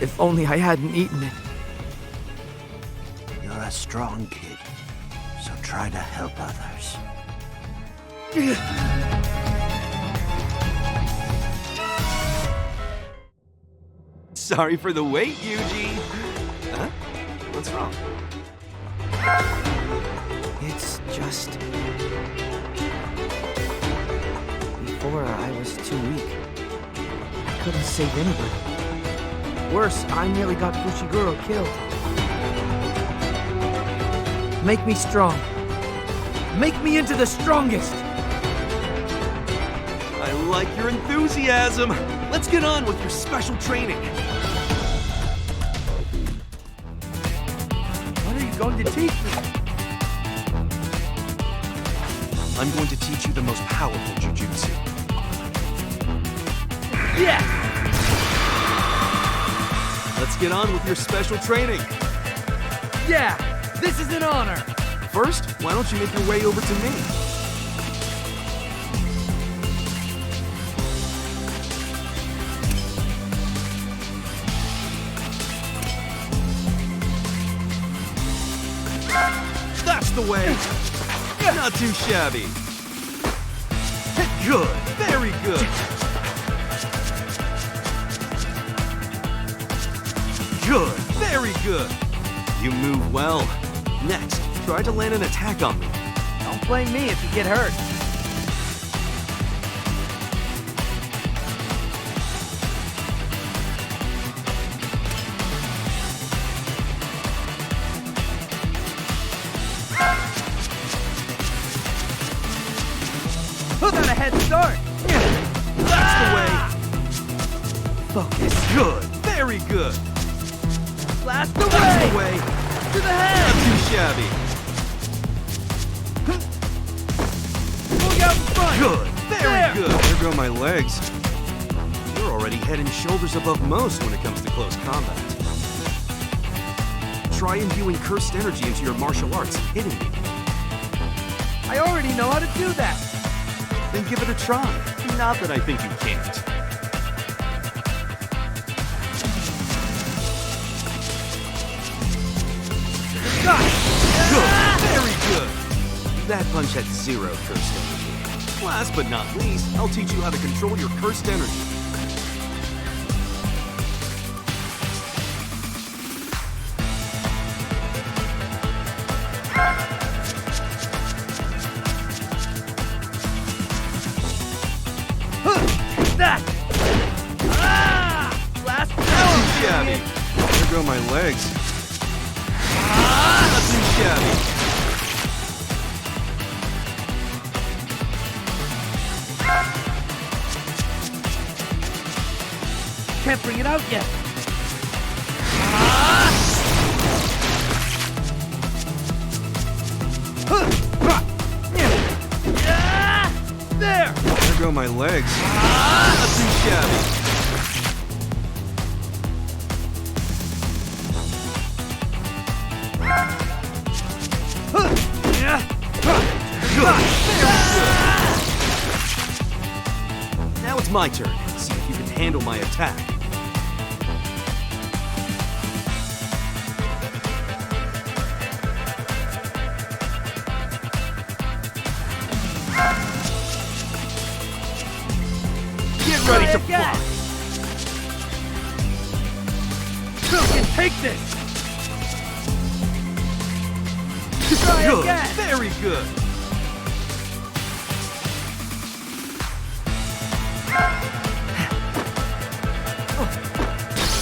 If only I hadn't eaten it. You're a strong kid, so try to help others. Sorry for the wait, Yuji. Huh? What's wrong? It's just... Before, I was too weak. I couldn't save anybody. Worse, I nearly got Fushiguro killed. Make me strong. Make me into the strongest! I like your enthusiasm. Let's get on with your special training. What are you going to teach me? I'm going to teach you the most powerful Jujutsu. Yeah! Let's get on with your special training. Yeah! This is an honor! First, why don't you make your way over to me? That's the way! Not too shabby. Good, very good. Good, very good. You move well. Next, try to land an attack on me. Don't blame me if you get hurt. Who got a head start? That's the way. Focus. Good, very good. Blast away! That's the way. To the head! Not too shabby. Look out in front! Good, very There. good. There go my legs. You're already head and shoulders above most when it comes to close combat. Try imbuing cursed energy into your martial arts and hitting me. I already know how to do that! Then give it a try. Not that I think you can't. Good, very good. That punch had zero cursed energy. Last but not least, I'll teach you how to control your cursed energy. That! Ah! Blast power! Shabby. There go my legs. Not too shabby. Can't bring it out yet. There! There go my legs. Not too shabby. Good. Very good. Now it's my turn. See if you can handle my attack. Get ready to fly. You can take this! Try Good. again! Very good.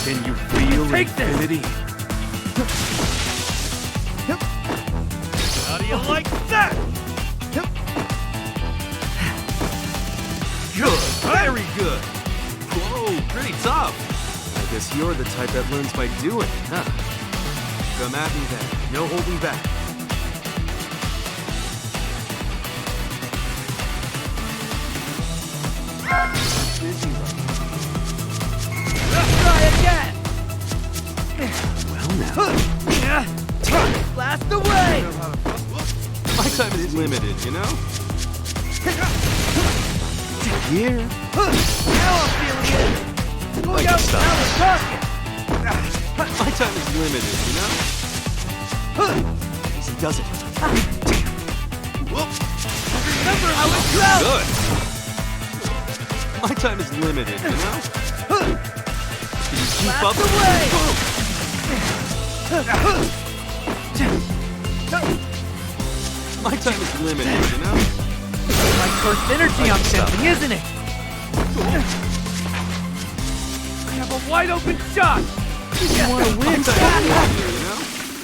Can you feel Take this. infinity? How do you like that? Good. Very good. Whoa, pretty tough. I guess you're the type that learns by doing, huh? Come at me then. No holding back. Busy right. Let's try again! Well now. Blast away! My time is limited, you know? Here. Now I'm feeling it! Look Like out, to stop. now we're talking! My time is limited, you know? Easy does it. Whoop! Remember how it goes! Good! My time is limited, you know? Can you keep up? My time is limited, you know? My first energy I'm sensing, isn't it? I have a wide open shot! You want to win, you know?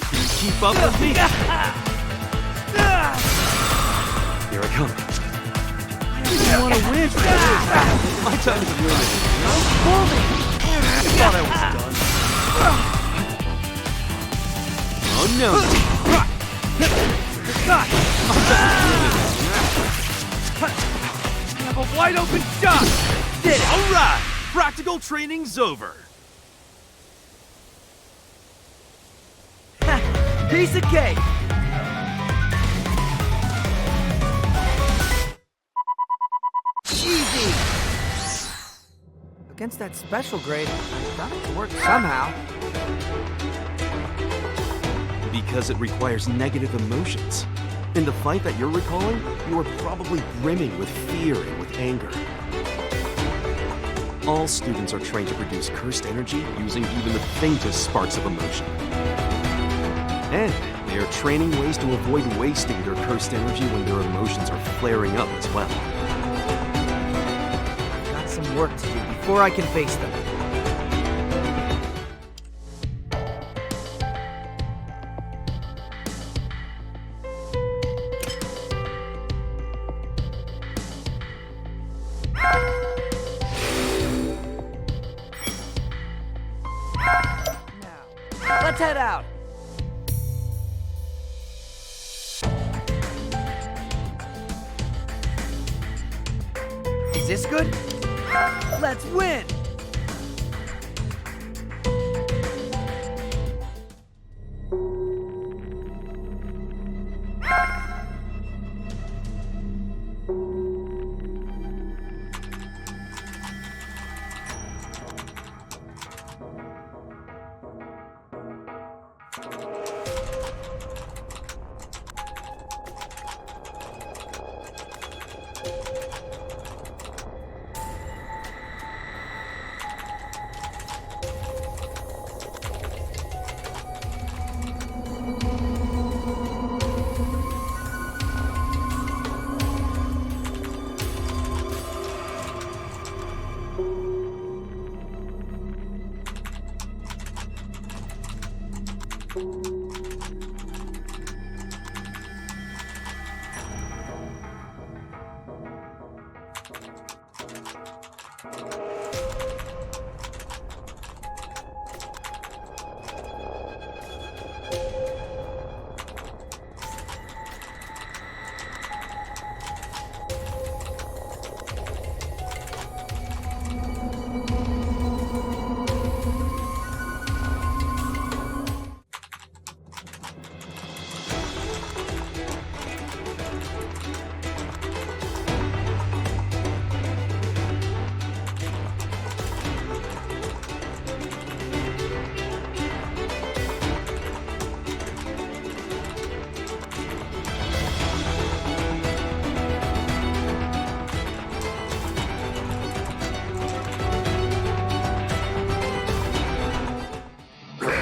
Can you keep up with me? Here I come. You want to win? My time is limited, you know? I thought I was done. Oh no! I have a wide open shot! Did it! Alright! Practical training's over! Piece of cake! Easy! Against that special grade, I got it to work somehow. Because it requires negative emotions. In the fight that you're recalling, you are probably brimming with fear and with anger. All students are trained to produce cursed energy using even the faintest sparks of emotion. And they are training ways to avoid wasting their cursed energy when their emotions are flaring up as well. I've got some work to do before I can face them. Let's head out. Is this good? Let's win!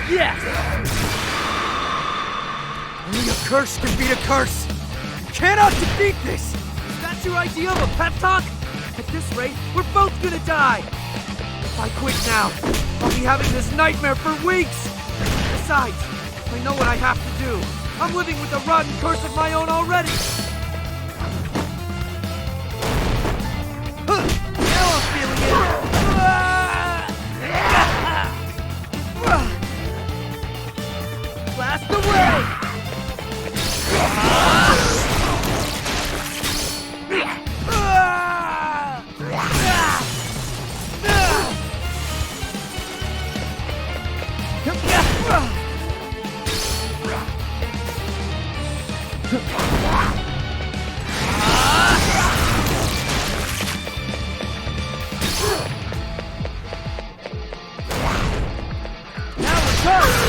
Yes! Only a curse can beat a curse! You cannot defeat this! Is that your idea of a pep talk? At this rate, we're both gonna die! If I quit now, I'll be having this nightmare for weeks! Besides, I know what I have to do. I'm living with a rotten curse of my own already! Now I'm feeling it! Blast away! curse!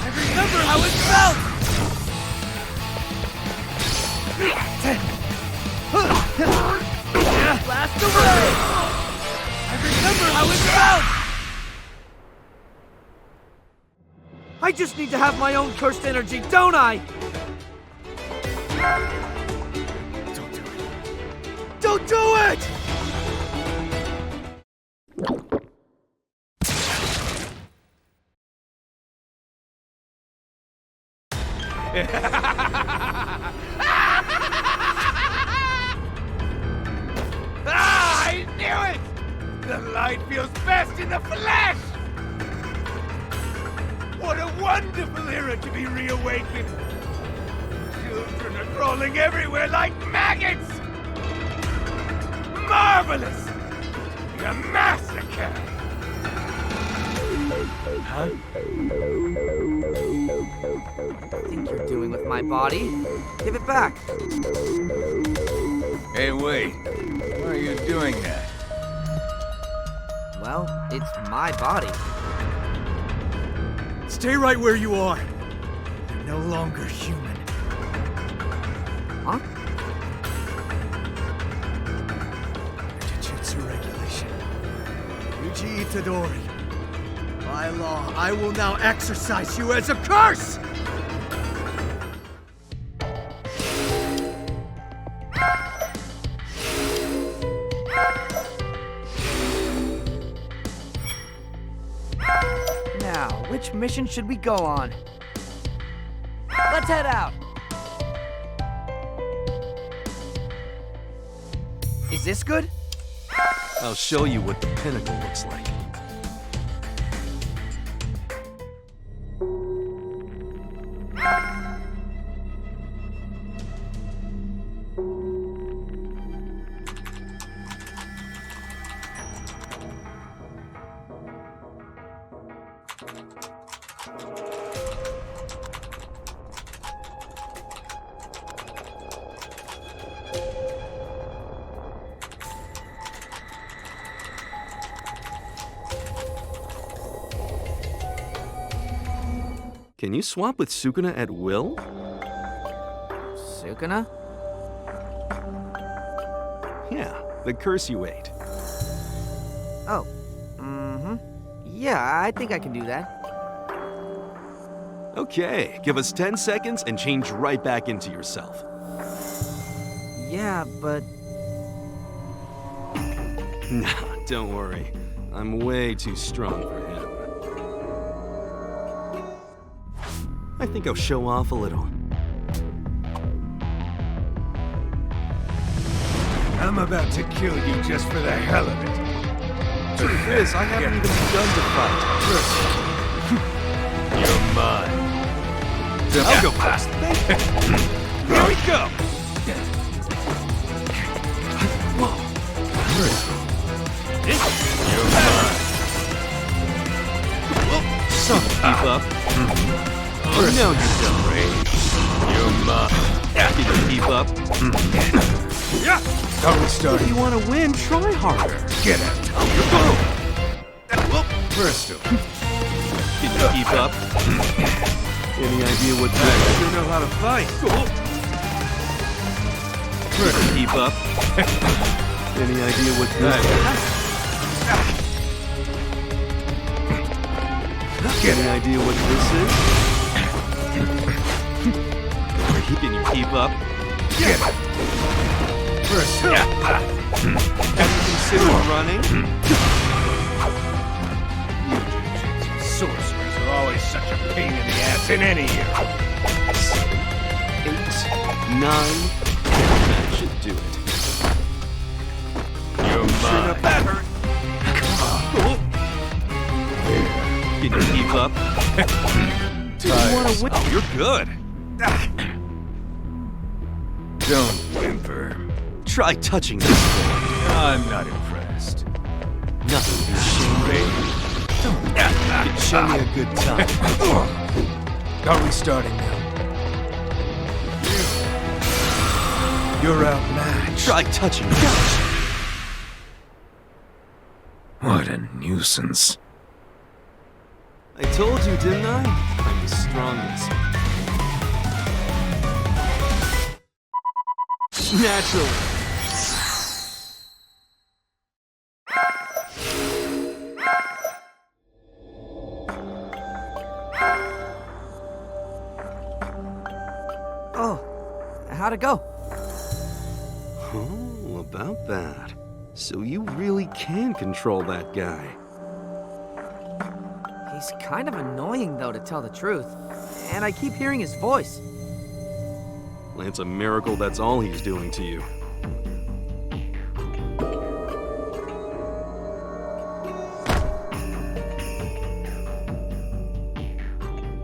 I remember how it felt! Blast away! I remember how it felt! I just need to have my own cursed energy, don't I? Don't do it. Don't do it! I knew it! The light feels best in the flesh! What a wonderful era to be reawakened! Children are crawling everywhere like maggots! Marvelous! A massacre! Huh? I think you're doing with my body. Give it back. Hey, wait. Why are you doing that? Well, it's my body. Stay right where you are. You're no longer human. Huh? Jujutsu regulation. Yuji Itadori. By law, I will now exercise you as a curse! Now, which mission should we go on? Let's head out! Is this good? I'll show you what the pinnacle looks like. Can you swap with Sukuna at will? Sukuna? Yeah, the curse you ate. Oh. Yeah, I think I can do that. Okay, give us 10 seconds and change right back into yourself. Yeah, but... Nah, don't worry. I'm way too strong for him. I think I'll show off a little. I'm about to kill you just for the hell of it. Truth is, I haven't even begun to fight. You're mine. I'll go first. Here we go! Whoa. You're mine. Keep up. Oh, no, you don't. You're mine. Can you keep up? Yeah! Are we If starting? you want to win, try harder. Get out. First of all, Can you keep up? Any idea what I this sure know how to fight. Can you keep up? Any idea what this Any idea what this is? Can you keep up? Get it. First of all, Have you considered running? sorcerers are always such a pain in the ass in any year. 8, 9, that should do it. You're mine. That hurt. Can you keep up? Do you want to win? Oh, you're good. Don't whimper. Try touching this thing. I'm not impressed. Nothing can shame me. Can show me a good time. Are we starting now? You're outmatched. Try touching this. What a nuisance. I told you, didn't I? I'm the strongest. Naturally. Oh, how'd it go? Oh, about that. So you really can control that guy. He's kind of annoying, though, to tell the truth. And I keep hearing his voice. It's a miracle that's all he's doing to you.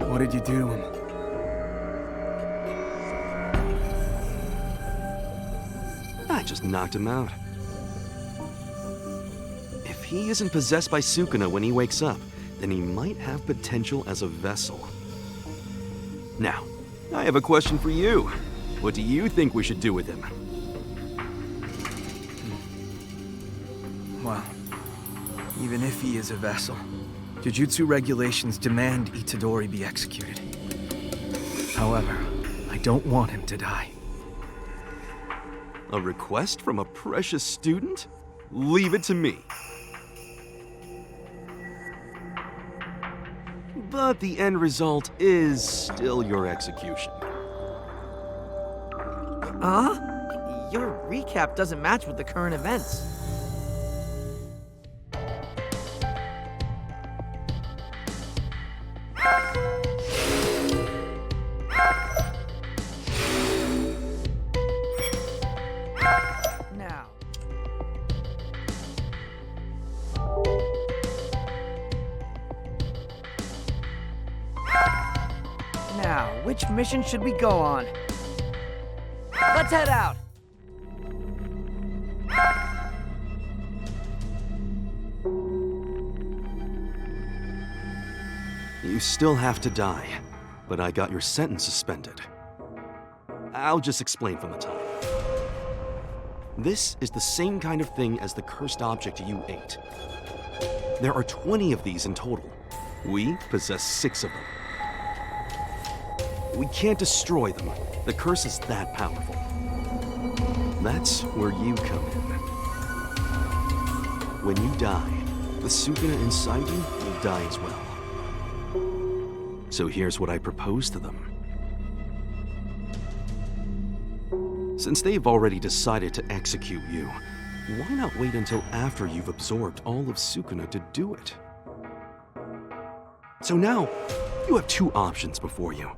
What did you do to him? I just knocked him out. If he isn't possessed by Sukuna when he wakes up, then he might have potential as a vessel. Now, I have a question for you. What do you think we should do with him? Well, even if he is a vessel, Jujutsu regulations demand Itadori be executed. However, I don't want him to die. A request from a precious student? Leave it to me. But the end result is still your execution. Huh? Your recap doesn't match with the current events. Now, which mission should we go on? Let's head out! You still have to die, but I got your sentence suspended. I'll just explain from the top. This is the same kind of thing as the cursed object you ate. There are 20 of these in total. We possess 6 of them. We can't destroy them. The curse is that powerful. That's where you come in. When you die, the Sukuna inside you will die as well. So here's what I propose to them. Since they've already decided to execute you, why not wait until after you've absorbed all of Sukuna to do it? So now, you have 2 options before you.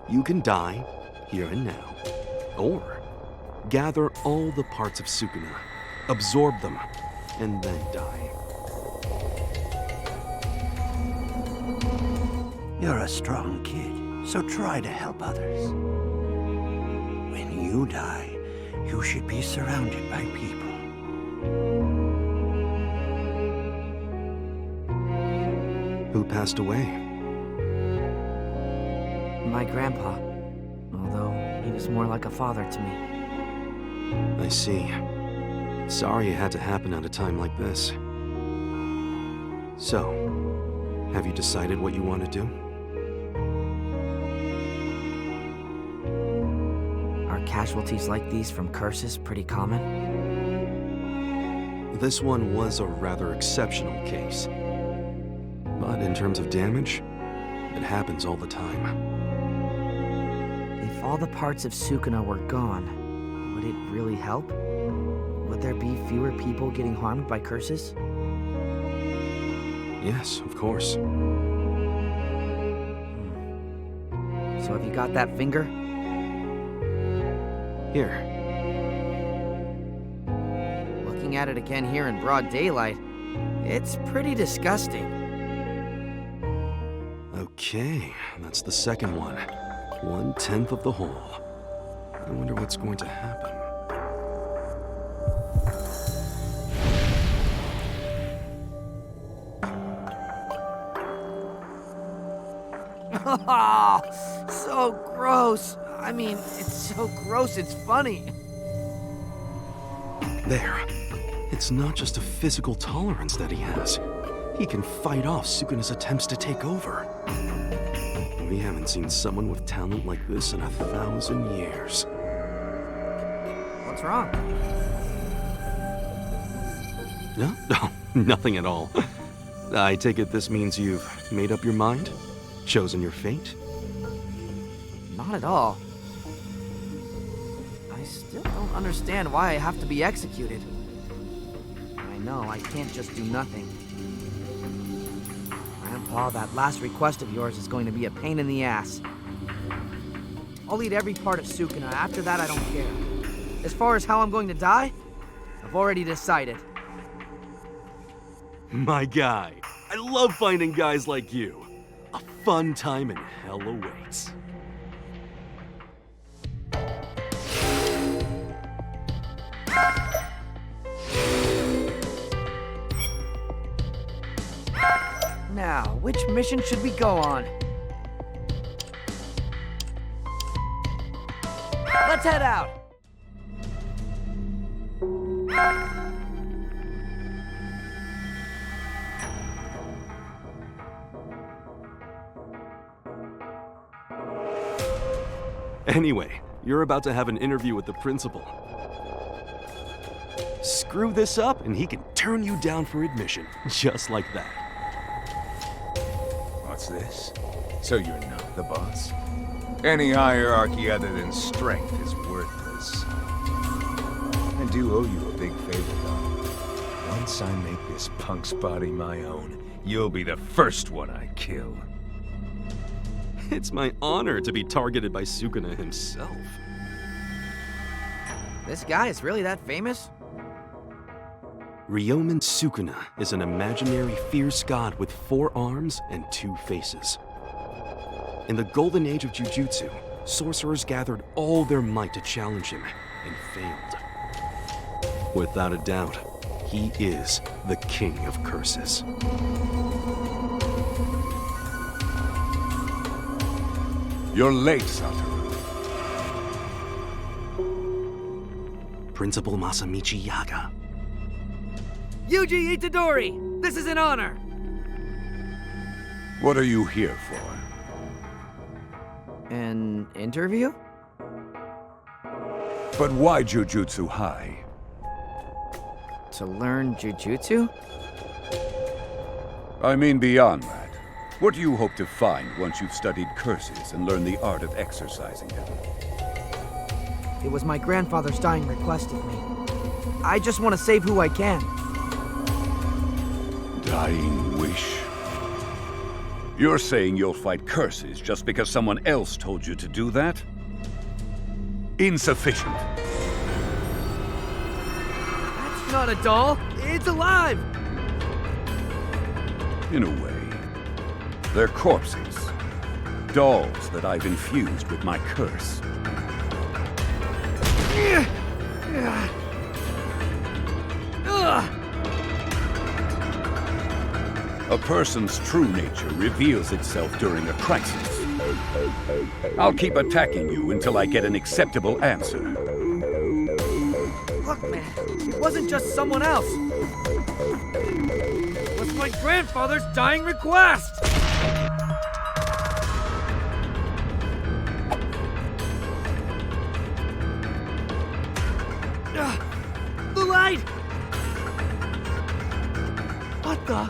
You can die, here and now, or gather all the parts of Sukuna, absorb them, and then die. You're a strong kid, so try to help others. When you die, you should be surrounded by people. Who passed away? My grandpa. Although, he was more like a father to me. I see. Sorry it had to happen at a time like this. So, have you decided what you want to do? Are casualties like these from curses pretty common? This one was a rather exceptional case. But in terms of damage, it happens all the time. If all the parts of Sukuna were gone, would it really help? Would there be fewer people getting harmed by curses? Yes, of course. So have you got that finger? Here. Looking at it again here in broad daylight, it's pretty disgusting. Okay, that's the second one. 1/10 of the whole. I wonder what's going to happen. Oh, so gross. I mean, it's so gross, it's funny. There. It's not just a physical tolerance that he has. he can fight off Sukuna's attempts to take over. We haven't seen someone with talent like this in 1,000 years. What's wrong? No, nothing at all. I take it this means you've made up your mind? Chosen your fate? Not at all. I still don't understand why I have to be executed. I know I can't just do nothing. Grandpa, that last request of yours is going to be a pain in the ass. I'll eat every part of Sukuna. After that, I don't care. As far as how I'm going to die, I've already decided. My guy. I love finding guys like you. A fun time in hell awaits. Now, which mission should we go on? Let's head out! Anyway, you're about to have an interview with the principal. Screw this up and he can turn you down for admission, just like that. What's this? So you're not the boss? Any hierarchy other than strength is worthless. I do owe you a big favor, though. Once I make this punk's body my own, you'll be the first one I kill. It's my honor to be targeted by Sukuna himself. This guy is really that famous? Ryomen Sukuna is an imaginary fierce god with 4 arms and 2 faces. In the golden age of Jujutsu, sorcerers gathered all their might to challenge him, and failed. Without a doubt, he is the king of curses. You're late, Satoru. Principal Masamichi Yaga. Yuji Itadori! This is an honor! What are you here for? An interview? But why Jujutsu High? To learn Jujutsu? I mean beyond that. What do you hope to find once you've studied curses and learned the art of exercising them? It was my grandfather's dying request of me. I just want to save who I can. Dying wish? You're saying you'll fight curses just because someone else told you to do that? Insufficient. That's not a doll. It's alive. In a way. They're corpses. Dolls that I've infused with my curse. A person's true nature reveals itself during a crisis. I'll keep attacking you until I get an acceptable answer. Look, man, it wasn't just someone else. It was my grandfather's dying request! The light! What the?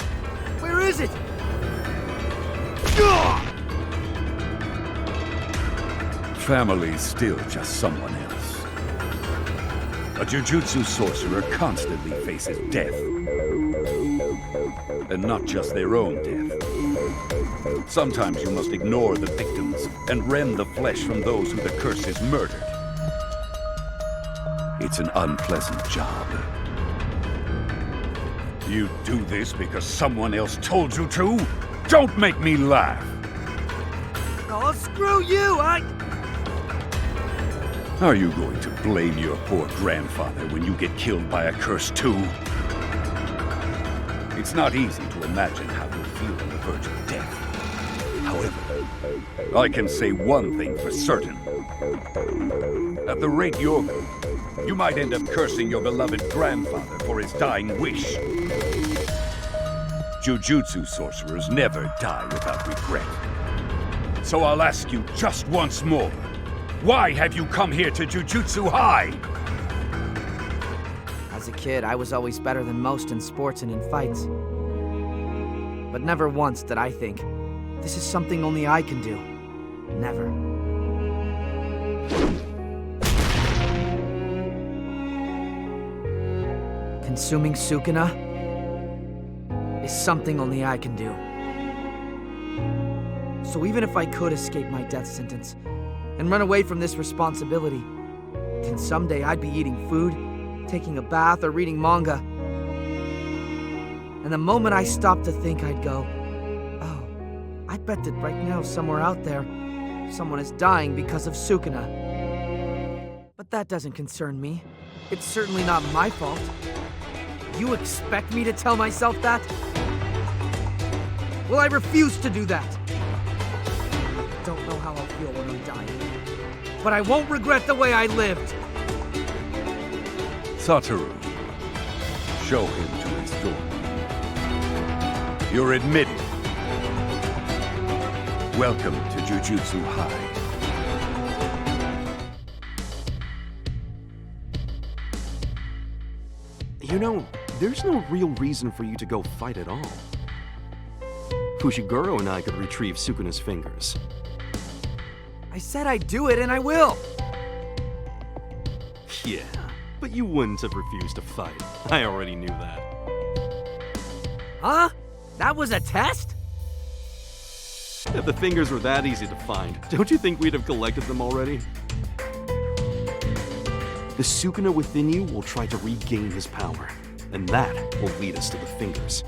Where is it? Family's still just someone else. A Jujutsu sorcerer constantly faces death. And not just their own death. Sometimes you must ignore the victims and rend the flesh from those who the curse has murdered. It's an unpleasant job. You do this because someone else told you to? Don't make me laugh! Oh, screw you! Are you going to blame your poor grandfather when you get killed by a curse too? It's not easy to imagine how you'll feel on the verge of death. However, I can say one thing for certain. At the rate you're going, you might end up cursing your beloved grandfather for his dying wish. Jujutsu sorcerers never die without regret. So I'll ask you just once more. Why have you come here to Jujutsu High? As a kid, I was always better than most in sports and in fights. But never once did I think, this is something only I can do. Never. Consuming Sukuna is something only I can do. So even if I could escape my death sentence and run away from this responsibility, then someday I'd be eating food, taking a bath, or reading manga. And the moment I stopped to think, I'd go, oh, I bet that right now somewhere out there, someone is dying because of Sukuna. But that doesn't concern me. It's certainly not my fault. You expect me to tell myself that? Well, I refuse to do that. I don't know how I'll feel when I'm dying, but I won't regret the way I lived. Satoru, show him to his door. You're admitted. Welcome to Jujutsu High. You know, there's no real reason for you to go fight at all. Fushiguro and I could retrieve Sukuna's fingers. I said I'd do it, and I will. Yeah, but you wouldn't have refused to fight. I already knew that. Huh? That was a test? If the fingers were that easy to find, don't you think we'd have collected them already? The Sukuna within you will try to regain his power, and that will lead us to the fingers.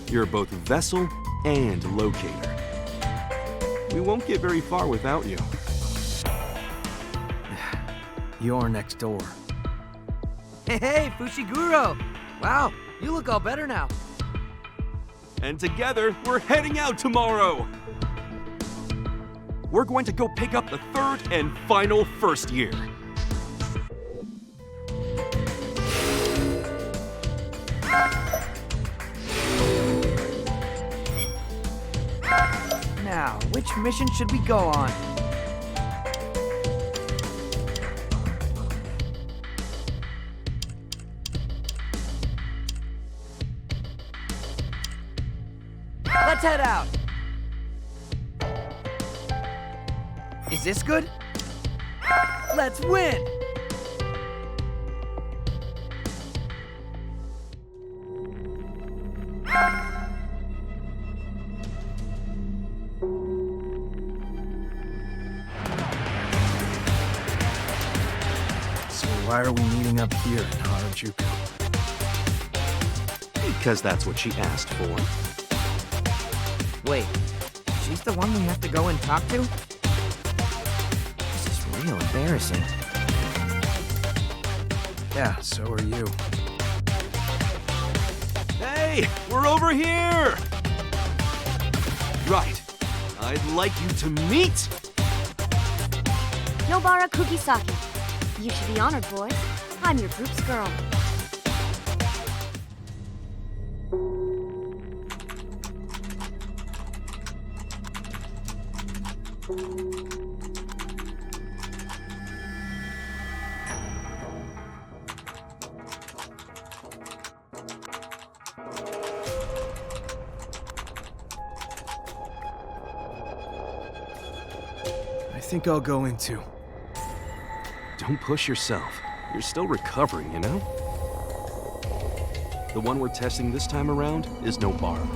You're both vessel and locator. We won't get very far without you. You're next door. Hey, Fushiguro! Wow, you look all better now. And together, we're heading out tomorrow! We're going to go pick up the third and final first year. Now, which mission should we go on? Let's head out! Is this good? Let's win! So why are we meeting up here in Harajuku? Because that's what she asked for. Wait, she's the one we have to go and talk to? This is real embarrassing. Yeah, so are you. Hey, we're over here! Right. I'd like you to meet... Nobara Kugisaki. You should be honored, boys. I'm your group's girl. I think I'll go in too. Don't push yourself. You're still recovering, you know? The one we're testing this time around is Nobara.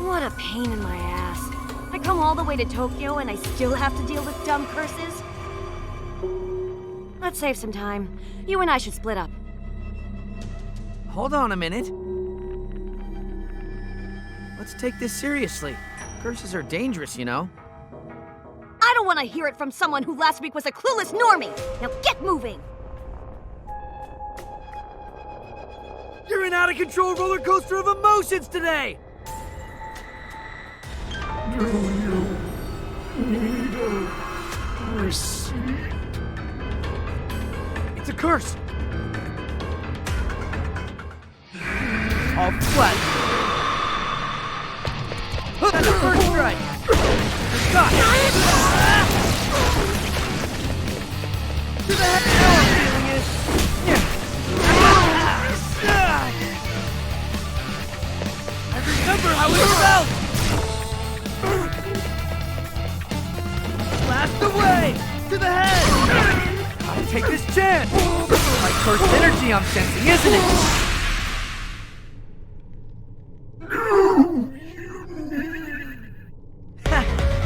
What a pain in my ass. I come all the way to Tokyo and I still have to deal with dumb curses? Let's save some time. You and I should split up. Hold on a minute. Let's take this seriously. Curses are dangerous, you know. I don't want to hear it from someone who last week was a clueless normie! Now get moving! You're an out-of-control roller coaster of emotions today! Do you need a receipt? It's a curse! All flat. That's the first strike. Got it. To the head. Now I'm feeling it. I remember how it felt. Blast away. To the head. Gotta take this chance. My cursed energy I'm sensing, isn't it?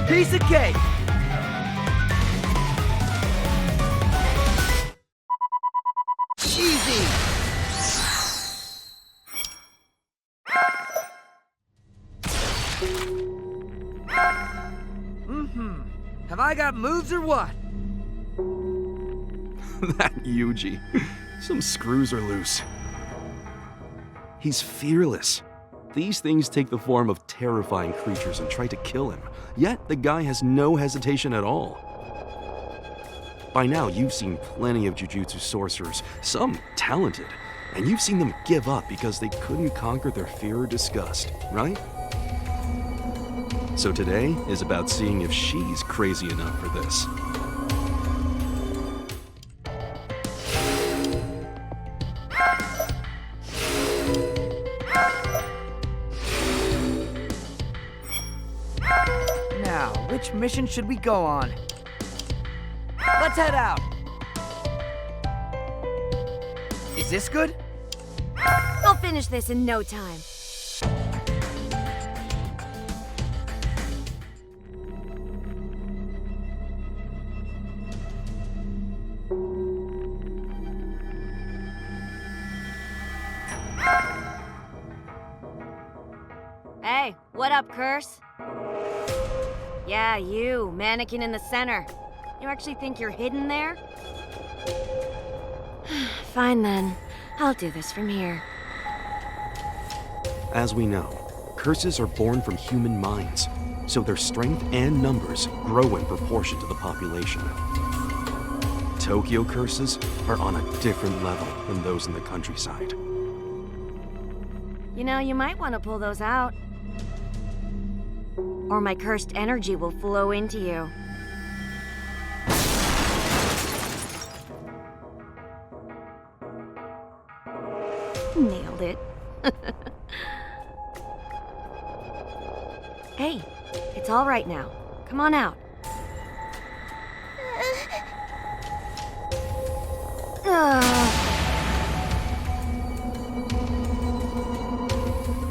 Piece of cake! Easy! Have I got moves or what? That Yuji. Some screws are loose. He's fearless. These things take the form of terrifying creatures and try to kill him. Yet, the guy has no hesitation at all. By now, you've seen plenty of Jujutsu sorcerers, some talented, and you've seen them give up because they couldn't conquer their fear or disgust, right? So today is about seeing if she's crazy enough for this. Which mission should we go on? Let's head out! Is this good? I'll finish this in no time. Hey, what up, Curse? Yeah, you, mannequin in the center. You actually think you're hidden there? Fine then. I'll do this from here. As we know, curses are born from human minds, so their strength and numbers grow in proportion to the population. Tokyo curses are on a different level than those in the countryside. You know, you might want to pull those out. Or my cursed energy will flow into you. Nailed it. Hey, it's all right now. Come on out.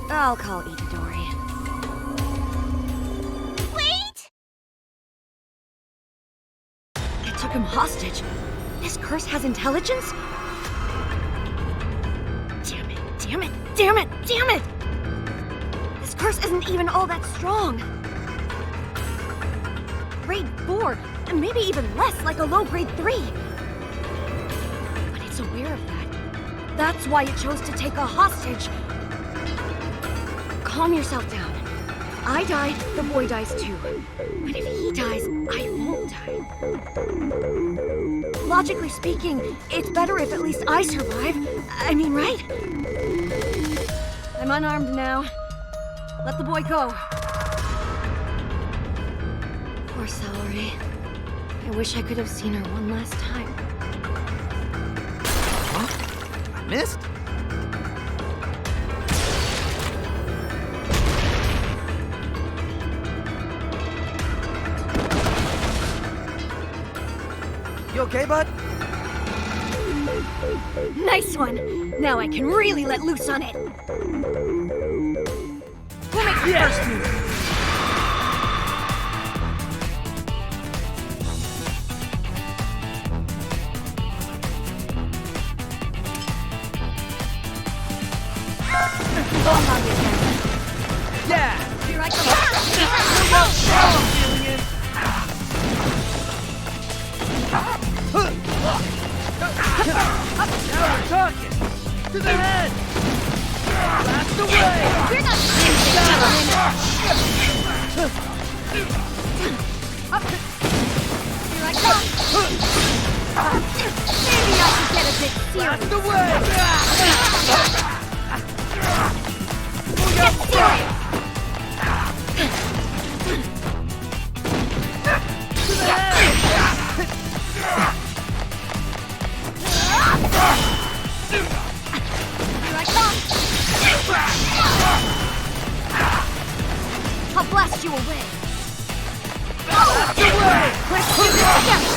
I'll call Itadori. Wait! They took him hostage. This curse has intelligence? Damn it, damn it, damn it, damn it! This curse isn't even all that strong. Grade 4, and maybe even less, like a low grade 3. But it's aware of that. That's why it chose to take a hostage. Calm yourself down. If I die, the boy dies too. But if he dies, I won't die. Logically speaking, it's better if at least I survive. I mean, right? I'm unarmed now. Let the boy go. Poor Salary. I wish I could have seen her one last time. Huh? I missed? You okay, bud? Nice one! Now I can really let loose on it! We'll make the first move! Hold on, yeah! Here I come! Feeling it! Now we're talking! To the head! Blast away! You're not Here I come! Maybe I should get a bit serious. Blast away! blast you away! Blast away! Let's do this together!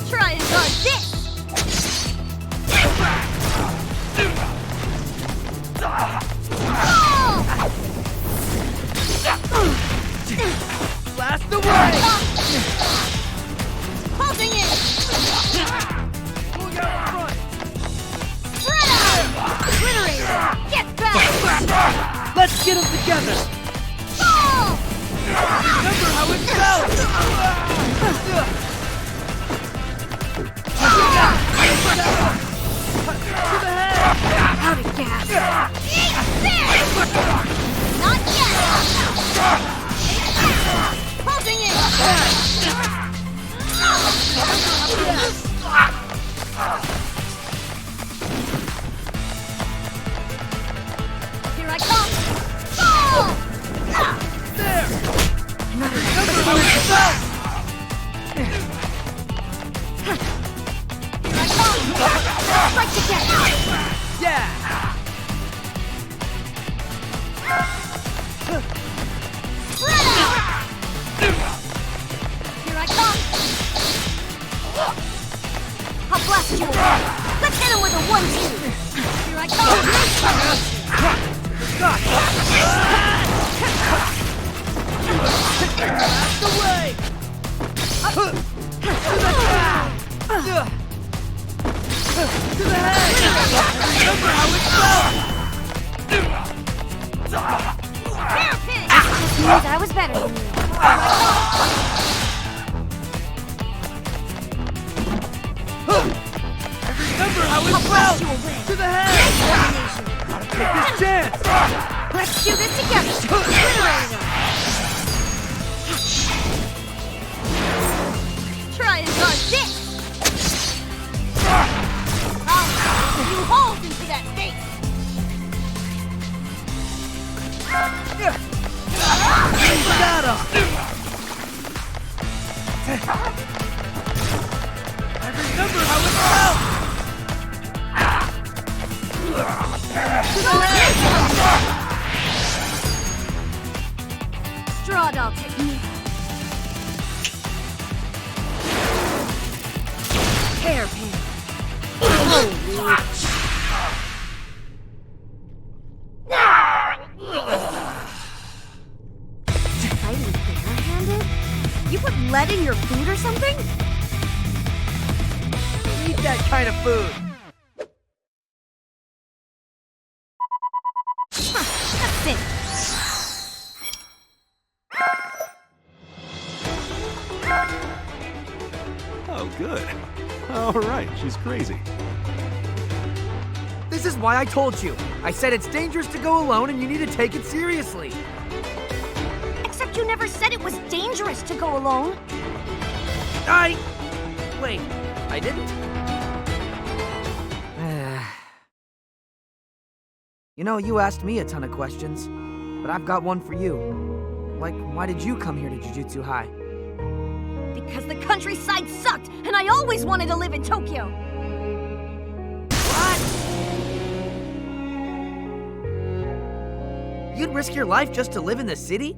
Try and guard this! Blast away! Holding it! Pulling out in front! Spread out! Obliterator! Get back! Let's get them together! Fall! Remember how it felt! To the head! Out of gas! Eat this! Not yet! Holding it! Here I come! Fall! There! Remember how it felt! Here I come! Strike together! Yeah! Spread out! Here I come! I'll blast you away! Let's hit him with a 1-2! Here I come! Blast away! To the head! Remember how it felt! Hairpin! Just means I was better than you. Remember how it I'll blast felt! you away! To the head! Gotta take this chance! Let's do this together! Obliterator! Try and guard this! I'll put you holes into that face! Got him! I remember how it felt! Straw doll technique. Hairpin. Fighting barehanded? You put lead in your food or something? Eat that kind of food! That's it. Oh, good. All right, she's crazy. This is why I told you. I said it's dangerous to go alone and you need to take it seriously. Except you never said it was dangerous to go alone. Wait, I didn't? You know, you asked me a ton of questions, but I've got one for you. Like, why did you come here to Jujutsu High? Because the countryside sucked, and I always wanted to live in Tokyo. What? You'd risk your life just to live in the city?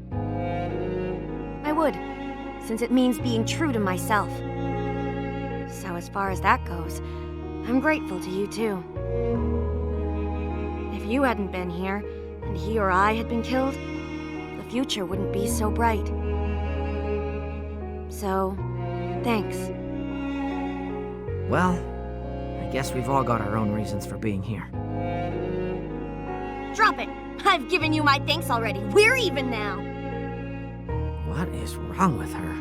I would, since it means being true to myself. So as far as that goes, I'm grateful to you too. If you hadn't been here, and he or I had been killed, the future wouldn't be so bright. So, thanks. Well, I guess we've all got our own reasons for being here. Drop it! I've given you my thanks already. We're even now. What is wrong with her?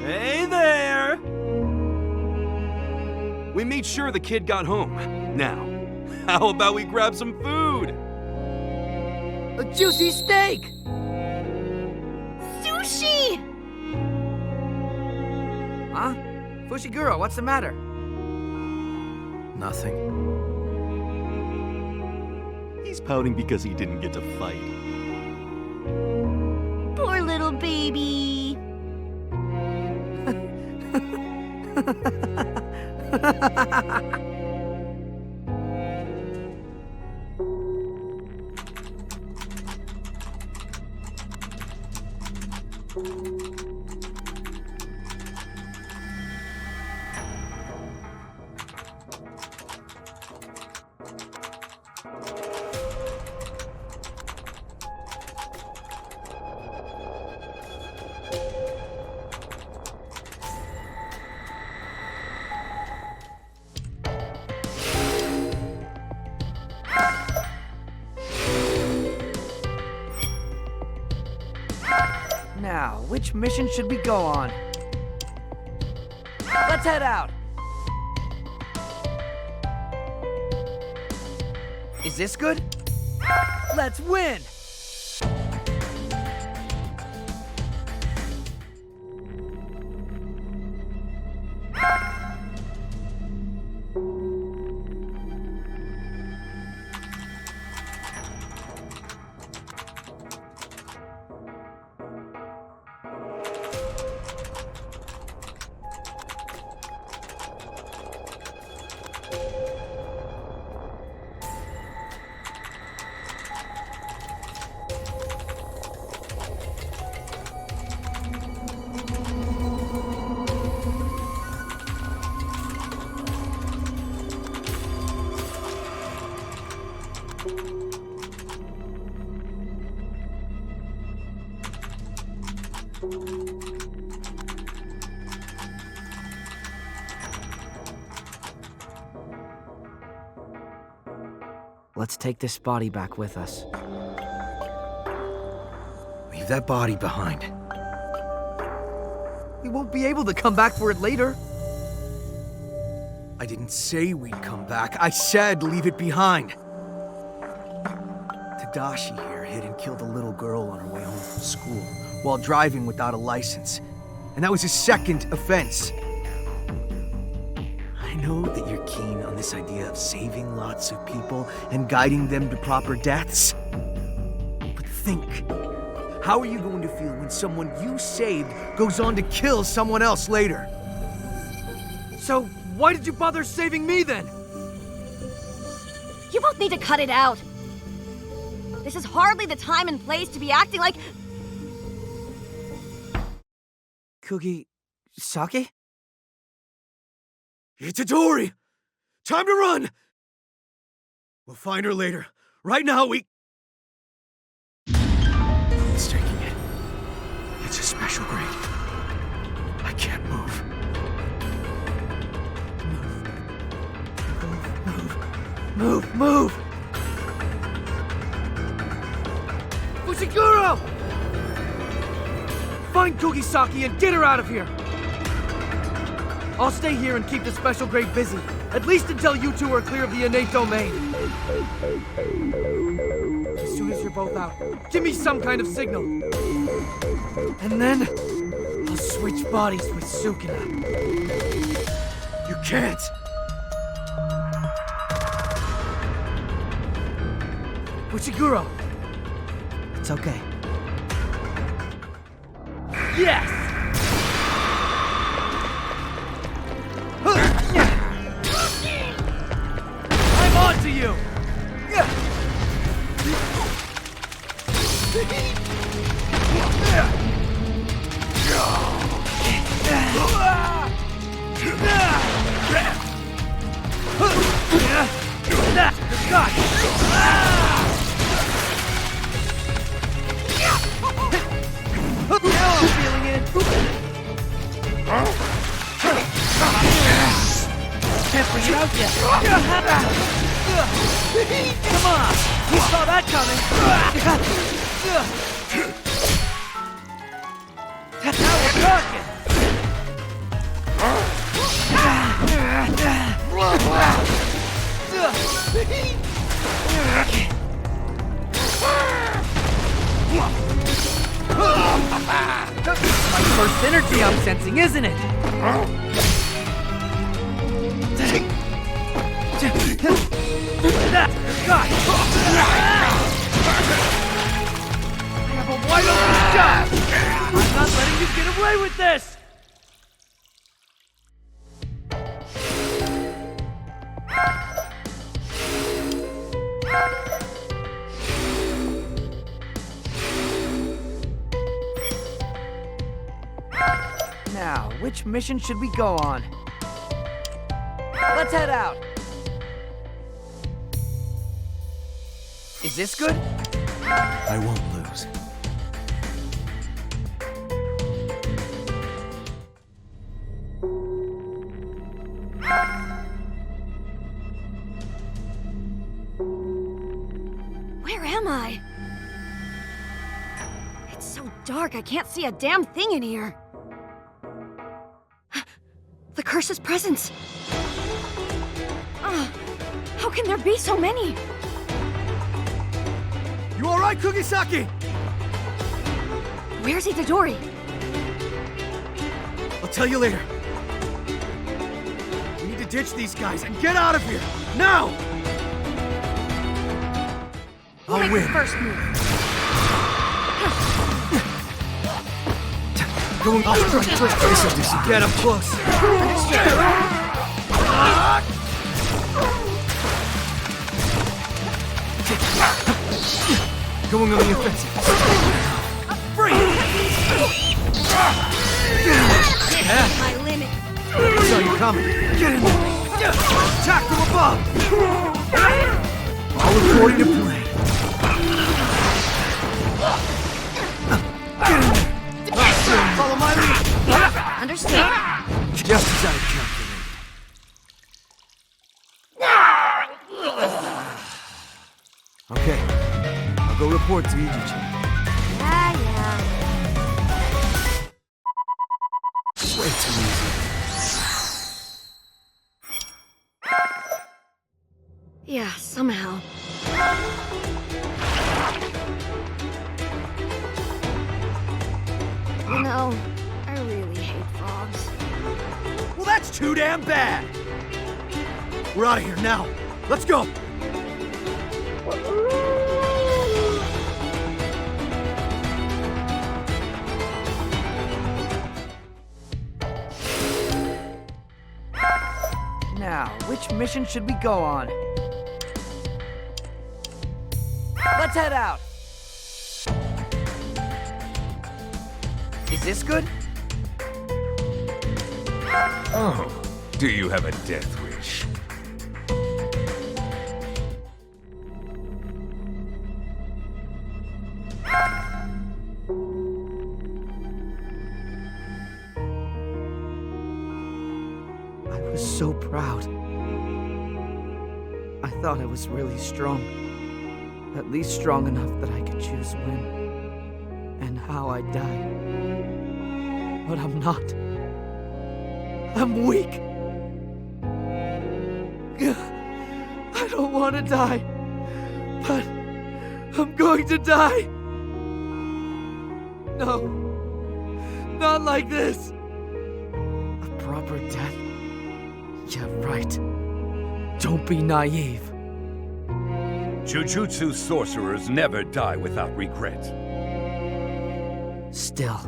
Hey there! We made sure the kid got home. Now, how about we grab some food? A juicy steak! Sushi! Huh? Fushiguro, what's the matter? Nothing. He's pouting because he didn't get to fight. Poor little baby. Now, which mission should we go on? Let's head out! Is this good? Let's win! Let's take this body back with us. Leave that body behind. We won't be able to come back for it later. I didn't say we'd come back. I said leave it behind. Tadashi here hit and killed a little girl on her way home from school while driving without a license. And that was his second offense. I know that you're keen on this idea of saving lots of people and guiding them to proper deaths. But think, how are you going to feel when someone you saved goes on to kill someone else later? So, why did you bother saving me then? You both need to cut it out. This is hardly the time and place to be acting like... Sake? Itadori! Time to run! We'll find her later. Right now, It's taking it. It's a special grade. I can't move. Move! Fushiguro! Find Kugisaki and get her out of here! I'll stay here and keep the special grade busy, at least until you two are clear of the innate domain. As soon as you're both out, give me some kind of signal. And then, I'll switch bodies with Sukuna. You can't! Fushiguro! It's okay. Yes! I'm on to you! Now I'm feeling it! Can't bring it out yet! Come on! You saw that coming! Now we're talking! My first energy I'm sensing, isn't it? God! I have a wide open shot! I'm not letting you get away with this! which mission should we go on? Let's head out. Is this good? I won't lose. Where am I? It's so dark, I can't see a damn thing in here. The curse's presence. How can there be so many? You alright, Kugisaki? Where's Itadori? I'll tell you later. We need to ditch these guys and get out of here! Now! Who makes the first move? Going off track. Get up close. Going on the offensive. Free! My limit. Saw you coming. Get in there. Attack from above. All according to plan. Get in there. Follow my lead. Understood. Just as I calculated. Okay. I'll go report to Yuji. Yeah. Way too easy. Yeah, somehow. You know, I really hate frogs. Well, that's too damn bad. We're out of here now. Let's go. Now, which mission should we go on? Let's head out. Is this good? Oh, do you have a death wish? I was so proud. I thought I was really strong. At least strong enough that I could choose when and how I'd die. But I'm not. I'm weak. I don't want to die, but I'm going to die. No, not like this. A proper death? Yeah, right. Don't be naive. Jujutsu sorcerers never die without regret. Still,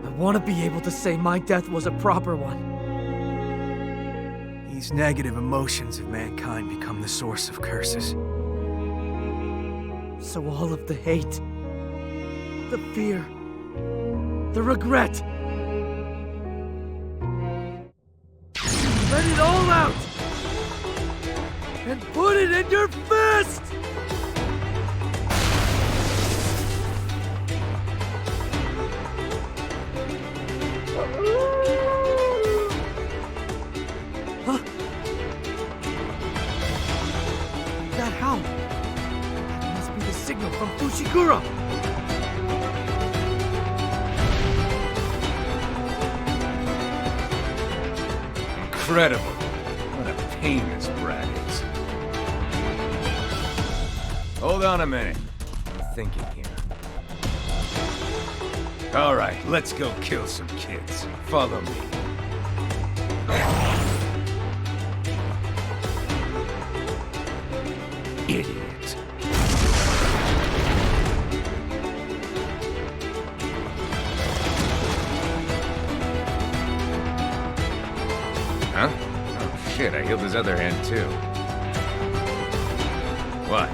I want to be able to say my death was a proper one. These negative emotions of mankind become the source of curses. So all of the hate, the fear, the regret, let it all out! And put it in your fist! Huh? That howl. That must be the signal from Fushiguro. Incredible. What a pain this brat is. Hold on a minute. I'm thinking here. All right, let's go kill some kids. Follow me. Idiot. Huh? Oh shit, I healed his other hand too. What?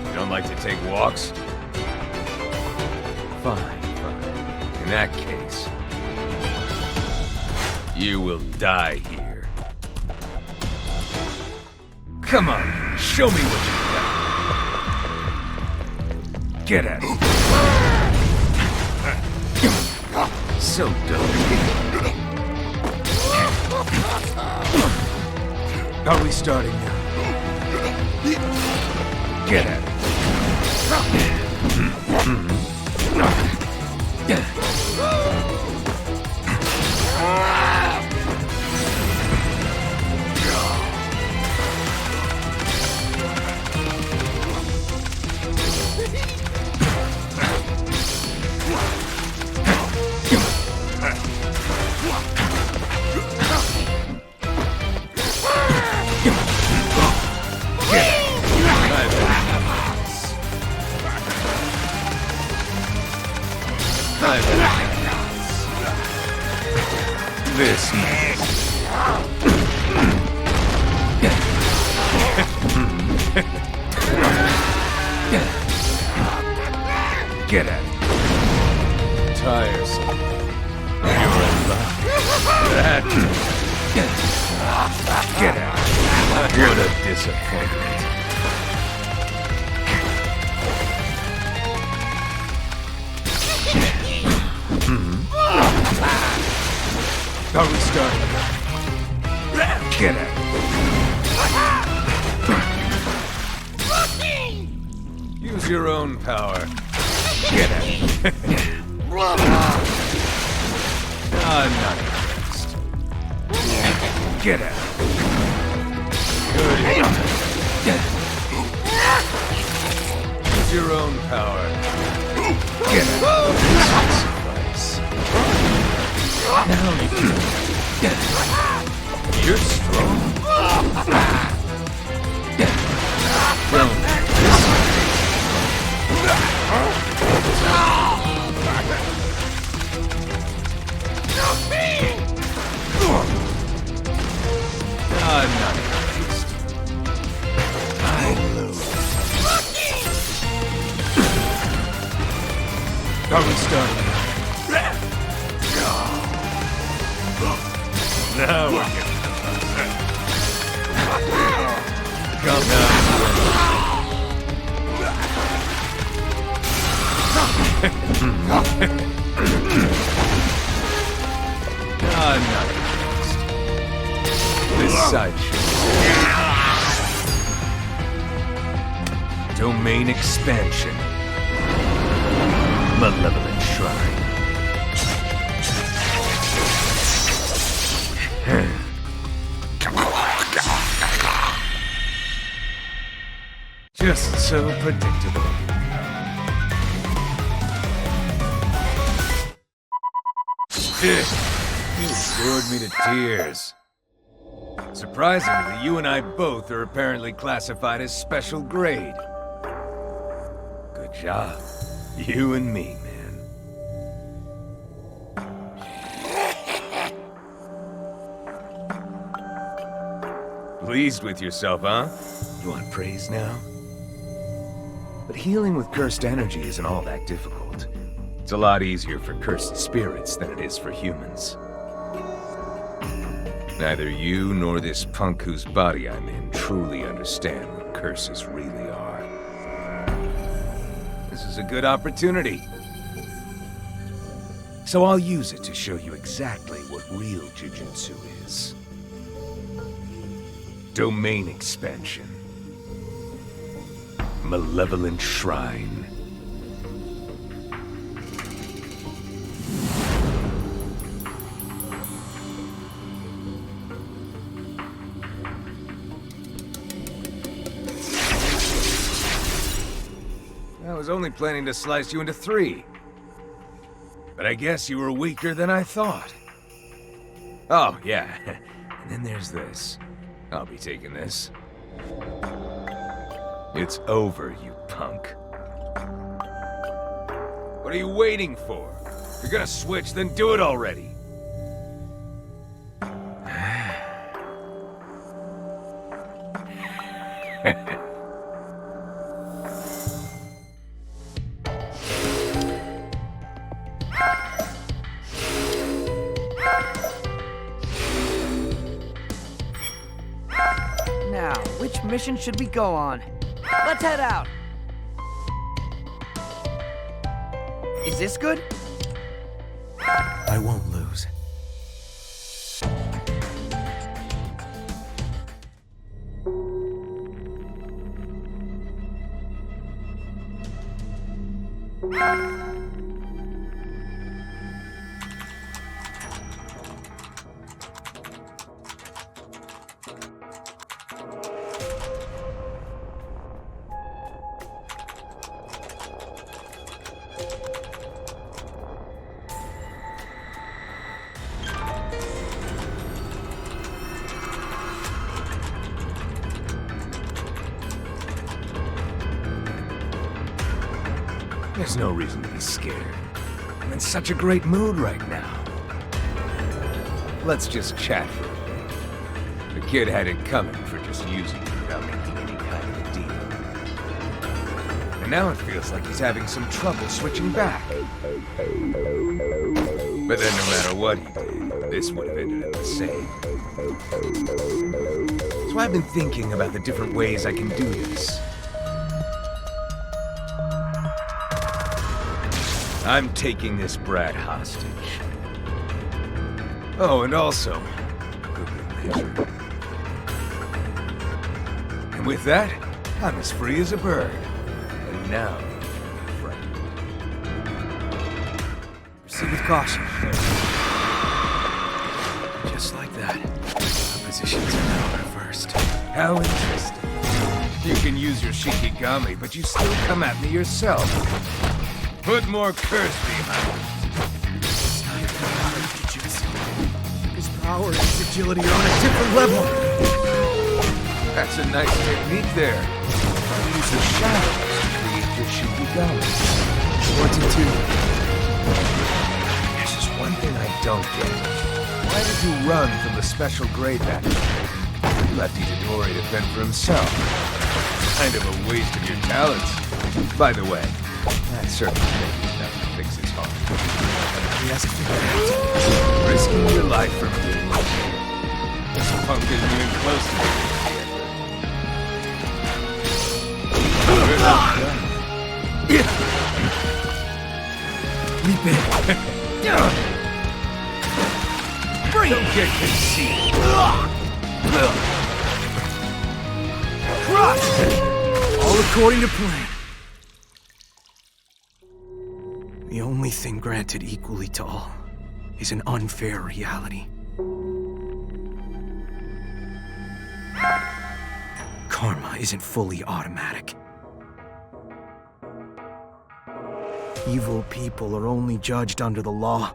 You don't like to take walks? Fine, fine. In that case... You will die here. Come on, show me what you got. Get at it. So dumb. Are we starting now? Get at it. This Get at it. Tiresome. You're in luck. That. Get at it. What a disappointment. Are we starting? Get at it. Use your own power. Get at it. Not impressed. Get at it. Good. Use your own power. Get at it. Sacrifice. Now you can. You're strong. Don't. I'm not pleased. I lose. Are we starting? Now we're getting come down. I'm not impressed. This sideshow. Domain expansion. Malevolent shrine. Just so predictable. You bored me to tears. Surprisingly, you and I both are apparently classified as special grade. Good job. You and me, man. Pleased with yourself, huh? You want praise now? But healing with cursed energy isn't all that difficult. It's a lot easier for cursed spirits than it is for humans. Neither you nor this punk whose body I'm in truly understand what curses really are. This is a good opportunity. So I'll use it to show you exactly what real Jujutsu is. Domain expansion. Malevolent shrine. I was only planning to slice you into 3. But I guess you were weaker than I thought. Oh, yeah. And then there's this. I'll be taking this. It's over, you punk. What are you waiting for? If you're gonna switch, then do it already. Now, which mission should we go on? Let's head out. Is this good? I won't lose. There's no reason to be scared. I'm in such a great mood right now. Let's just chat for a bit. The kid had it coming for just using me without making any kind of a deal. And now it feels like he's having some trouble switching back. But then no matter what he did, this would have ended up the same. So I've been thinking about the different ways I can do this. I'm taking this brat hostage. Oh, and also, good measure. And with that, I'm as free as a bird. And now, frightened. Proceed with caution. Just like that. Our positions are now reversed. How interesting. You can use your Shikigami, but you still come at me yourself. Put more curse behind it. His power and his agility are on a different level. That's a nice technique there. Use the shadows to create your Shikigami. What to do? There's just one thing I don't get. Why did you run from the special grade battle? You left Itadori to fend for himself. Kind of a waste of your talents. By the way, that certainly makes enough to fix his heart. He has to figure it out. Risking your life for me. This punk isn't even close to me yet. Leap in. Don't get conceited. Crush! All according to plan. The only thing granted equally to all is an unfair reality. Karma isn't fully automatic. Evil people are only judged under the law.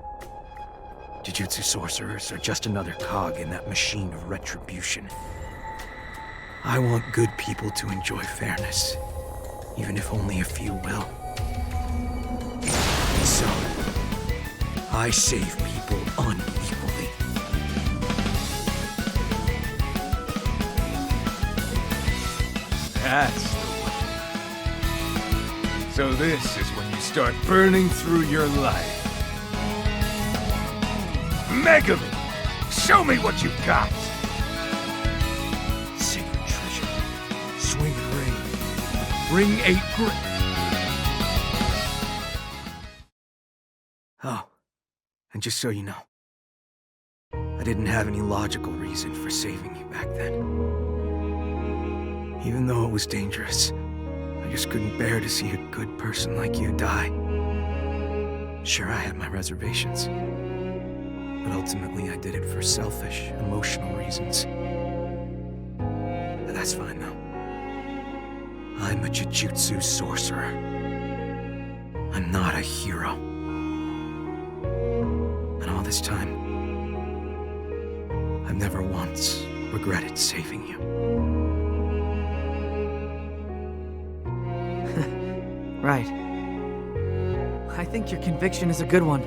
Jujutsu sorcerers are just another cog in that machine of retribution. I want good people to enjoy fairness, even if only a few will. So, I save people unequally. That's the way. So this is when you start burning through your life. Megumi! Show me what you've got! Sacred treasure. Swing and ring. Ring 8 grip. Oh, and just so you know, I didn't have any logical reason for saving you back then. Even though it was dangerous, I just couldn't bear to see a good person like you die. Sure, I had my reservations, but ultimately I did it for selfish, emotional reasons. But that's fine, though. I'm a Jujutsu sorcerer. I'm not a hero. And all this time, I've never once regretted saving you. Right. I think your conviction is a good one.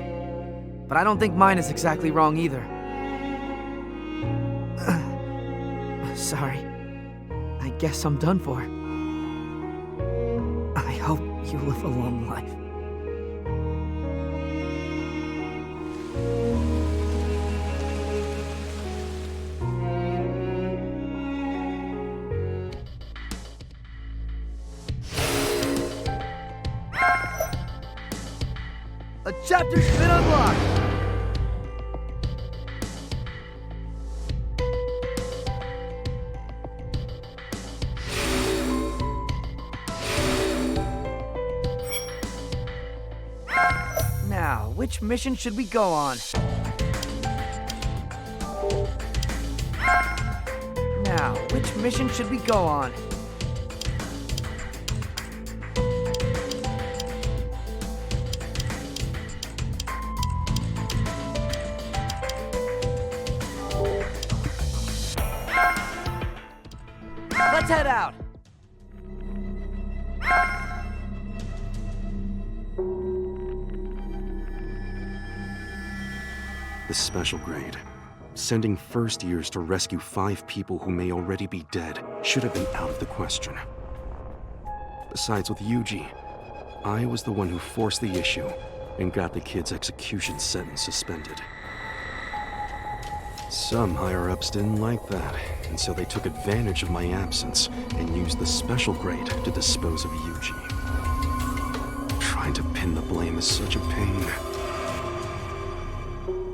But I don't think mine is exactly wrong either. Sorry. I guess I'm done for. I hope you live a long life. chapter's been unlocked! Now, which mission should we go on? Now, which mission should we go on? Let's head out! The special grade. Sending first years to rescue 5 people who may already be dead should have been out of the question. Besides, with Yuji, I was the one who forced the issue and got the kid's execution sentence suspended. Some higher-ups didn't like that, and so they took advantage of my absence and used the special grade to dispose of Yuji. Trying to pin the blame is such a pain.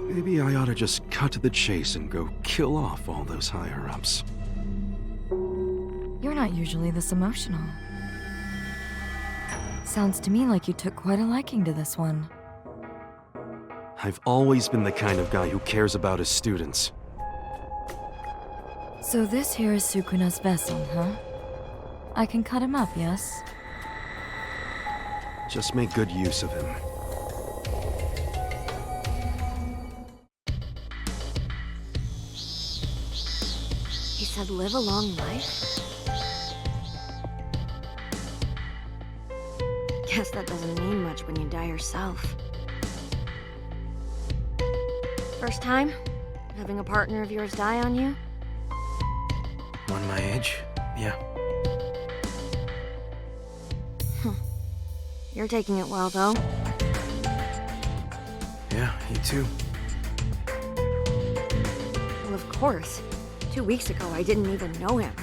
Maybe I ought to just cut to the chase and go kill off all those higher-ups. You're not usually this emotional. Sounds to me like you took quite a liking to this one. I've always been the kind of guy who cares about his students. So this here is Sukuna's vessel, huh? I can cut him up, yes? Just make good use of him. He said live a long life? Guess that doesn't mean much when you die yourself. First time? Having a partner of yours die on you? One my age? Yeah. You're taking it well, though. Yeah, you too. Well, of course. 2 weeks ago, I didn't even know him.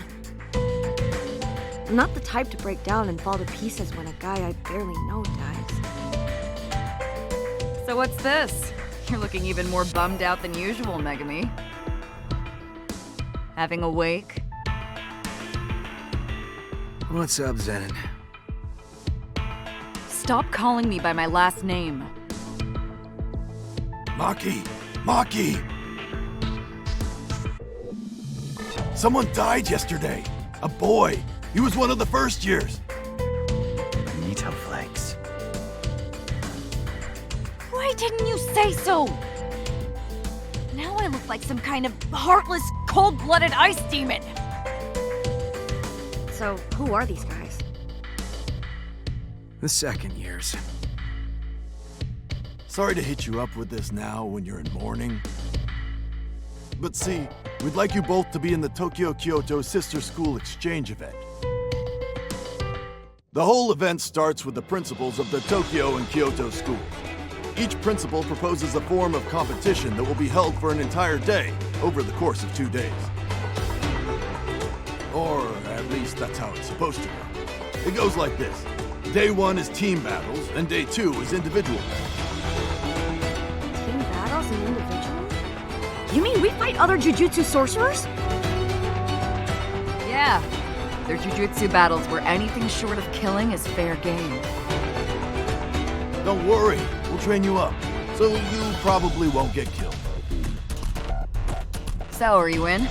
I'm not the type to break down and fall to pieces when a guy I barely know dies. So what's this? You're looking even more bummed out than usual, Megumi. Having a wake? What's up, Zenin? Stop calling me by my last name. Maki! Maki! Someone died yesterday. A boy. He was one of the first years. Nito flakes. Why didn't you say so? Now I look like some kind of heartless, cold-blooded ice demon. So, who are these guys? The second years. Sorry to hit you up with this now when you're in mourning. But see, we'd like you both to be in the Tokyo-Kyoto Sister School Exchange event. The whole event starts with the principals of the Tokyo and Kyoto schools. Each principal proposes a form of competition that will be held for an entire day over the course of 2 days. Or at least that's how it's supposed to go. It goes like this. Day 1 is team battles, and day 2 is individual battles. Team battles and individual? You mean we fight other Jujutsu sorcerers? Yeah. They're Jujutsu battles where anything short of killing is fair game. Don't worry, we'll train you up, so you probably won't get killed. So, are you in?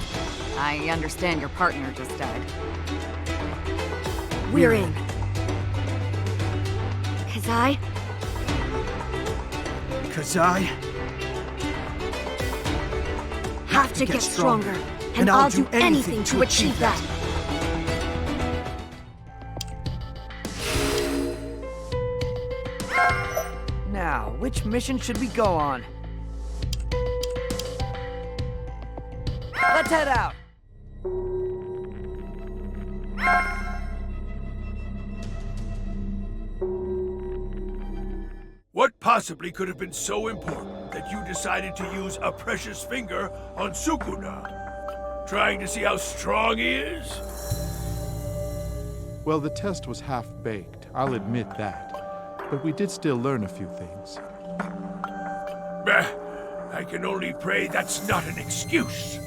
I understand your partner just died. We're in. 'Cause I have to get stronger, and I'll do anything to achieve that. Now, which mission should we go on? Let's head out! What possibly could have been so important that you decided to use a precious finger on Sukuna? Trying to see how strong he is? Well, the test was half-baked, I'll admit that. But we did still learn a few things. I can only pray that's not an excuse.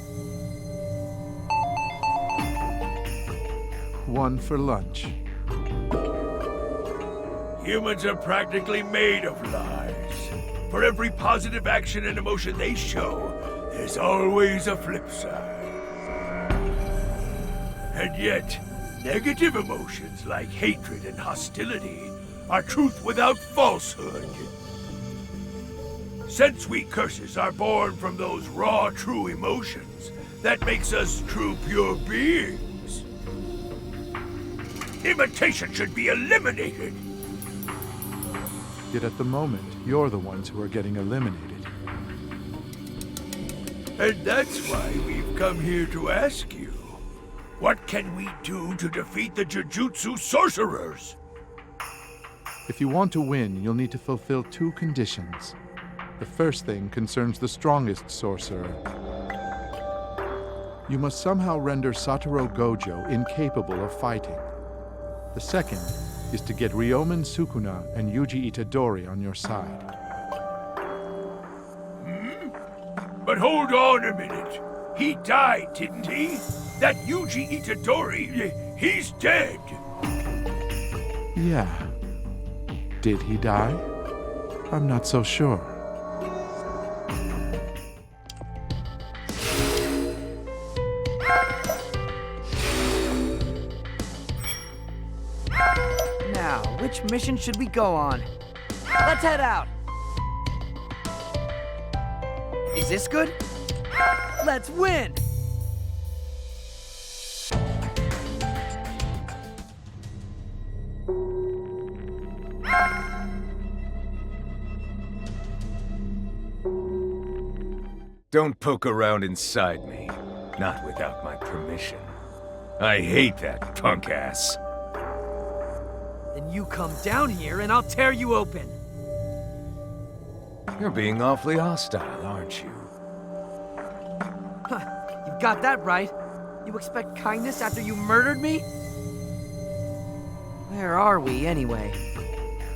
One for lunch. Humans are practically made of lies. For every positive action and emotion they show, there's always a flip side. And yet, negative emotions like hatred and hostility are truth without falsehood. Since we curses are born from those raw, true emotions, that makes us true, pure beings. Imitation should be eliminated. Yet at the moment, you're the ones who are getting eliminated. And that's why we've come here to ask you, what can we do to defeat the Jujutsu Sorcerers? If you want to win, you'll need to fulfill 2 conditions. The first thing concerns the strongest sorcerer. You must somehow render Satoru Gojo incapable of fighting. The second is to get Ryomen Sukuna and Yuji Itadori on your side. But hold on a minute. He died, didn't he? That Yuji Itadori, he's dead. Yeah. Did he die? I'm not so sure. Now, which mission should we go on? Let's head out! Is this good? Let's win! Don't poke around inside me. Not without my permission. I hate that punk ass. Then you come down here and I'll tear you open. You're being awfully hostile, aren't you? Huh, you've got that right. You expect kindness after you murdered me? Where are we, anyway?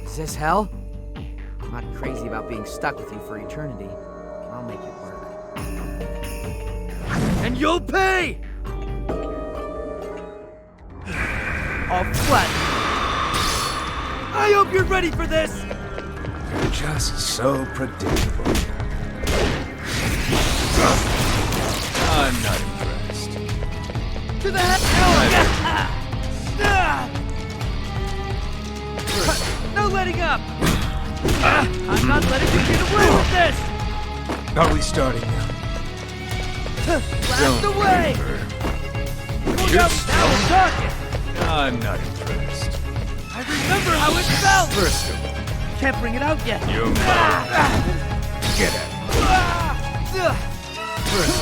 Is this hell? I'm not crazy about being stuck with you for eternity. I'll make it work. And you'll pay! All flat. I hope you're ready for this! You're just so predictable. I'm not impressed. To the head! No letting up! I'm not letting you get away with this! Are we starting now? Blast away! Look out, now we're talking! I'm not impressed. I remember how it felt! First of all, can't bring it out yet. You're mine. Get at me. First,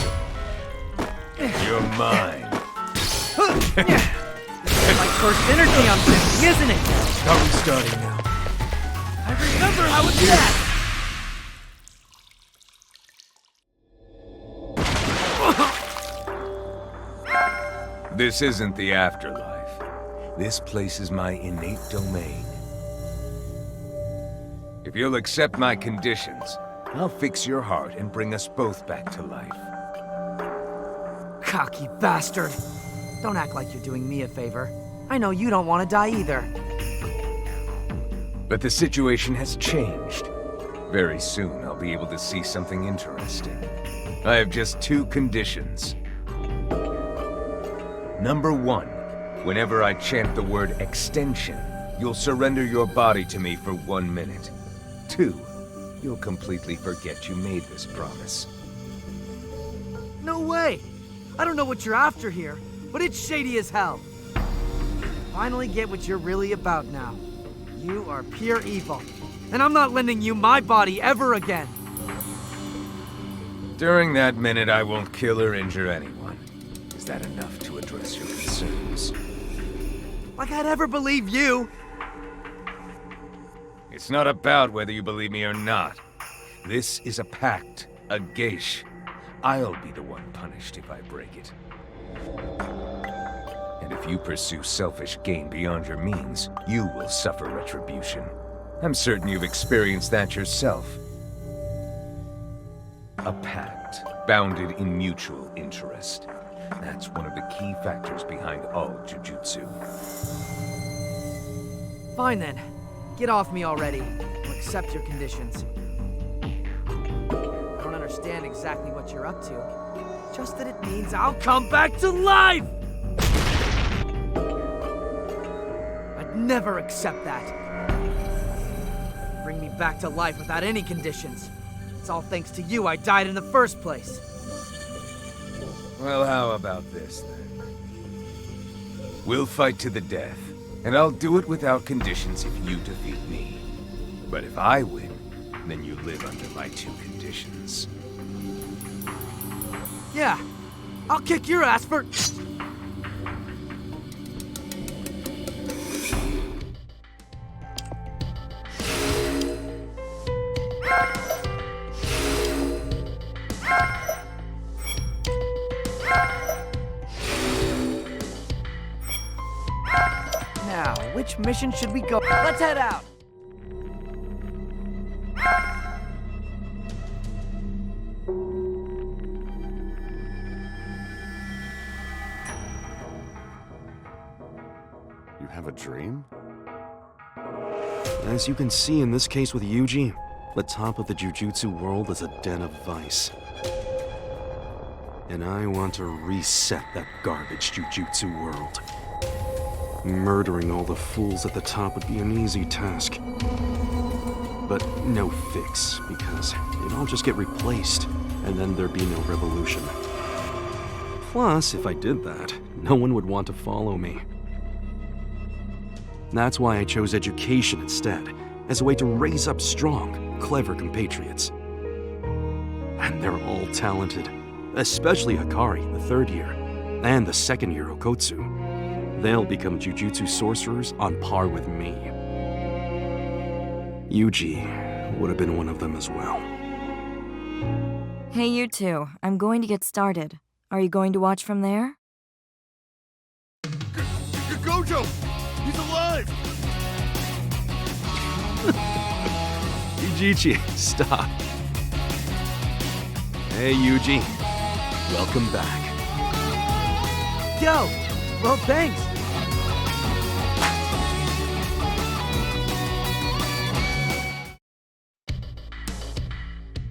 you're mine. This is my first energy I'm sensing, isn't it? Are we starting now? I remember how it felt! This isn't the afterlife. This place is my innate domain. If you'll accept my conditions, I'll fix your heart and bring us both back to life. Cocky bastard! Don't act like you're doing me a favor. I know you don't want to die either. But the situation has changed. Very soon I'll be able to see something interesting. I have just 2 conditions. Number 1, whenever I chant the word extension, you'll surrender your body to me for 1 minute. 2, you'll completely forget you made this promise. No way! I don't know what you're after here, but it's shady as hell. Finally get what you're really about now. You are pure evil, and I'm not lending you my body ever again. During that minute, I won't kill or injure anyone. Is that enough to address your concerns? Like I'd ever believe you! It's not about whether you believe me or not. This is a pact, a geisha. I'll be the one punished if I break it. And if you pursue selfish gain beyond your means, you will suffer retribution. I'm certain you've experienced that yourself. a pact, bounded in mutual interest. That's one of the key factors behind all jujutsu. Fine then. Get off me already. I'll accept your conditions. I don't understand exactly what you're up to. Just that it means I'll come back to life! I'd never accept that. Bring me back to life without any conditions. It's all thanks to you I died in the first place. Well, how about this, then? We'll fight to the death, and I'll do it without conditions if you defeat me. But if I win, then you live under my 2 conditions. Yeah, I'll kick your ass for... Now, which mission should we go? Let's head out! You have a dream? As you can see in this case with Yuji, the top of the Jujutsu world is a den of vice. And I want to reset that garbage Jujutsu world. Murdering all the fools at the top would be an easy task. But no fix, because they'd all just get replaced, and then there'd be no revolution. Plus, if I did that, no one would want to follow me. That's why I chose education instead, as a way to raise up strong, clever compatriots. And they're all talented, especially Hikari, the 3rd year, and the 2nd year Okotsu. They'll become Jujutsu sorcerers on par with me. Yuji would have been one of them as well. Hey, you two. I'm going to get started. Are you going to watch from there? Gojo! He's alive! Yujichi, stop. Hey, Yuji. Welcome back. Yo! Well, thanks!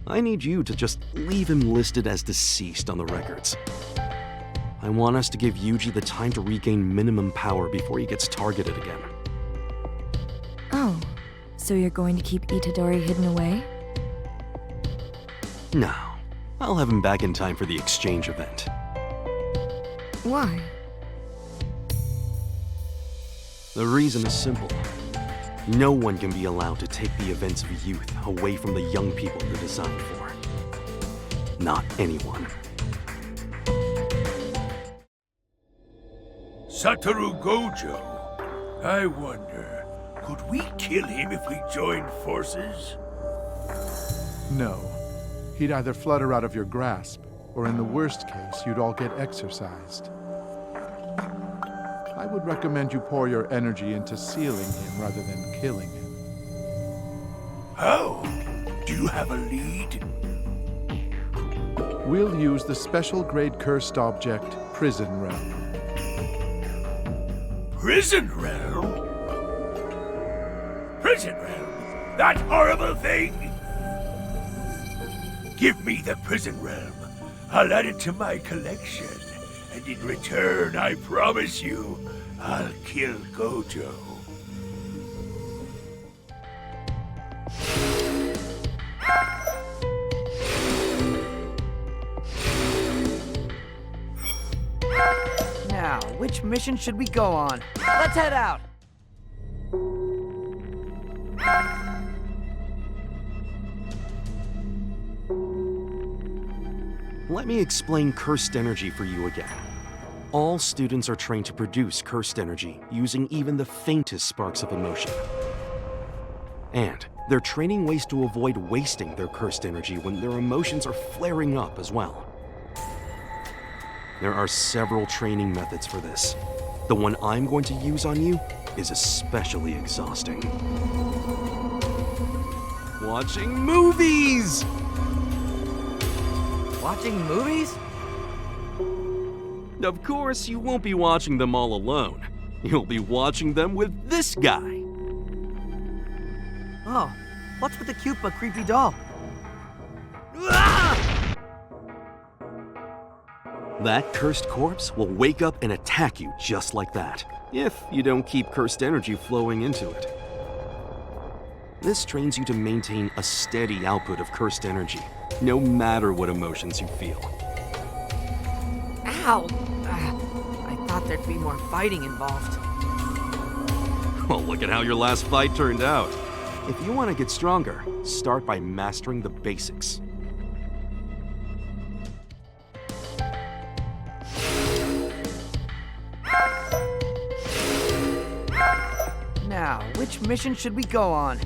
I need you to just leave him listed as deceased on the records. I want us to give Yuji the time to regain minimum power before he gets targeted again. Oh, so you're going to keep Itadori hidden away? No, I'll have him back in time for the exchange event. Why? The reason is simple. No one can be allowed to take the events of youth away from the young people they're designed for. Not anyone. Satoru Gojo. I wonder, could we kill him if we joined forces? No. He'd either flutter out of your grasp, or in the worst case, you'd all get exorcised. I would recommend you pour your energy into sealing him rather than killing him. How? Do you have a lead? We'll use the special grade cursed object, Prison Realm. Prison Realm? Prison Realm? That horrible thing? Give me the Prison Realm. I'll add it to my collection. And in return, I promise you, I'll kill Gojo. Now, which mission should we go on? Let's head out! Let me explain cursed energy for you again. All students are trained to produce cursed energy using even the faintest sparks of emotion. And they're training ways to avoid wasting their cursed energy when their emotions are flaring up as well. There are several training methods for this. The one I'm going to use on you is especially exhausting. Watching movies! Watching movies? Of course, you won't be watching them all alone. You'll be watching them with this guy. Oh, what's with the cute but creepy doll? That cursed corpse will wake up and attack you just like that, if you don't keep cursed energy flowing into it. This trains you to maintain a steady output of cursed energy, no matter what emotions you feel. Ow! I thought there'd be more fighting involved. Well, look at how your last fight turned out. If you want to get stronger, start by mastering the basics. Now, which mission should we go on?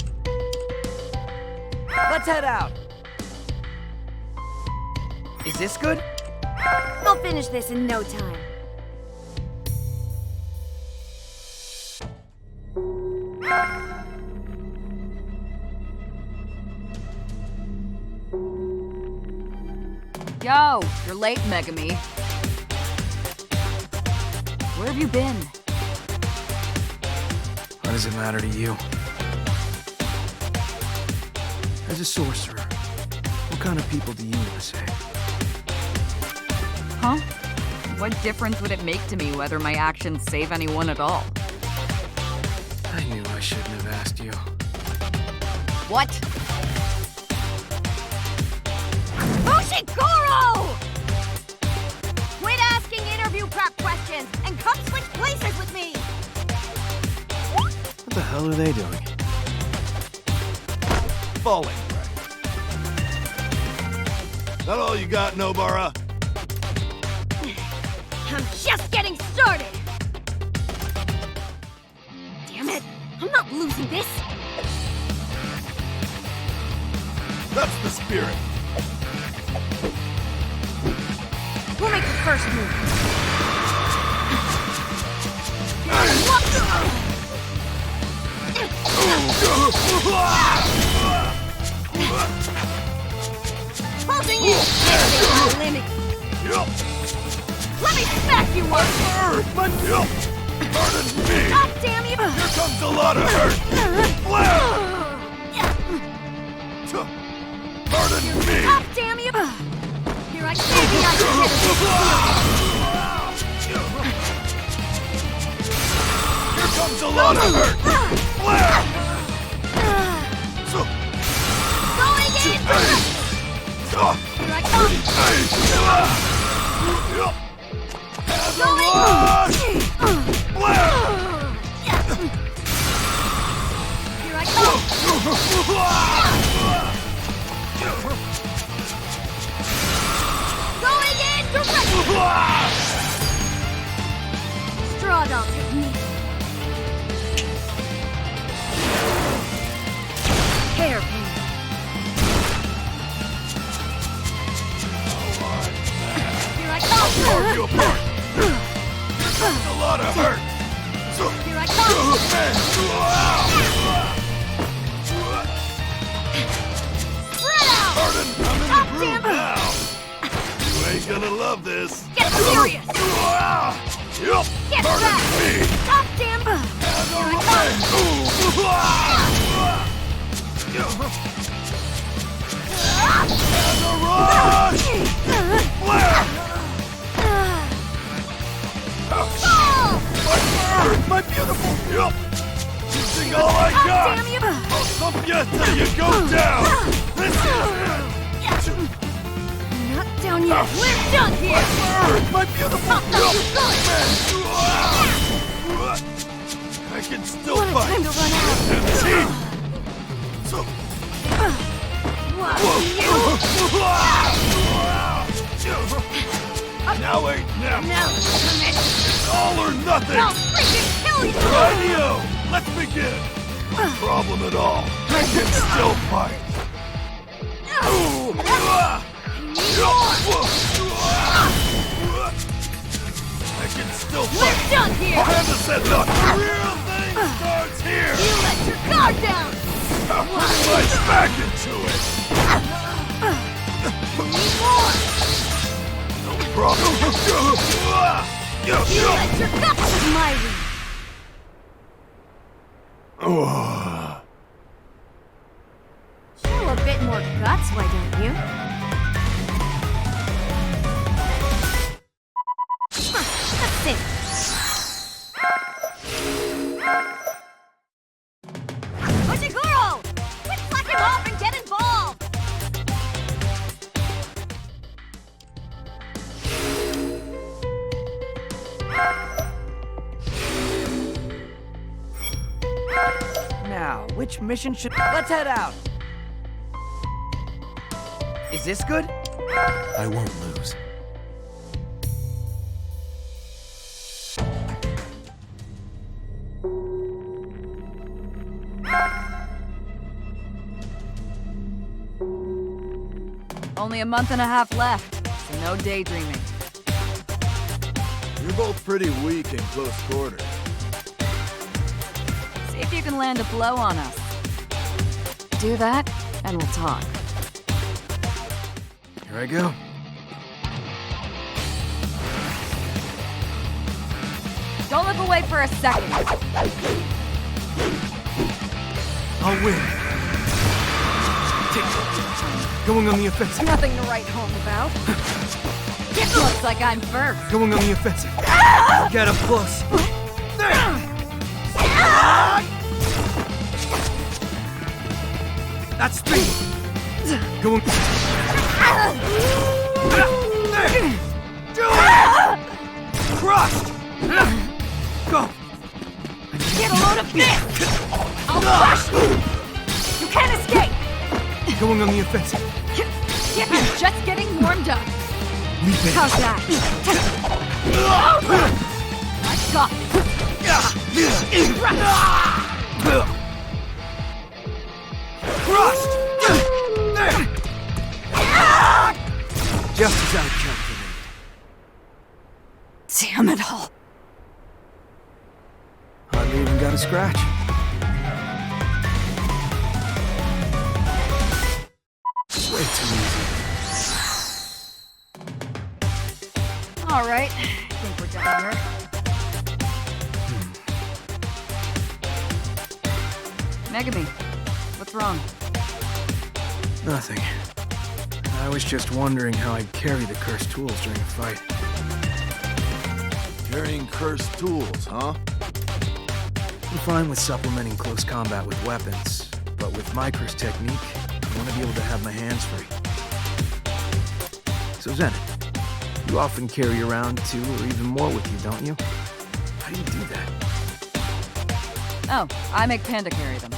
Let's head out! Is this good? I'll finish this in no time. Yo, you're late, Megumi. Where have you been? What does it matter to you? As a sorcerer, what kind of people do you want to save? Huh? What difference would it make to me whether my actions save anyone at all? I knew I shouldn't have asked you. What? Fushiguro! Quit asking interview prep questions and come switch places with me! What the hell are they doing? Falling right. That all you got, Nobara? I'm just getting started! Damn it! I'm not losing this! That's the spirit. We'll make the first move. Holding you! My limit. Let me smack you one! Pardon me! God damn you! Here comes a lot of hurt! Pardon me! God damn you! Here I maybe I should Here comes a lot of hurt! Going in! Here I come! Here I come! Going in directly! Straw doll technique. Hairpin. Here I come! Tore you apart! That's a lot of hurt! Here I come! Spread out! Pardon, I'm in the God groove damn it! now! You ain't gonna love this! Get serious! Yup! Get Pardon back! me! God damn it! Here I come! And a rush! Flare! My bird! My beautiful! Yup! Using all I God got! damn you! I'll thump you till you go down! This is it! Not down yet. We're done here! My beautiful! How far you going? I can still What a fight! time to run out! Empty! So... What? Now ain't never! Now commit! It's all or nothing! I'll freaking kill you! Radio! Let's begin! No problem at all. I can still fight! I can still fight! We're done here! Panda said nothing! The real thing starts here! You let your guard down! Right back into it! Need more! problem. Let your guts, mighty! Show a bit more guts, why don't you? That's it. Fushiguro! Quick, slack him off and get involved! Now, which mission should... Let's head out! Is this good? I won't lose. Only a month and a half left, so no daydreaming. You're both pretty weak in close quarters. See if you can land a blow on us. Do that, and we'll talk. Here I go. Don't look away for a second. I'll win. Going on the offensive. Nothing to write home about. Looks like I'm first. Going on the offensive. Get up close. That's speed. Going. Crushed. Go. Get a load of this. I'll crush you. You can't escape. Going on the offensive. I'm just getting warmed up. Leave it. How's that? I got Crushed! Just as I calculated. Damn it all. Hardly even got a scratch. Way too easy. All right, I think we're done here. Megumi, what's wrong? Nothing. I was just wondering how I'd carry the cursed tools during a fight. Carrying cursed tools, huh? I'm fine with supplementing close combat with weapons, but with my cursed technique, I want to be able to have my hands free. So Zenith, you often carry around 2 or even more with you, don't you? How do you do that? Oh, I make Panda carry them.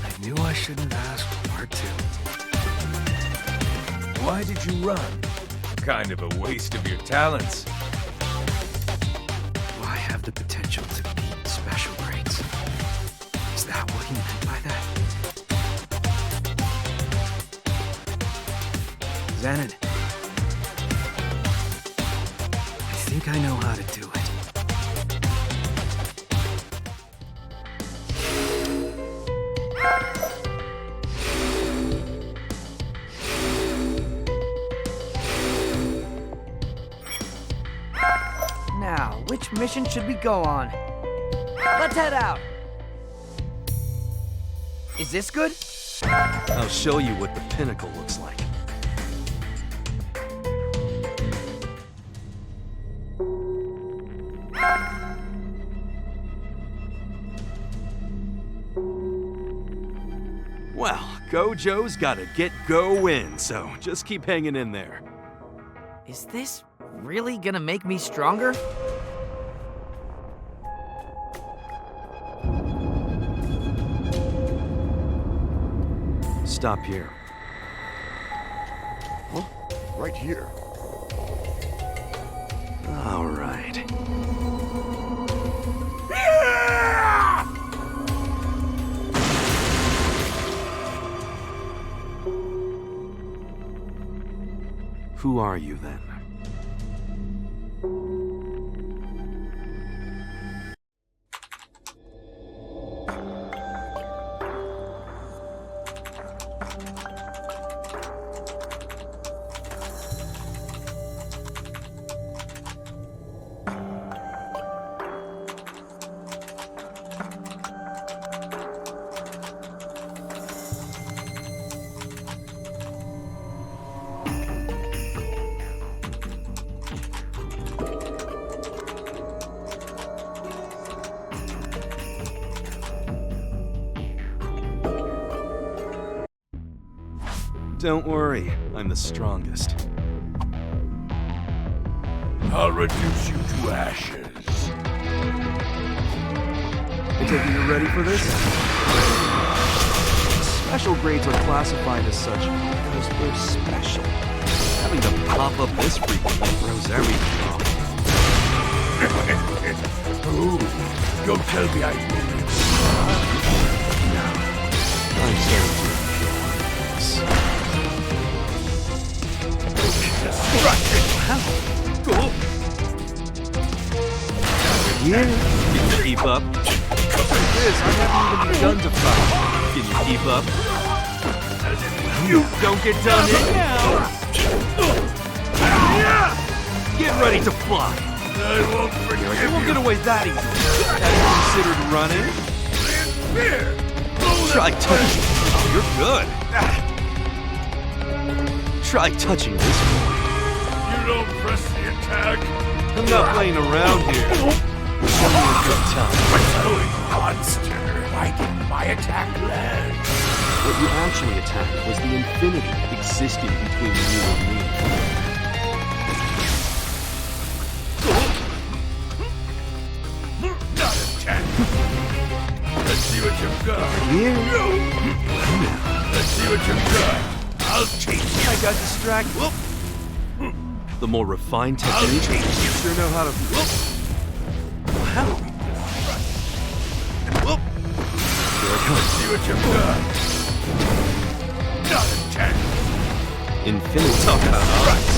I knew I shouldn't have asked part 2. Why did you run? Kind of a waste of your talents. Do I have the potential to beat special grades? Is that what he meant by that? Zenith, I think I know how to do it. Now, which mission should we go on? Let's head out! Is this good? I'll show you what the pinnacle looks like. Well, Gojo's gotta get go-in, so just keep hanging in there. Is this really gonna make me stronger? Stop here. Huh? Right here. All right. Who are you then? Don't worry, I'm the strongest. I'll reduce you to ashes. I take it you're ready for this? Special grades are classified as such because they're special. Having to pop up this frequently throws everything off. Ooh, don't tell me I did it. I'm starting to enjoy this. Yeah. Can you keep up? This, I haven't even begun to fight. Can you keep up? You don't get done in now. Get ready to fly. I won't forgive You won't get away that easy. Have you considered running? Try touching. Oh, you're good. Try touching this boy. You don't press the attack. I'm not playing around here. Show me a good time. Monster, why didn't my attack land? What you actually attacked was the infinity existing between you and me. Not a chance. Let's see what you've got. Here? Let's see what you've got. I'll chase you. I got distracted. The more refined technique, you sure know how to... Wow. Here it comes. See what you've got. Not a chance. Infinity. Talk about odds.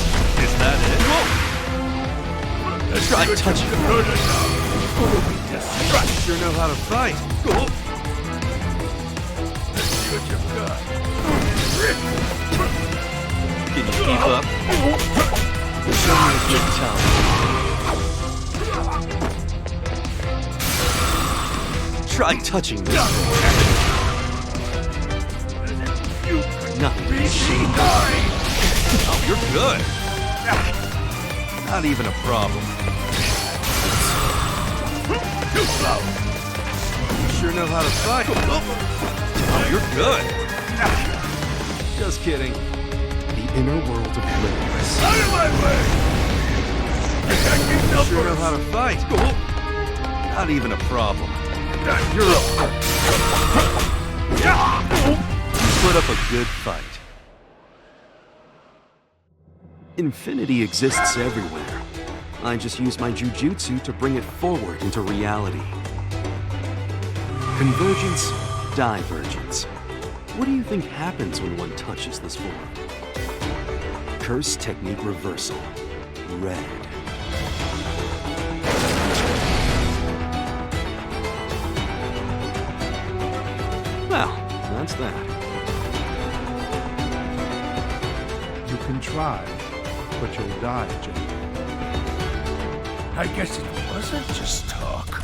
Is that it? Let's Try see what touching. you've got. You sure know how to fight. Let's see what you've got. Can you keep up? Show me a good time. Try touching this one. Nothing. Oh, you're good. Not even a problem. Too slow. You sure know how to fight. Oh, you're good. Just kidding. The inner world of Bliss. Out of my way! You sure know how to fight. Not even a problem. You're up. You put up a good fight. Infinity exists everywhere. I just use my jujutsu to bring it forward into reality. Convergence, divergence. What do you think happens when one touches this form? Curse technique reversal. Red. Well, that's that. You can try, but you'll die, Jake. I guess it wasn't just talk.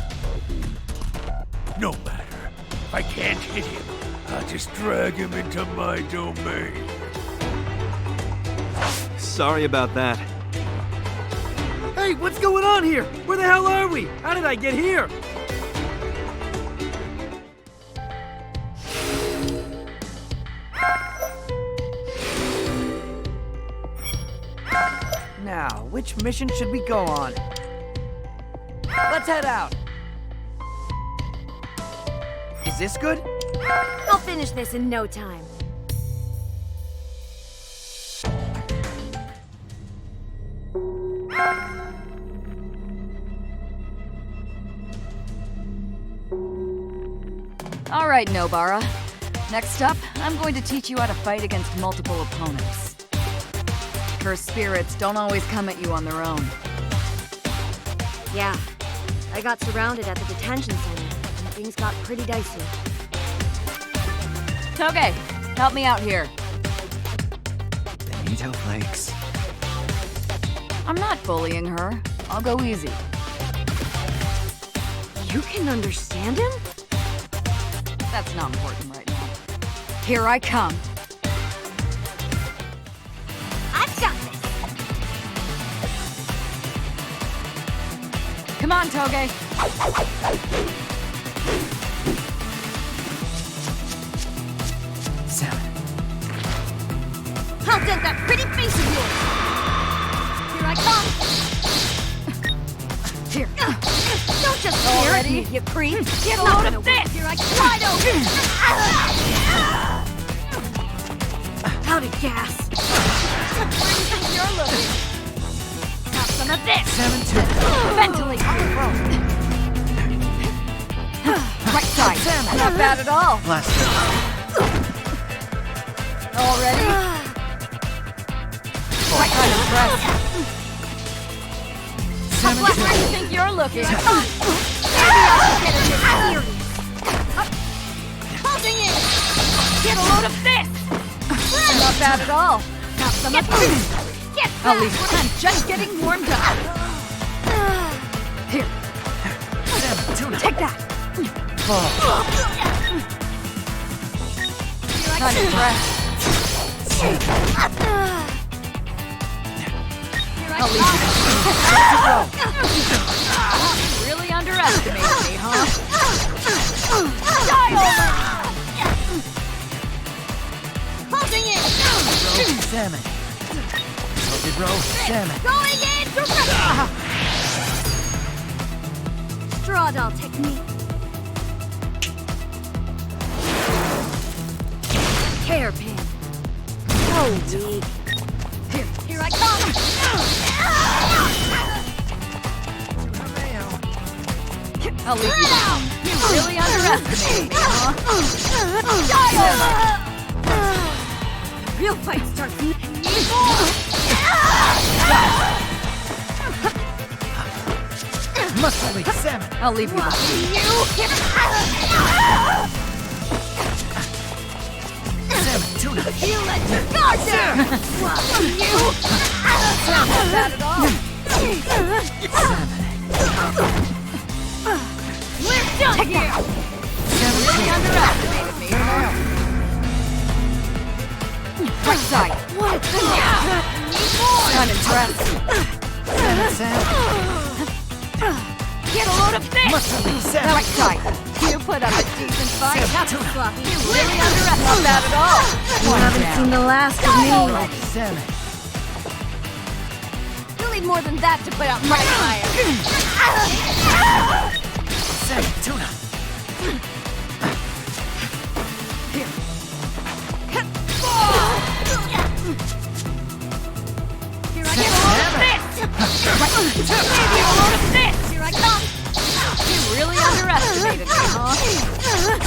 No matter. If I can't hit him, I'll just drag him into my domain. Sorry about that. Hey, what's going on here? Where the hell are we? How did I get here? Now, which mission should we go on? Let's head out. Is this good? I'll finish this in no time. All right, Nobara. Next up, I'm going to teach you how to fight against multiple opponents. Cursed spirits don't always come at you on their own. Yeah, I got surrounded at the detention center, and things got pretty dicey. Okay, help me out here. Benito flakes. I'm not bullying her. I'll go easy. You can understand him? That's not important right now. Here I come. I've got this. Come on, Toge. I'll dent that pretty face of yours. Here I come. Here. Don't just stare at me, you creep. Get a load of this. Here I come. Wide open. Out of gas. Where do you think you're looking? Have some of this. 7-2. Ventilate. Right side. Not bad at all. Blast. Already? Right kind of press. Where do you think you're looking? Maybe I should get a bit serious. Holding it. Get a load of this. Not bad at all. Have some of this. Get At back. least I'm just getting warmed up. Here. Take that. Kind of press. At least you really underestimated me, huh? Die over. Holding it. Salmon. Salted roe, salmon. Going in direct. Straw doll technique. Hairpin. So weak. Here I come. I'll leave you down. You really underestimated me, huh? The real fight starts in Muscly salmon. I'll leave you behind. Salmon, tuna. You let your guard down. Not bad at all. We're done here. Really underestimated me, huh? Right side. What the Unimpressed. Get a load of this. Muscly salmon. Right side. You put up a decent fight. sloppy? You really underestimated. Not bad at all. You haven't seen the last of me. Salmon. You'll need more than that to put out my fire. Salmon, tuna. Here I get a load of this. Maybe a load of this. Here I come. You really underestimated me, huh?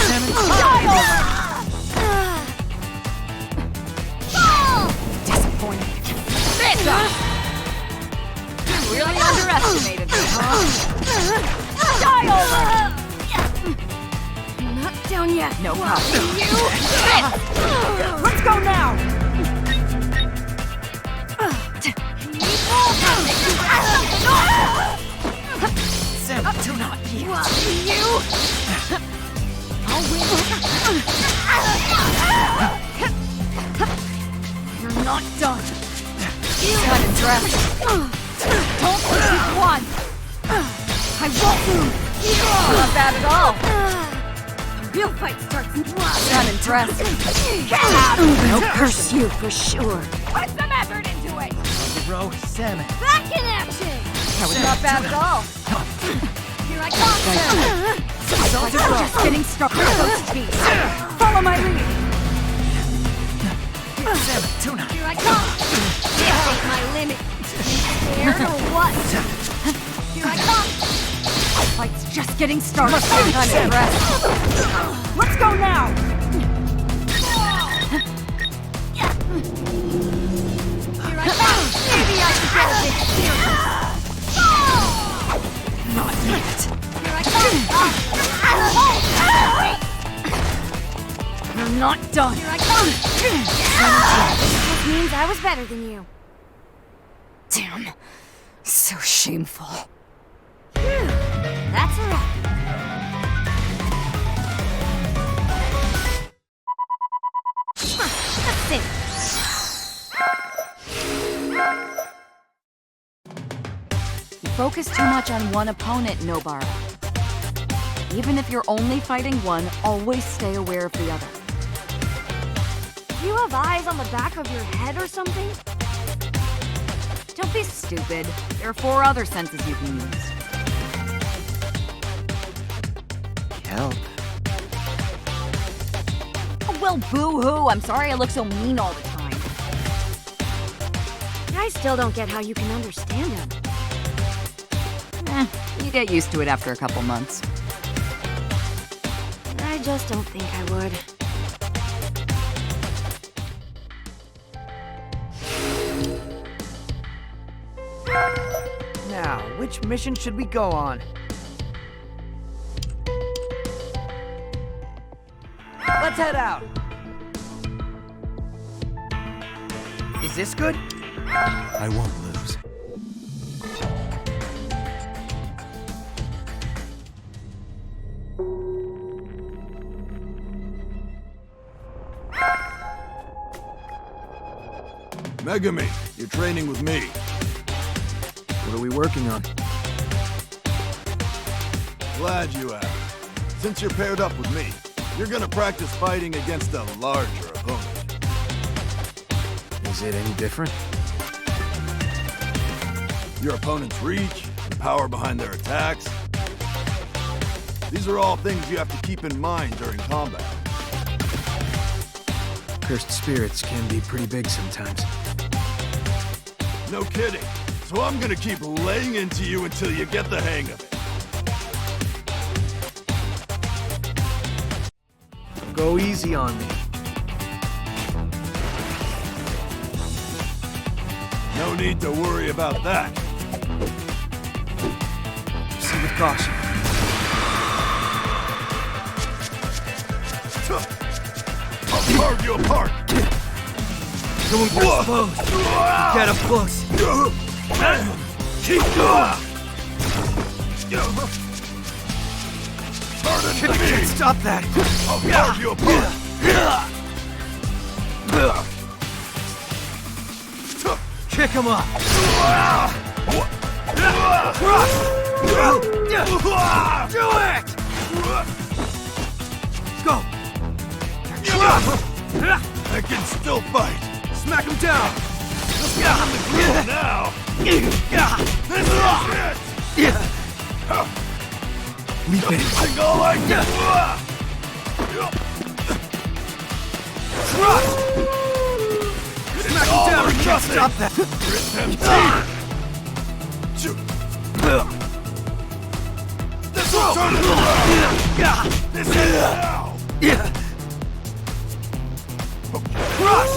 Salmon, Die over. Fall. Disappointed. This. You really underestimated me, huh? Die over. Not down yet. No problem. You. This. Let's go now! salmon, tuna. I'll win. You're not done. Uninterested. Don't keep one. I won't move. Not bad at all. The real fight starts in Uninterested. They'll curse you for sure. Put some effort into it. Salted roe, salmon. Back in action. That was not bad at all. Here I come. Salted roe. Just getting started. Ghost beast. Follow my lead. Salmon, tuna. Here I come. This ain't my limit. Scared or what? Here I come. Fight's just getting started. Unimpressed. Let's go now. Here I come. Maybe I should get a bit serious. Not yet. Here I come. You're not done. Here I come. That means I was better than you. Damn. So shameful. That's a wrap. focus too much on one opponent, Nobara. Even if you're only fighting one, always stay aware of the other. Do you have eyes on the back of your head or something? Don't be stupid. There are 4 other senses you can use. Help. Oh, well, boo-hoo. I'm sorry I look so mean all the time. I still don't get how you can understand him. You get used to it after a couple months. I just don't think I would. Now, which mission should we go on? Let's head out! Is this good? I won't lose. Megumi, you're training with me. What are we working on? Glad you asked. Since you're paired up with me, you're gonna practice fighting against a larger opponent. Is it any different? Your opponent's reach, the power behind their attacks. These are all things you have to keep in mind during combat. Cursed spirits can be pretty big sometimes. No kidding. So I'm gonna keep laying into you until you get the hang of it. Go easy on me. No need to worry about that. Proceed with caution. I'll carve you apart. Don't get exposed. Get up close. Keep going. Harder than me. Stop that. I'll carve you apart. Kick him up. Cross. Do it. Go. I can still fight. Smack him down. Let's get on the groove now. This is it. Leap in. I go like this. Thrust. Smack him down. You can't stop that. Grit them teeth. This will turn it around. This is it now. Thrust.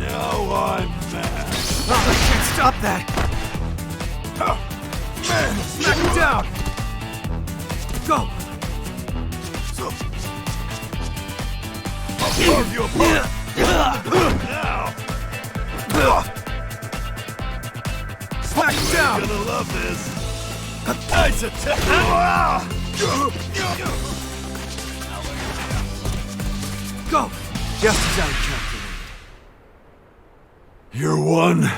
Now I'm mad. I can't stop that. Man, Smack him down. Go. So, I'll carve you apart. Now. Smack him down. You're gonna love this. Nice attack. Go. Just as I calculated. You're one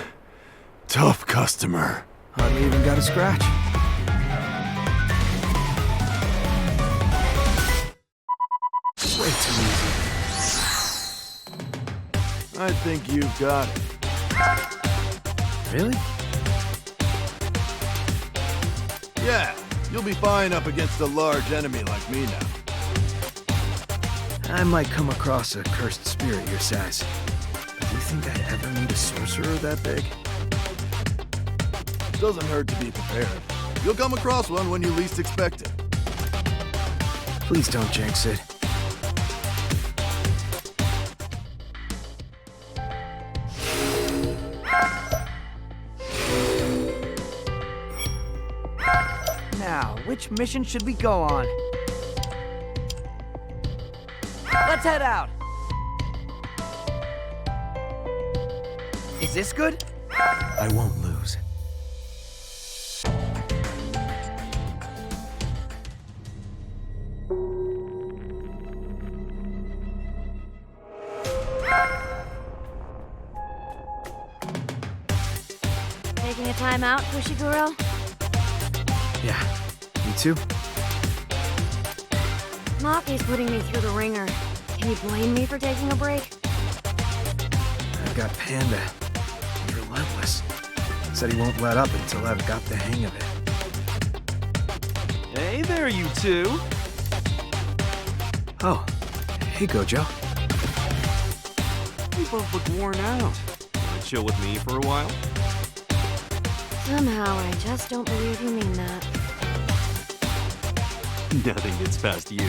tough customer. Hardly even got a scratch. Way too easy. I think you've got it. Really? Yeah, you'll be fine up against a large enemy like me now. I might come across a cursed spirit your size. But do you think I'd ever meet a sorcerer that big? Doesn't hurt to be prepared. You'll come across one when you least expect it. Please don't jinx it. Now, which mission should we go on? Let's head out. Is this good? I won't lose. Taking a time out, Fushiguro? Yeah, me too. Maki's putting me through the ringer. Can you blame me for taking a break? I've got Panda. He's relentless. Said he won't let up until I've got the hang of it. Hey there, you two. Oh, hey Gojo. You both look worn out. Wanna chill with me for a while? Somehow, I just don't believe you mean that. Nothing gets past you.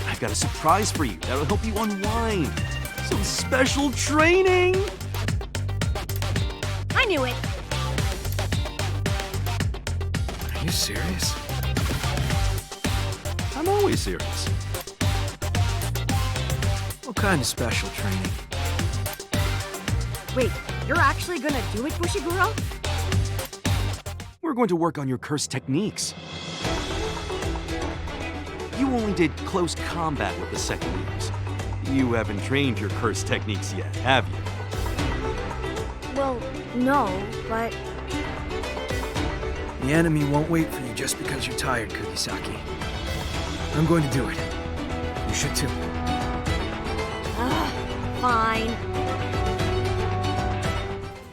I've got a surprise for you that'll help you unwind. Some special training! I knew it! Are you serious? I'm always serious. What kind of special training? Wait, you're actually gonna do it, Fushiguro? We're going to work on your cursed techniques. You only did close combat with the second years. You haven't trained your cursed techniques yet, have you? Well, no, but... The enemy won't wait for you just because you're tired, Kugisaki. I'm going to do it. You should too. Fine.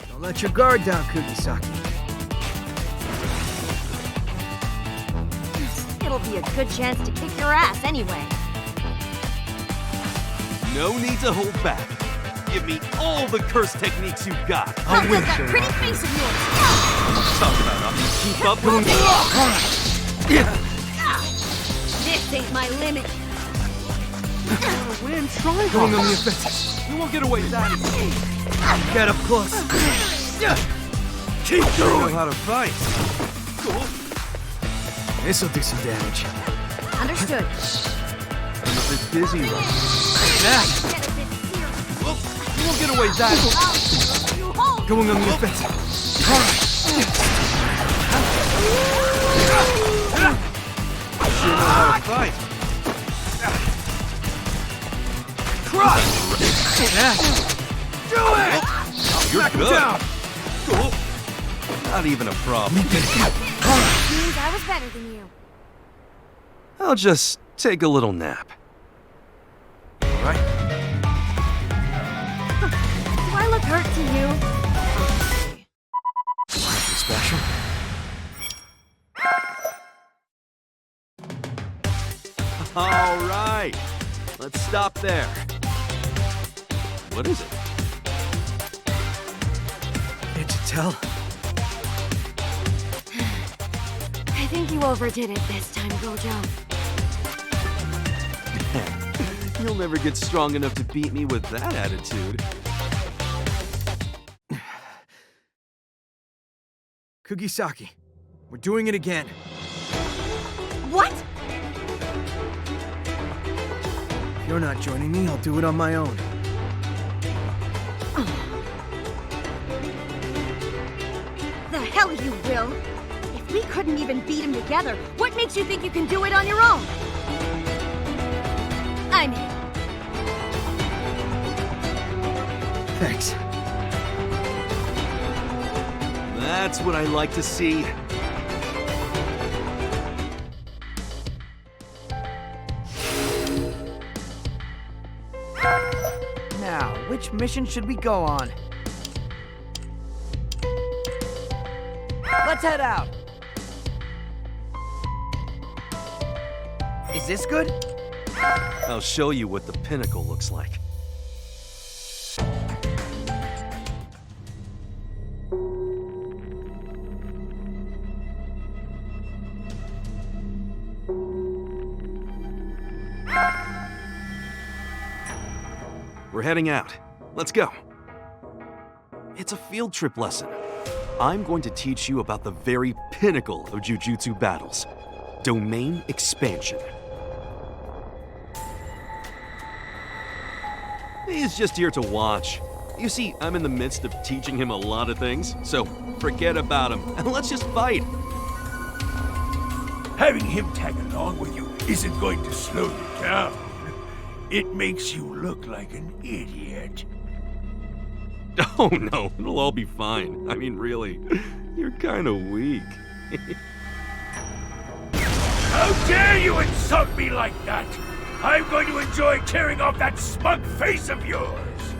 Don't let your guard down, Kugisaki. It'll be a good chance to kick your ass anyway. No need to hold back. Give me all the cursed techniques you've got. I'll win that pretty face of yours. Talk about how you keep up with This ain't my limit. win, try Going on the offensive. You won't get away with that. Get up close. Keep You know going. how to fight. This'll do some damage. Understood. I'm a bit busy right now. Get a bit serious. You won't get away with that. You hold. Going on the offensive. You know how to fight. Crush! Do it! Oh, you're good. Down. Not even a problem. Means I was better than you. I'll just take a little nap. All right. Do I look hurt to you? Something special? All right. Let's stop there. What is it? Can't you tell? I think you overdid it this time, Gojo. You'll never get strong enough to beat me with that attitude. Kugisaki, we're doing it again. What? If you're not joining me, I'll do it on my own. The hell you will. If we couldn't even beat him together, what makes you think you can do it on your own? I'm in. Thanks. That's what I like to see. Now, which mission should we go on? Let's head out. Is this good? I'll show you what the pinnacle looks like. We're heading out. Let's go. It's a field trip lesson. I'm going to teach you about the very pinnacle of Jujutsu battles. Domain expansion. He's just here to watch. You see, I'm in the midst of teaching him a lot of things, so forget about him and let's just fight. Having him tag along with you isn't going to slow you down. It makes you look like an idiot. Oh no, it'll all be fine. I mean, really, you're kind of weak. How dare you insult me like that? I'm going to enjoy tearing off that smug face of yours!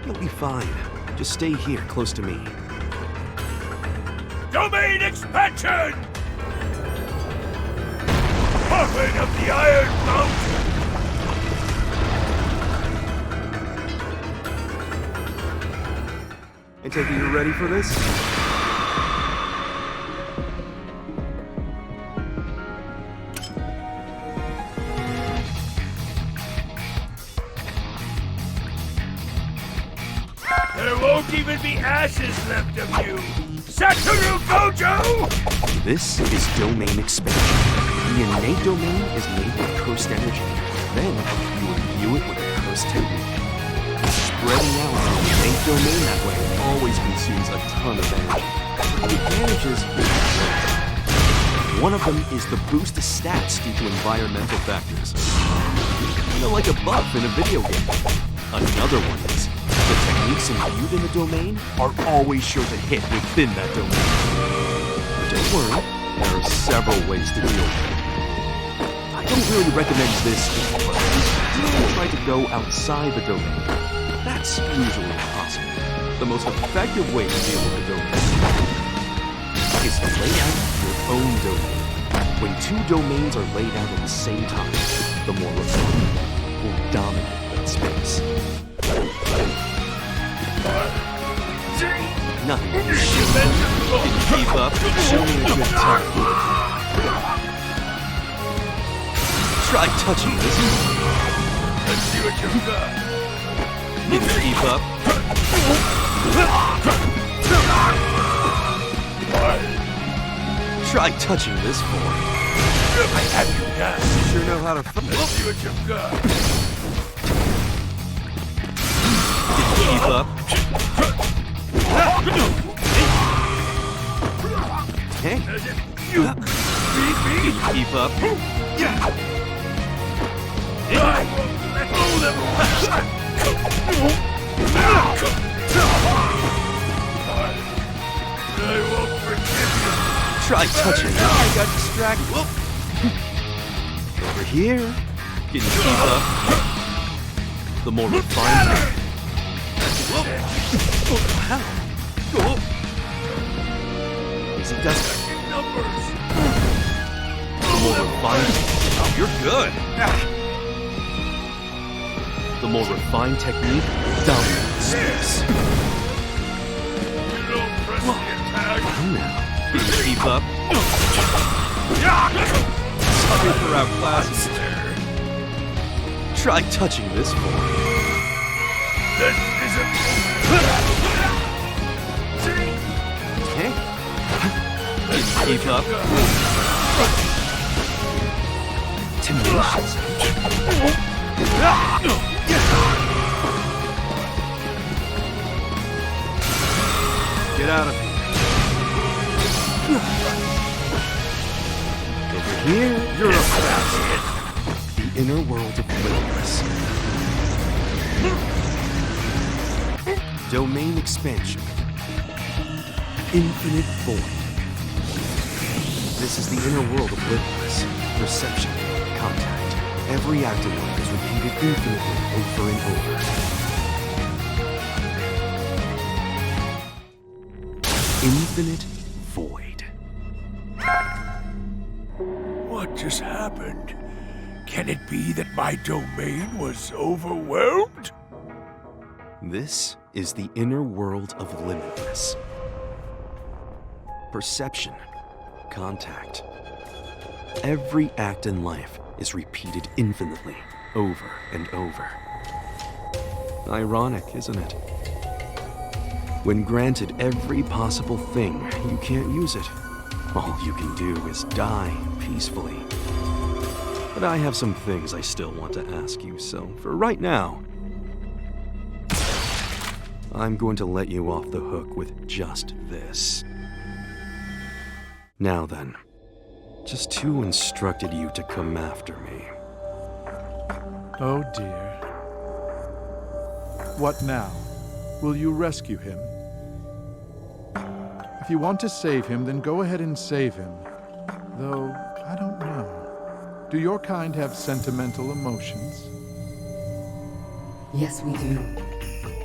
You'll be fine. Just stay here, close to me. Domain expansion! Puppet of the Iron Mountain! I take it you're ready for this? There won't even be ashes left of you! Satoru Gojo! This is domain expansion. The innate domain is made with cursed energy. Then, you imbue it with a cursed technique. Spreading out the innate domain that way always consumes a ton of energy. The advantages are great. One of them is the boost to stats due to environmental factors. Kind of like a buff in a video game. Another one is the techniques imbued in the domain are always sure to hit within that domain. Don't worry, there are several ways to deal with it. I don't really recommend this, but you do try to go outside the domain. That's usually impossible. The most effective way to deal with the domain is to lay out your own domain. When two domains are laid out at the same time, the more refined will dominate that space. Nothing. Can you keep up? Show me a good time. Try touching this. Let's see what you've got. Can you keep up? Try touching this boy. I have you now. You sure know how to fight. Let's see what you've got. Can you keep up? Hey. You beat me? Can you keep up? I won't let them pass. I won't forgive you. Try touching it. I got distracted. Whoop. Over here. Can you keep up? The more refined. Whoop. Wow. Go. Easy does it. Numbers. The more refined. Oh, you're good. The more refined technique dominates space. You don't press the attack. Wow now. Can you keep up? Sorry for outclassing you. Try touching this boy. This isn't... Okay. Can you keep up? Tenacious. Get out of here. Over here, you're a bastard. The inner world of limitless. Domain expansion. Infinite void. This is the inner world of limitless. Perception. Contact. Every act in life is repeated infinitely over and over. Infinite void. What just happened? Can it be that my domain was overwhelmed? This is the inner world of limitless. Perception. Contact. Every act in life is repeated infinitely, over and over. Ironic, isn't it? When granted every possible thing, you can't use it. All you can do is die peacefully. But I have some things I still want to ask you, so for right now, I'm going to let you off the hook with just this. Now then, just who instructed you to come after me? Oh dear. What now? Will you rescue him? If you want to save him, then go ahead and save him. Though, I don't know. Do your kind have sentimental emotions? Yes, we do.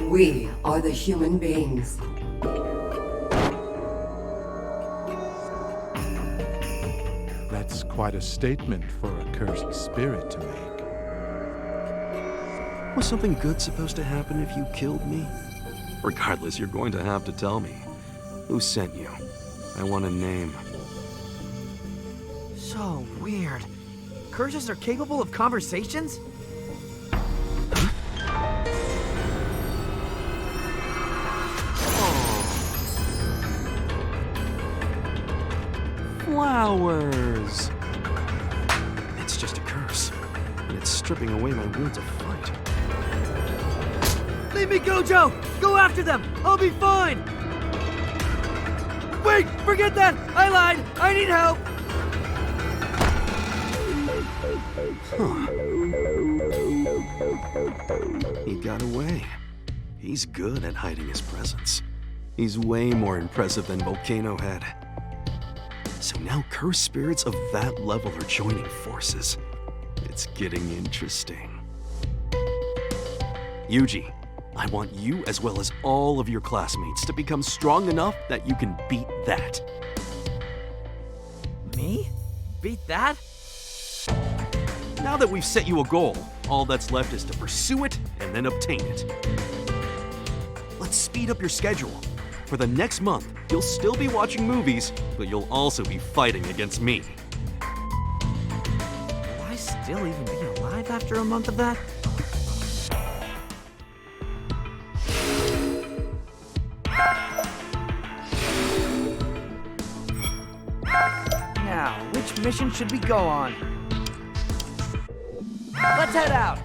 We are the human beings. That's quite a statement for a cursed spirit to make. Was something good supposed to happen if you killed me? Regardless, you're going to have to tell me. Who sent you? I want a name. So weird. Curses are capable of conversations? Flowers! It's just a curse, and it's stripping away my will to fight. Leave me, Gojo! Go after them! I'll be fine! Wait! Forget that! I lied! I need help! He got away. He's good at hiding his presence. He's way more impressive than Volcano Head. So now cursed spirits of that level are joining forces. It's getting interesting. Yuji, I want you as well as all of your classmates to become strong enough that you can beat that. Me? Beat that? Now that we've set you a goal, all that's left is to pursue it and then obtain it. Let's speed up your schedule. For the next month, you'll still be watching movies, but you'll also be fighting against me. Will I still even be alive after a month of that? Now, which mission should we go on? Let's head out!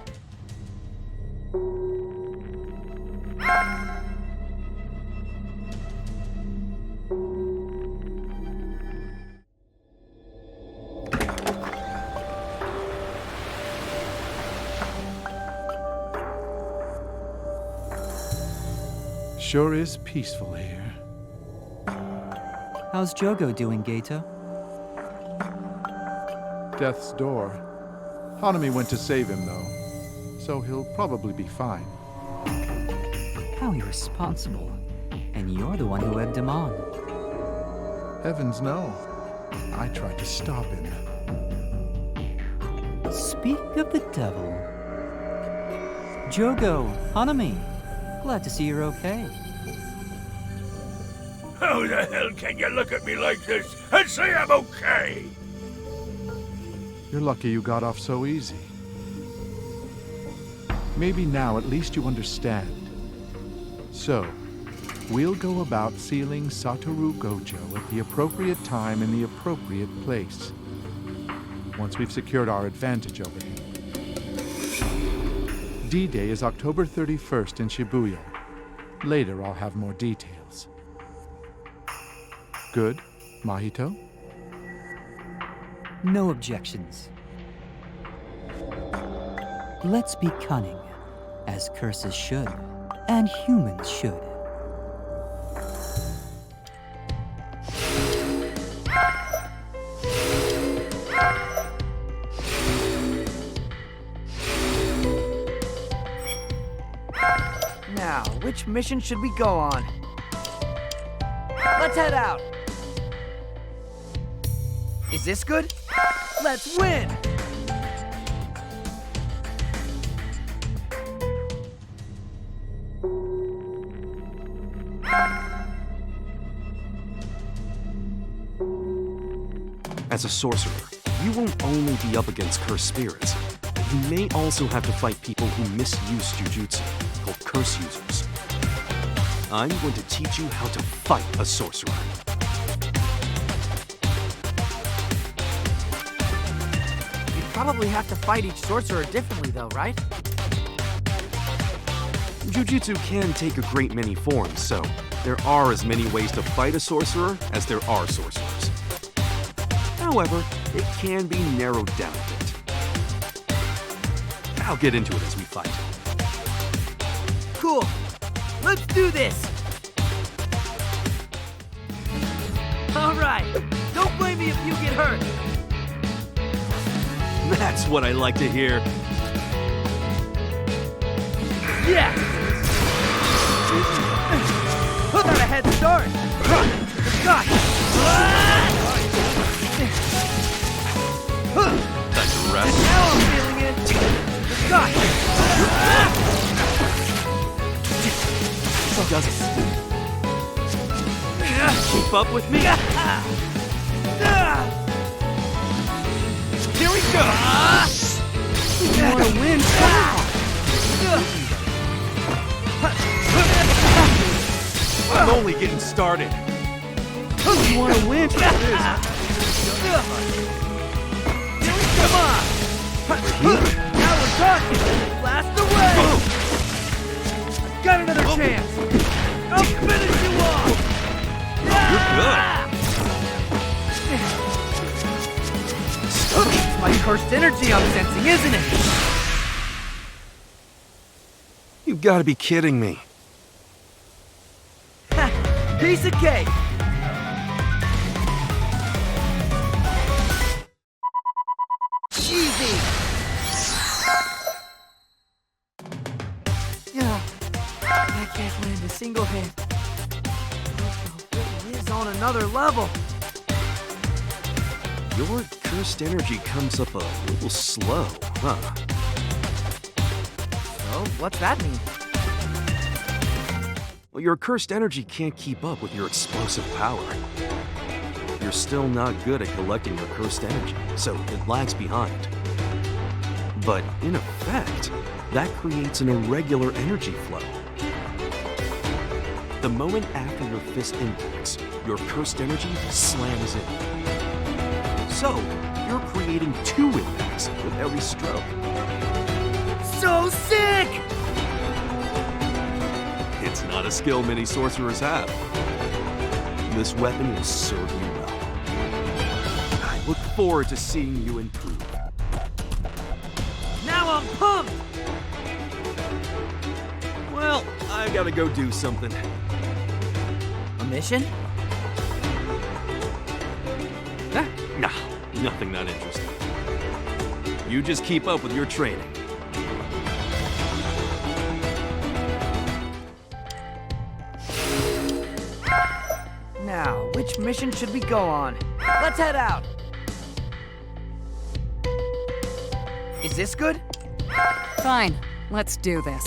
Sure is peaceful here. How's Jogo doing, Gato? Death's door. Hanami went to save him, though, so he'll probably be fine. How irresponsible. And you're the one who egged him on. Heavens no. I tried to stop him. Speak of the devil. Jogo, Hanami. Glad to see you're okay. How the hell can you look at me like this and say I'm okay? You're lucky you got off so easy. Maybe now at least you understand. So, we'll go about sealing Satoru Gojo at the appropriate time in the appropriate place. Once we've secured our advantage over him. D-Day is October 31st in Shibuya. Later I'll have more details. Good, Mahito? No objections. Let's be cunning, as curses should, and humans should. Now, which mission should we go on? Let's head out! Is this good? Let's win! As a sorcerer, you won't only be up against cursed spirits, but you may also have to fight people who misuse Jujutsu, called curse users. I'm going to teach you how to fight a sorcerer. You'd probably have to fight each sorcerer differently though, right? Jujutsu can take a great many forms, so there are as many ways to fight a sorcerer as there are sorcerers. However, it can be narrowed down a bit. I'll get into it as we fight. Cool. Let's do this! Alright, don't blame me if you get hurt! That's what I like to hear. Yeah! Got a head start! Got That's a wrap. Now I'm feeling it! Got Does it? Keep up with me? Here we go! You wanna win? I'm only getting started. You wanna win? Come on! Now we're talking! Blast away! I've got another chance! I'll finish you off! You're good. It's my cursed energy I'm sensing, isn't it? You gotta be kidding me. Piece of cake! Easy! Yeah, I can't land a single hit. It is on another level. Your cursed energy comes up a little slow, huh? So, what's that mean? Well, your cursed energy can't keep up with your explosive power. You're still not good at collecting your cursed energy, so it lags behind. But in effect, that creates an irregular energy flow. The moment after your fist impacts, your cursed energy slams in. So, you're creating 2 impacts with every stroke. So sick! It's not a skill many sorcerers have. This weapon will serve you well. I look forward to seeing you improve. Now I'm pumped! Well, I gotta go do something. A mission? Nah, nothing that interesting. You just keep up with your training. Now, which mission should we go on? Let's head out! Is this good? Fine, let's do this.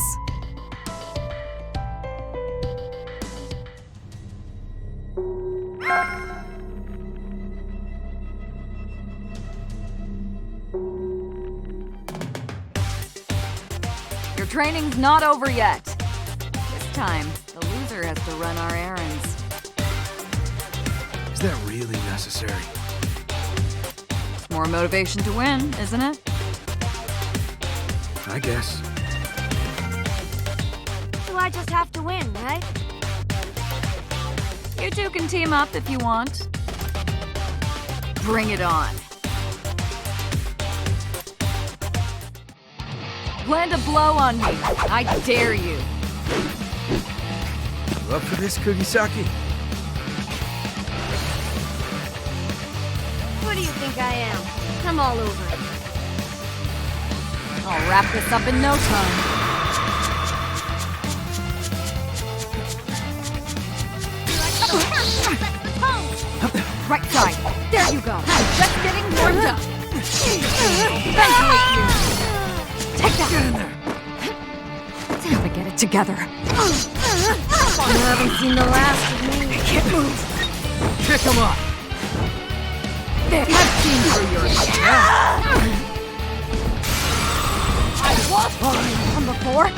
Your training's not over yet. This time, the loser has to run our errands. Is that really necessary? It's more motivation to win, isn't it? I guess. So I just have to win, right? You two can team up if you want. Bring it on. Land a blow on me. I dare you. You up for this, Kugisaki? Who do you think I am? I'm all over it. I'll wrap this up in no time. Right side. There you go. Just getting warmed up. Ventilate you. Take that. Get in there! Gotta get it together. You haven't seen the last of me. They can't move! Kick him off! I've seen through your I was from before.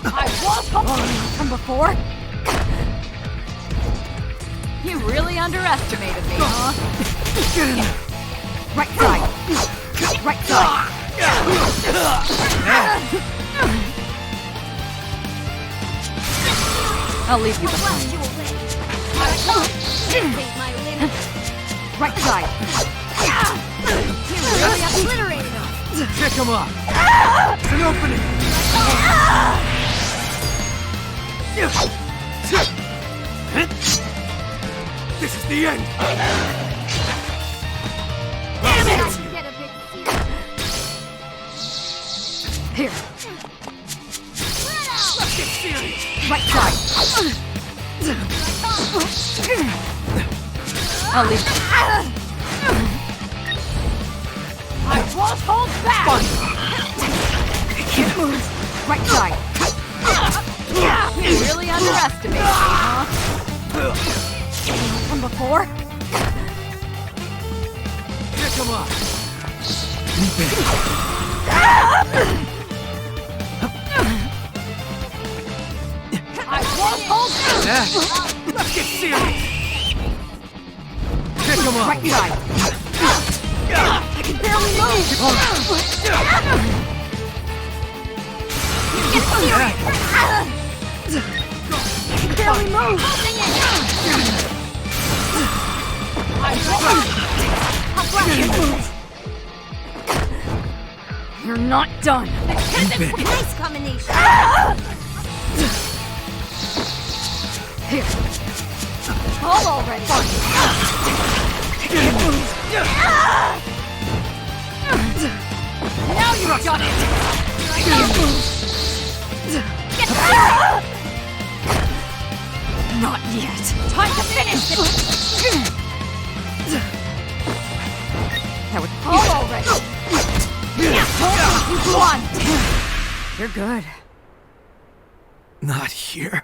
I was from before. You really underestimated me, huh? Get in there! Right side. Right side. I'll leave you behind. Right side. You really have to Obliterated him! Pick him up! It's an opening! This is the end! Damn it! Get a big Here. Let's get serious! Right side. I'll leave. I won't hold back! Can't move. Right side. You really underestimated me, huh? From before? Pick him up! I won't hold back! Let's get serious! Pick him up! Right side. I can barely move. Get serious! I can barely move. I won't! You're not done. Nice combination! Here. Fall already! Now you've done it! Get serious! Not yet. Time to finish this! That would Fall already! You won! You're good. Not here.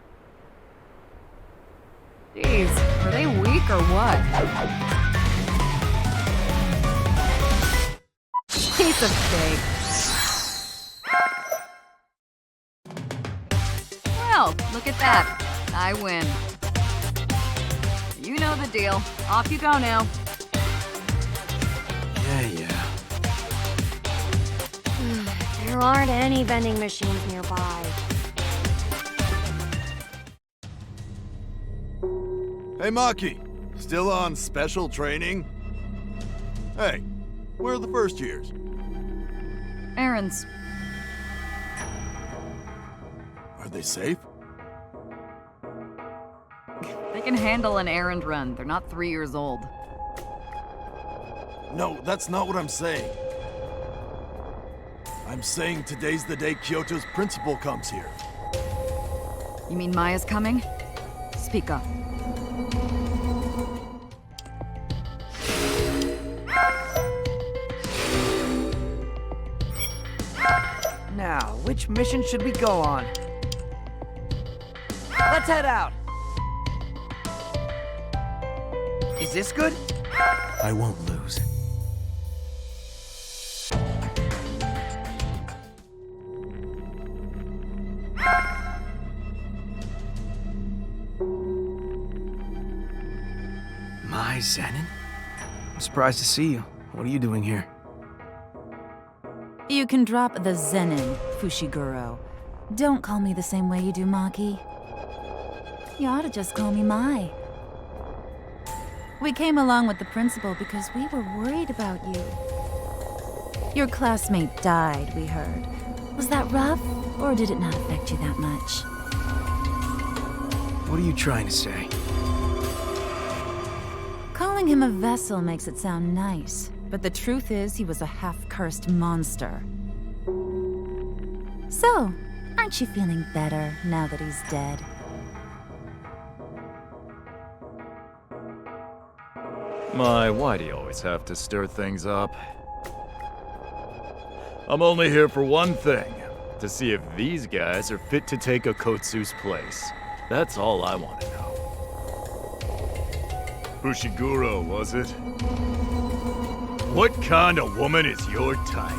Jeez, are they weak or what? Piece of cake. Well, look at that. I win. You know the deal. Off you go now. Yeah. There aren't any vending machines nearby. Hey, Maki. Still on special training? Hey, where are the first years? Errands. Are they safe? They can handle an errand run. They're not 3 years old. No, that's not what I'm saying. I'm saying today's the day Kyoto's principal comes here. You mean Maya's coming? Speak up. Now, which mission should we go on? Let's head out! Is this good? I won't lose. My Zenin? I'm surprised to see you. What are you doing here? You can drop the Zenin, Fushiguro. Don't call me the same way you do Maki. You ought to just call me Mai. We came along with the principal because we were worried about you. Your classmate died, we heard. Was that rough, or did it not affect you that much? What are you trying to say? Calling him a vessel makes it sound nice, but the truth is he was a half-cursed monster. So, aren't you feeling better now that he's dead? Why do you always have to stir things up? I'm only here for one thing, to see if these guys are fit to take Okotsu's place. That's all I want to know. Fushiguro, was it? What kind of woman is your type?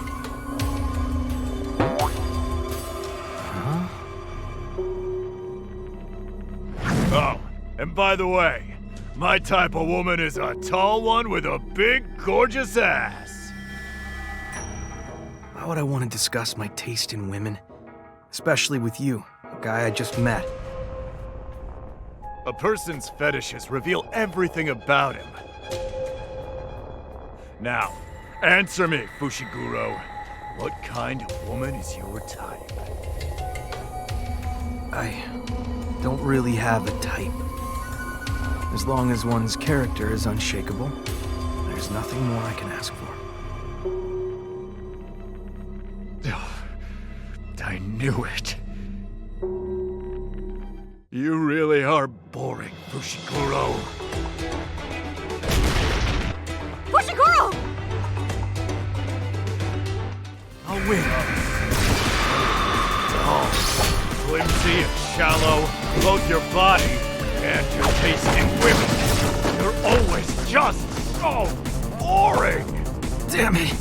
Huh? Oh, and by the way, my type of woman is a tall one with a big, gorgeous ass. Why would I want to discuss my taste in women? Especially with you, a guy I just met. A person's fetishes reveal everything about him. Now, Answer me, Fushiguro. What kind of woman is your type? I don't really have a type. As long as one's character is unshakable, there's nothing more I can ask for. I knew it. You really are boring, Fushiguro. Fushiguro! I'll win. Tall, flimsy, and shallow, both your body and your taste in women. You're always just so boring. Damn it.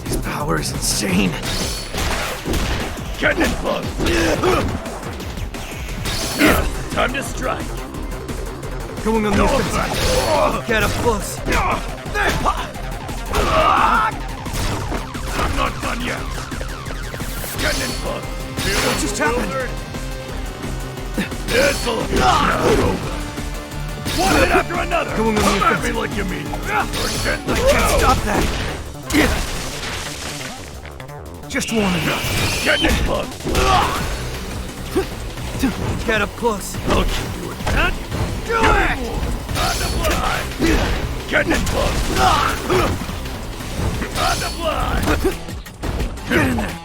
His power is insane. Get in close. Time to strike. Going on the offensive. Get up close. I'm not done yet. Get in close. What just happened? This'll not over. One hit after another. Going on the Come at offensive. me like you mean. I can't stop that. Just one enough. Get in close. Get up close. I'll keep you with that. Do it! On the blind. Get in close. On the blind. Get in there.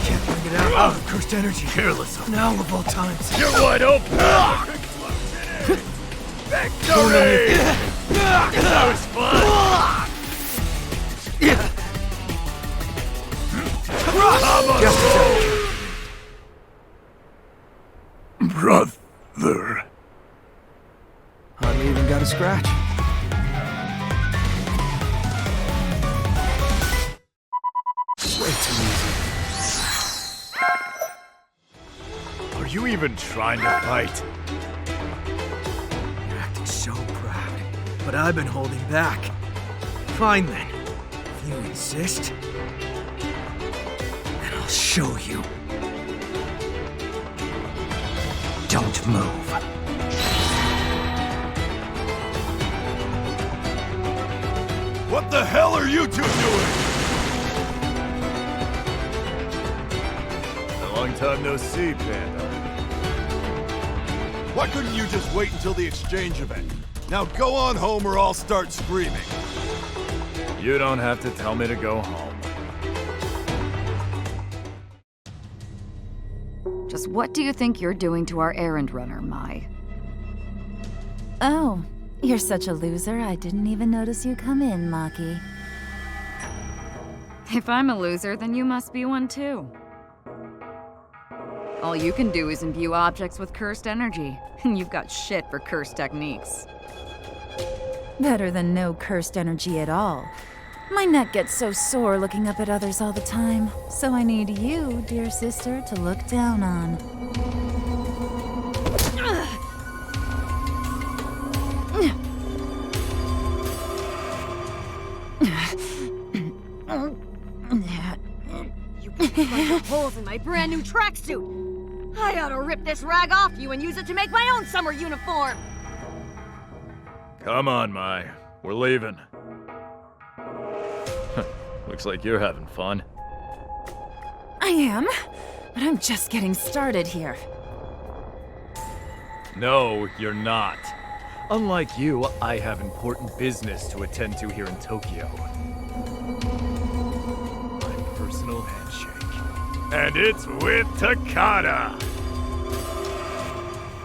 Can't bring it out. Cursed energy. Careless. Now of all times. You're wide open. Victory! That was fun. Just a second. Brother. Hardly even got a scratch. Way too easy. Are you even trying to fight? You're acting so proud, but I've been holding back. Fine then. If you insist, then I'll show you. Don't move. What the hell are you two doing? A long time no see, Panda. Why couldn't you just wait until the exchange event? Now go on home or I'll start screaming. You don't have to tell me to go home. Just what do you think you're doing to our errand runner, Mai? Oh, you're such a loser, I didn't even notice you come in, Maki. If I'm a loser, then you must be one too. All you can do is imbue objects with cursed energy, and you've got shit for cursed techniques. Better than no cursed energy at all. My neck gets so sore looking up at others all the time, so I need you, dear sister, to look down on. You put the holes in my brand new tracksuit. I ought to rip this rag off you and use it to make my own summer uniform. Come on, Mai. We're leaving. Looks like you're having fun. I am, but I'm just getting started here. No, you're not. Unlike you, I have important business to attend to here in Tokyo. My personal handshake. And it's with Takada!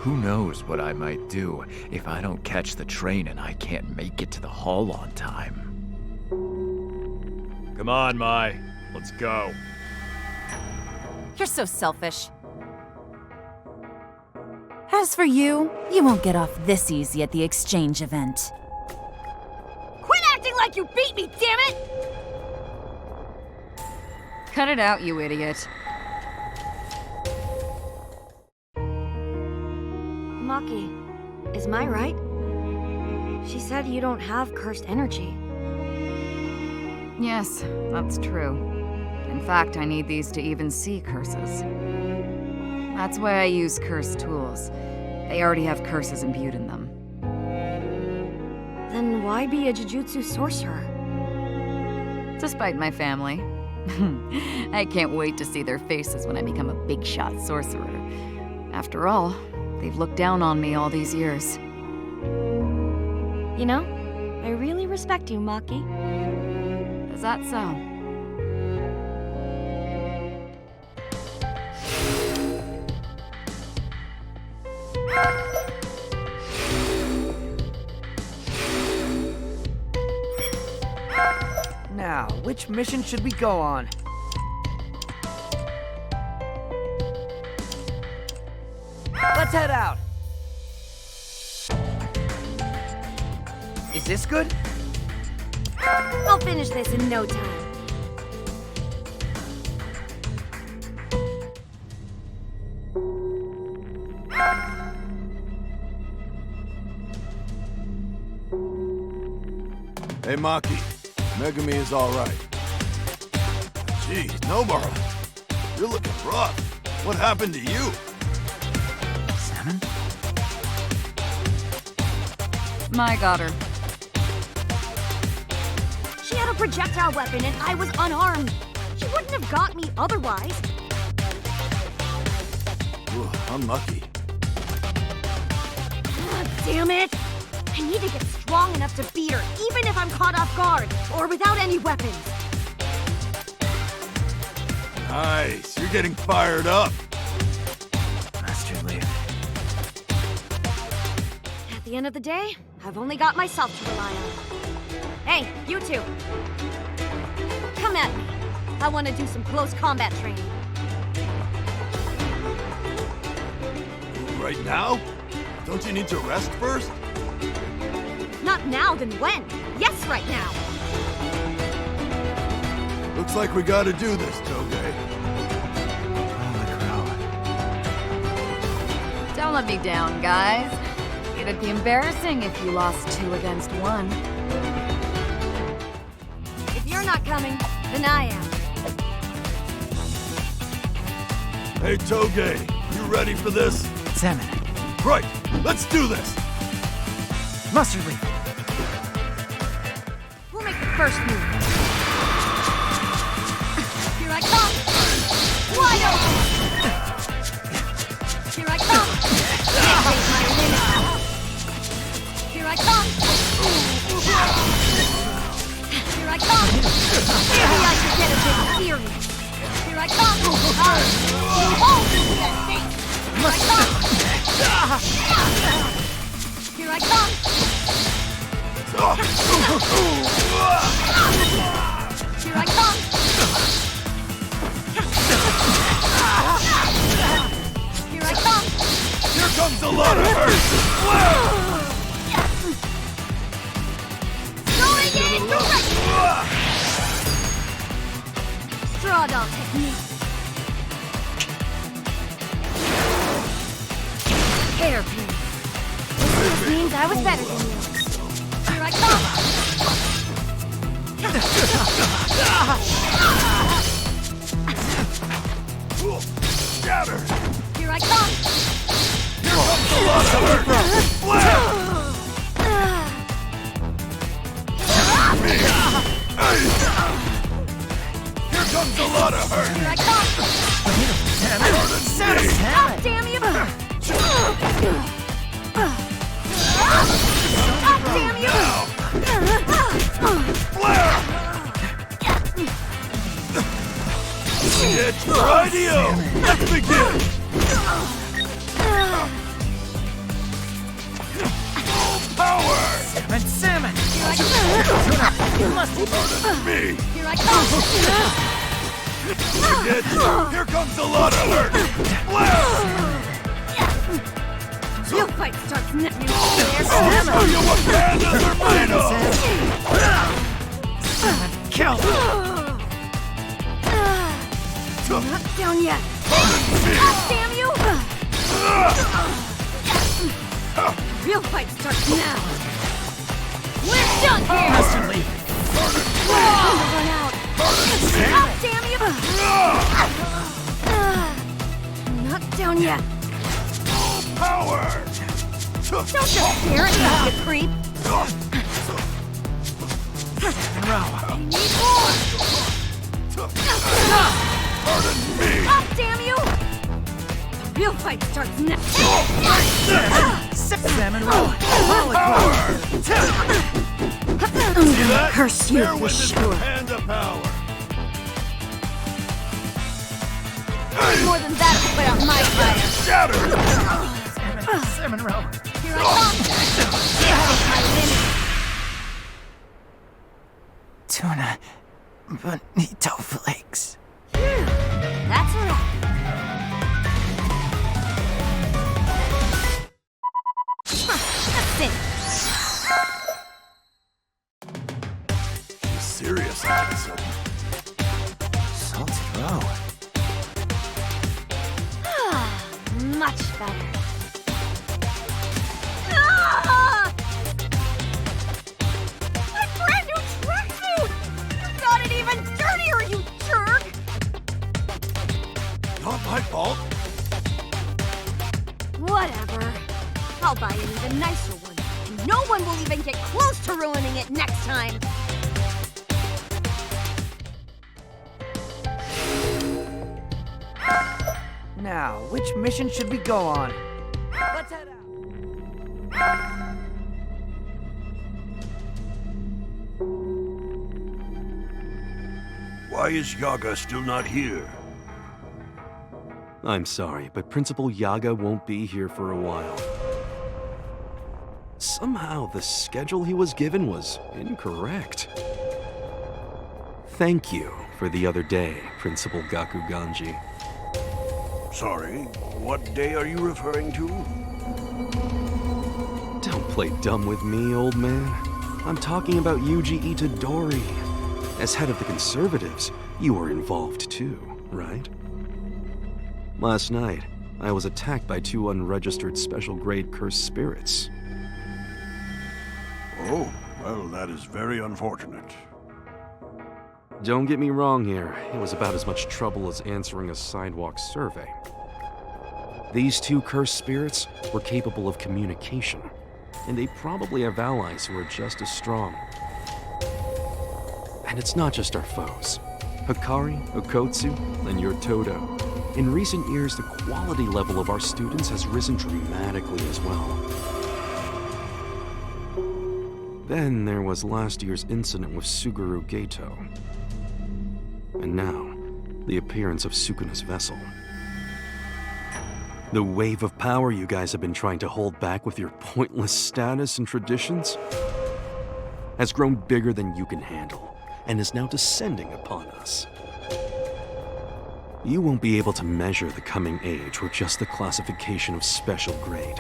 Who knows what I might do if I don't catch the train and I can't make it to the hall on time. Come on, Mai. Let's go. You're so selfish. As for you, you won't get off this easy at the exchange event. Quit acting like you beat me, damn it! Cut it out, you idiot. Maki, is Mai right? She said you don't have cursed energy. Yes, that's true. In fact, I need these to even see curses. That's why I use cursed tools. They already have curses imbued in them. Then why be a Jujutsu sorcerer? Despite my family. I can't wait to see their faces when I become a big shot sorcerer. After all, they've looked down on me all these years. You know, I really respect you, Maki. Is that so? Now, which mission should we go on? Let's head out! Is this good? I'll finish this in no time. Hey, Maki. Megumi is all right. Jeez, Nobara. You're looking rough. What happened to you? Salmon? My got her. She had a projectile weapon and I was unarmed. She wouldn't have got me otherwise. Ooh, unlucky. God damn it! I need to get strong enough to beat her, even if I'm caught off guard, or without any weapons. Nice, you're getting fired up. Master Leaf. At the end of the day, I've only got myself to rely on. Hey, you two. Come at me. I want to do some close combat training. Right now? Don't you need to rest first? Not now, then when? Yes, right now. Looks like we gotta do this, Toge. Don't let me down, guys. It'd be embarrassing if you lost 2 against 1. If you're not coming, then I am. Hey, Toge, you ready for this? Salmon. Right, let's do this! Mustard Leaf. We'll make the first move. Here I come! Wide open! Here I come! Can't take my limit. Here I come! Here I come! Maybe I should get a bit serious. Here I come! You won't see that face! Here I come! Here I come! Here I come! Here I come! Here comes a lot of hurt! Going in direct! Straw doll technique. Hairpin. This means I was better than you. Here I come! Scatter! Here I come! Here comes a lot of hurt! Here comes a lot of hurt! Here I come! God damn you! God damn you! Flare! It's radio! Let's begin! Full power! Salmon! Here I come! You must be Me! Here I come! Here comes a lot of hurt! Flare! Real fight starts next. I'll show you what pandas are made of! Kill! Not down yet! God damn you! Real fight starts now! We're done here! Master Leaf! Run out! God damn you! Not down yet. Power! Don't just stare at me, you creep. I need more! Pardon me! Up, damn you! The real fight starts next. Salmon roll. I'm gonna curse you Bear for witness to sure. Panda power! More than that to put out my fire. Shatter! Salmon roll. Here I come. That is my limit. Tuna bonito flakes. That's a wrap. That's it. She's serious all of a sudden. Salty row. Much better. Ah! My brand new tracksuit! You got it even dirtier, you jerk! Not my fault. Whatever. I'll buy an even nicer one, and no one will even get close to ruining it next time. Now, which mission should we go on? Let's head out. Why is Yaga still not here? I'm sorry, but Principal Yaga won't be here for a while. Somehow, the schedule he was given was incorrect. Thank you for the other day, Principal Gakuganji. Sorry, what day are you referring to? Don't play dumb with me, old man. I'm talking about Yuji Itadori. As head of the Conservatives, you were involved too, right? Last night, I was attacked by 2 unregistered special-grade cursed spirits. Oh, well, that is very unfortunate. Don't get me wrong here, it was about as much trouble as answering a sidewalk survey. These 2 cursed spirits were capable of communication, and they probably have allies who are just as strong. And it's not just our foes. Hikari, Okotsu, and your Todo. In recent years, the quality level of our students has risen dramatically as well. Then there was last year's incident with Suguru Geto. And now, the appearance of Sukuna's vessel. The wave of power you guys have been trying to hold back with your pointless status and traditions has grown bigger than you can handle, and is now descending upon us. You won't be able to measure the coming age with just the classification of special grade.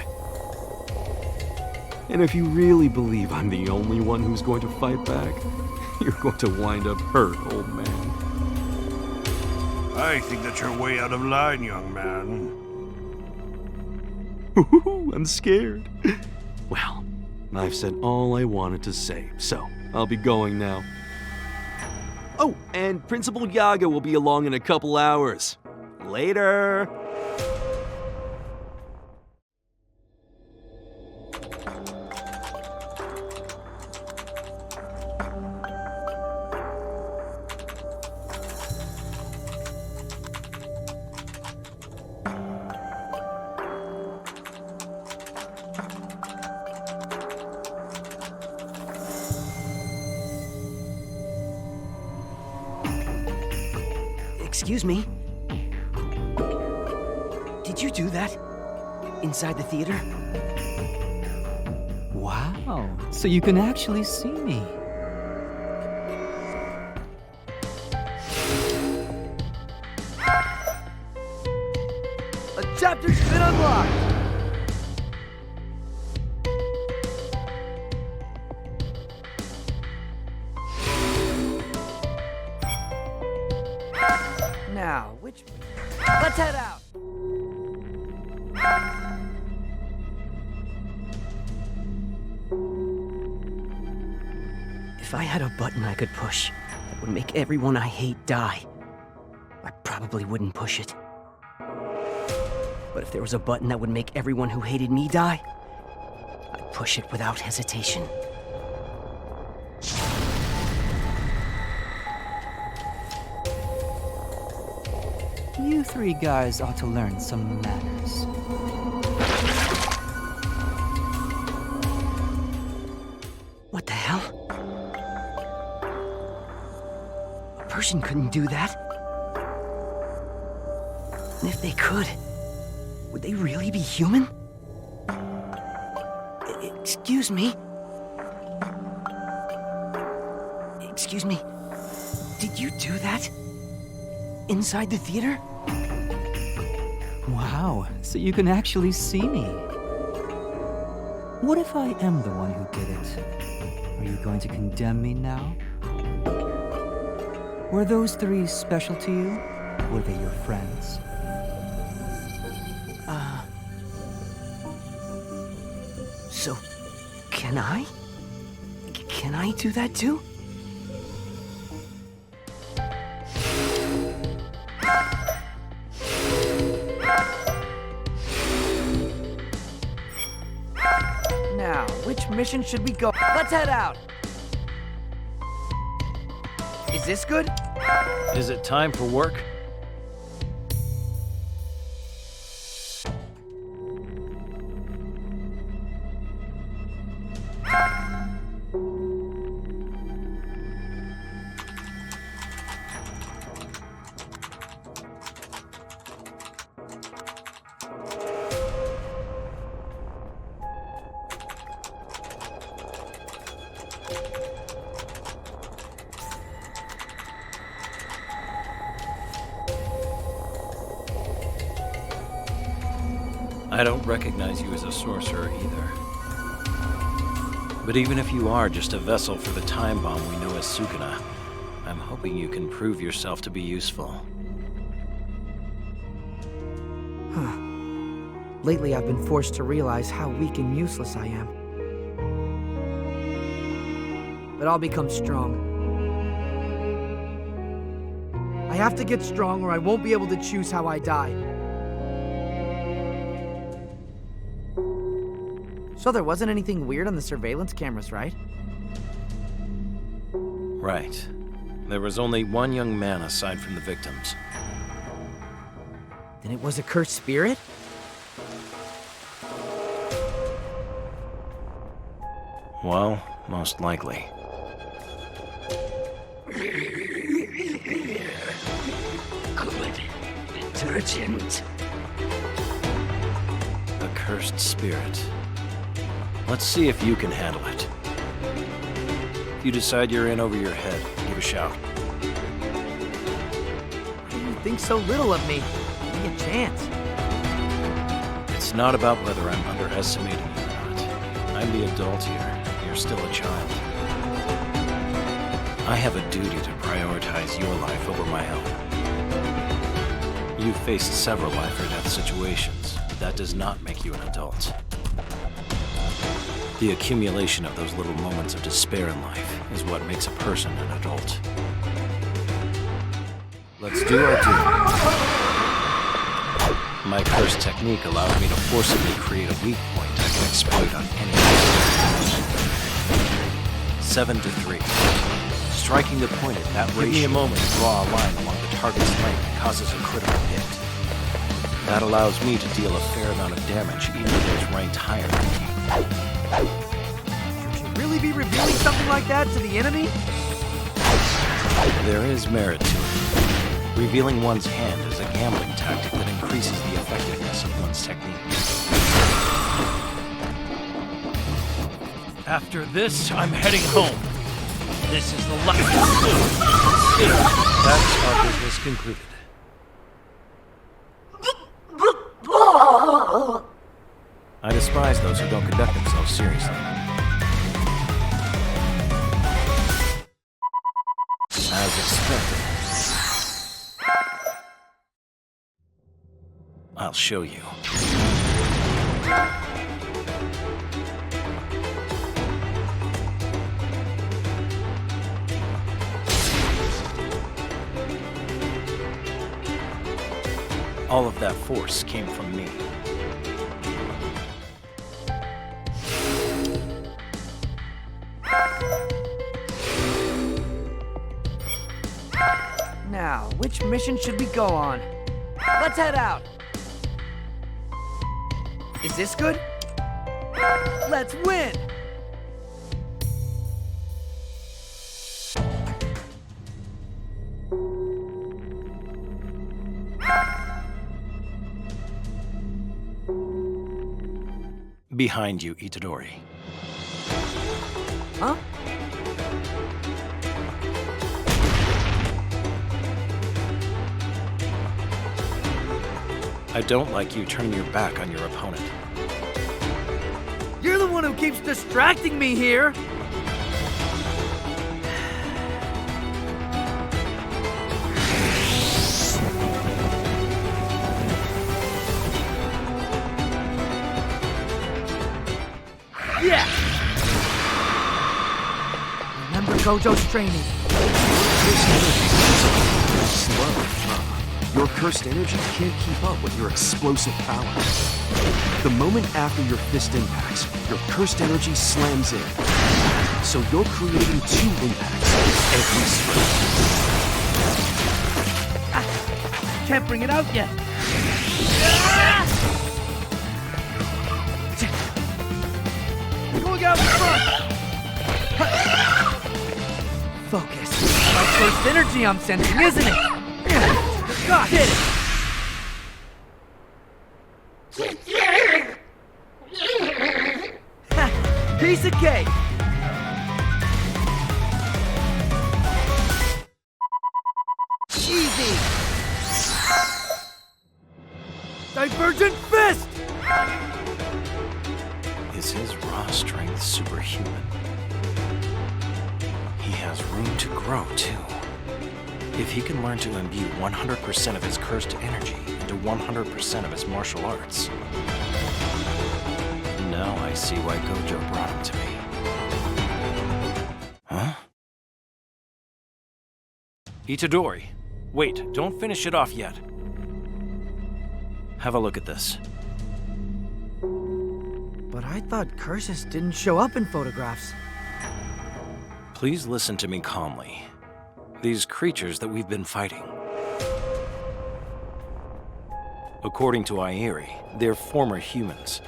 And if you really believe I'm the only one who's going to fight back, you're going to wind up hurt, old man. I think that you're way out of line, young man. I'm scared. Well, I've said all I wanted to say, so I'll be going now. Oh, and Principal Yaga will be along in a couple hours. Later! Excuse me? Did you do that? Inside the theater? Wow, so you can actually see me. A chapter's been unlocked! Now, which... Let's head out! If I had a button I could push that would make everyone I hate die, I probably wouldn't push it. But if there was a button that would make everyone who hated me die, I'd push it without hesitation. You three guys ought to learn some manners. What the hell? A person couldn't do that. And if they could, would they really be human? Excuse me? Excuse me, did you do that? Inside the theater? Wow, so you can actually see me. What if I am the one who did it? Are you going to condemn me now? Were those three special to you? Were they your friends? So, can I? Can I do that too? Now, which mission should we go? Let's head out! Is this good? Is it time for work? I don't recognize you as a sorcerer either. But even if you are just a vessel for the time bomb we know as Sukuna, I'm hoping you can prove yourself to be useful. Lately, I've been forced to realize how weak and useless I am. But I'll become strong. I have to get strong or I won't be able to choose how I die. So there wasn't anything weird on the surveillance cameras, right? Right. There was only one young man aside from the victims. Then it was a cursed spirit? Well, most likely. Good. Detergent. A cursed spirit. Let's see if you can handle it. If you decide you're in over your head, give a shout. Why do you think so little of me? Give me a chance. It's not about whether I'm underestimating you or not. I'm the adult here. You're still a child. I have a duty to prioritize your life over my own. You've faced several life-or-death situations, but that does not make you an adult. The accumulation of those little moments of despair in life is what makes a person an adult. Let's do our duty. My curse technique allows me to forcibly create a weak point I can exploit on any target. 7 to 3. Striking the point at that ratio. Give me a moment to draw a line along the target's length causes a critical hit. That allows me to deal a fair amount of damage even to those ranked higher than me. Should you really be revealing something like that to the enemy? There is merit to it. Revealing one's hand is a gambling tactic that increases the effectiveness of one's technique. After this, I'm heading home. This is the last. That's our business concluded. I despise those who don't conduct themselves seriously. As expected. I'll show you. All of that force came from me. which mission should we go on? Let's head out! Is this good? Let's win! Behind you, Itadori. Huh? I don't like you turning your back on your opponent. You're the one who keeps distracting me here! Yeah! Remember Gojo's training. Your cursed energy can't keep up with your explosive power. The moment after your fist impacts, your cursed energy slams in. So you're creating 2 impacts every swing. Can't bring it out yet. Going out in front. Focus. My first energy I'm sensing, isn't it? God, hit it! Piece of cake! Easy! Divergent fist! Is his raw strength superhuman? He has room to grow, too. If he can learn to imbue 100% of his cursed energy into 100% of his martial arts. Now I see why Gojo brought him to me. Huh? Itadori, wait, don't finish it off yet. Have a look at this. But I thought curses didn't show up in photographs. Please listen to me calmly. These creatures that we've been fighting. According to Airi, they're former humans.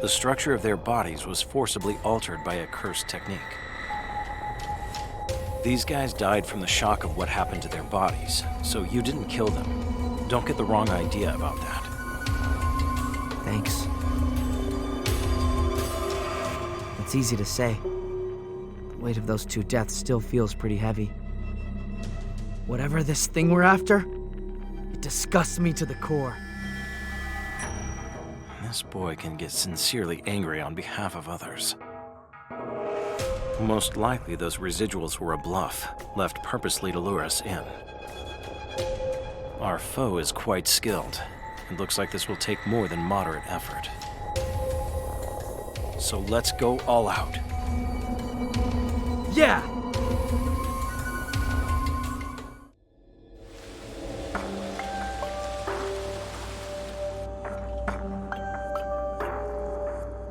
The structure of their bodies was forcibly altered by a cursed technique. These guys died from the shock of what happened to their bodies, so you didn't kill them. Don't get the wrong idea about that. Thanks. It's easy to say. The weight of those 2 deaths still feels pretty heavy. Whatever this thing we're after, it disgusts me to the core. This boy can get sincerely angry on behalf of others. Most likely those residuals were a bluff, left purposely to lure us in. Our foe is quite skilled. It looks like this will take more than moderate effort. So let's go all out. Yeah!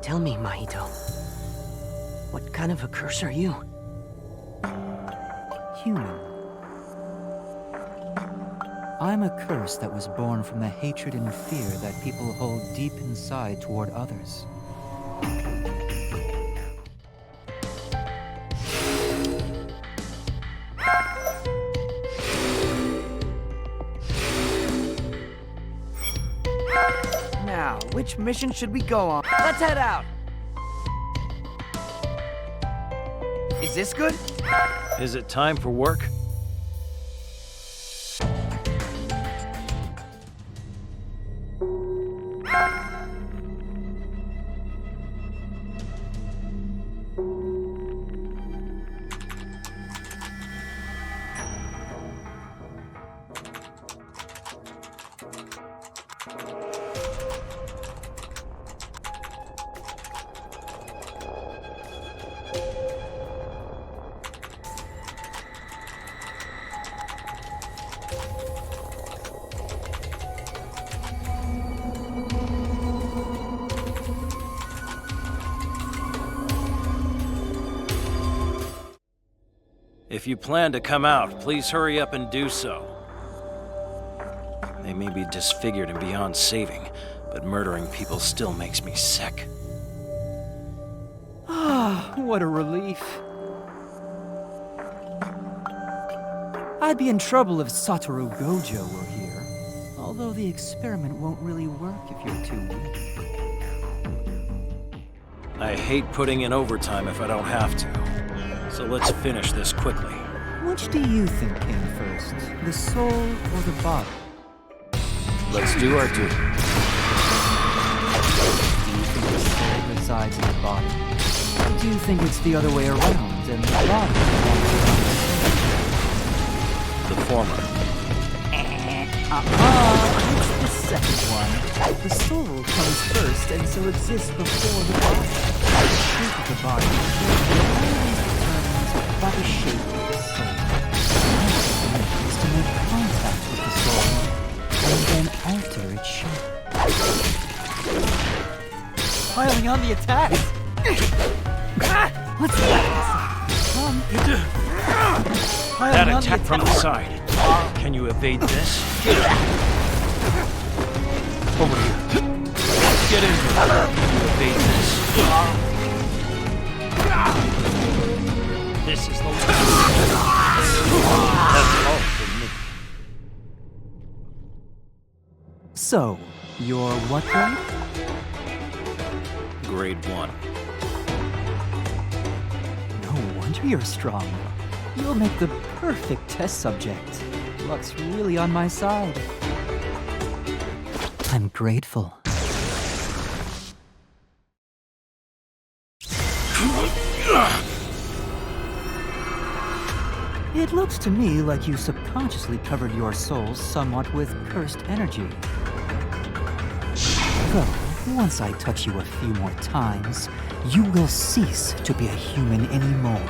Tell me, Mahito. What kind of a curse are you? Human. I'm a curse that was born from the hatred and fear that people hold deep inside toward others. Now, which mission should we go on? Let's head out! Is this good? Is it time for work? If you plan to come out, please hurry up and do so. They may be disfigured and beyond saving, but murdering people still makes me sick. Ah, what a relief. I'd be in trouble if Satoru Gojo were here, although the experiment won't really work if you're too weak. I hate putting in overtime if I don't have to, so let's finish this quickly. Which do you think came first, the soul or the body? Let's do our duty. Do you think the soul resides in the body? Or do you think it's the other way around and the body? The former. It's the second one. The soul comes first and so exists before the body. The shape of the body is always determined by the shape of the soul. The point is to make contact with the soul and then alter its shape. Piling on the attack! What's that? That attack from the side. Can you evade this? Over here. Get in here. Can you evade this? This is the last. That's all for me. So, you're what grade? Grade 1. No wonder you're strong. You'll make the perfect test subject. Luck's really on my side. I'm grateful. It looks to me like you subconsciously covered your soul somewhat with cursed energy. Though, once I touch you a few more times, you will cease to be a human anymore.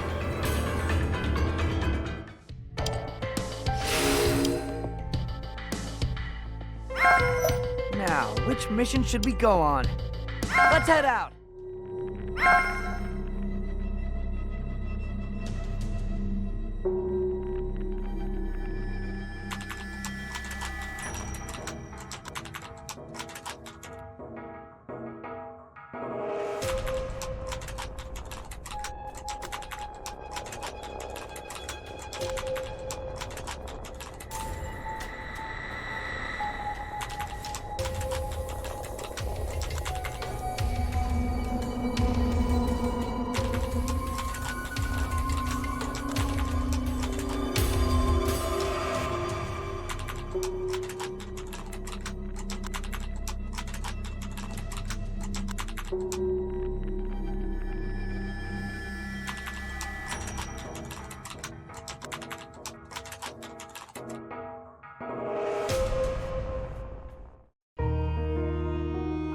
Now, which mission should we go on? Let's head out!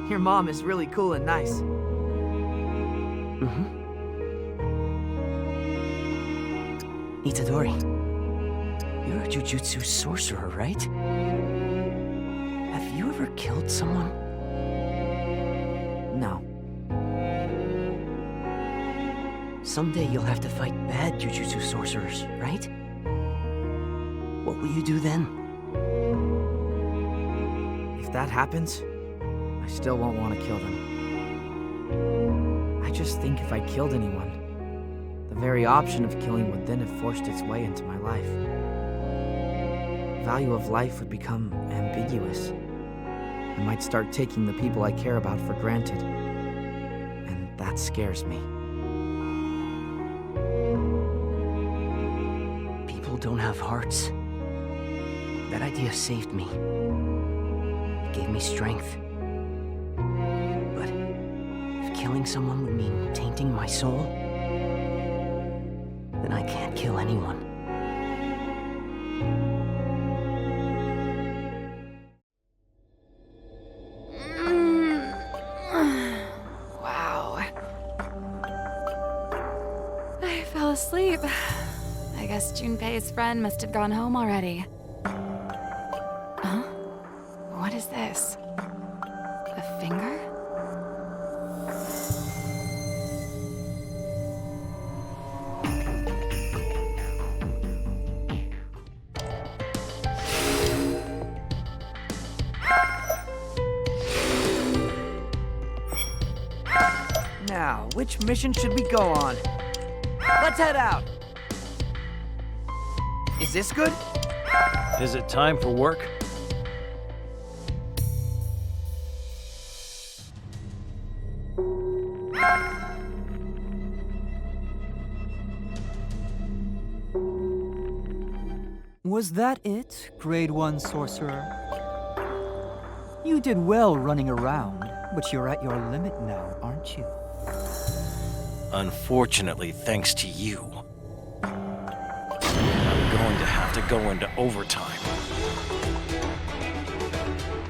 Your mom is really cool and nice. Itadori, you're a Jujutsu sorcerer, right? Have you ever killed someone? No. Someday you'll have to fight bad Jujutsu sorcerers, right? What will you do then? If that happens, I still won't want to kill them. I just think if I killed anyone, the very option of killing would then have forced its way into my life. The value of life would become ambiguous. I might start taking the people I care about for granted. And that scares me. People don't have hearts. That idea saved me. It gave me strength. But if killing someone would mean tainting my soul, then I can't kill anyone. Wow. I fell asleep. I guess Junpei's friend must have gone home already. Huh? What is this? A finger? which mission should we go on? Let's head out! Is this good? Is it time for work? Was that it, Grade 1 Sorcerer? You did well running around, but you're at your limit now, aren't you? Unfortunately, thanks to you. I'm going to have to go into overtime.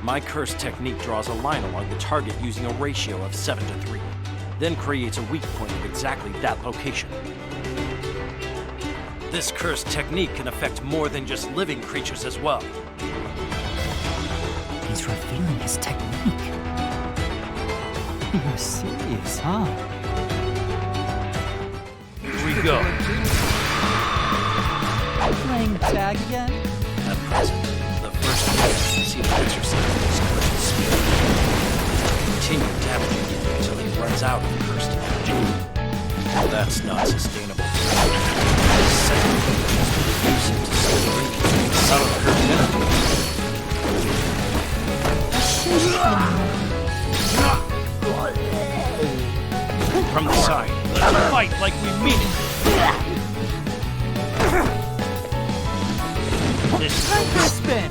My curse technique draws a line along the target using a ratio of 7 to 3, then creates a weak point at exactly that location. This curse technique can affect more than just living creatures as well. He's revealing his technique. You're serious, huh? Here we go. Playing tag again? At present, the first player to see the exercise is cursed spirit. Continue damaging him until he runs out of cursed energy. That's not sustainable. The second player must reduce him to slowly out of cursed energy. From the side, let's fight like we mean it. This time for a spin.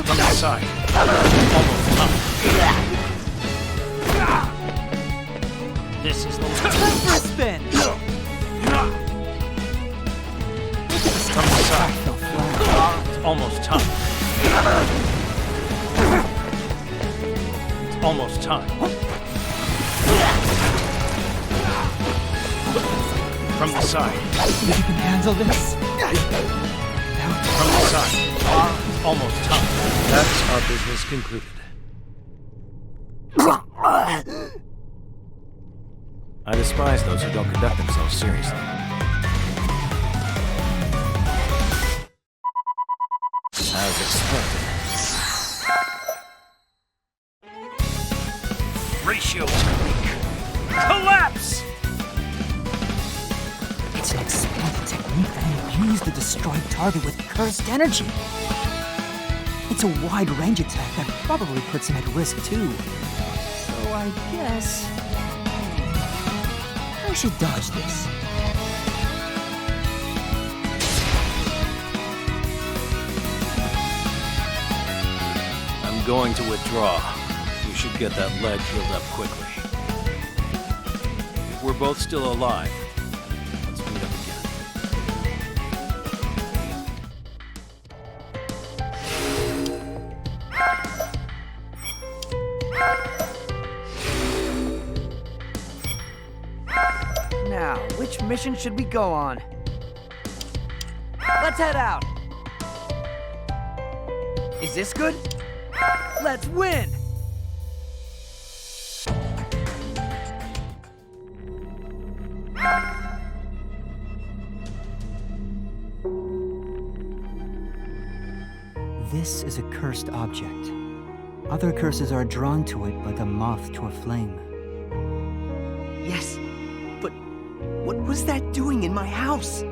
From the side, almost time. This is the time for a spin. From the side, it's almost time. It's almost time. From the side. You can handle this? From the side. It's almost time. That's our business concluded. I despise those who don't conduct themselves seriously. As expected. Ratio technique. Collapse! It's an expanded technique that imbues the destroyed target with cursed energy. It's a wide-range attack that probably puts him at risk too. So I guess I should dodge this. I'm going to withdraw. You should get that leg healed up quickly. If we're both still alive, let's meet up again. Now, which mission should we go on? Let's head out! Is this good? Let's win! This is a cursed object. Other curses are drawn to it like a moth to a flame. Yes, but what was that doing in my house?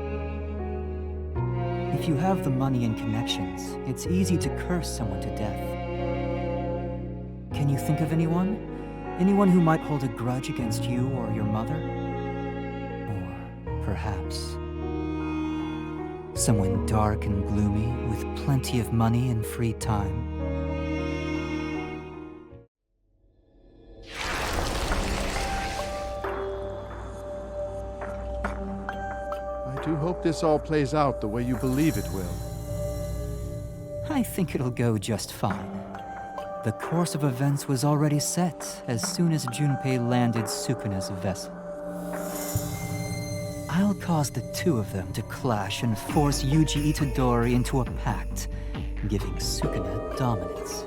If you have the money and connections, it's easy to curse someone to death. Can you think of anyone? Anyone who might hold a grudge against you or your mother? Or perhaps someone dark and gloomy with plenty of money and free time? I do hope this all plays out the way you believe it will. I think it'll go just fine. The course of events was already set as soon as Junpei landed Sukuna's vessel. I'll cause the two of them to clash and force Yuji Itadori into a pact, giving Sukuna dominance.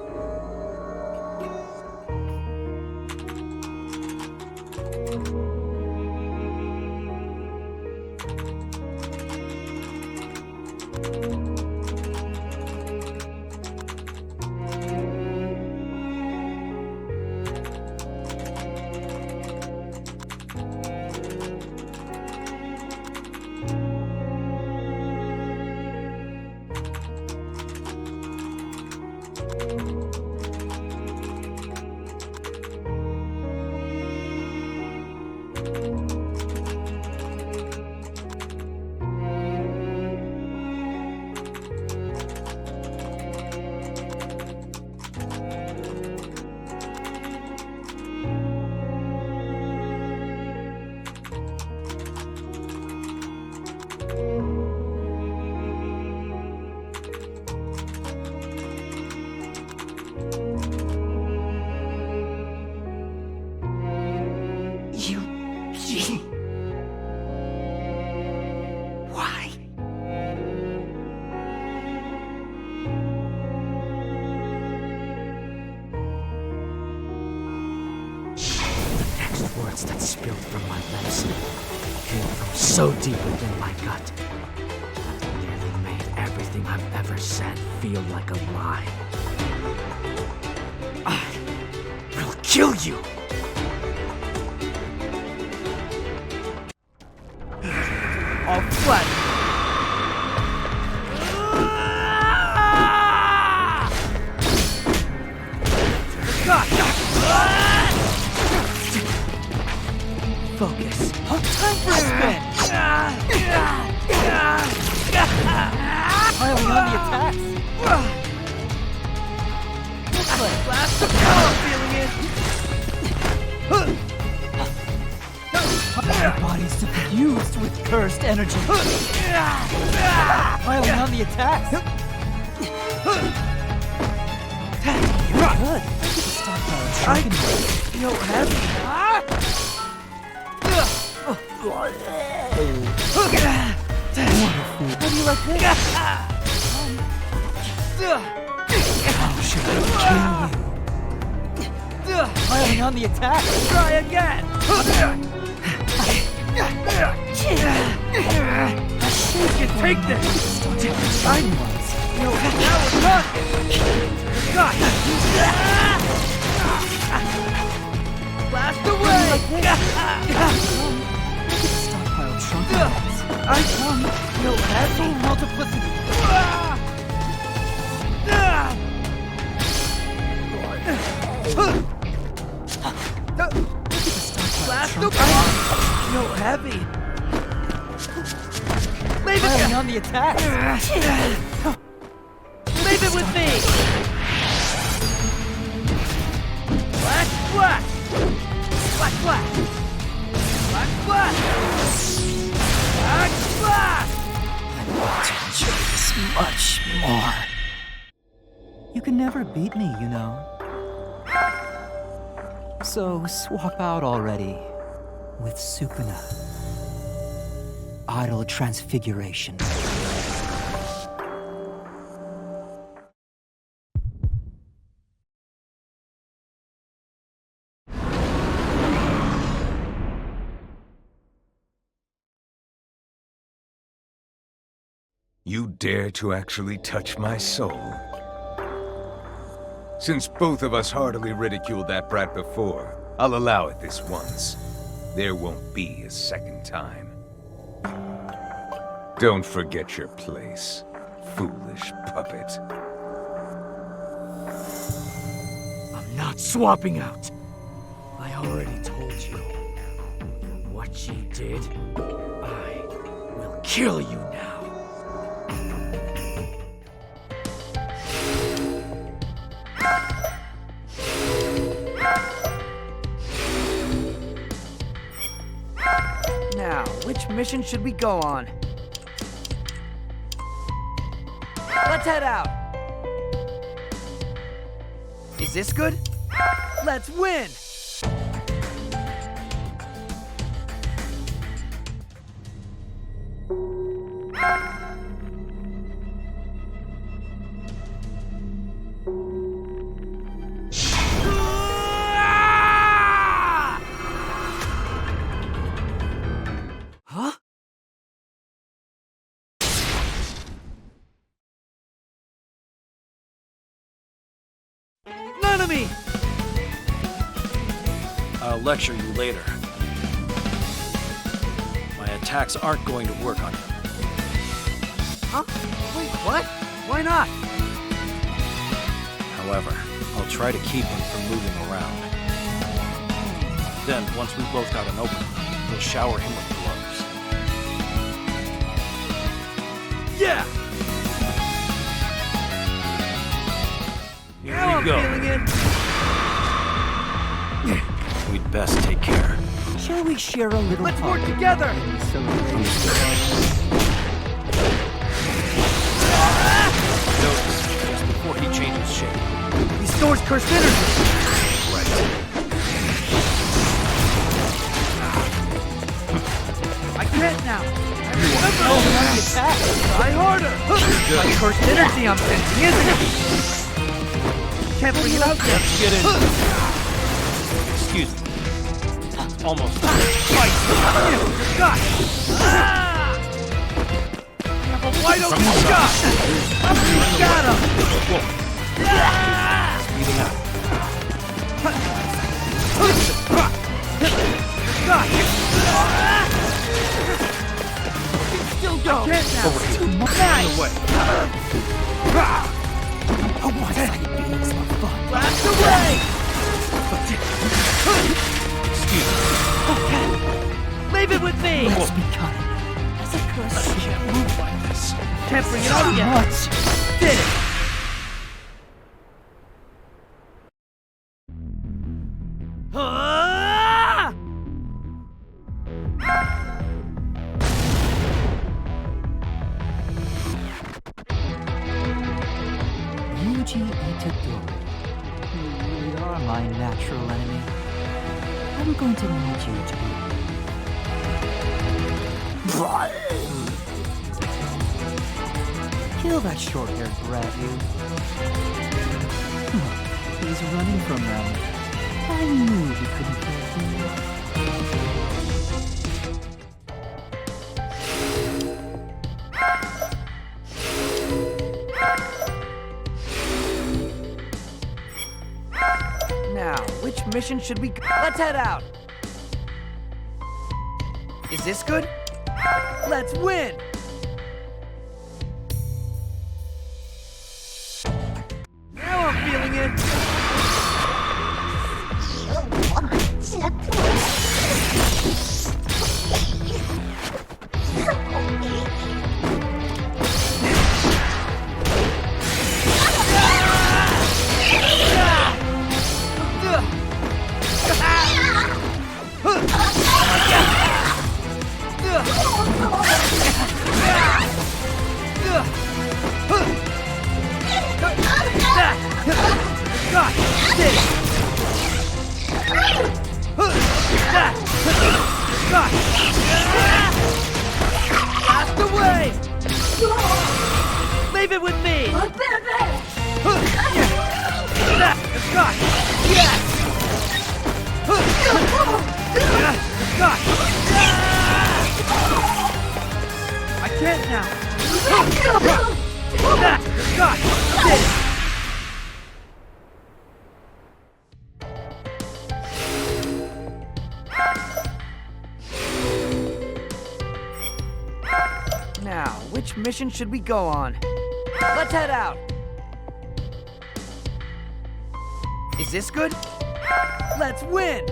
That spilled from my lips came from so deep within my gut that it nearly made everything I've ever said feel like a lie. I will kill you! All flat! Focus. Time for a spin! Piling on the attacks! Blast the power, feeling it! My body's suffused with cursed energy. Piling on the attacks! You're good. I feel heavy. How do you like this? How should I kill you? Piling on the attack. Try again. You can take this. Don't take the shiny ones. No, now we're talking. Blast away. Stockpile trunk ones. I come. No heavy multiplicity. Blast away. No heavy. Leave it on the attack. Leave it with me. Black splash. Black splash. Black splash. Black splash. I want to enjoy this much more. You can never beat me, you know. So swap out already with Sukuna. Idle transfiguration. You dare to actually touch my soul? Since both of us heartily ridiculed that brat before, I'll allow it this once. There won't be a second time. Don't forget your place, foolish puppet. I'm not swapping out. I already told you. What you did, I will kill you now. Now, which mission should we go on? Let's head out! Is this good? Let's win! Huh? Nanami! I'll lecture you later. My attacks aren't going to work on him. Huh? Wait, what? Why not? However, I'll try to keep him from moving around. Then, once we both got an opening, we'll shower him with blows. Yeah! Here Now we go. I'm feeling it! We'd best take care. Shall we share a little Let's fun work together! in the celebration? Notice, just before he changes shape. He stores cursed energy! Right. I can't now! I remember all the attack! Try harder! My cursed energy I'm sensing, isn't it? Can't bring it out yet! Let's get in. Excuse me. Almost. Fight! Got! Wide open shot! You got him! Speeding up. Still go! Can't now! Over here. Nice! Away. A one-sided beating's not fun. Blast away! Excuse me. Okay. Leave it with me! Let's be kind. As a curse, I can't move like this. Can't bring it out yet! Nuts. Did it! Ah! Yuji Itadori. You really are my natural enemy. I'm going to need you to be. Kill that short-haired brat, you. He's running from them. I knew he couldn't kill him. Now, which mission should we... Let's head out! Is this good? Let's win! Now I'm feeling it! Blast away! Leave it with me! Yes! I can't now! Now, which mission should we go on? Let's head out! Is this good? Let's win!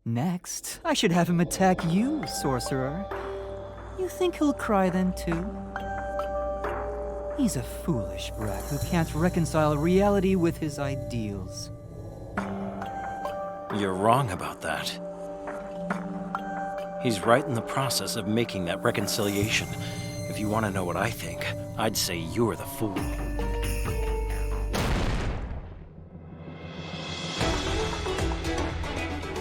Next, I should have him attack you, sorcerer. You think he'll cry then too? He's a foolish brat who can't reconcile reality with his ideals. You're wrong about that. He's right in the process of making that reconciliation. If you want to know what I think, I'd say you're the fool.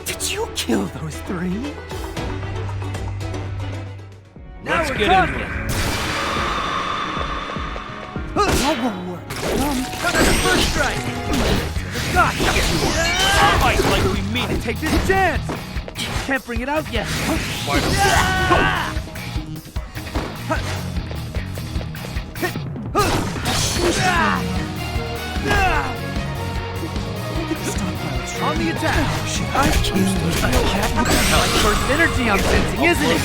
Did you kill those three? Now Let's we're get talking. into it. That won't work. First strike! Got you! Fight like we mean it. Take this chance! Can't bring it out yet. Why On the attack! I killed my first energy I'm sensing, isn't it?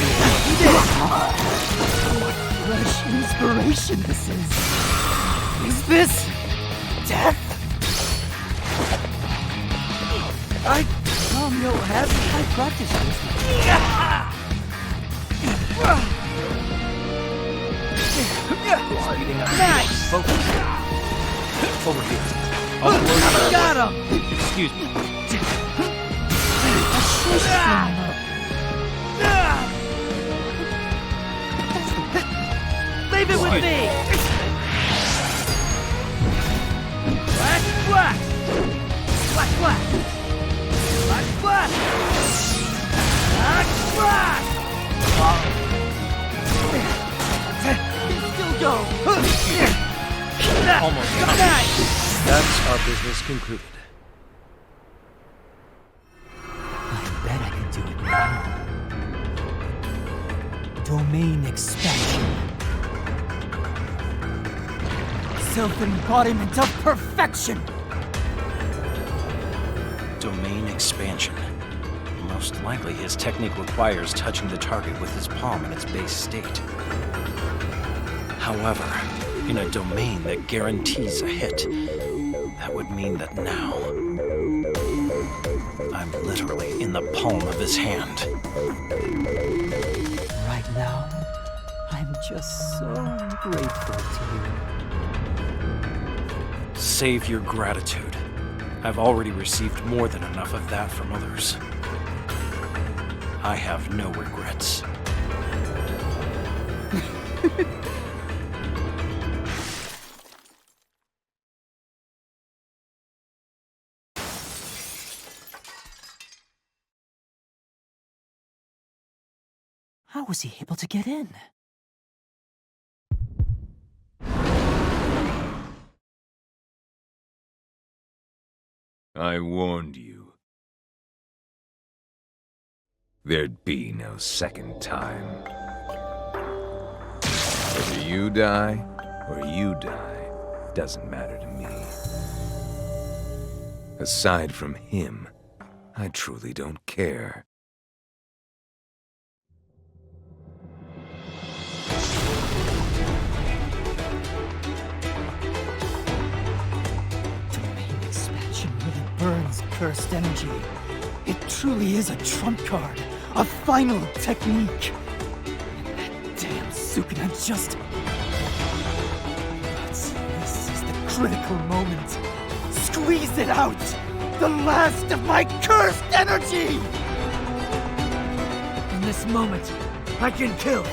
What fresh inspiration this is. Is this death? I'm no happy. I practiced this. Nice! Focus. Over here. I'll blow you. Got him! Excuse me. Leave it with me! Black, black! Black, black! Black, black! Black, black! Still go! Almost. Nice! That's our business concluded. I bet I can do it now. Domain expansion. Self-embodiment of perfection! Domain expansion. Most likely his technique requires touching the target with his palm in its base state. However, in a domain that guarantees a hit, that would mean that now I'm literally in the palm of his hand. Right now, I'm just so grateful to you. Save your gratitude. I've already received more than enough of that from others. I have no regrets. How was he able to get in? I warned you. There'd be no second time. Whether you die or you die, doesn't matter to me. Aside from him, I truly don't care. Domain expansion really burns cursed energy. It truly is a trump card, a final technique. And that damn Sukuna just... But this is the critical moment. Squeeze it out! The last of my cursed energy! In this moment, I can kill.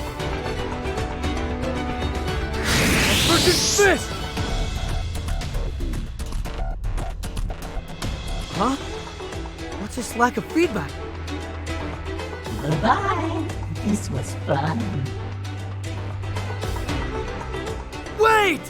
Versus fist! Huh? What's this lack of feedback? Goodbye. This was fun. Wait!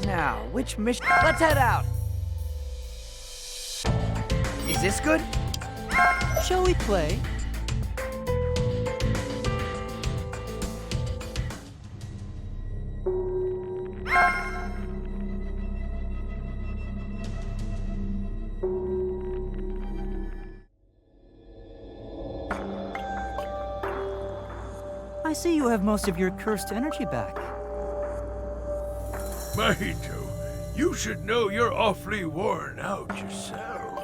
Now, which mission? Let's head out! Is this good? Shall we play? I see you have most of your cursed energy back. Mahito, You should know you're awfully worn out yourself.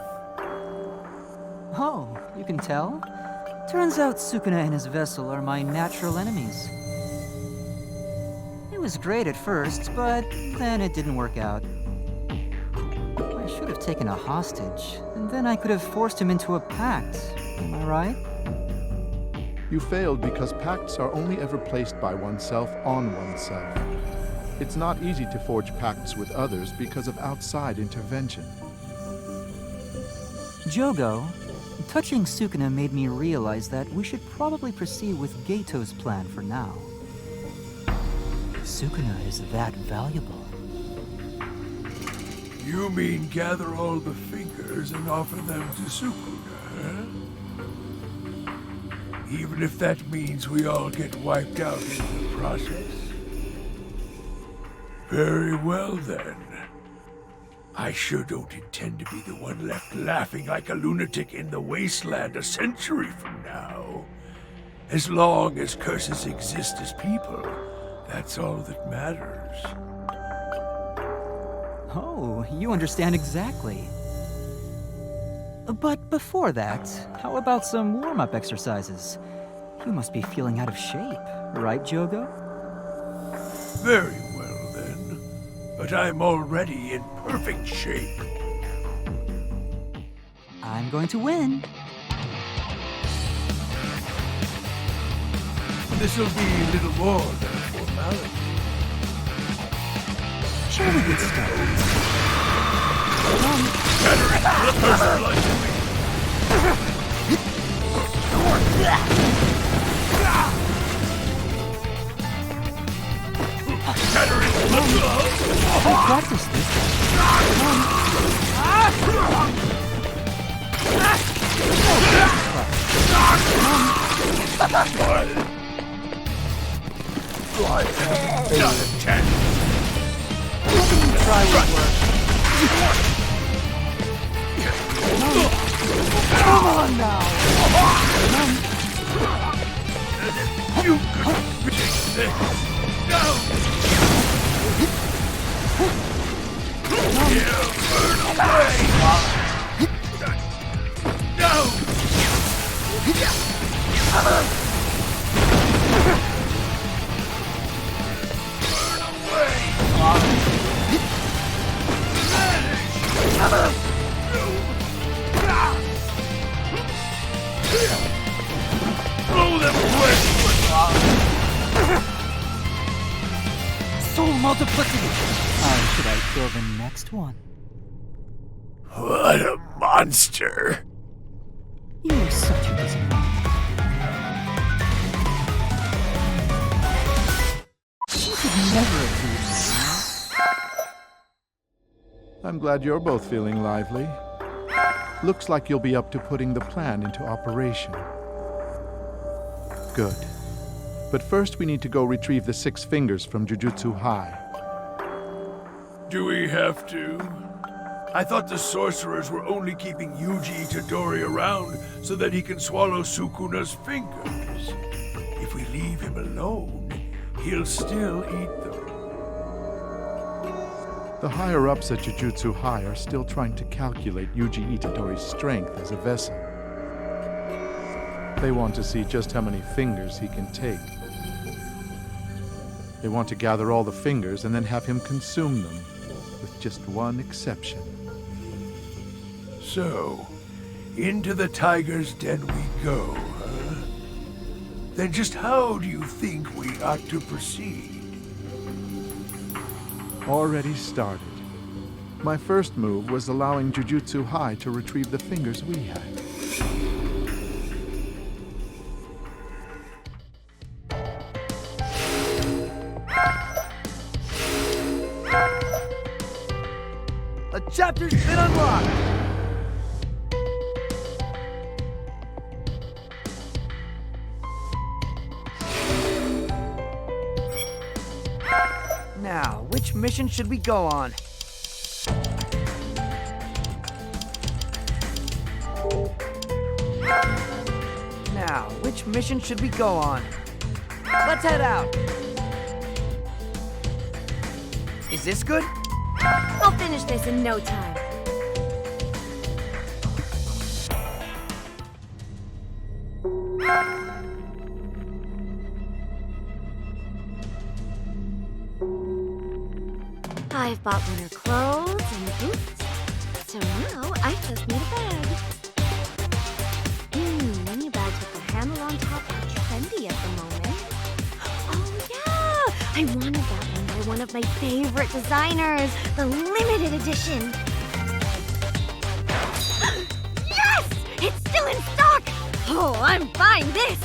Oh, you can tell? Turns out Sukuna and his vessel are my natural enemies. It was great at first, but then it didn't work out. I should have taken a hostage, and then I could have forced him into a pact. Am I right? You failed because pacts are only ever placed by oneself on oneself. It's not easy to forge pacts with others because of outside intervention. Jogo, touching Sukuna made me realize that we should probably proceed with Geto's plan for now. Sukuna is that valuable. You mean gather all the fingers and offer them to Sukuna, huh? Even if that means we all get wiped out in the process? Very well then. I sure don't intend to be the one left laughing like a lunatic in the wasteland a century from now. As long as curses exist as people, that's all that matters. Oh, you understand exactly. But before that, how about some warm-up exercises? You must be feeling out of shape, right, Jogo? Very well then. But I'm already in perfect shape. I'm going to win. This'll be a little more than a formality. Shall we get started? Shattering the person like me. Shattering the I'll practice this. I haven't got a chance. Try what works. Come on now. You could fix this. No. You burn away. No. Burn away. Blow them away! Soul multiplicity! How should I kill the next one? What a monster! You're such a disappointment. She could never have been. I'm glad you're both feeling lively. Looks like you'll be up to putting the plan into operation. Good. But first we need to go retrieve the 6 fingers from Jujutsu High. Do we have to? I thought the sorcerers were only keeping Yuji Itadori around so that he can swallow Sukuna's fingers. If we leave him alone, he'll still eat them. The higher-ups at Jujutsu High are still trying to calculate Yuji Itadori's strength as a vessel. They want to see just how many fingers he can take. They want to gather all the fingers and then have him consume them, with just one exception. So, into the tiger's den we go, huh? Then just how do you think we ought to proceed? Already started. My first move was allowing Jujutsu High to retrieve the fingers we had. A chapter's been unlocked! Now, which mission should we go on? Now, which mission should we go on? Let's head out! Is this good? I'll finish this in no time. I've bought winter clothes and boots, so now I just need a bag. Mini bags with the handle on top are trendy at the moment. Oh yeah! I wanted that one by one of my favorite designers, the limited edition. Yes! It's still in stock! Oh, I'm buying this!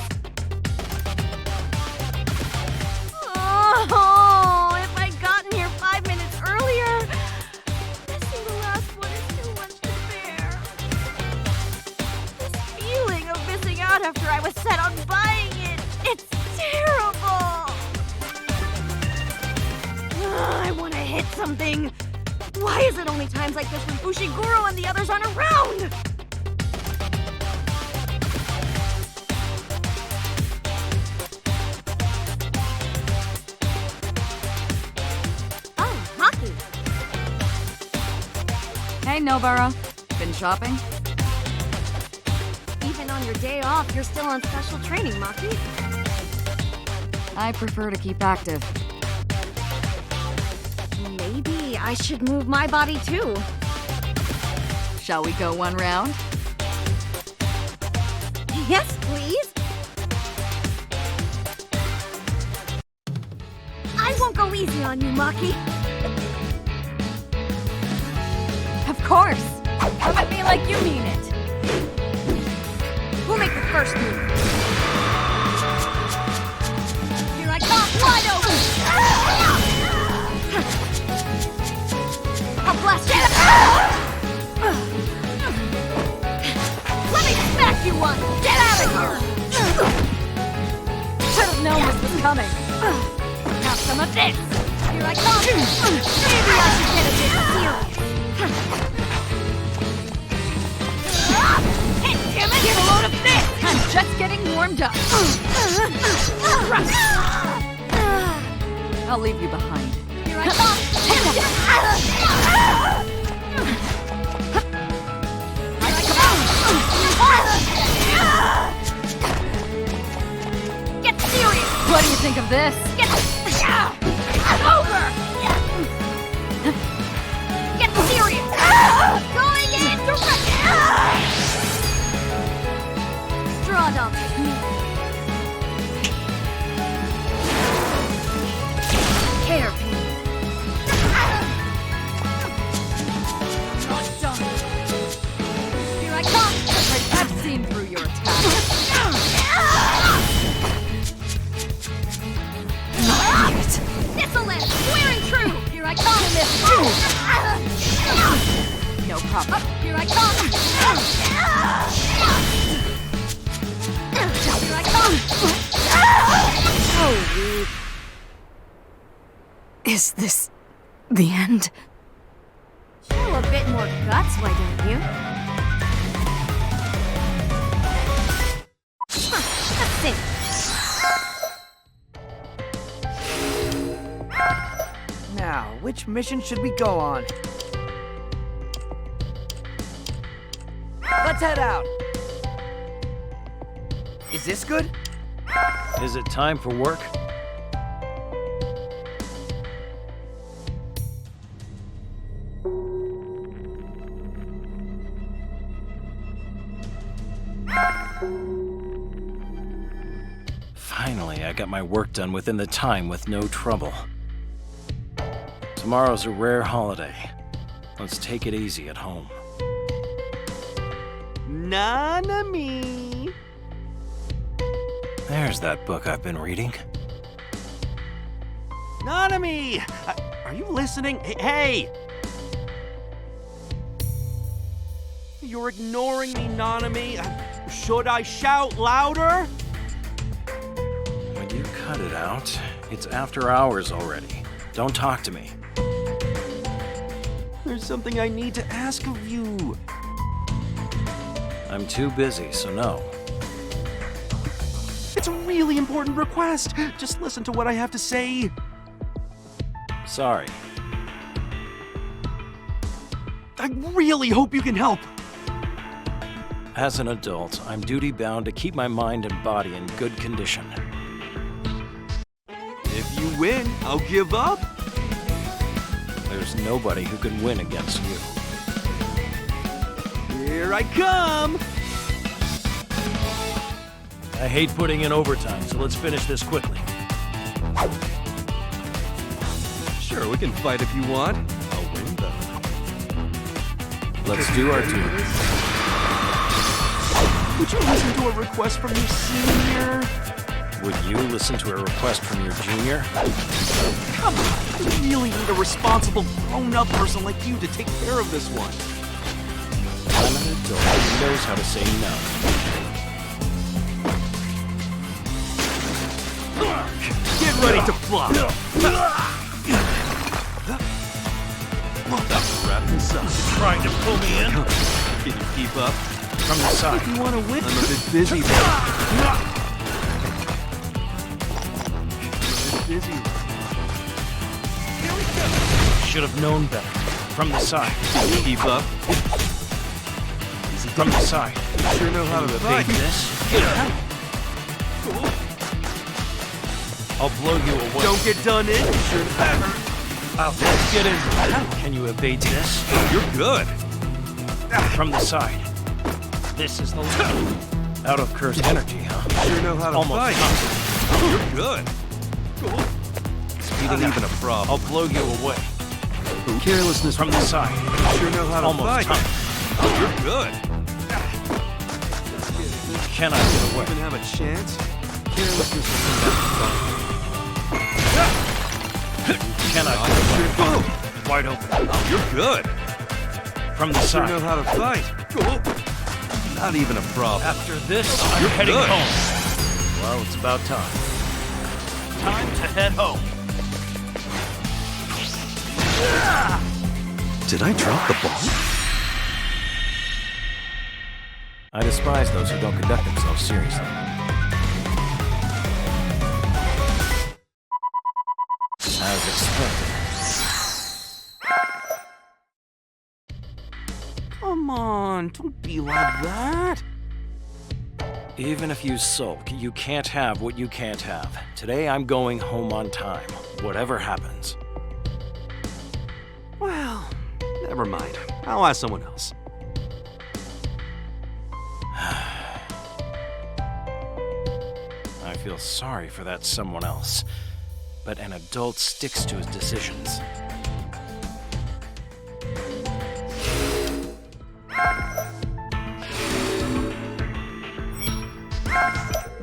Oh, if I'd gotten here 5 minutes earlier, missing the last one is too much to bear. This feeling of missing out after I was set on buying it, it's terrible. I want to hit something. Why is it only times like this when Fushiguro and the others aren't around? Hey, Nobara. Been shopping? Even on your day off, you're still on special training, Maki. I prefer to keep active. Maybe I should move my body too. Shall we go one round? Yes, please. I won't go easy on you, Maki. Of course! Come at me like you mean it! Who'll make the first move? Here I come, wide open! I'll blast you! Let me smack you one! Get out of here! Should have known this was coming! Have some of this! Here I come! Maybe I should get a bit serious! Get a load of this! I'm just getting warmed up. I'll leave you behind. Here I come! Get serious! What do you think of this? Get over! Get serious! Going in direct! Draw down technique. Hairpin. Not done. Here I come! I've seen through your attack. Not yet. This'll square and true! Here I come! No problem. Here I come! Here I come! Oh, is this the end? Show a bit more guts, why don't you? That's it. Now, which mission should we go on? Let's head out. Is this good? Is it time for work? Finally, I got my work done within the time with no trouble. Tomorrow's a rare holiday. Let's take it easy at home. Nanami! There's that book I've been reading. Nanami! Are you listening? Hey! You're ignoring me, Nanami. Should I shout louder? When you cut it out, it's after hours already. Don't talk to me. There's something I need to ask of you. I'm too busy, so no. It's a really important request. Just listen to what I have to say. Sorry. I really hope you can help. As an adult, I'm duty-bound to keep my mind and body in good condition. If you win, I'll give up. There's nobody who can win against you. Here I come! I hate putting in overtime, so let's finish this quickly. Sure, we can fight if you want. I'll win, though. Let's do our duty. Would you listen to a request from your senior? Would you listen to a request from your junior? Come on, we really need a responsible, grown-up person like you to take care of this one. I'm an adult who knows how to say no. Get ready to flop. Wrap this up. Trying to pull me in? Can you keep up? From the side. If you want to win, I'm a bit busy, man. Should have known better. From the side. Can you keep up? From the side. You sure know how to evade this. I'll blow you away. Don't get done in. Sure to have her. Let's get in. Can you evade this? You're good. From the side. This is the line. Out of cursed energy, huh? Sure know how to Almost fight. You're good. Speeding Not even a problem. I'll blow you away. Carelessness from the side. Sure know how to Almost fight. time. You're good. Cannot get away. Even have a chance? Carelessness will come back to bite. Cannot get away. Wide open. You're good. From the Sure side. know how to fight. Not even a problem. After this, I'm You're heading good. home. Well, it's about time. Time to head home. Did I drop the ball? I despise those who don't conduct themselves seriously. As expected. Come on, don't be like that. Even if you sulk, you can't have what you can't have. Today I'm going home on time, whatever happens. Well, never mind. I'll ask someone else. I feel sorry for that someone else, but an adult sticks to his decisions.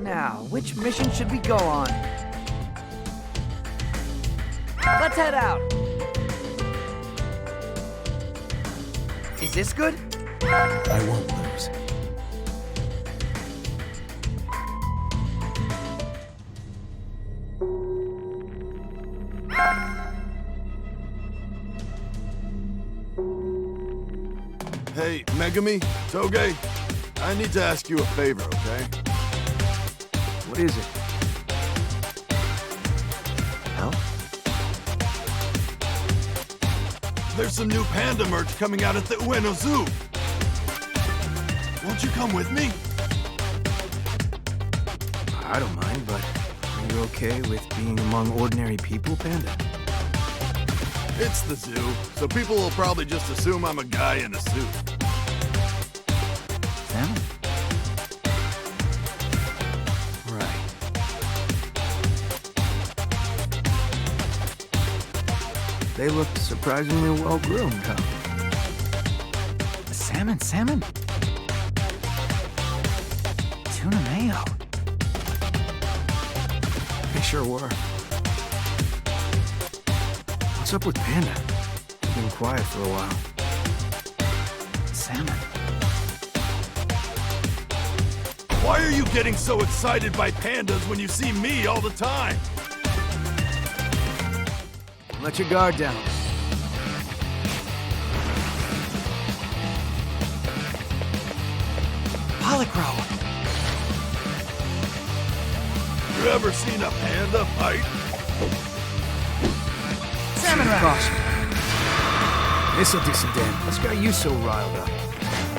Now, which mission should we go on? Let's head out! Is this good? I won't lose. Hey, Megumi, Toge, I need to ask you a favor, okay? What is it? Help? There's some new Panda merch coming out at the Ueno Zoo. Won't you come with me? I don't mind, but are you okay with being among ordinary people, Panda? It's the zoo, so people will probably just assume I'm a guy in a suit. Sam? Right. They look surprisingly well-groomed, huh? Salmon? Tuna mayo. They sure were. What's up with Panda? He's been quiet for a while. Salmon. Why are you getting so excited by pandas when you see me all the time? Let your guard down. Polycro! You ever seen a panda fight? Salmon caution. This'll do some damage. What's got you so riled up?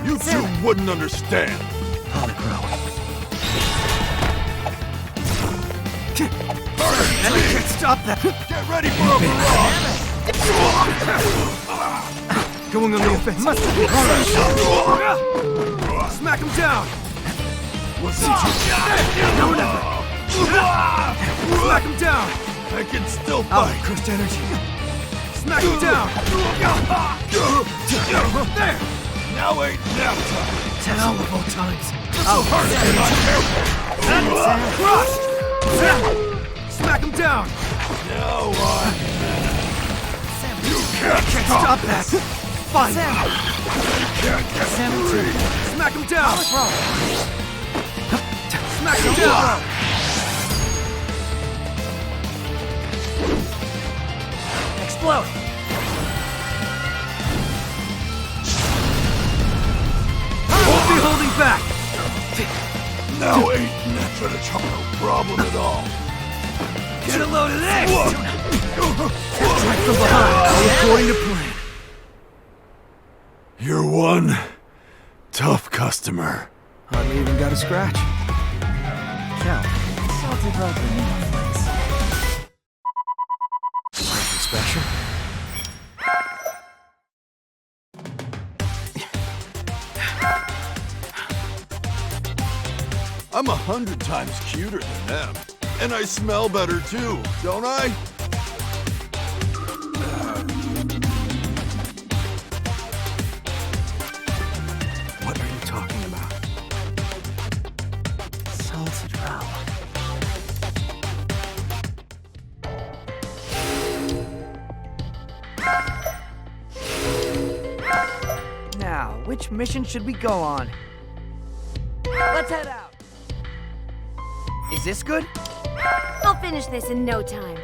You two wouldn't understand. I can't stop that. Get ready for a barrage! Going on the offensive. Must be Smack him down. Smack him down. I can still Oh, fight. cursed energy. Smack him down. There. Now ain't nap time. Terrible times. Oh, Crushed. Smack him down. Now what? You can't stop that. Fine. Can't get free. Smack him down. Smack him down. Explode. Won't be holding back. Now ain't nothing. No problem at all. Get a load of this. Strike from behind. All according to plan. You're one tough customer. Hardly even got a scratch. Cal, salted rope in my place. Something special? I'm 100 times cuter than them. And I smell better too, don't I? What are you talking about? Salted rope. Now, which mission should we go on? Let's head out. Is this good? I'll finish this in no time.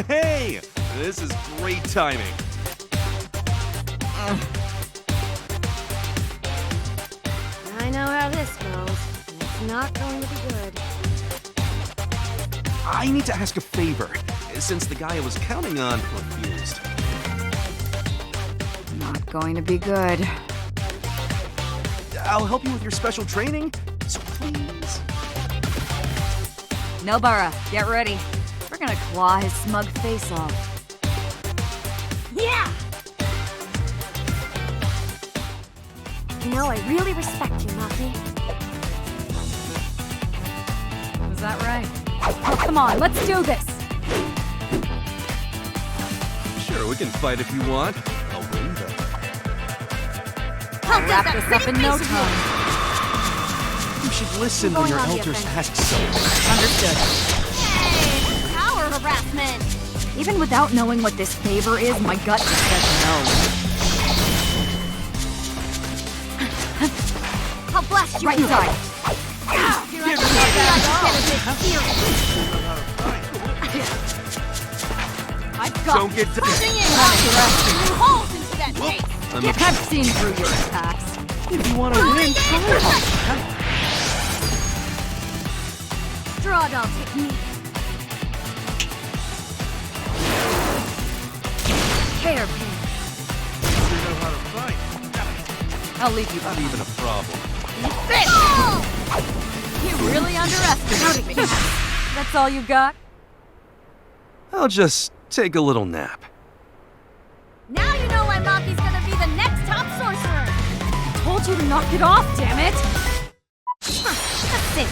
Hey! This is great timing. I know how this goes. It's not going to be good. I need to ask a favor, since the guy I was counting on refused. Not going to be good. I'll help you with your special training, so please. Nobara, get ready. We're gonna claw his smug face off. Yeah! You know, I really respect you, Maki. Was that right? Oh, come on, let's do this! Sure, we can fight if you want. I'll win though. I'll wrap this up in no time. You should listen when your elders ask something. Understood. Hey, power harassment! Even without knowing what this favor is, my gut just says no. I'll blast you Right inside. I've got Don't get punching in holes into that face. I've seen through your attacks. If you want to win, Draw doll technique. Fair pin. You know how to fight. I'll leave you Not behind. even a problem. You really underestimated me. That's all you got? I'll just take a little nap. Now you know why Maki's gonna be the next top sorcerer. I told you to knock it off, damn it! That's it.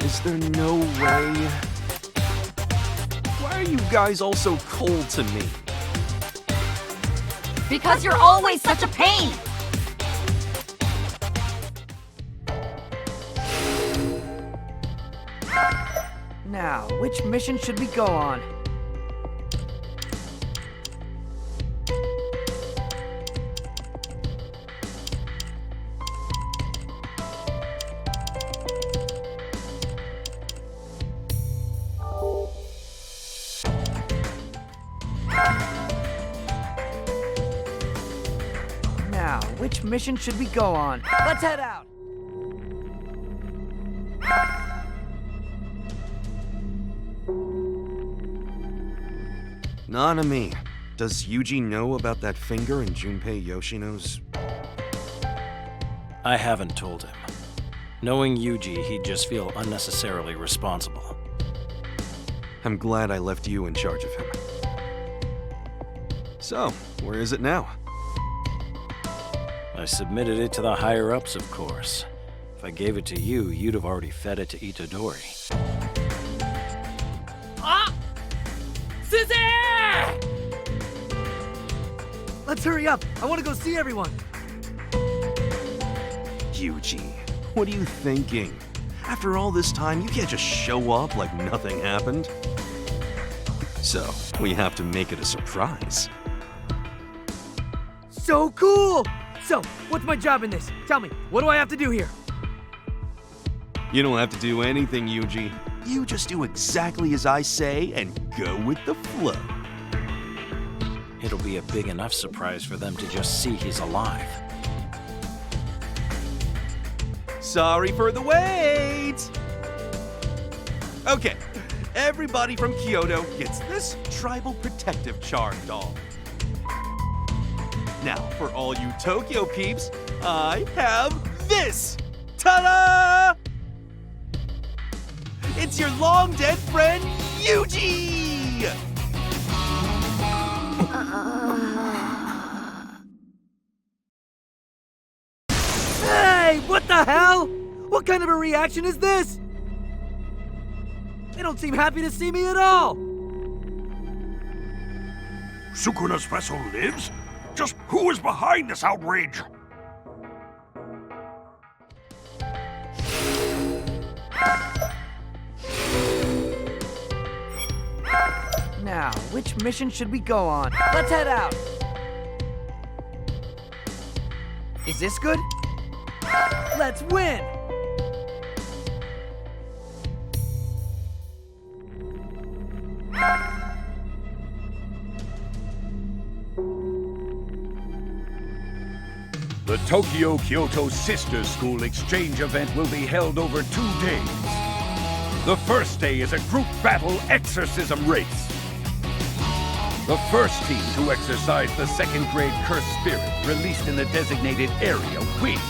Is there no way? Why are you guys all so cold to me? Because you're always such a pain! Now, which mission should we go on? mission should we go on? Let's head out! Nanami, does Yuji know about that finger in Junpei Yoshino's? I haven't told him. Knowing Yuji, he'd just feel unnecessarily responsible. I'm glad I left you in charge of him. So, where is it now? I submitted it to the higher-ups, of course. If I gave it to you, you'd have already fed it to Itadori. Ah! Susie! Let's hurry up. I want to go see everyone. Yuji, what are you thinking? After all this time, you can't just show up like nothing happened. So, we have to make it a surprise. So cool! So, what's my job in this? Tell me, what do I have to do here? You don't have to do anything, Yuji. You just do exactly as I say and go with the flow. It'll be a big enough surprise for them to just see he's alive. Sorry for the wait! Okay, everybody from Kyoto gets this tribal protective charm doll. Now, for all you Tokyo peeps, I have this! Ta-da! It's your long-dead friend, Yuji! Hey, what the hell? What kind of a reaction is this? They don't seem happy to see me at all. Sukuna's vessel lives? Just who is behind this outrage? Now, which mission should we go on? Let's head out. Is this good? Let's win! The Tokyo-Kyoto Sister School exchange event will be held over 2 days. The first day is a group battle exorcism race. The first team to exercise the second grade Cursed Spirit released in the designated area wins.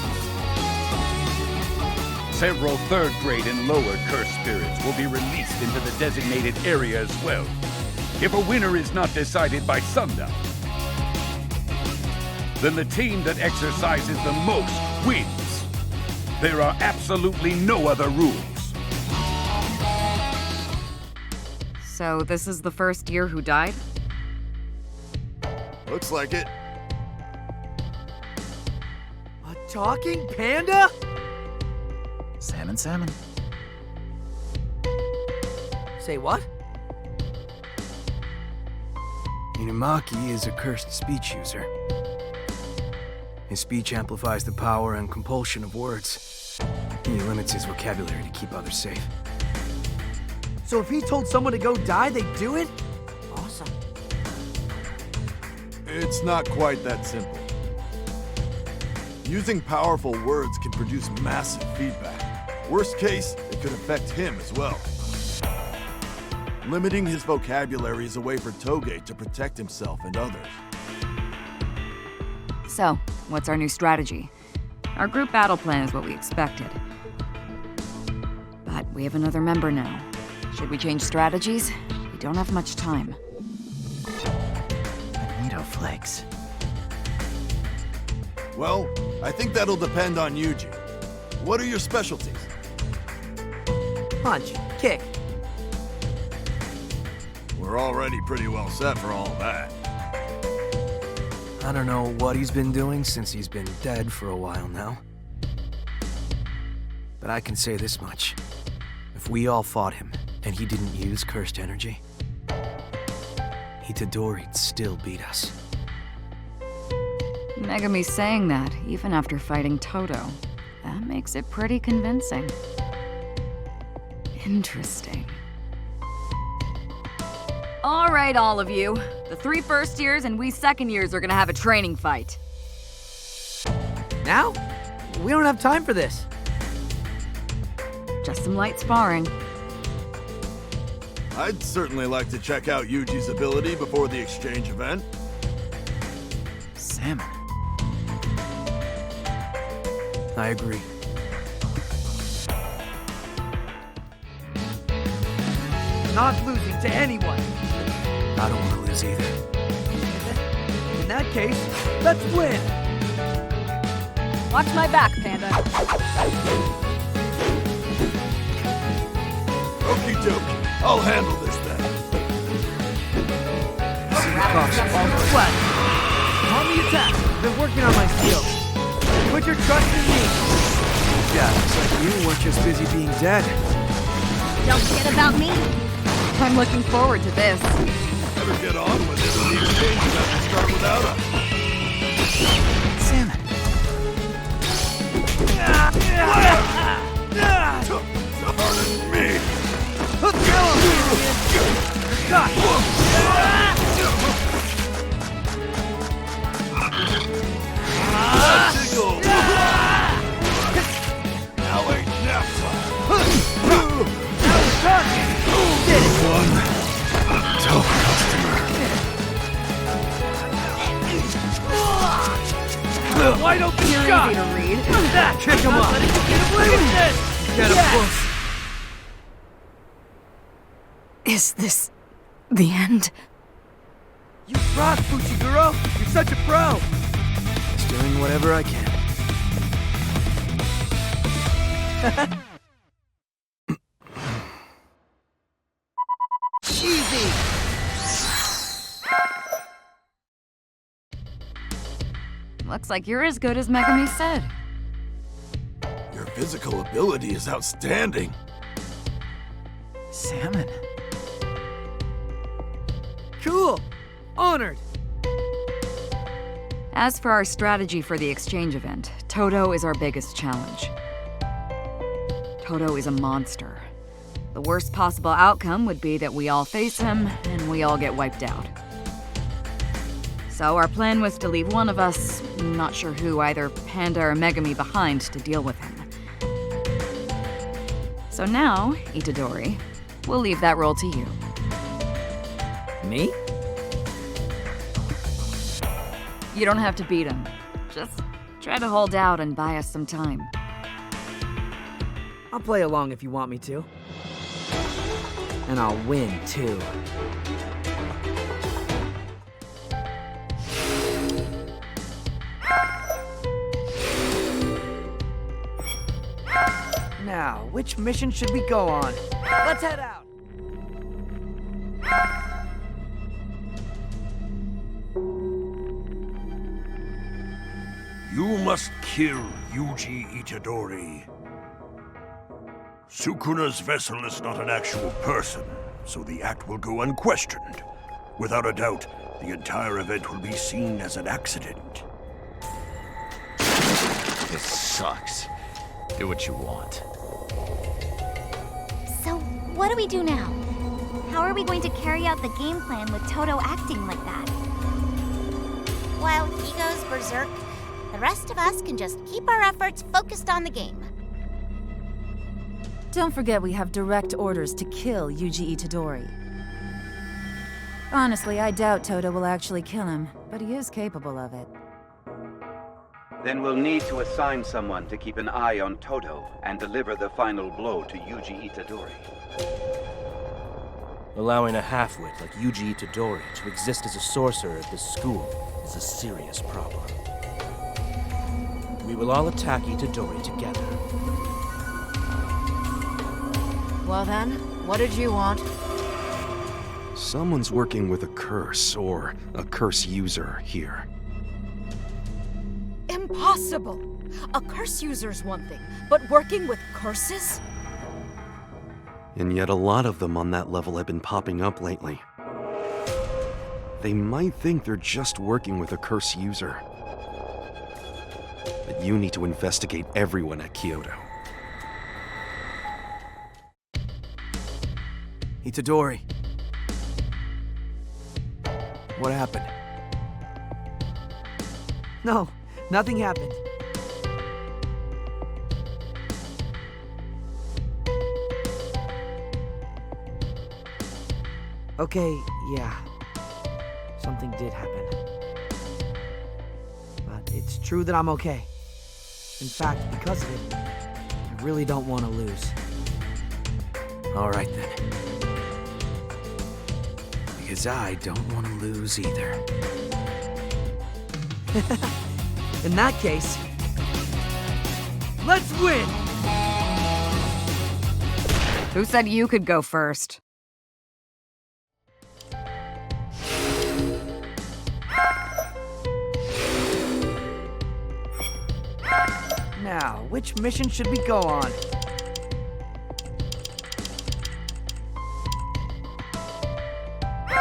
Several third grade and lower Cursed Spirits will be released into the designated area as well. If a winner is not decided by sundown, then the team that exercises the most wins. There are absolutely no other rules. So this is the first year who died? Looks like it. A talking panda? Salmon, salmon. Say what? Inumaki is a cursed speech user. His speech amplifies the power and compulsion of words. He limits his vocabulary to keep others safe. So if he told someone to go die, they'd do it? Awesome. It's not quite that simple. Using powerful words can produce massive feedback. Worst case, it could affect him as well. Limiting his vocabulary is a way for Toge to protect himself and others. So, what's our new strategy? Our group battle plan is what we expected. But we have another member now. Should we change strategies? We don't have much time. Magneto flakes. Well, I think that'll depend on Yuji. What are your specialties? Punch, kick. We're already pretty well set for all that. I don't know what he's been doing since he's been dead for a while now. But I can say this much. If we all fought him, and he didn't use cursed energy, Itadori'd still beat us. Megumi's saying that, even after fighting Todo. That makes it pretty convincing. Interesting. All right, all of you. The 3 first years and we second years are gonna have a training fight. Now? We don't have time for this. Just some light sparring. I'd certainly like to check out Yuji's ability before the exchange event. Salmon. I agree. Not losing to anyone. I don't want to lose either. In that case, let's win! Watch my back, Panda. Okie dokie. I'll handle this then. What? On the attack! I've been working on my skills. Put your trust in me! Yeah, looks like you weren't just busy being dead. Don't forget about me. I'm looking forward to this. Better get on with it, or the exchange event will start without us. Salmon. Pardon me. Now ain't nap One top customer. Wide open You're shot! easy to read. Kick him up! Get away with this! Get him close! Is this the end? You rock, Fushiguro! You're such a pro! Just doing whatever I can. Easy! Looks like you're as good as Megumi said. Your physical ability is outstanding. Salmon. Cool! Honored! As for our strategy for the exchange event, Todo is our biggest challenge. Todo is a monster. The worst possible outcome would be that we all face him, and we all get wiped out. So our plan was to leave one of us, not sure who, either Panda or Megumi, behind to deal with him. So now, Itadori, we'll leave that role to you. Me? You don't have to beat him. Just try to hold out and buy us some time. I'll play along if you want me to. And I'll win, too. Now, which mission should we go on? Let's head out! You must kill Yuji Itadori. Sukuna's vessel is not an actual person, so the act will go unquestioned. Without a doubt, the entire event will be seen as an accident. This sucks. Do what you want. So, what do we do now? How are we going to carry out the game plan with Todo acting like that? While he goes berserk, the rest of us can just keep our efforts focused on the game. Don't forget we have direct orders to kill Yuji Itadori. Honestly, I doubt Todo will actually kill him, but he is capable of it. Then we'll need to assign someone to keep an eye on Todo and deliver the final blow to Yuji Itadori. Allowing a half-wit like Yuji Itadori to exist as a sorcerer at this school is a serious problem. We will all attack Itadori together. Well then, what did you want? Someone's working with a curse, or a curse user here. Impossible! A curse user's one thing, but working with curses? And yet a lot of them on that level have been popping up lately. They might think they're just working with a curse user. But you need to investigate everyone at Kyoto. Itadori. What happened? No, nothing happened. Okay, yeah. Something did happen. But it's true that I'm okay. In fact, because of it, I really don't want to lose. All right then. Because I don't want to lose either. In that case, let's win! Who said you could go first? Now, which mission should we go on?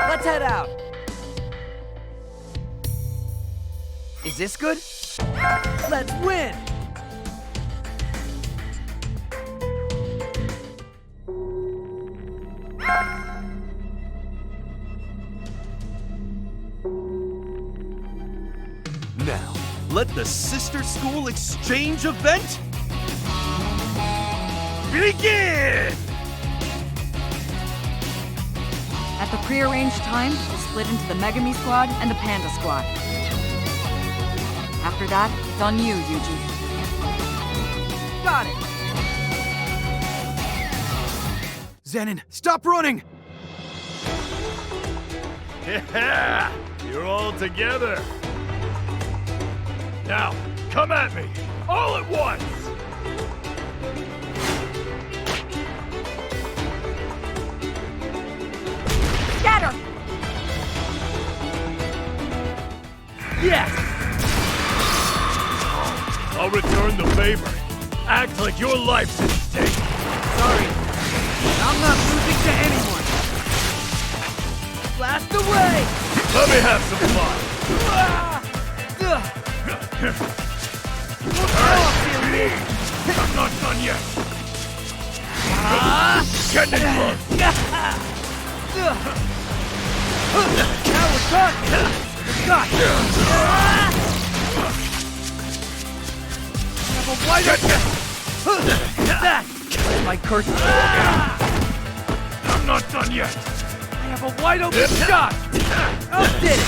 Let's head out! Is this good? Let's win! Now, let the Sister School Exchange event begin! At the prearranged time, we'll split into the Megumi squad and the Panda squad. After that, it's on you, Yuji. Got it! Zenin, stop running! Yeah! You're all together! Now, come at me! All at once! Scatter! Yes! I'll return the favor. Act like your life's at stake. Sorry, I'm not losing to anyone. Blast away! Let me have some fun. I'm not done yet. Get in close. Now we're talking. Got have a wide open. That's my curse. I'm not done yet. I have a wide open shot. Did it.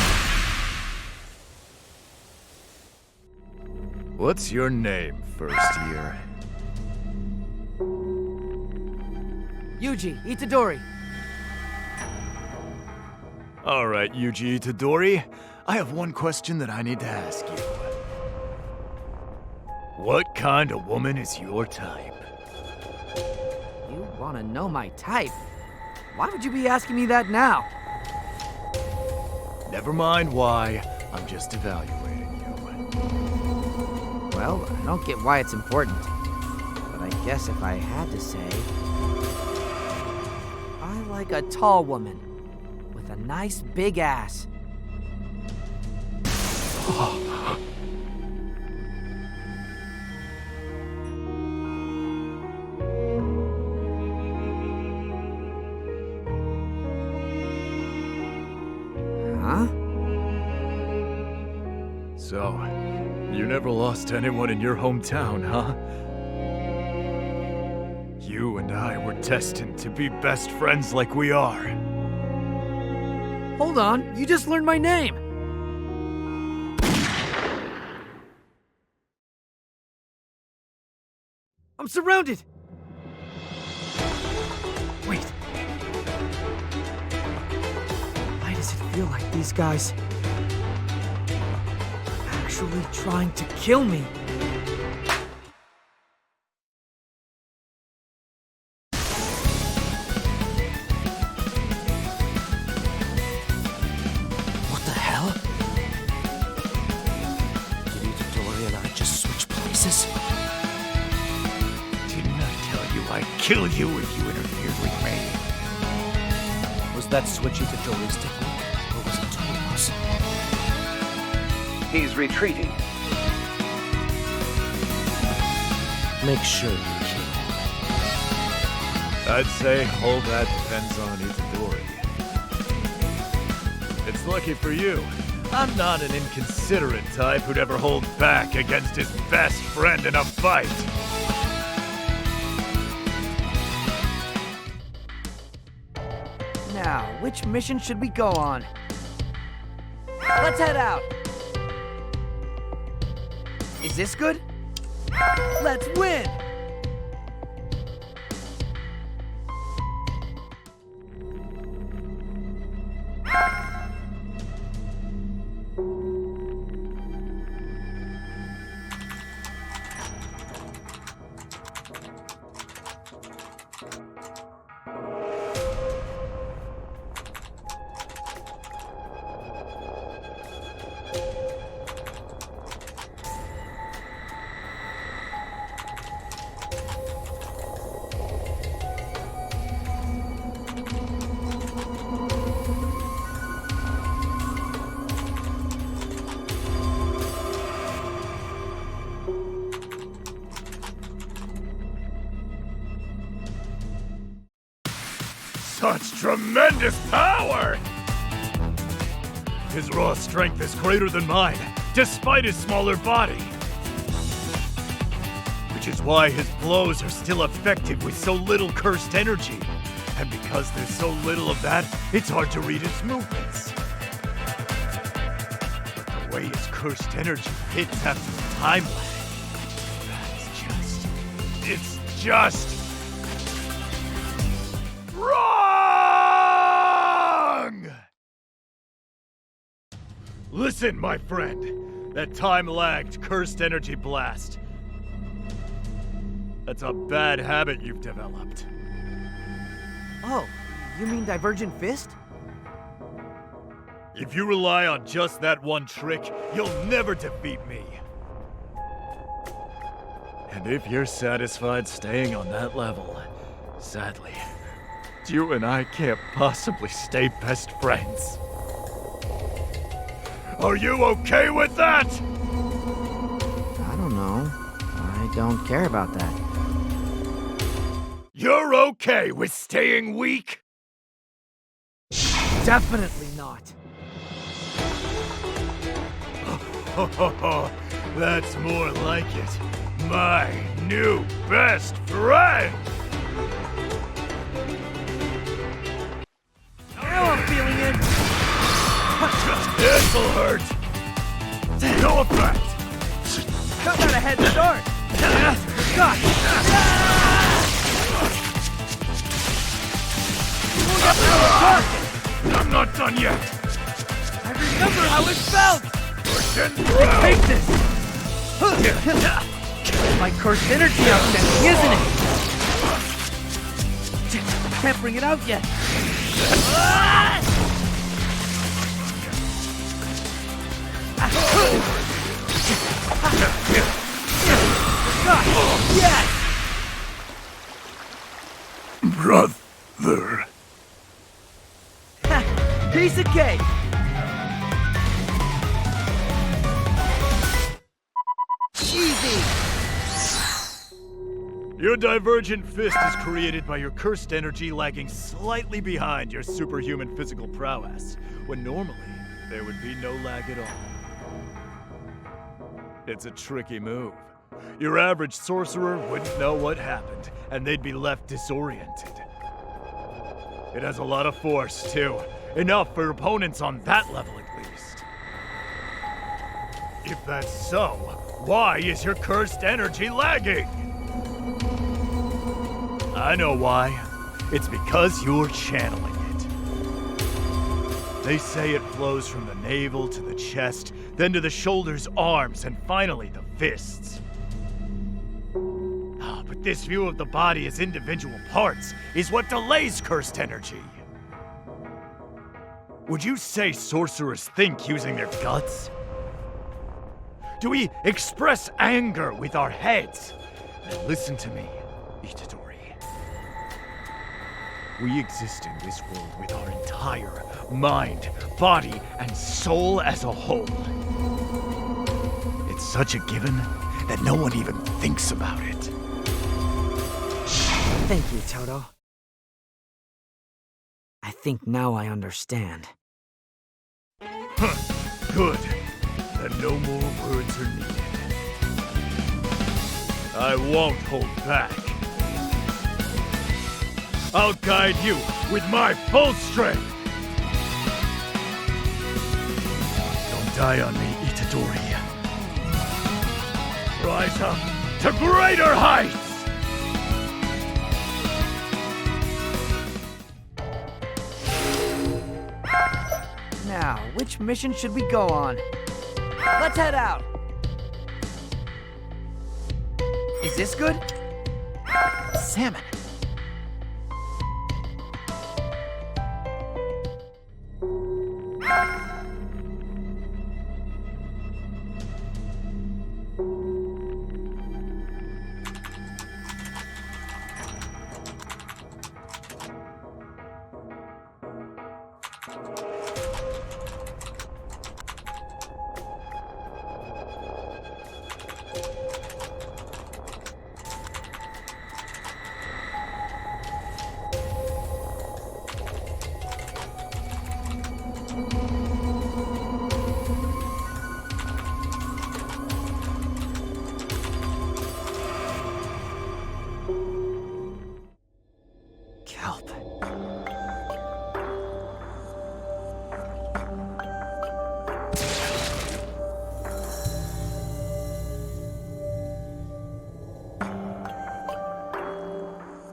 What's your name, first year? Yuji Itadori. All right, Yuji Itadori. I have one question that I need to ask you. What kind of woman is your type? You want to know my type? Why would you be asking me that now? Never mind why. I'm just evaluating you. Well, I don't get why it's important. But I guess if I had to say, I like a tall woman with a nice big ass. Huh? So, you never lost anyone in your hometown, huh? You and I were destined to be best friends like we are. Hold on, you just learned my name! I'm surrounded! Wait. Why does it feel like these guys are actually trying to kill me? What the hell? Did Itadori and I just switch places? Didn't I tell you I'd kill you if you interfered with me? Was that switch Itadori's technique, or was it Todo's? He's retreating. Make sure you kill him. I'd say all that depends on Itadori. It's lucky for you. I'm not an inconsiderate type who'd ever hold back against his best friend in a fight. Now, Now, which mission should we go on? Let's head out! Is this good? Let's win! Such tremendous power! His raw strength is greater than mine, despite his smaller body. Which is why his blows are still effective with so little cursed energy. And because there's so little of that, it's hard to read his movements. But the way his cursed energy hits after the time lag, it's just wrong! Listen, my friend. That time-lagged cursed energy blast. That's a bad habit you've developed. Oh, you mean Divergent Fist? If you rely on just that one trick, you'll never defeat me. And if you're satisfied staying on that level, sadly, you and I can't possibly stay best friends. Are you okay with that? I don't know. I don't care about that. You're okay with staying weak? Definitely not. That's more like it. My new best friend! Now I'm feeling it! This'll hurt! No effect! Got a head start! God! I'm not done yet! I remember how it felt! Push and throw! Take this! My cursed energy outstanding, isn't it? Can't bring it out yet. Yes! Brother. Piece of cake! Easy! Your Divergent Fist is created by your cursed energy lagging slightly behind your superhuman physical prowess, when normally there would be no lag at all. It's a tricky move. Your average sorcerer wouldn't know what happened, and they'd be left disoriented. It has a lot of force, too. Enough for opponents on that level, at least. If that's so, why is your cursed energy lagging? I know why. It's because you're channeling it. They say it flows from the navel to the chest, then to the shoulders, arms, and finally the fists. But this view of the body as individual parts is what delays cursed energy. Would you say sorcerers think using their guts? Do we express anger with our heads? Now listen to me, Itadori. We exist in this world with our entire mind, body, and soul as a whole. It's such a given that no one even thinks about it. Thank you, Todo. I think now I understand. Good. Then no more words are needed. I won't hold back. I'll guide you with my full strength! Don't die on me, Itadori. Rise up to greater heights! Now, which mission should we go on? Let's head out! Is this good? Salmon.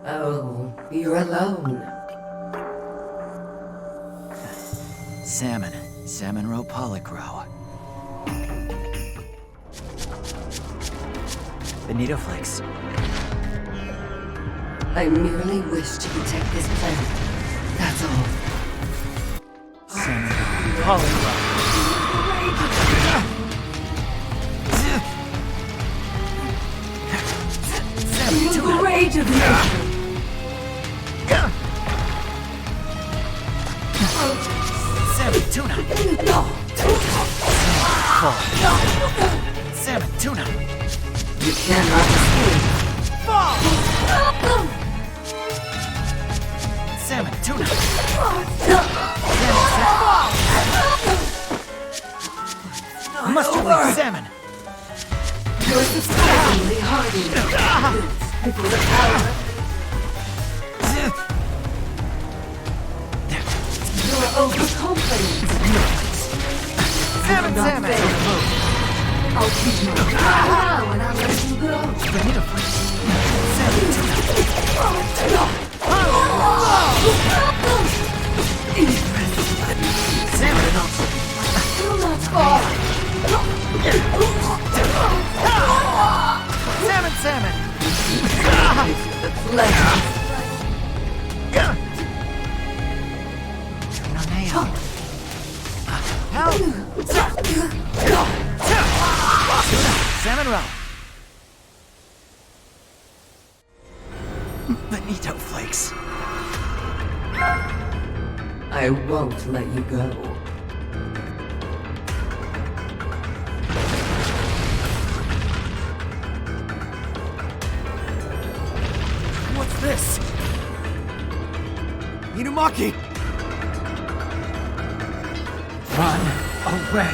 Oh, you're alone. Salmon roe polycrow. Bonito flakes. I merely wish to protect this planet. That's all. Salmon polycrow. The rage of the ocean. Salmon tuna. Salmon tuna. You cannot escape. Salmon tuna. Mustard leaf salmon. You're surprisingly hardy. Before the power. You're overconfident. Salmon. I'll keep you now and I'll let you go. Salmon. You'll not fall. Salmon. The flesh. Help! Salmon roe. Bonito flakes. I won't let you go. What's this? Inumaki! Run away.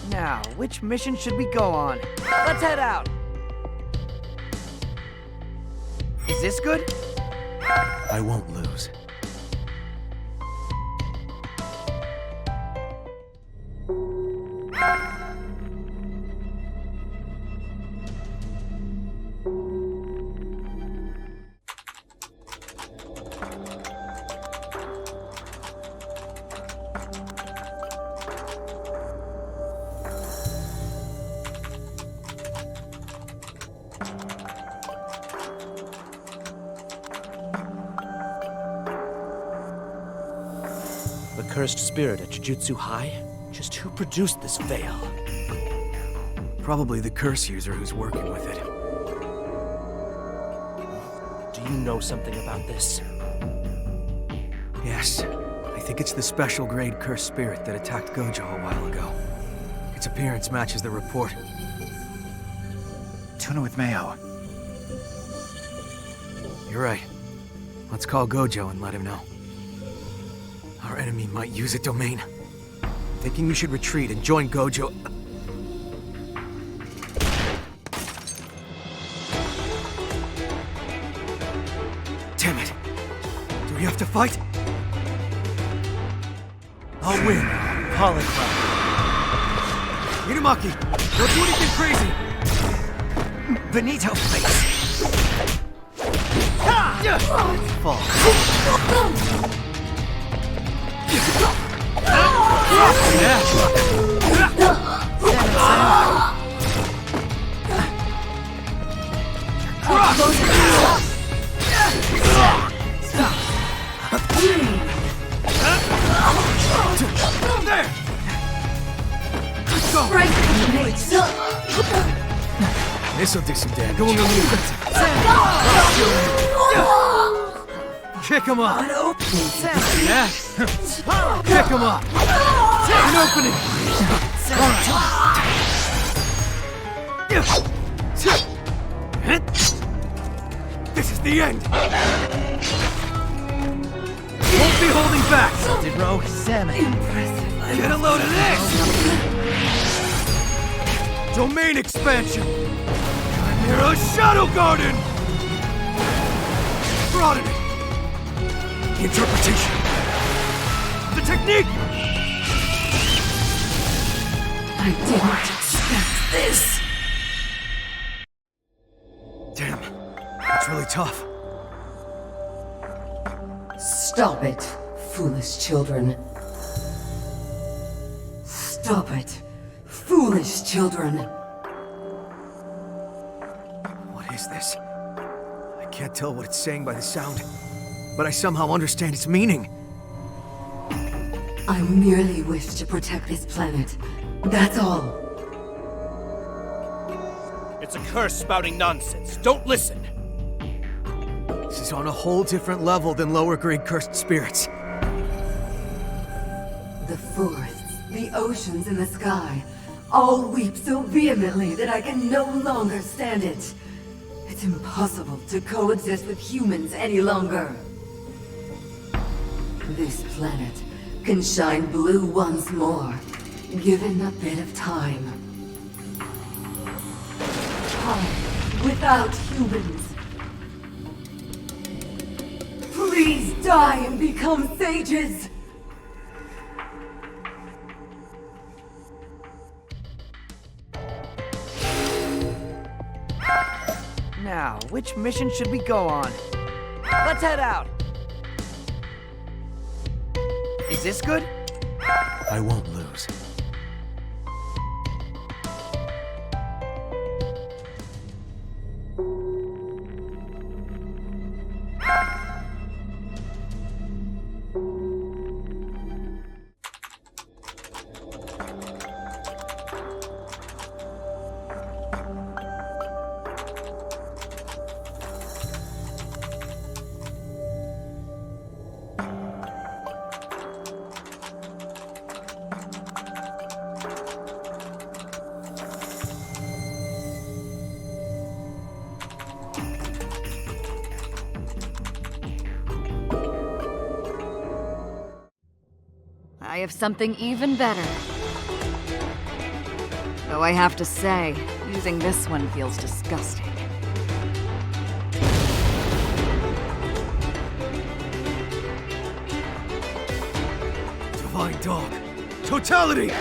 Now, which mission should we go on? Let's head out! Is this good? I won't lose. cursed spirit at Jujutsu High? Just who produced this veil? Probably the curse user who's working with it. Do you know something about this? Yes. I think it's the special grade cursed spirit that attacked Gojo a while ago. Its appearance matches the report. Tuna with mayo. You're right. Let's call Gojo and let him know. Our enemy might use a domain. Thinking we should retreat and join Gojo. Damn it! Do we have to fight? I'll win. Polycloud. Inumaki, don't do anything crazy! Benito face. Fall. There! Let's go! This'll do some damage. Going on the Kick him up! Yeah. Kick him up! An opening! This is the end! Won't be holding back! Salted roe, salmon. Impressive. Get a load of this! Domain expansion! Chimera Shadow Garden! Broadening! Interpretation! The technique! I didn't expect this. Damn, that's really tough. Stop it, foolish children. Stop it, foolish children. What is this? I can't tell what it's saying by the sound, but I somehow understand its meaning. I merely wish to protect this planet. That's all. It's a curse spouting nonsense. Don't listen. This is on a whole different level than lower-grade cursed spirits. The forests, the oceans, and the sky all weep so vehemently that I can no longer stand it. It's impossible to coexist with humans any longer. This planet can shine blue once more, given a bit of time. Time without humans. Please die and become sages! Now, which mission should we go on? Let's head out! Is this good? I won't lose. I have something even better. Though I have to say, using this one feels disgusting. Divine Dog. Totality!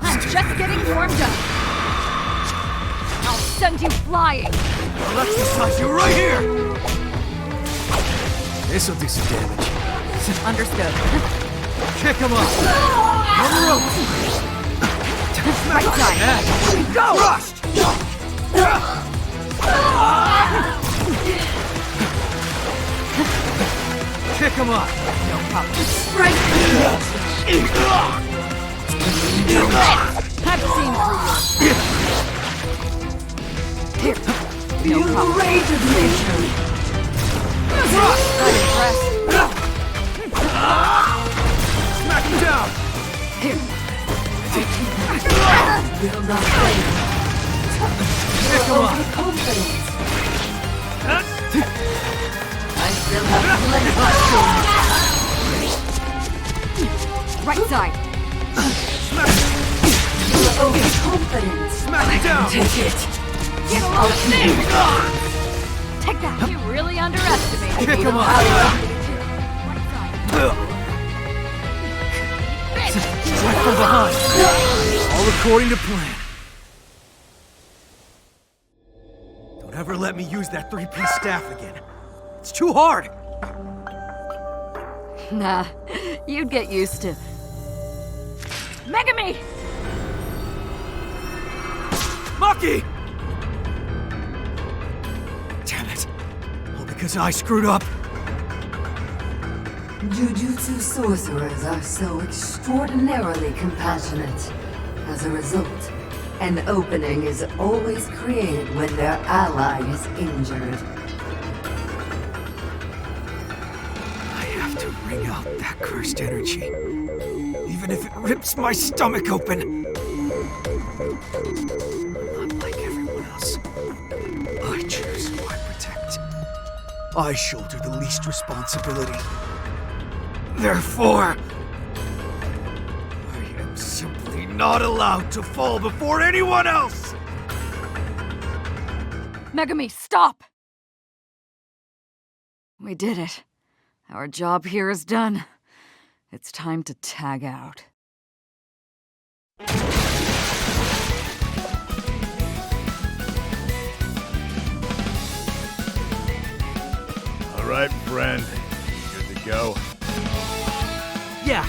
I'm just getting warmed up. I'll send you flying. I'll exercise you right here! This'll do some damage. Understood. Kick him up! On the rope! Right side. Here we go! Rushed! Pick him up! No problem. Strike! I've seen through you. Here. Feel the rage of nature! I'm impressed. Smack him down! Here. Will not fail. Pick him up! Confidence. I still have plenty. Right side. You're overconfident. Smack him down! Take it. Get a little thing. Take that. You really underestimated me. Pick him up! Strike from behind! All according to plan. Don't ever let me use that three-piece staff again. It's too hard! Nah, you'd get used to. Megumi! Maki! Damn it. All because I screwed up. Jujutsu sorcerers are so extraordinarily compassionate. As a result, an opening is always created when their ally is injured. I have to wring out that cursed energy. Even if it rips my stomach open. Not like everyone else. I choose who I protect. I shoulder the least responsibility. Therefore, I am simply not allowed to fall before anyone else! Megumi, stop! We did it. Our job here is done. It's time to tag out. All right, friend. Good to go. Yeah.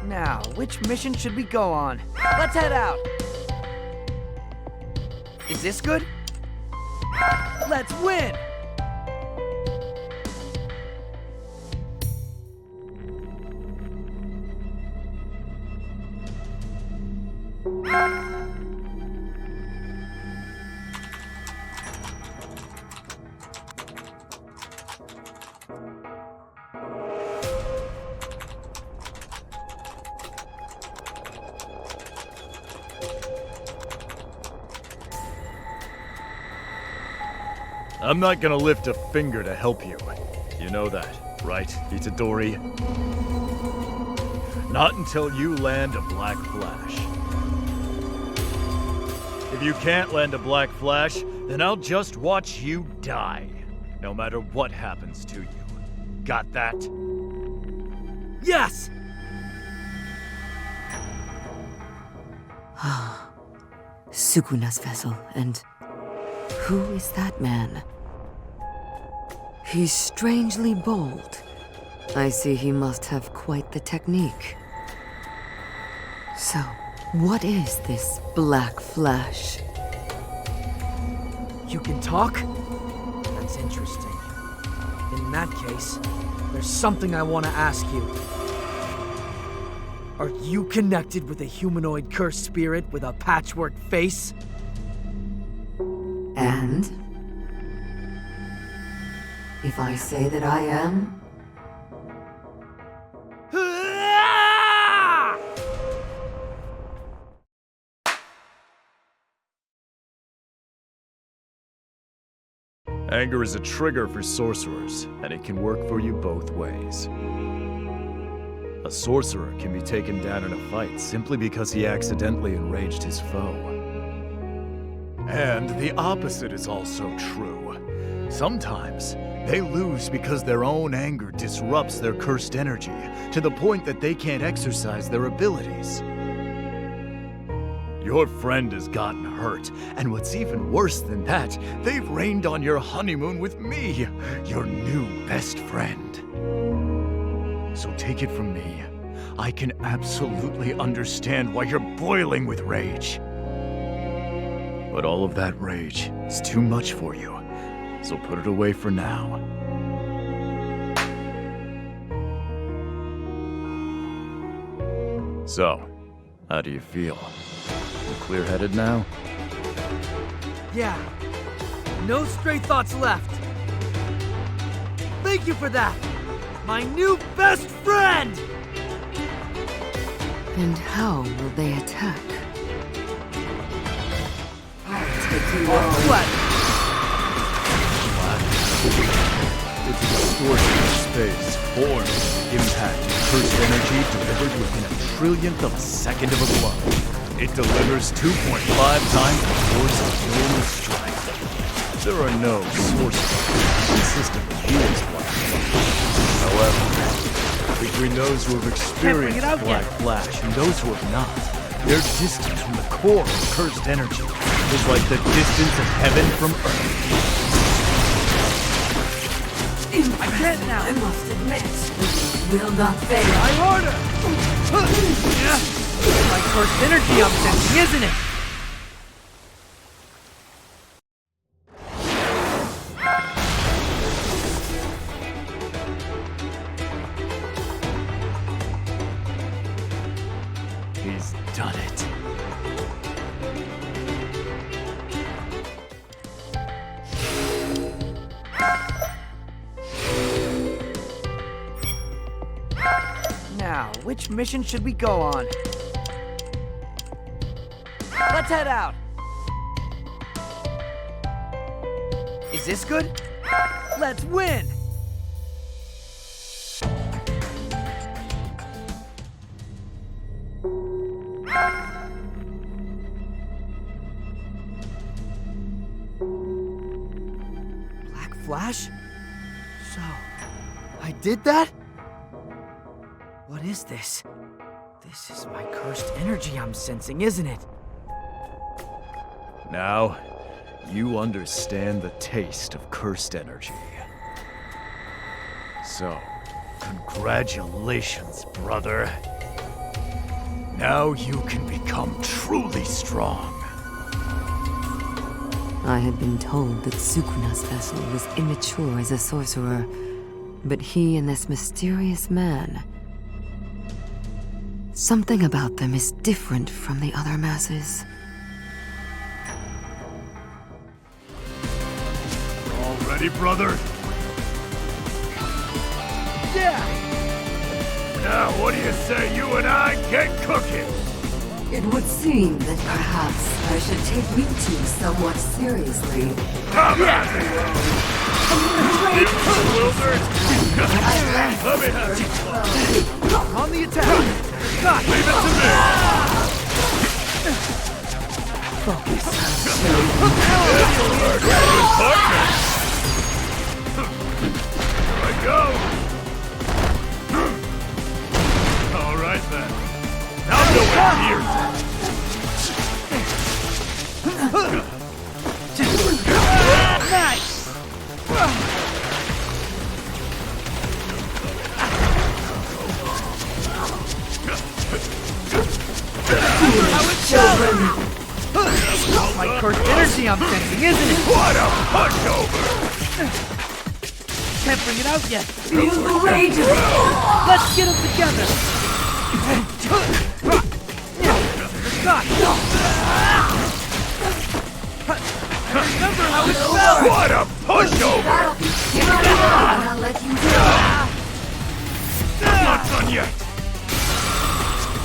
Now, which mission should we go on? Let's head out. Is this good? Let's win! I'm not gonna lift a finger to help you. You know that, right, Itadori? Not until you land a Black Flash. If you can't land a Black Flash, then I'll just watch you die. No matter what happens to you. Got that? Yes! Sukuna's vessel, and who is that man? He's strangely bold. I see he must have quite the technique. So, what is this Black Flash? You can talk? That's interesting. In that case, there's something I want to ask you. Are you connected with a humanoid cursed spirit with a patchwork face? And? If I say that I am? Anger is a trigger for sorcerers, and it can work for you both ways. A sorcerer can be taken down in a fight simply because he accidentally enraged his foe. And the opposite is also true. Sometimes, they lose because their own anger disrupts their cursed energy, to the point that they can't exercise their abilities. Your friend has gotten hurt, and what's even worse than that, they've rained on your honeymoon with me, your new best friend. So take it from me, I can absolutely understand why you're boiling with rage. But all of that rage is too much for you, so put it away for now. So, how do you feel? You clear-headed now? Yeah. No stray thoughts left. Thank you for that! My new best friend! And how will they attack? What? It's a distortion of space, form, impact, and cursed energy delivered within a trillionth of a second of a blow. It delivers 2.5 times the force of normal strike. There are no sorcerers consistently used like that. However, between those who have experienced Black Flash and those who have not, their distance from the core of cursed energy is like the distance of heaven from earth. I can't now! I must admit, will not fail. I order! My cursed energy I'm sensing, isn't it? He's done it. Now, which mission should we go on? Let's head out! Is this good? Let's win! Black Flash? So, I did that? What is this? This is my cursed energy I'm sensing, isn't it? Now, you understand the taste of cursed energy. So, congratulations, brother. Now you can become truly strong. I had been told that Sukuna's vessel was immature as a sorcerer, but he and this mysterious man... Something about them is different from the other masses. All ready, brother? Yeah! Now, what do you say you and I get cooking? It would seem that perhaps I should take you two somewhat seriously. Come at me! You bewildered? Let me have you. On the attack! God. Leave it to me! Focus. Good partner! Here I go! All right then. Now go in here! Nice! Children! My cursed energy I'm sensing, isn't it? What a pushover! Can't bring it out yet. Feel the rage of it! Let's get them together! God! Remember how it felt! What a pushover! I'll let you go. Not done yet!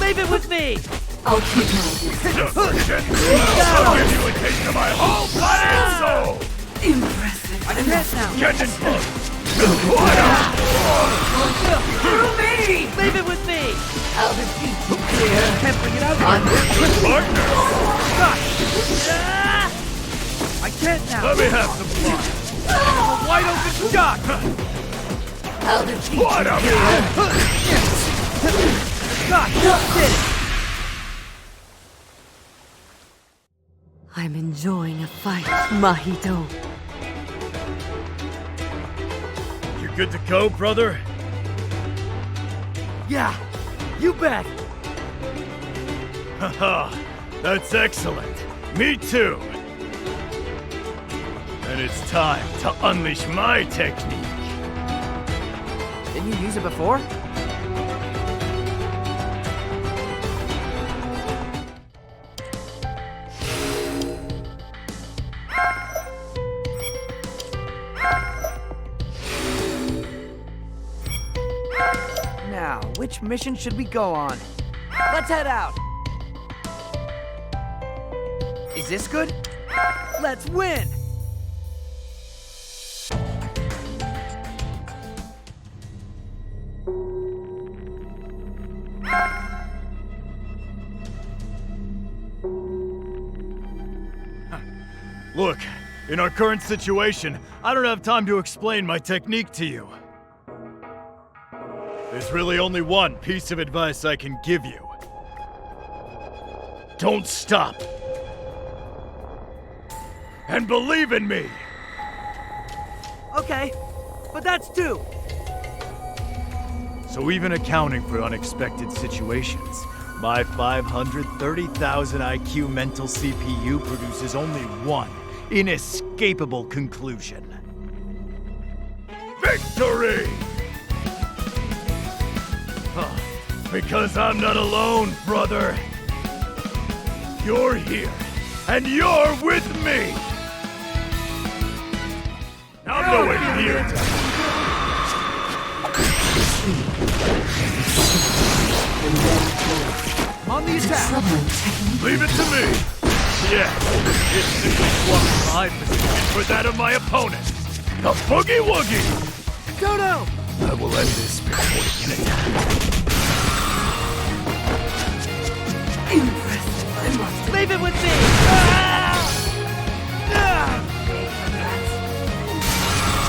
Leave it with me! I'll keep my distance. I'll give you a taste of my whole body and soul! Impressive. I can't now. Get in close! What a... Through me! Leave it with me! I'll defeat you here. Can't bring it out I'm yet. Good partner! God! I can't now. Let me have some fun! A wide open shot! I'll defeat What a... you here. God! Did it! I'm enjoying a fight, Mahito. You good to go, brother? Yeah! You bet! Haha, that's excellent. Me too. And it's time to unleash my technique. Didn't you use it before? Now, which mission should we go on? Let's head out! Is this good? Let's win! Look, in our current situation, I don't have time to explain my technique to you. There's really only one piece of advice I can give you. Don't stop. And believe in me! Okay, but that's two. So even accounting for unexpected situations, my 530,000 IQ mental CPU produces only one inescapable conclusion. Victory! Because I'm not alone, brother. You're here, and you're with me! Now go in here! On the attack! Leave it to me! Yeah, it's simply swapping my position for that of my opponent! The Boogie Woogie! Todo! I will end this before it can attack. Impressive, I must Leave it with me!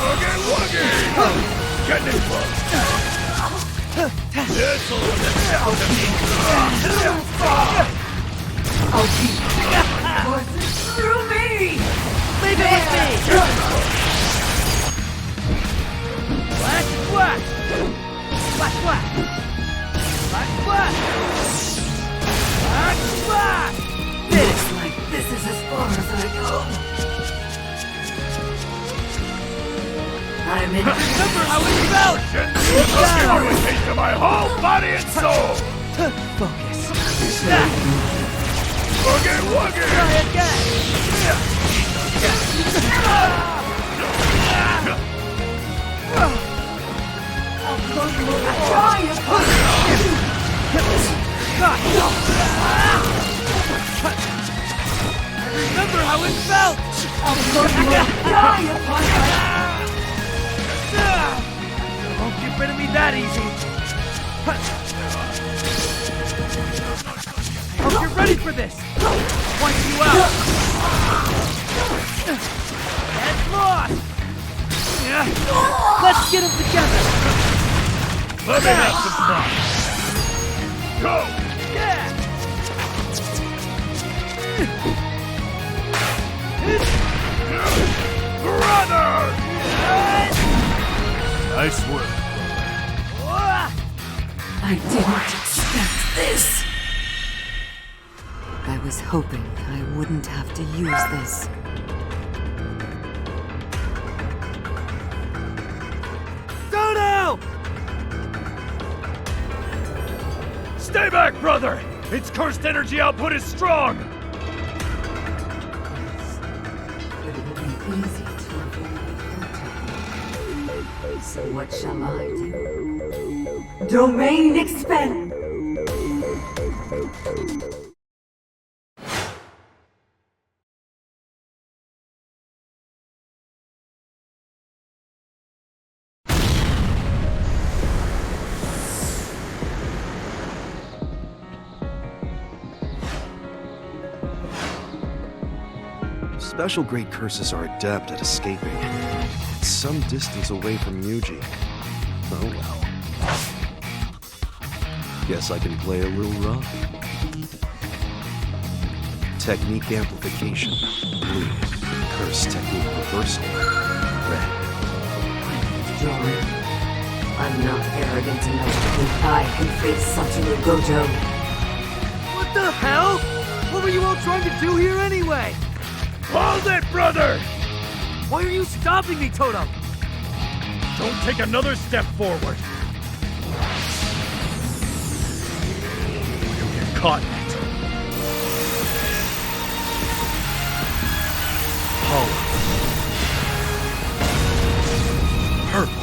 Boogie Woogie! Get it close! This'll I'll keep forces through me! Leave it with me! Flash, flash! Flash, flash! Flash, flash! Flash, flash! It's like this is as far as I go. I'm in. Remember how it felt! I'll give you a taste of my whole body and soul! Focus. Boogie Woogie! Try again! Remember how it felt! You won't get rid of me that easy! I hope you're ready for this! Point you out! Head lost! Let's get them together! Let me have some fun! Go! Yeah! Brother! Nice work. I didn't expect this. I was hoping I wouldn't have to use this. Todo! Stay back, brother! Its cursed energy output is strong! But it will be easy to avoid. So what shall I do? Domain expand! Special grade curses are adept at escaping. It's some distance away from Yuji. Oh well. Guess I can play a little rough. Technique amplification. Blue. Curse technique reversal. Red. I'm not arrogant enough to think I can face Satoru Gojo. What the hell? What were you all trying to do here anyway? Hold it, brother! Why are you stopping me, Todo? Don't take another step forward. You'll get caught in it. Hollow. Purple.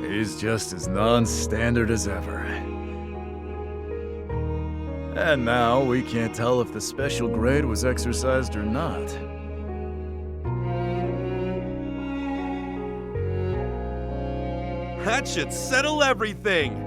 He's just as non-standard as ever. And now we can't tell if the special grade was exercised or not. That should settle everything!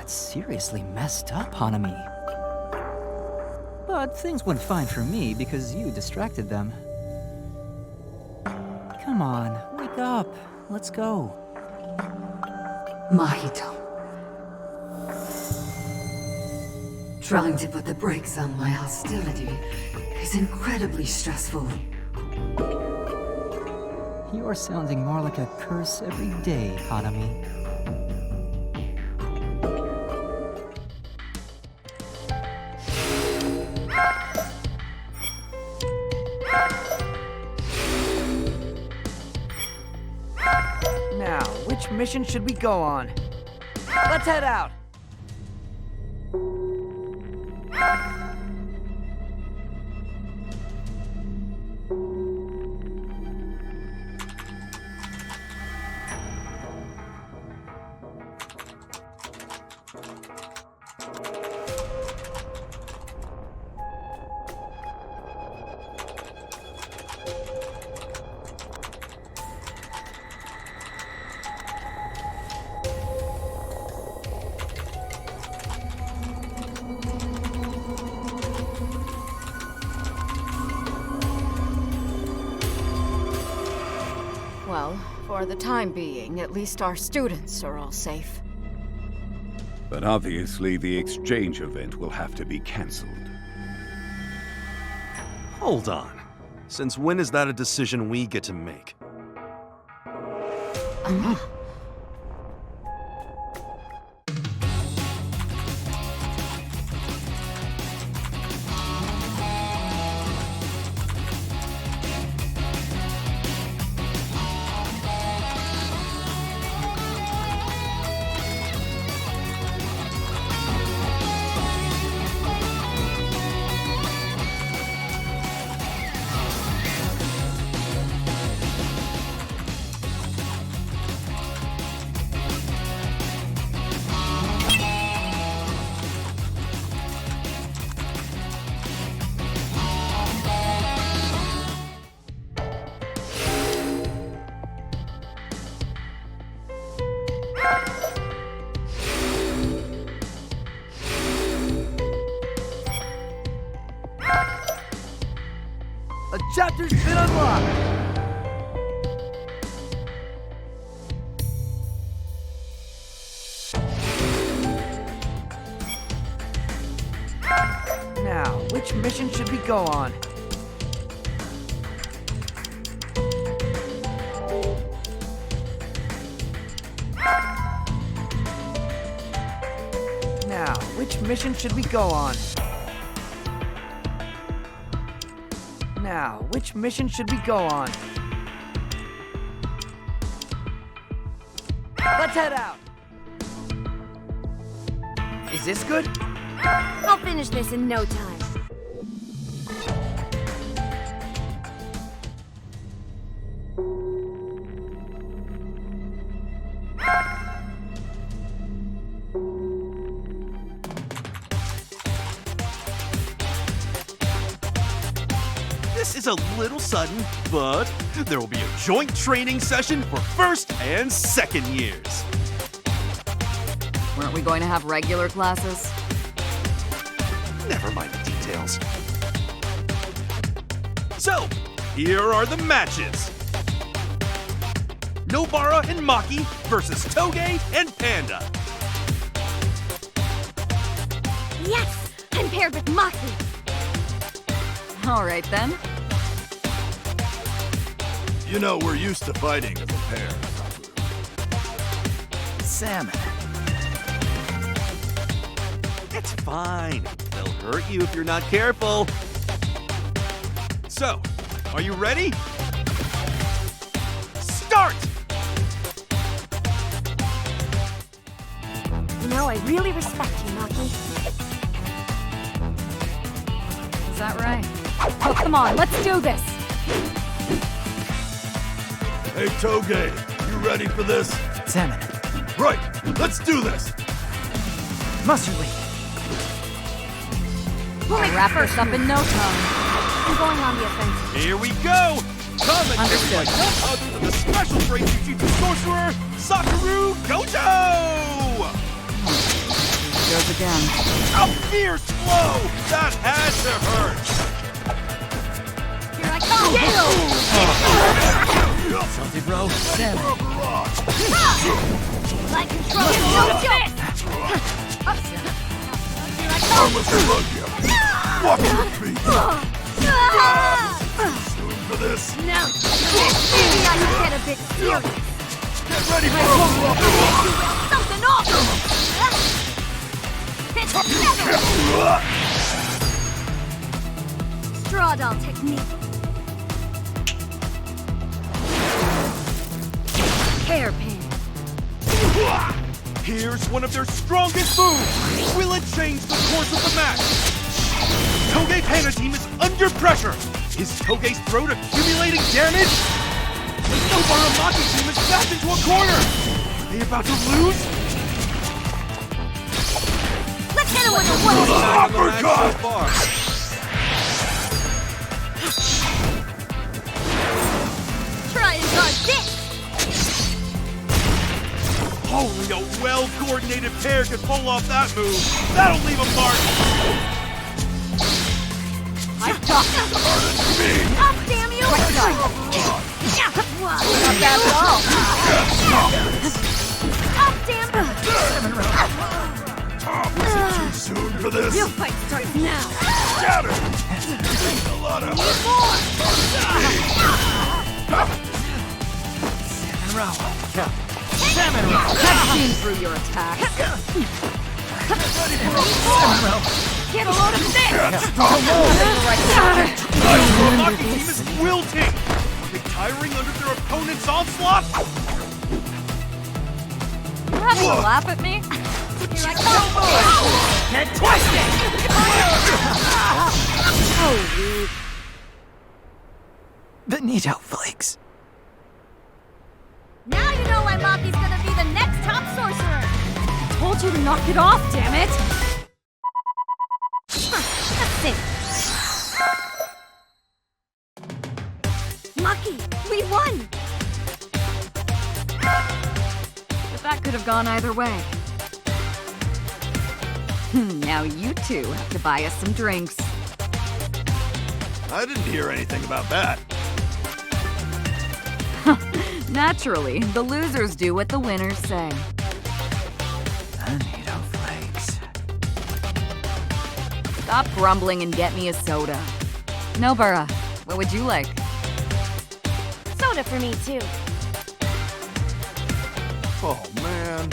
Seriously messed up, Hanami. But things went fine for me because you distracted them. Come on, wake up. Let's go. Mahito. Trying to put the brakes on my hostility is incredibly stressful. You're sounding more like a curse every day, Hanami. Now, which mission should we go on? Let's head out! Well, for the time being, at least our students are all safe. But obviously the exchange event will have to be cancelled. Hold on. Since when is that a decision we get to make? A chapter's been unlocked! Now, which mission should we go on? Now, which mission should we go on? Now, which mission should we go on? Let's head out! Is this good? I'll finish this in no time. is a little sudden, but there will be a joint training session for first and second years. Weren't we going to have regular classes? Never mind the details. So, here are the matches. Nobara and Maki versus Toge and Panda. Yes! I'm paired with Maki! All right then. You know, we're used to fighting as a pair. Salmon. It's fine. They'll hurt you if you're not careful. So, are you ready? Start! You know, I really respect you, Maki. Is that right? Oh, come on, let's do this! Hey, Toge, you ready for this? Salmon. Right, let's do this! Mustard leaf. We'll wrap this up in no time. I'm going on the offensive. Here we go! Commentary by none other than the special grade Jujutsu sorcerer, Sakura Gojo! Goes again. A fierce blow! That had to hurt! Here I come! Salted roe. Salmon. Like control, no fist! Here I come! Walk with me! Soon for this! Now, maybe I can get a bit serious. Get ready for a Something awesome! It's straw doll technique. Hairpin. Here's one of their strongest moves! Will it change the course of the match? Toge Panda team is under pressure! Is Toge's throat accumulating damage? The Nobara Maki team is backed into a corner! Are they about to lose? Let's hit him with a one! Uppercut! Try and guard this! Only a well-coordinated pair could pull off that move. That'll leave a mark. I've got this! Up, damn you! Not bad at all! Up, damn Too soon for this! Your fight starts now! Scatter! A lot of Need more! Salmon roe. Salmon roll. I've seen through your attacks. Get a load of this! The Maki team is wilting. Are they tiring under their opponent's onslaught? You having a laugh at me? Here I come! Get twisted! Oh, weak. Bonito flakes. Now you know why Maki's gonna be the next top sorcerer! I told you to knock it off, damn it! That's it! Maki, we won! But that could have gone either way. Now you two have to buy us some drinks. I didn't hear anything about that. Naturally, the losers do what the winners say. Bonito flakes. Stop grumbling and get me a soda. Nobara, what would you like? Soda for me, too. Oh, man.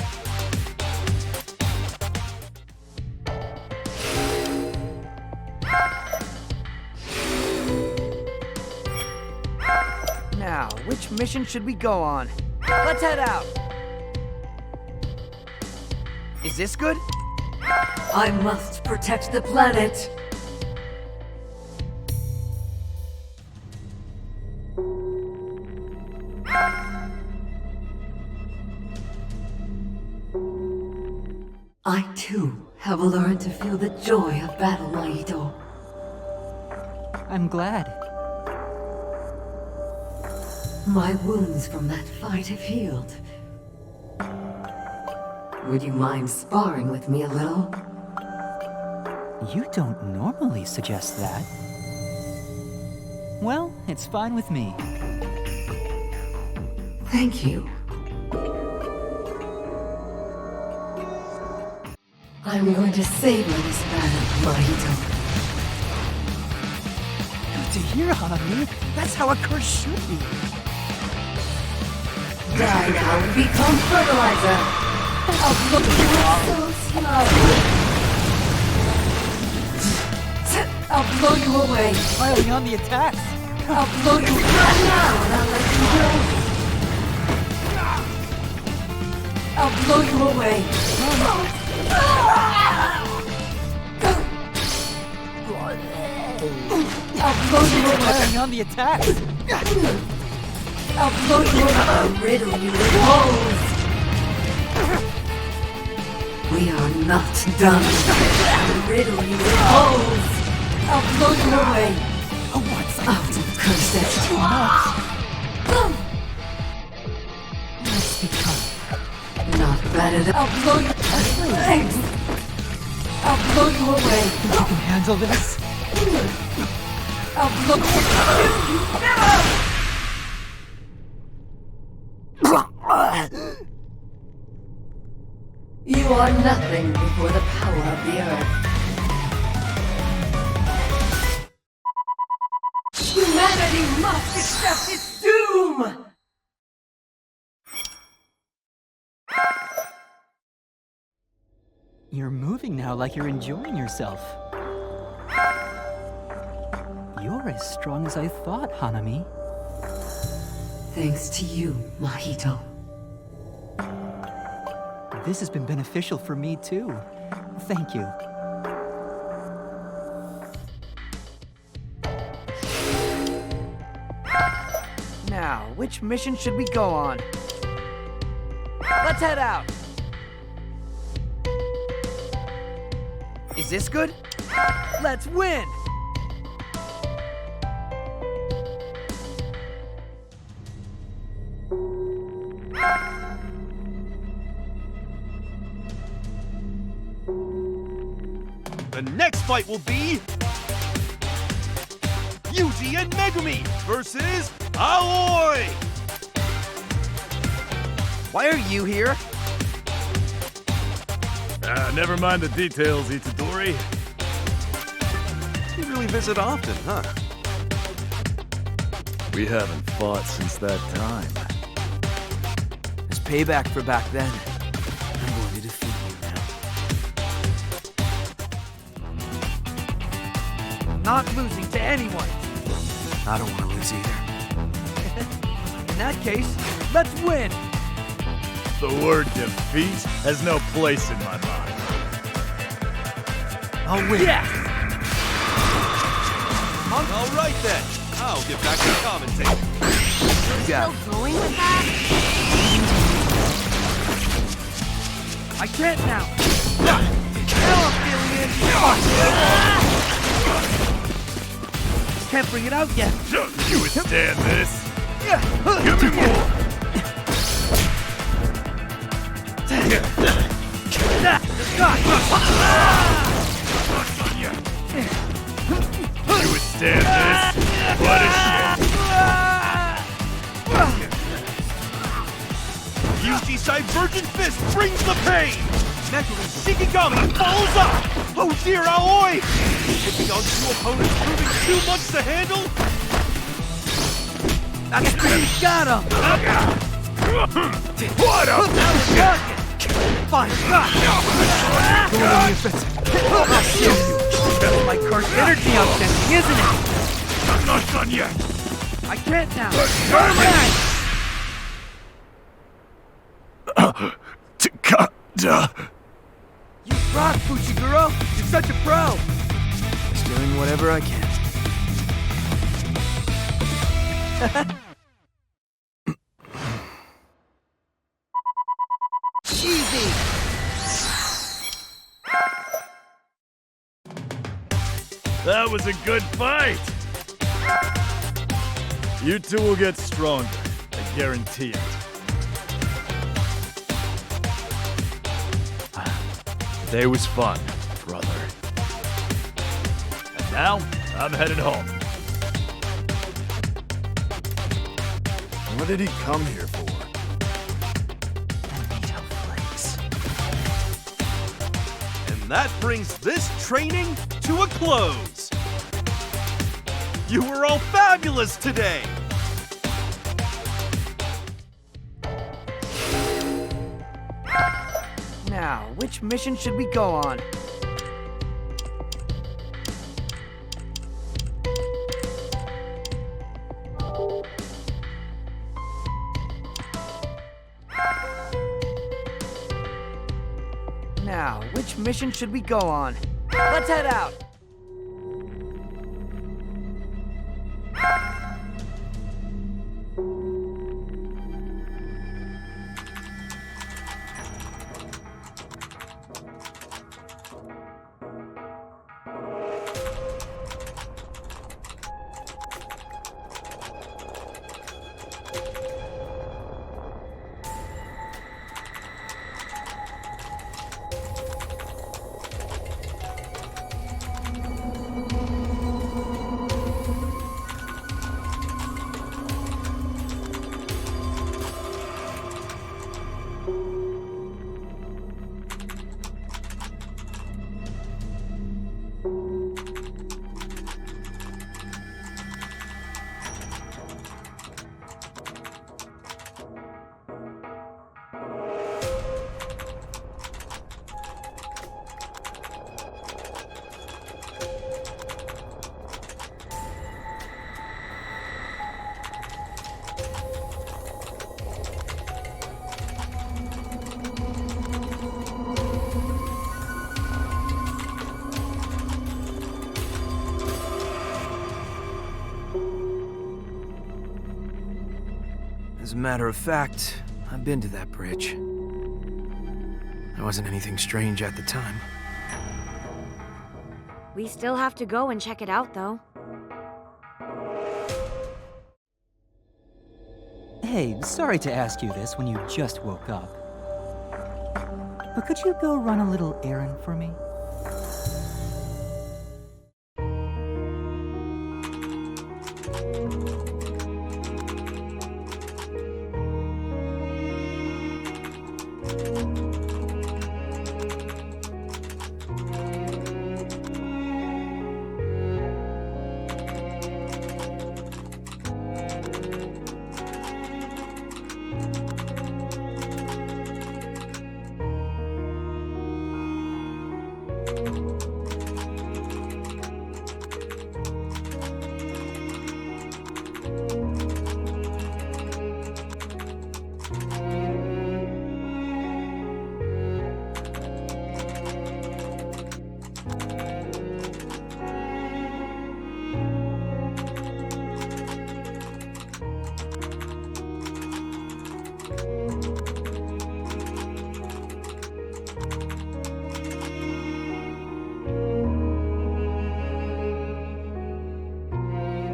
Now, which mission should we go on? Let's head out. Is this good? I must protect the planet. I too have learned to feel the joy of battle, Maito. I'm glad. My wounds from that fight have healed. Would you mind sparring with me a little? You don't normally suggest that. Well, it's fine with me. Thank you. I'm going to savor this battle, Mahito. Good to hear, Hanami. That's how a curse should be. Die now and become fertilizer! I'll look at you so slowly. I'll blow you away. Piling on the attacks. I'll blow you right now and I'll let you go. I'll blow you away. I'll blow you away. Piling on the attacks. I'll blow you away. I'll riddle you with holes. We are not done. I'll riddle you with holes. I'll blow you away. Oh, what's I'll curse that too much. Let's be calm. Not better than I'll blow you legs. I'll blow you away. Think you can handle this? I'll blow you. Never. You are nothing before the power of the earth. Humanity must accept its doom! You're moving now like you're enjoying yourself. You're as strong as I thought, Hanami. Thanks to you, Mahito. This has been beneficial for me too. Thank you. Now, which mission should we go on? Let's head out! Is this good? Let's win! The next fight will be Yuji and Megumi versus Aoi! Why are you here? Never mind the details, Itadori. You really visit often, huh? We haven't fought since that time. As payback for back then, I'm going to defeat you now. Not losing to anyone. I don't want to lose either. In that case, let's win! The word defeat has no place in my mind. I'll win. Yeah! All right then. I'll get back to commentating. You got it. Going with that? I can't now! Now I'm feeling it! Can't bring it out yet! You withstand this? Give me more! You withstand this? What a shit! Yuji's Divergent Fist brings the pain! Megumi's Shikigami follows up! Oh dear, Aoi! Taking on two opponents proving too much to handle? Got him! What a shit! Fine, got him! That's my cursed energy I'm sensing, isn't it? I'm not done yet! I can't now! Takada! You rock, Fushiguro! You're such a pro! Just doing whatever I can. Easy! That was a good fight! You two will get stronger, guarantee it. The day was fun, brother. And now, I'm headed home. What did he come here for? And that brings this training to a close. You were all fabulous today! Now, which mission should we go on? Now, which mission should we go on? Let's head out! As a matter of fact, I've been to that bridge. There wasn't anything strange at the time. We still have to go and check it out, though. Hey, sorry to ask you this when you just woke up. But could you go run a little errand for me?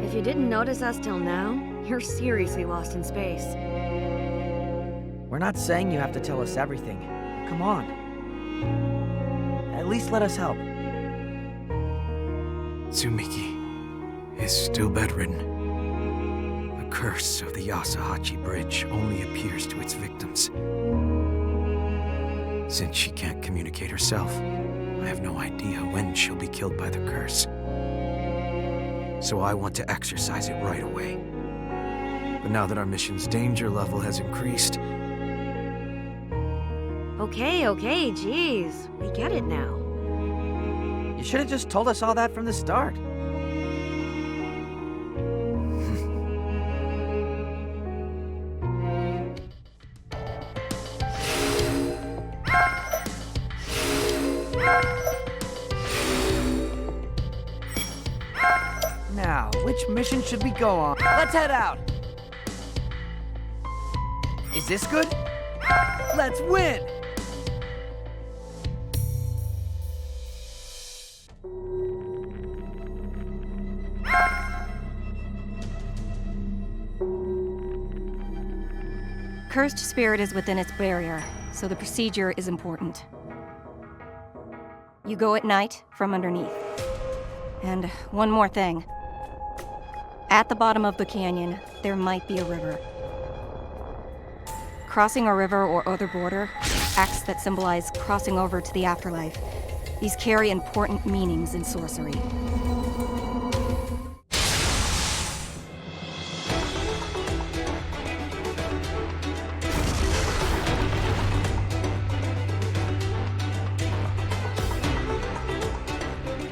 If you didn't notice us till now, you're seriously lost in space. We're not saying you have to tell us everything. Come on. At least let us help. Tsumiki is still bedridden. The curse of the Yasahachi Bridge only appears to its victims. Since she can't communicate herself, I have no idea when she'll be killed by the curse. So I want to exercise it right away. But now that our mission's danger level has increased... Okay, jeez. We get it now. You should have just told us all that from the start. Now, which mission should we go on? Let's head out! Is this good? Let's win! cursed spirit is within its barrier, so the procedure is important. You go at night from underneath. And one more thing. At the bottom of the canyon, there might be a river. Crossing a river or other border, acts that symbolize crossing over to the afterlife. These carry important meanings in sorcery.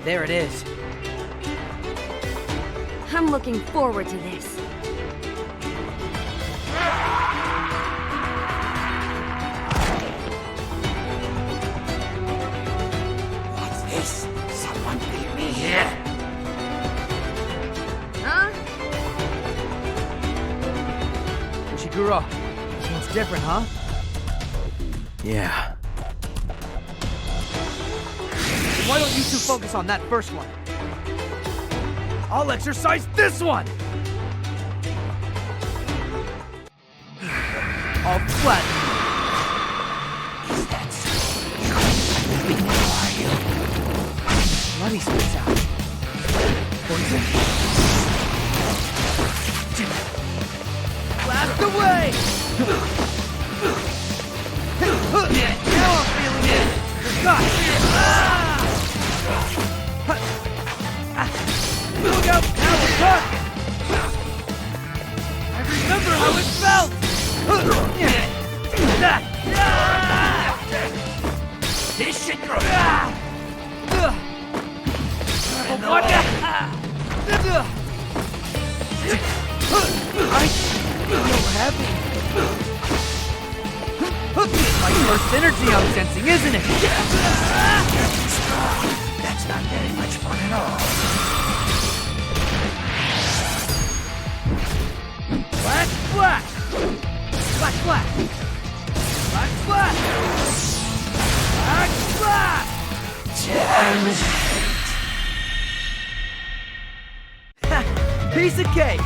There it is. I'm looking forward to this. What's this? Someone leave me here. Huh? Fushiguro, this one's different, huh? Yeah. Why don't you two focus on that first one? I'll exercise this one! I'll flatten you. Is that so? Be quiet. Bloody spits out. Poison? Blast away! Now I'm feeling it! God! Look out! Now we're talking! I remember how it felt! This should go. What? I feel heavy. Like burst energy I'm sensing, isn't it? That's not very much fun at all. Flash, flash! Flash, flash! Flash, flash! Flash, flash! Damn it! Piece of cake!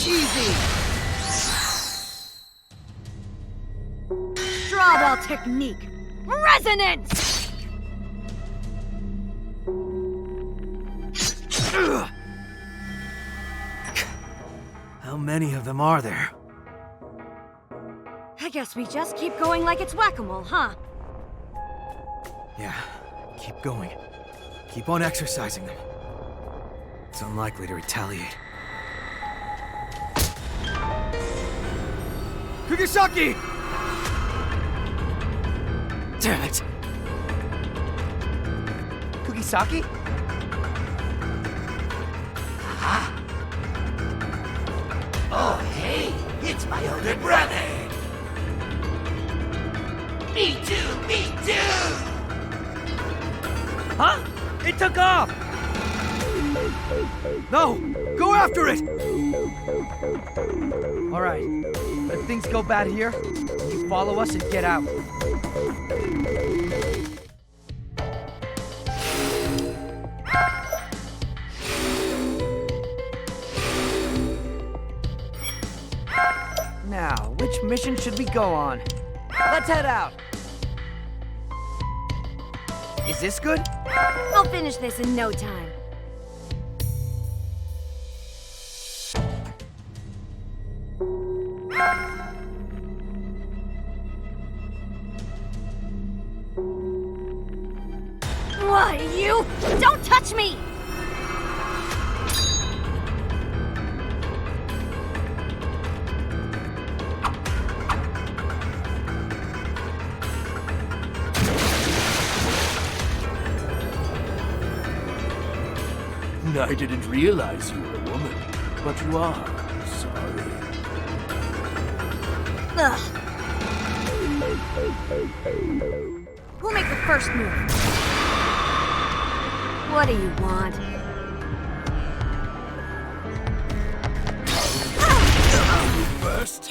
Easy! Straw ball technique. Resonance! How many of them are there? I guess we just keep going like it's whack-a-mole, huh? Yeah, keep going. Keep on exercising them. It's unlikely to retaliate. Kugisaki! Damn it! Kugisaki? Oh, hey, it's my older brother. Me too, me too! Huh? It took off! No! Go after it! Alright, but if things go bad here, you follow us and get out. Now, which mission should we go on? Let's head out! Is this good? I'll finish this in no time. What, you? Don't touch me! I didn't realize you were a woman, but you are. Sorry. Ugh. Who'll make the first move? What do you want? First.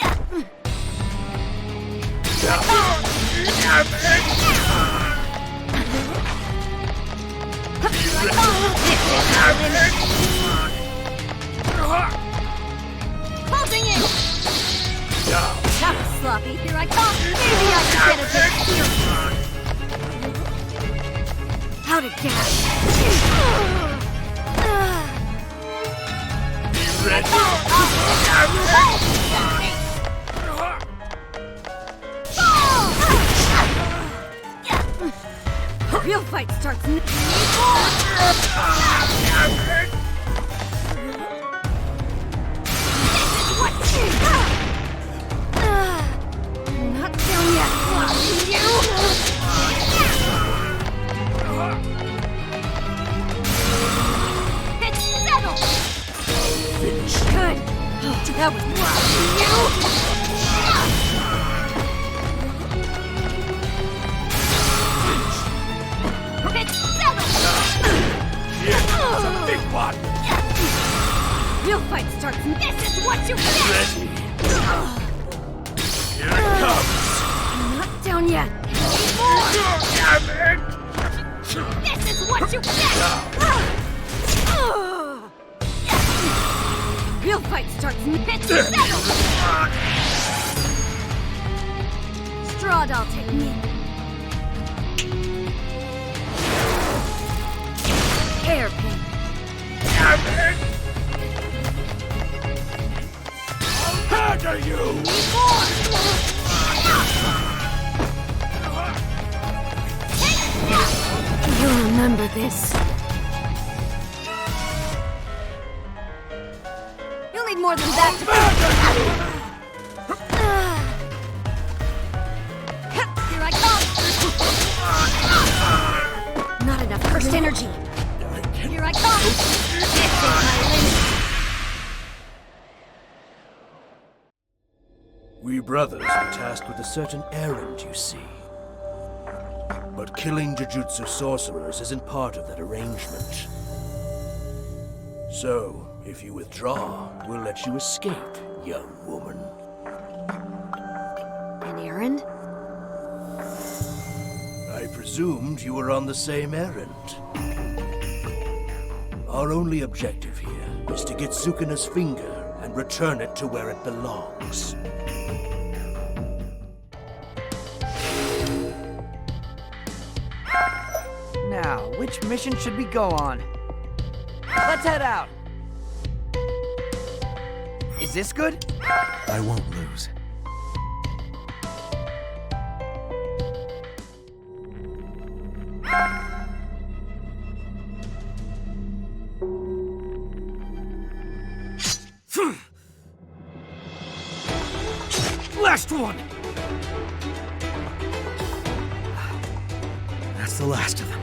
Real fight starts now. Not down yet. It's settled. Finish. Good. That was It's settled. It's a big one. Real fight starts. This is what you get. Ready. Here it comes. Not down yet. This is what you get. Real fight starts. It's settled. Straw doll technique. Hairpin. How do you? You'll remember this. You'll need more than that to Here I come! Not enough cursed energy. Here I come! This is my limit. We brothers were tasked with a certain errand, you see. But killing Jujutsu sorcerers isn't part of that arrangement. So, if you withdraw, we'll let you escape, young woman. An errand? I presumed you were on the same errand. Our only objective here is to get Sukuna's finger and return it to where it belongs. Now, which mission should we go on? Let's head out. Is this good? I won't lose. Last one! That's the last of them.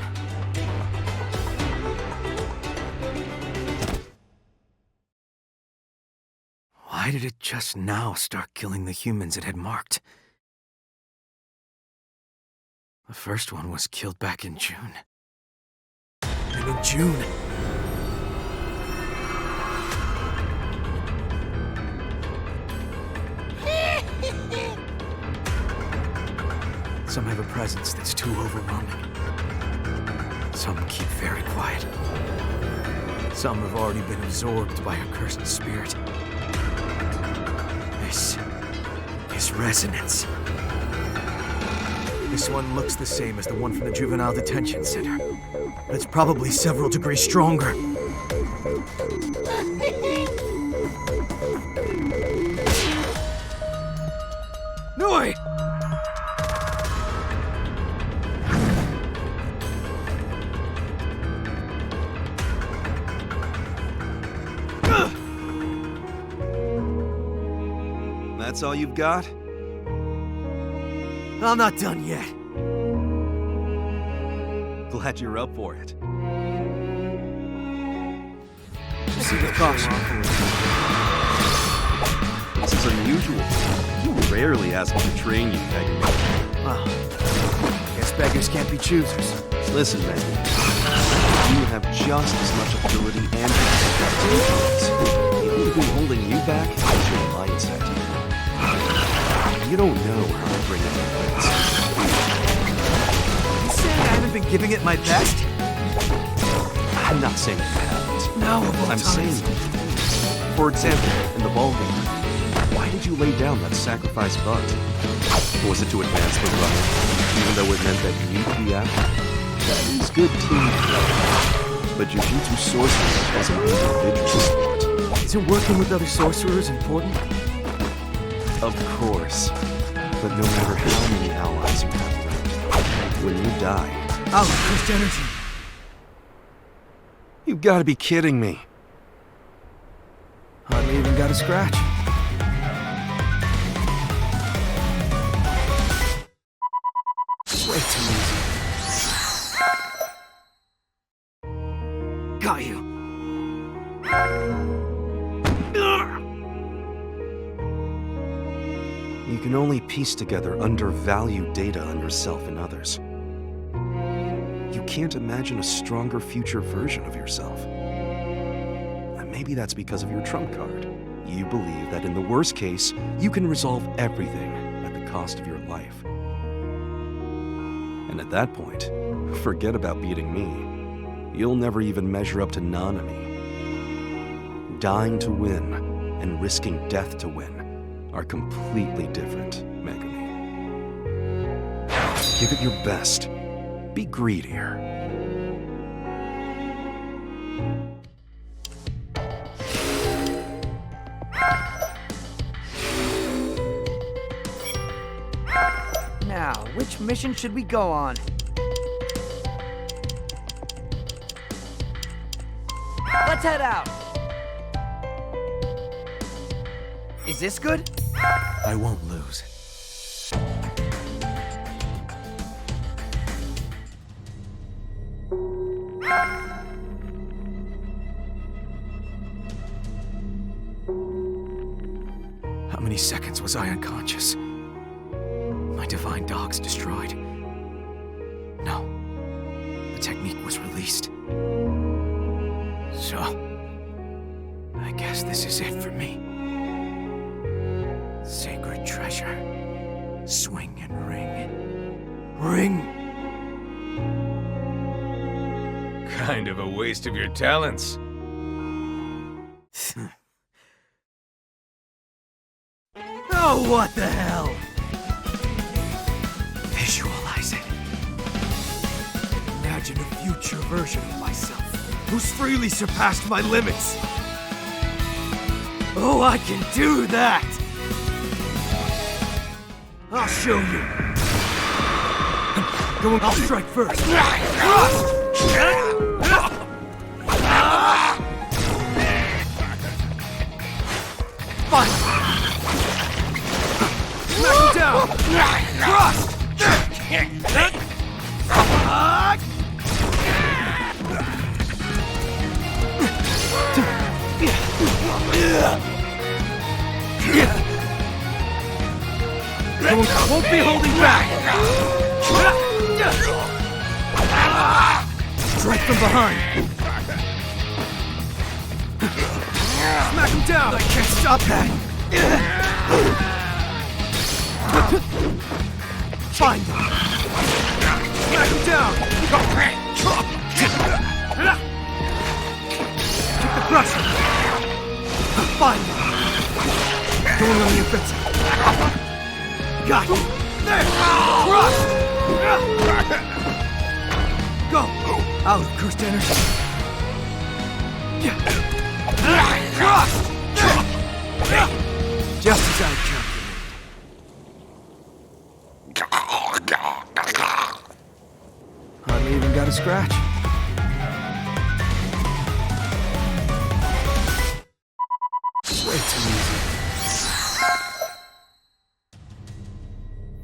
Why did it just now start killing the humans it had marked? The first one was killed back in June. And in June... Some have a presence that's too overwhelming. Some keep very quiet. Some have already been absorbed by a cursed spirit. This is resonance. This one looks the same as the one from the Juvenile Detention Center. But it's probably several degrees stronger. Noi! That's all you've got? I'm not done yet. Glad you're up for it. See the caution. This is unusual. You rarely ask me to train you, Megumi. Well, guess beggars can't be choosers. Listen, Megumi. You have just as much ability and experience. The only thing holding you back is your mindset. You don't know how to bring up your wits. You saying I haven't been giving it my best? I'm not saying you haven't. No, I'm saying, for example, in the ballgame, why did you lay down that sacrifice bunt? Was it to advance the runner, even though it meant that you'd be out? That is good team play. But Jujutsu sorcery doesn't mean individual sport. Isn't working with other sorcerers important? Of course. But no matter how many allies you have left, when you die... Cursed energy! You've got to be kidding me. Hardly even got a scratch. Way too easy. Got you. You can only piece together undervalued data on yourself and others. You can't imagine a stronger future version of yourself. And maybe that's because of your trump card. You believe that in the worst case, you can resolve everything at the cost of your life. And at that point, forget about beating me. You'll never even measure up to Nanami. Dying to win and risking death to win are completely different, Megumi. Give it your best. Be greedier. Now, which mission should we go on? Let's head out! Is this good? I won't lose. How many seconds was I unconscious? My divine dogs destroyed. No. The technique was released. So, I guess this is it for me. Sacred treasure. Swing and ring. Ring! Kind of a waste of your talents. Oh, what the hell? Visualize it. Imagine a future version of myself who's freely surpassed my limits. Oh, I can do that! I'll show you. I'll strike first. Fine. Smack him down! Cross! Won't be holding back! Strike from behind! Smack him down! I can't stop that! Find him! Smack him down! Keep the pressure! Find him! Going on the offensive. Got you! There! Cross! Go! Out of cursed energy. Cross! Just as I calculated. Hardly even got a scratch. Way too easy.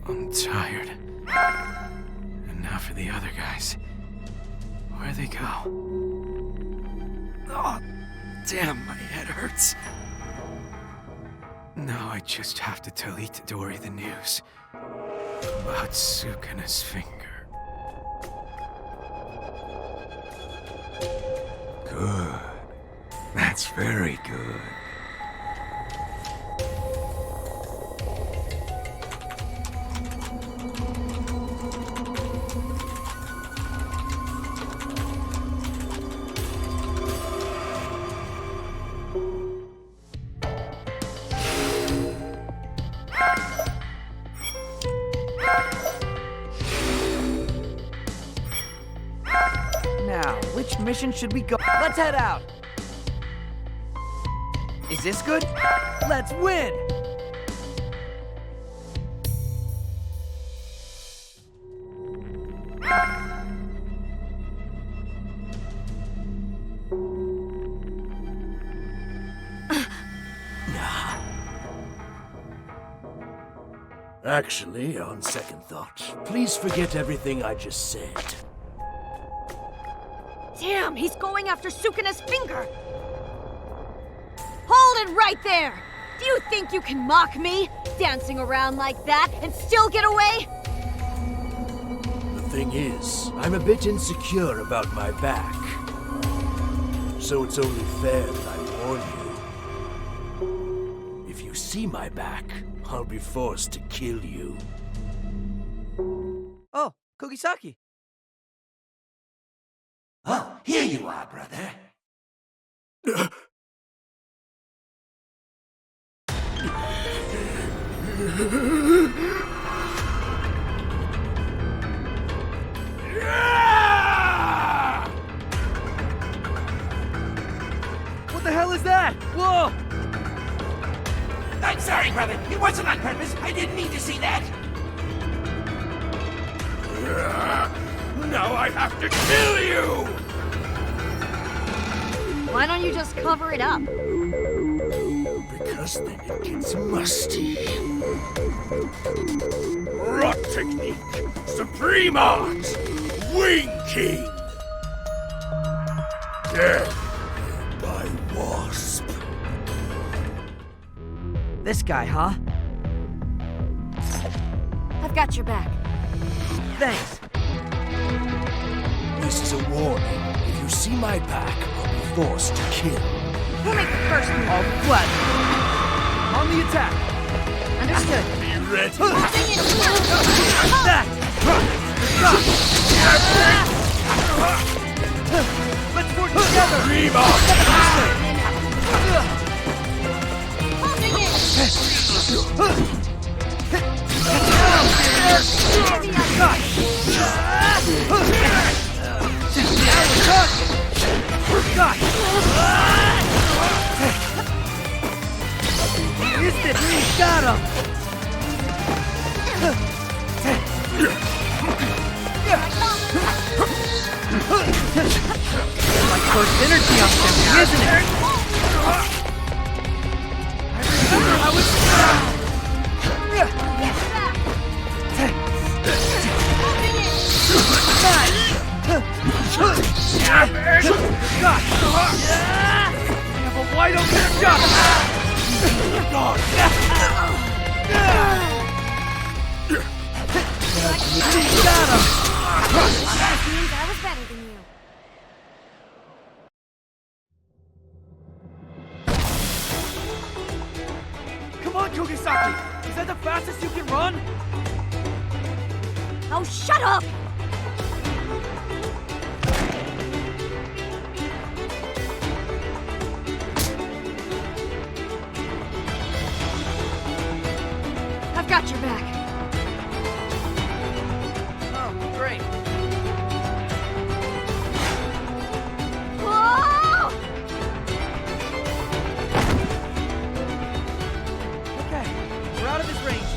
I'm tired. And now for the other guys. Where'd they go? Oh, damn, my head hurts. Now I just have to tell Itadori the news about Sukuna's finger. Good. That's very good. mission should we go? Let's head out! Is this good? Let's win! Actually, on second thought, please forget everything I just said. Damn, he's going after Sukuna's finger! Hold it right there! Do you think you can mock me? Dancing around like that and still get away? The thing is, I'm a bit insecure about my back. So it's only fair that I warn you. If you see my back, I'll be forced to kill you. Oh, Kogisaki. Oh, here you are, brother. What the hell is that? Whoa! I'm sorry, brother. It wasn't on purpose. I didn't mean to see that. Now I have to kill you! Why don't you just cover it up? Because then it gets musty. Rock technique! Supreme art! Wing King! Death by wasp. This guy, huh? I've got your back. Thanks. This is a warning. If you see my back, I'll be forced to kill. Who'll make the first move? I'll flatten. On the attack. Understood. Be ready. That! Let's work together! Dream on! Holding it! Instant! Got him! Like first energy I'm sending, isn't it? I remember how it's... I have a wide open shot! God! Got him! That means I was better than you. Come on, Kogisaki! Is that the fastest you can run? Oh, shut up! I've got your back. Oh, great. Whoa! Okay, we're out of this range.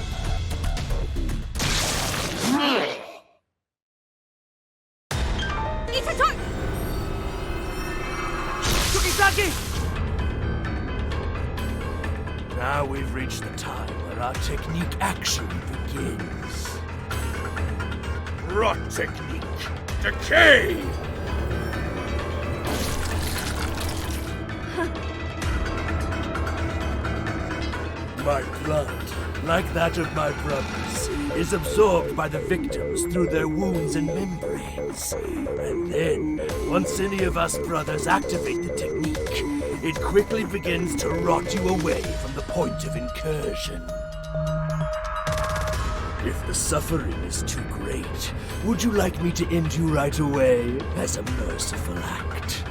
It's a target! Kogisaki! Now we've reached the time where our technique actually begins. Rot technique! Decay! My blood, like that of my brothers, is absorbed by the victims through their wounds and membranes. And then, once any of us brothers activate the technique, it quickly begins to rot you away from the point of incursion. If the suffering is too great, would you like me to end you right away as a merciful act?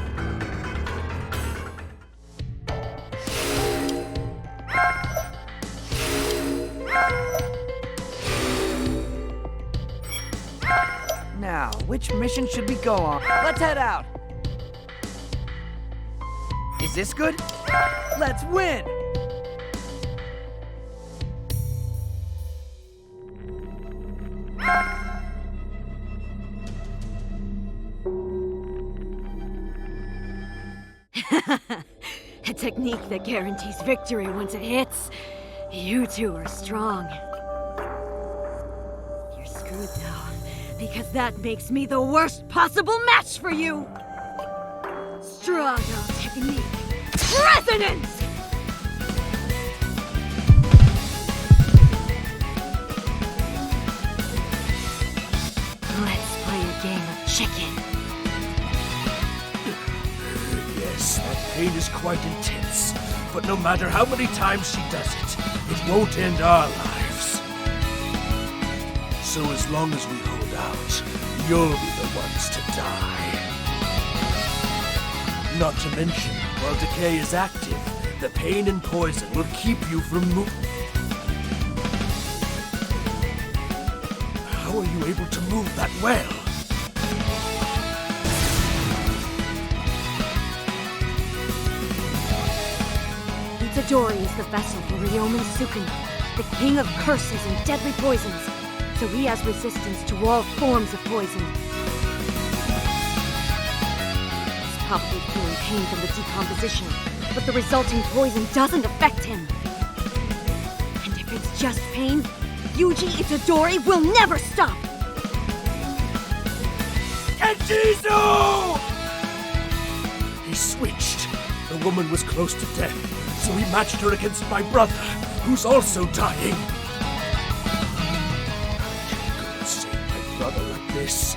Now, which mission should we go on? Let's head out! this good? Let's win! A technique that guarantees victory once it hits. You two are strong. You're screwed though, because that makes me the worst possible match for you! Strago technique. Resonance! Let's play a game of chicken. Yes, that pain is quite intense. But no matter how many times she does it, it won't end our lives. So as long as we hold out, you'll be the ones to die. Not to mention, while decay is active, the pain and poison will keep you from moving. How are you able to move that well? Itadori is the vessel for Ryomen Sukuna, the king of curses and deadly poisons, so he has resistance to all forms of poison. He's probably feeling pain from the decomposition, but the resulting poison doesn't affect him. And if it's just pain, Yuji Itadori will never stop! Kenjizu! He switched. The woman was close to death, so he matched her against my brother, who's also dying. I can't go and save my brother like this,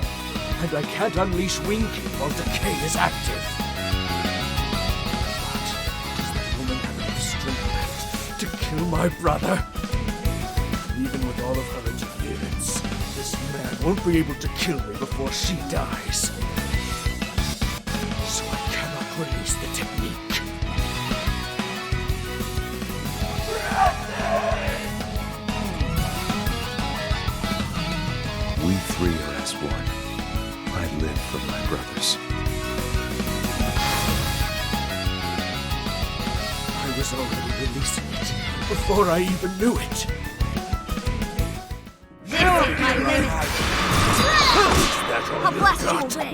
and I can't unleash Winking while decay is active. But does that woman have enough strength left to kill my brother? Even with all of her interference, this man won't be able to kill me before she dies. So I cannot release the technique. We three are as one. I live for my brothers. I was already releasing it before I even knew it. I'll blast you away!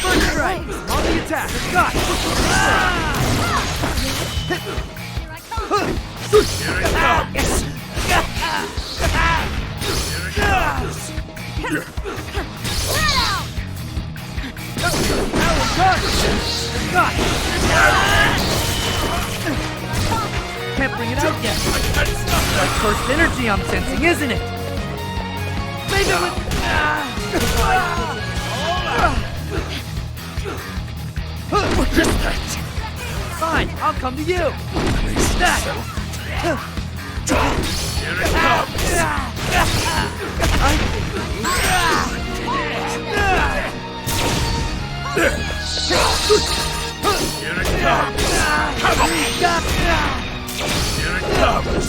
First strike! On the attack! Got it! Here it comes! Can't bring it out yet. Like first energy I'm sensing, isn't it? Leave it with... What is that? Fine, I'll come to you. That. Here it comes! Here it comes! Come on! Here it comes!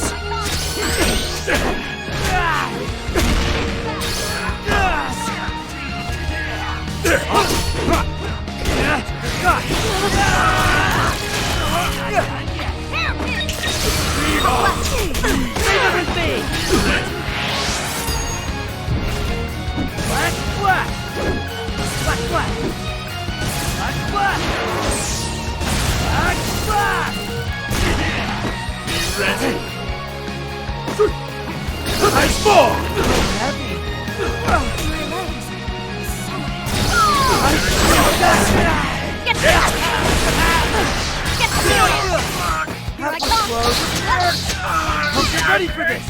Ready? Nice ball! Hope you're ready for this!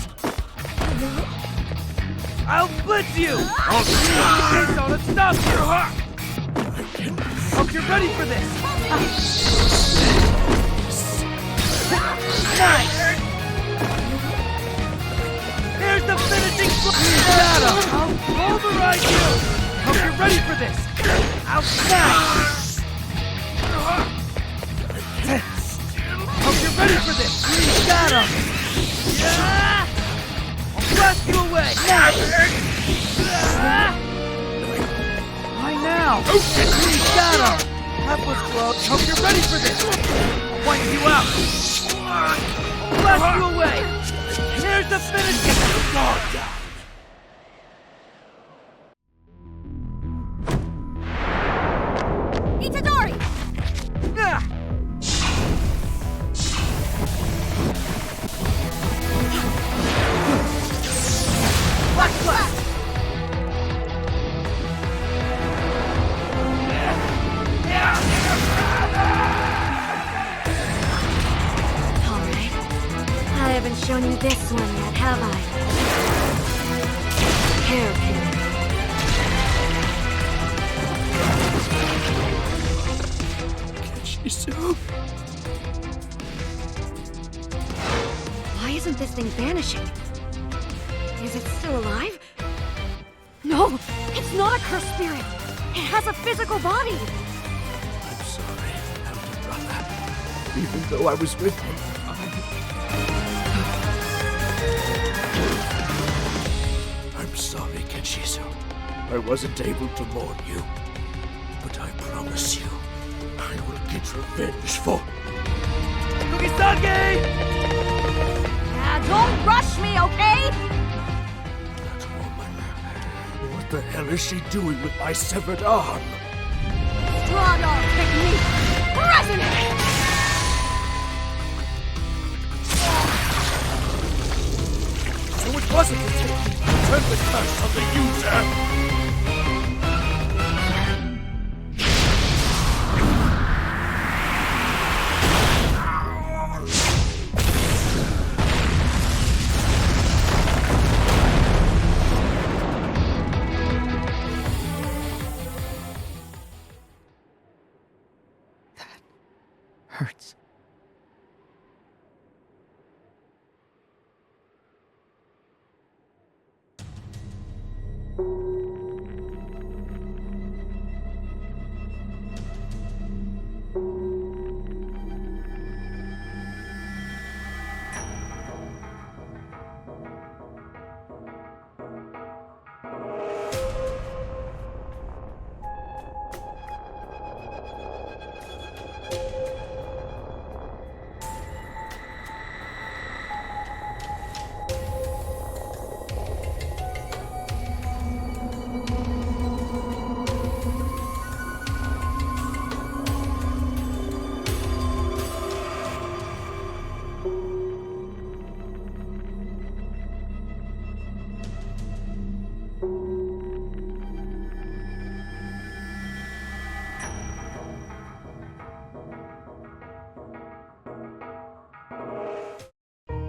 I'll blitz you! Don't stop you! Hope you're ready for this! Nice! Here's the finishing blow! I'll override you! Hope you're ready for this! I'll smash! Hope you're ready for this! Got him! I'll blast you away! Why now? Got him! That was close! Hope you're ready for this! point you out! I'll blast you away! And here's the finish! Get the guard down! Itadori! Black Blast! Alright. I haven't shown you this one yet, have I? Hairpin. Why isn't this thing vanishing? Is it still alive? No! It's not a cursed spirit! It has a physical body! I'm sorry, elder brother. Even though I was with him, I'm sorry, Kenshizo. I wasn't able to warn you. But I promise you, I will get revenge for... Kugisage! Don't rush me, okay? What the hell is she doing with my severed arm? Straw dog technique! Resonate! So it wasn't a trick. Turn the curse on the user! Hurts.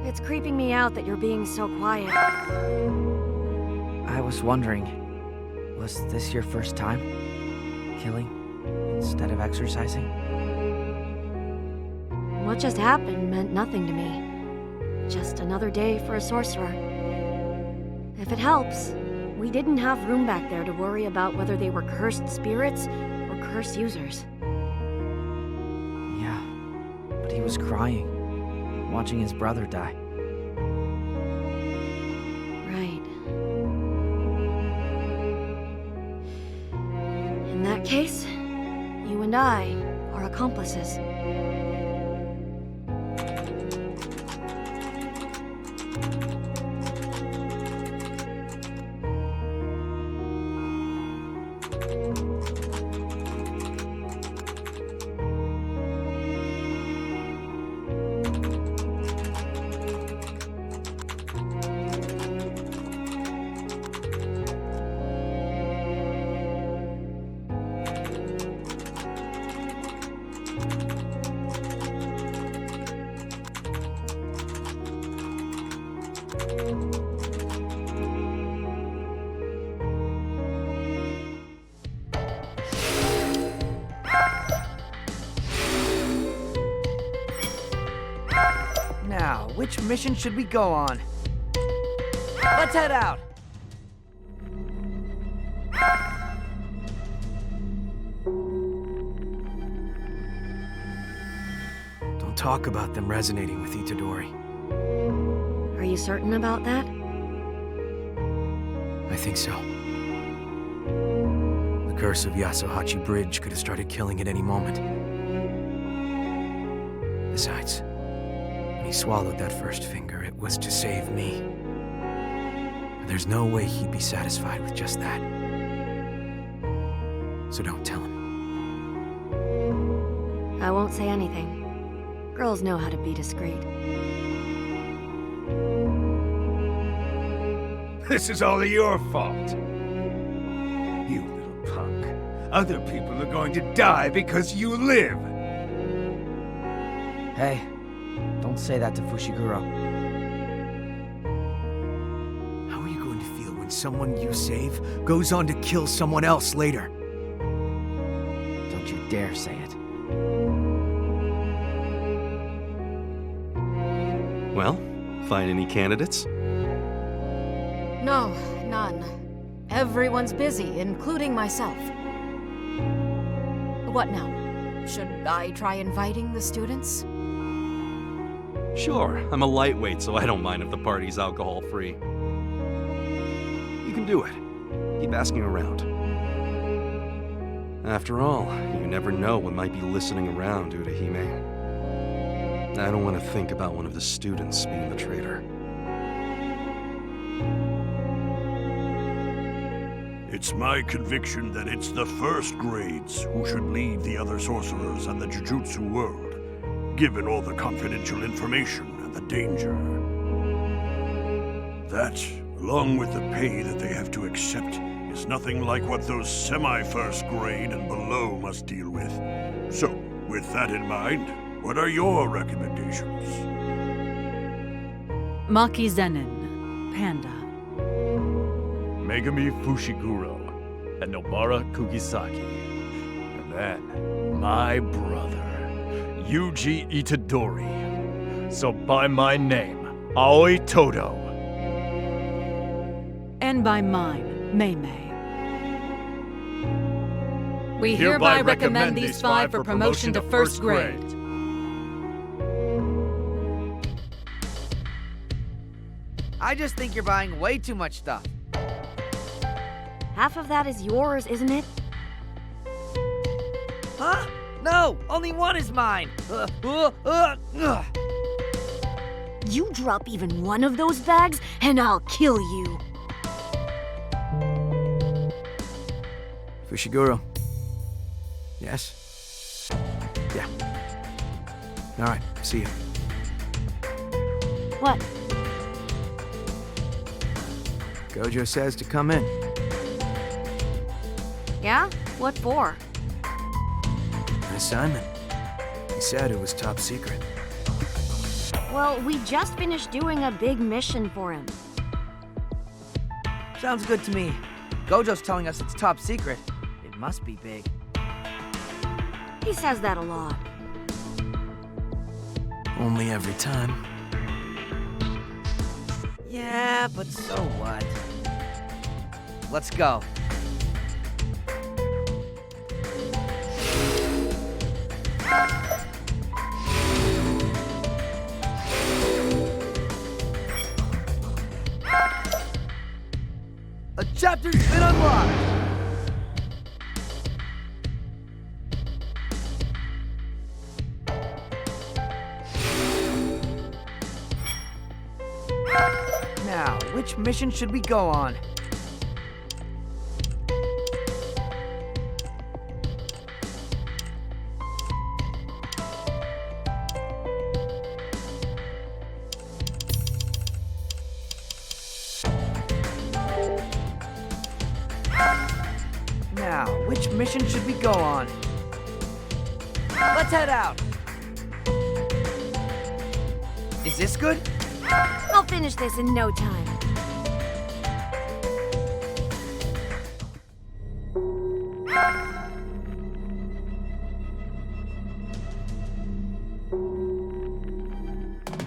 It's creeping me out that you're being so quiet. I was wondering, was this your first time? Killing instead of exercising? What just happened meant nothing to me. Just another day for a sorcerer. If it helps, we didn't have room back there to worry about whether they were cursed spirits or cursed users. Yeah, but he was crying, watching his brother die. Right. In that case, you and I are accomplices. Now, which mission should we go on? Let's head out! Don't talk about them resonating with Itadori. Are you certain about that? I think so. The curse of Yasuhachi Bridge could have started killing at any moment. Besides, when he swallowed that first finger, it was to save me. There's no way he'd be satisfied with just that. So don't tell him. I won't say anything. Girls know how to be discreet. This is all your fault. You little punk. Other people are going to die because you live. Hey, don't say that to Fushiguro. How are you going to feel when someone you save goes on to kill someone else later? Don't you dare say it. Well, find any candidates? No, none. Everyone's busy, including myself. What now? Should I try inviting the students? Sure, I'm a lightweight, so I don't mind if the party's alcohol-free. You can do it. Keep asking around. After all, you never know what might be listening around, Urahime. I don't want to think about one of the students being the traitor. It's my conviction that it's the first grades who should lead the other sorcerers and the Jujutsu world, given all the confidential information and the danger. That, along with the pay that they have to accept, is nothing like what those semi-first grade and below must deal with. So, with that in mind, what are your recommendations? Maki Zenin, Panda. Megumi Fushiguro, and Nobara Kugisaki. And then, my brother, Yuji Itadori. So by my name, Aoi Todo. And by mine, Mei Mei. We hereby recommend these 5 for promotion to first grade. I just think you're buying way too much stuff. Half of that is yours, isn't it? Huh? No! Only one is mine! You drop even one of those bags, and I'll kill you. Fushiguro. Yes? Yeah. Alright, see you. What? Gojo says to come in. Yeah? What for? An assignment. He said it was top secret. Well, we just finished doing a big mission for him. Sounds good to me. Gojo's telling us it's top secret. It must be big. He says that a lot. Only every time. Yeah, but so what? Let's go. A chapter's been unlocked! Now, which mission should we go on? Now, which mission should we go on? Let's head out! Is this good? I'll finish this in no time.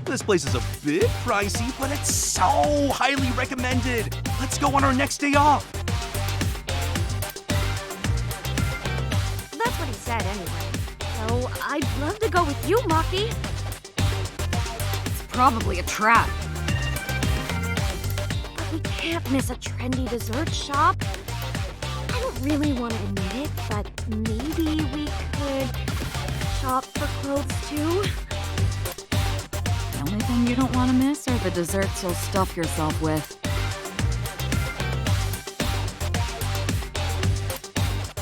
This place is a bit pricey, but it's so highly recommended. Let's go on our next day off. That's what he said anyway. So I'd love to go with you, Maki. It's probably a trap. But we can't miss a trendy dessert shop. I don't really want to admit it, but maybe we could shop for clothes too? The only thing you don't want to miss are the desserts you'll stuff yourself with.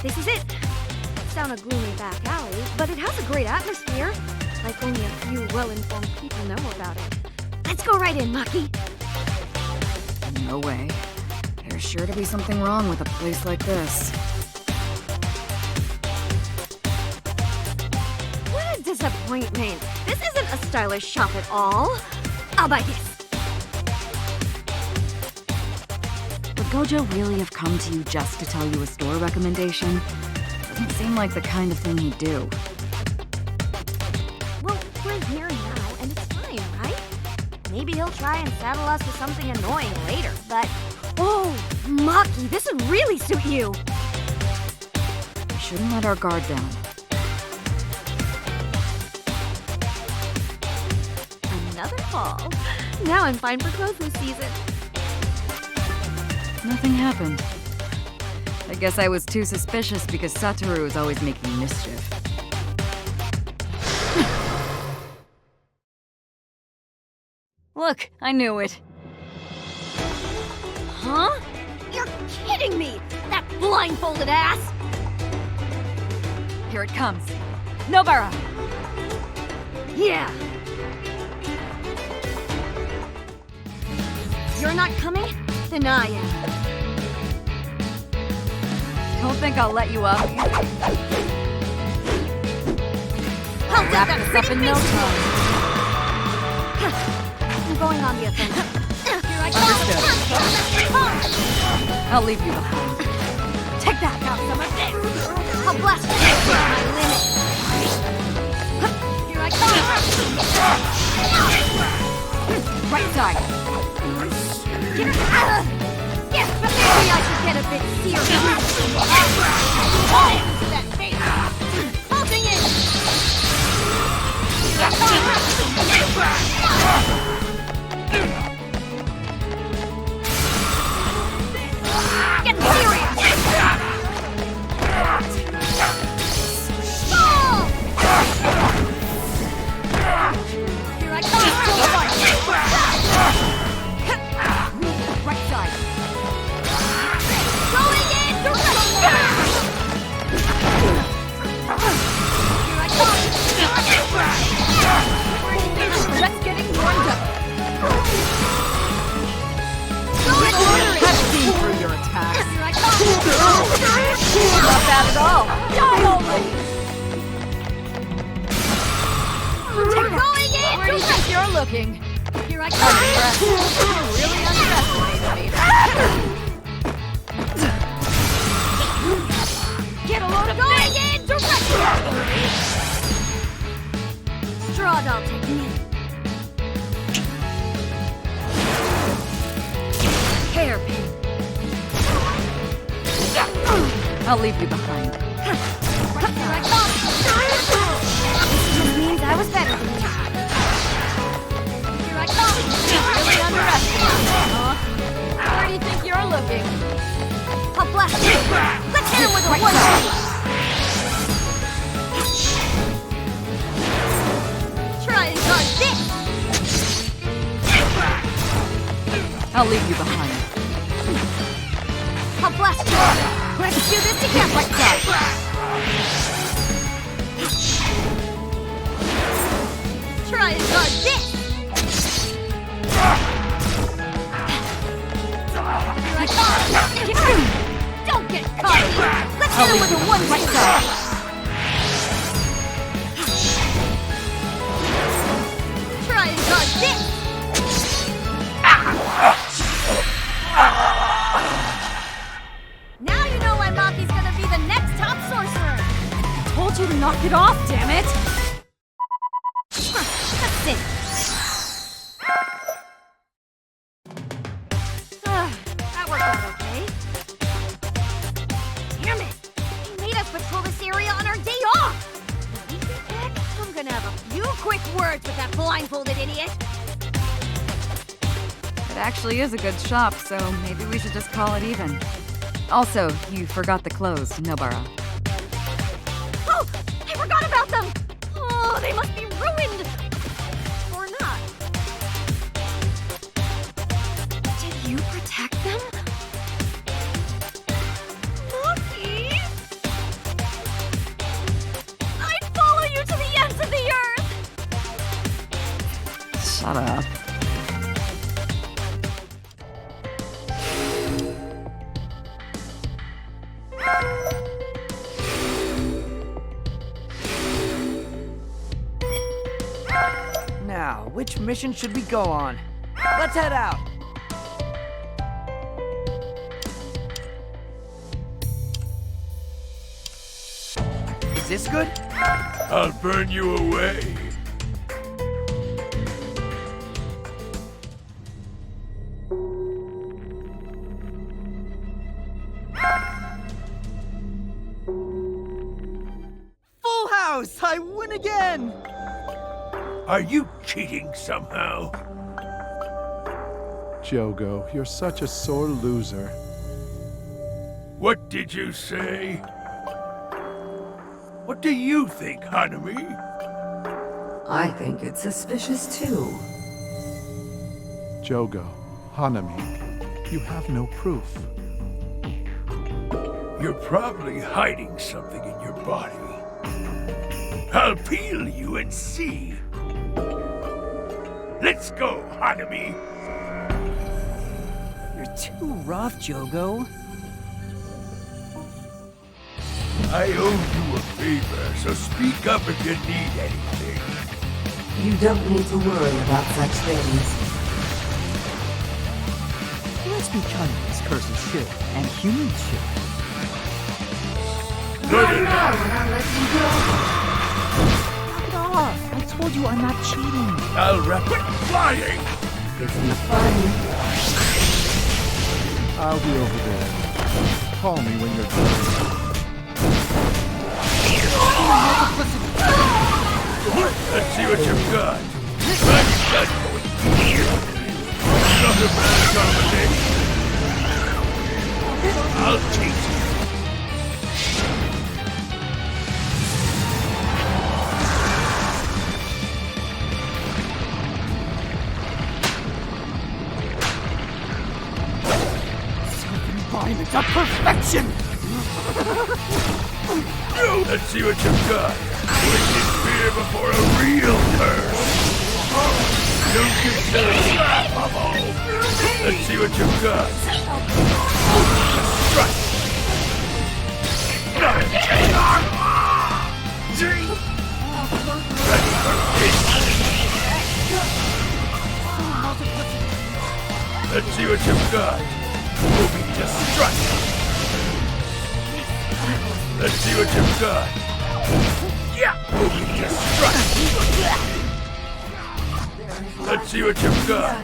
This is it. It's down a gloomy back alley, but it has a great atmosphere. Like only a few well-informed people know about it. Let's go right in, Maki. No way. There's sure to be something wrong with a place like this. What a disappointment. This isn't a stylish shop at all. I'll buy this. Would Gojo really have come to you just to tell you a store recommendation? Doesn't seem like the kind of thing he'd do. Well, we're here now, and it's fine, right? Maybe he'll try and saddle us with something annoying later, but... Oh, Maki, this would really suit you! We shouldn't let our guard down. Another haul. Now I'm fine for closing season. Nothing happened. I guess I was too suspicious because Satoru is always making mischief. Look, I knew it. Huh? You're kidding me! That blindfolded ass! Here it comes. Nobara! Yeah! You're not coming? Then I am. Don't think I'll let you up. I'll wrap this up in no time. I'm going on the offensive. Here I come. I'll leave you behind. Take that, got some of this. I'll blast you to my limit. Here I come. Right side. Yes, but maybe I should get a bit serious. That face. Holding it. Get serious. Ball. Here I come. Right side. Going in direction. Here I come. Let's get it warmed up. Have seen through your attacks. Here I come. Not bad at all. Die already. Going in. Where do you think you're looking? Here I come. You really underestimated me. Get a load of going in direction. Straw doll technique. Hairpin. I'll leave you behind. Here I come. This means I was better than you. Here I come. Really underestimated me, huh? Where do you think you're looking? I'll blast you. Let's hit him with a one. Try and guard this. I'll leave you behind. I'll blast you. Let's do this together. Right side. Try and guard this. Here I come. Don't get caught. Let's hit him with a one right side. Try and guard this. Now you know why Maki's gonna be the next top sorcerer. I told you to knock it off, damn it! That's it. That worked out okay. Damn it! They made us patrol this area on our day off! When we get back, I'm gonna have a few quick words with that blindfolded idiot. It actually is a good shop, so maybe we should just call it even. Also, you forgot the clothes, Nobara. Oh! I forgot about them! Oh, they must be ruined! Or not. which mission should we go on? Let's head out! Is this good? I'll burn you away. Full house! I win again! Are you cheating somehow? Jogo, you're such a sore loser. What did you say? What do you think, Hanami? I think it's suspicious too. Jogo, Hanami, you have no proof. You're probably hiding something in your body. I'll peel you and see. Let's go, Hanami. You're too rough, Jogo. I owe you a favor, so speak up if you need anything. You don't need to worry about such things. Let's be kind as cursed should, and humans should. Right now, when I let you go. Knock it off! I told you I'm not cheating. I'll wrap it flying! It's fun. I'll be over there. Call me when you're done. Let's see what you've got. Nice gun going here. Not a bad combination. I'll chase you. Self-embodiment of perfection! Let's see what you've got. Wicked fear before a real curse. Don't you tell that, Bubble. Let's see what you've got. Strike. Ready for this. Let's see what you've got. Moving to strike. Let's see what you've got. Yeah! Moving to strike. Let's see what you've got.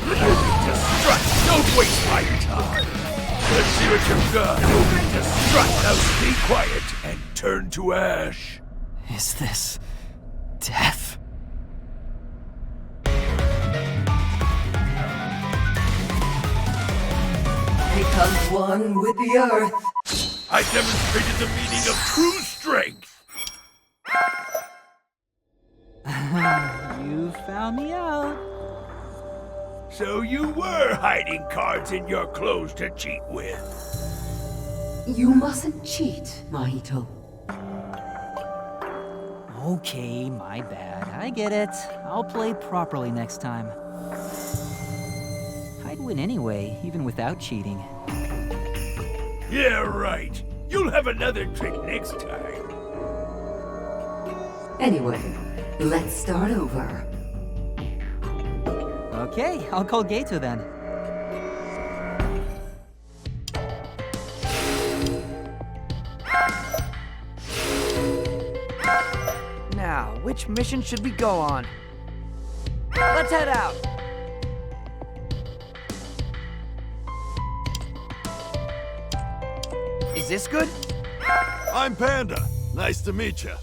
Moving to strike. Don't waste my time. Let's see what you've got. Moving to strike. Now stay quiet and turn to ash. Is this death? Become one with the earth. I demonstrated the meaning of true strength. You found me out. So you were hiding cards in your clothes to cheat with. You mustn't cheat, Mahito. Okay, my bad. I get it. I'll play properly next time. I'd win anyway, even without cheating. Yeah, right. You'll have another trick next time. Anyway, let's start over. Okay, I'll call Gato then. Now, which mission should we go on? Let's head out! Is this good? I'm Panda. Nice to meet you.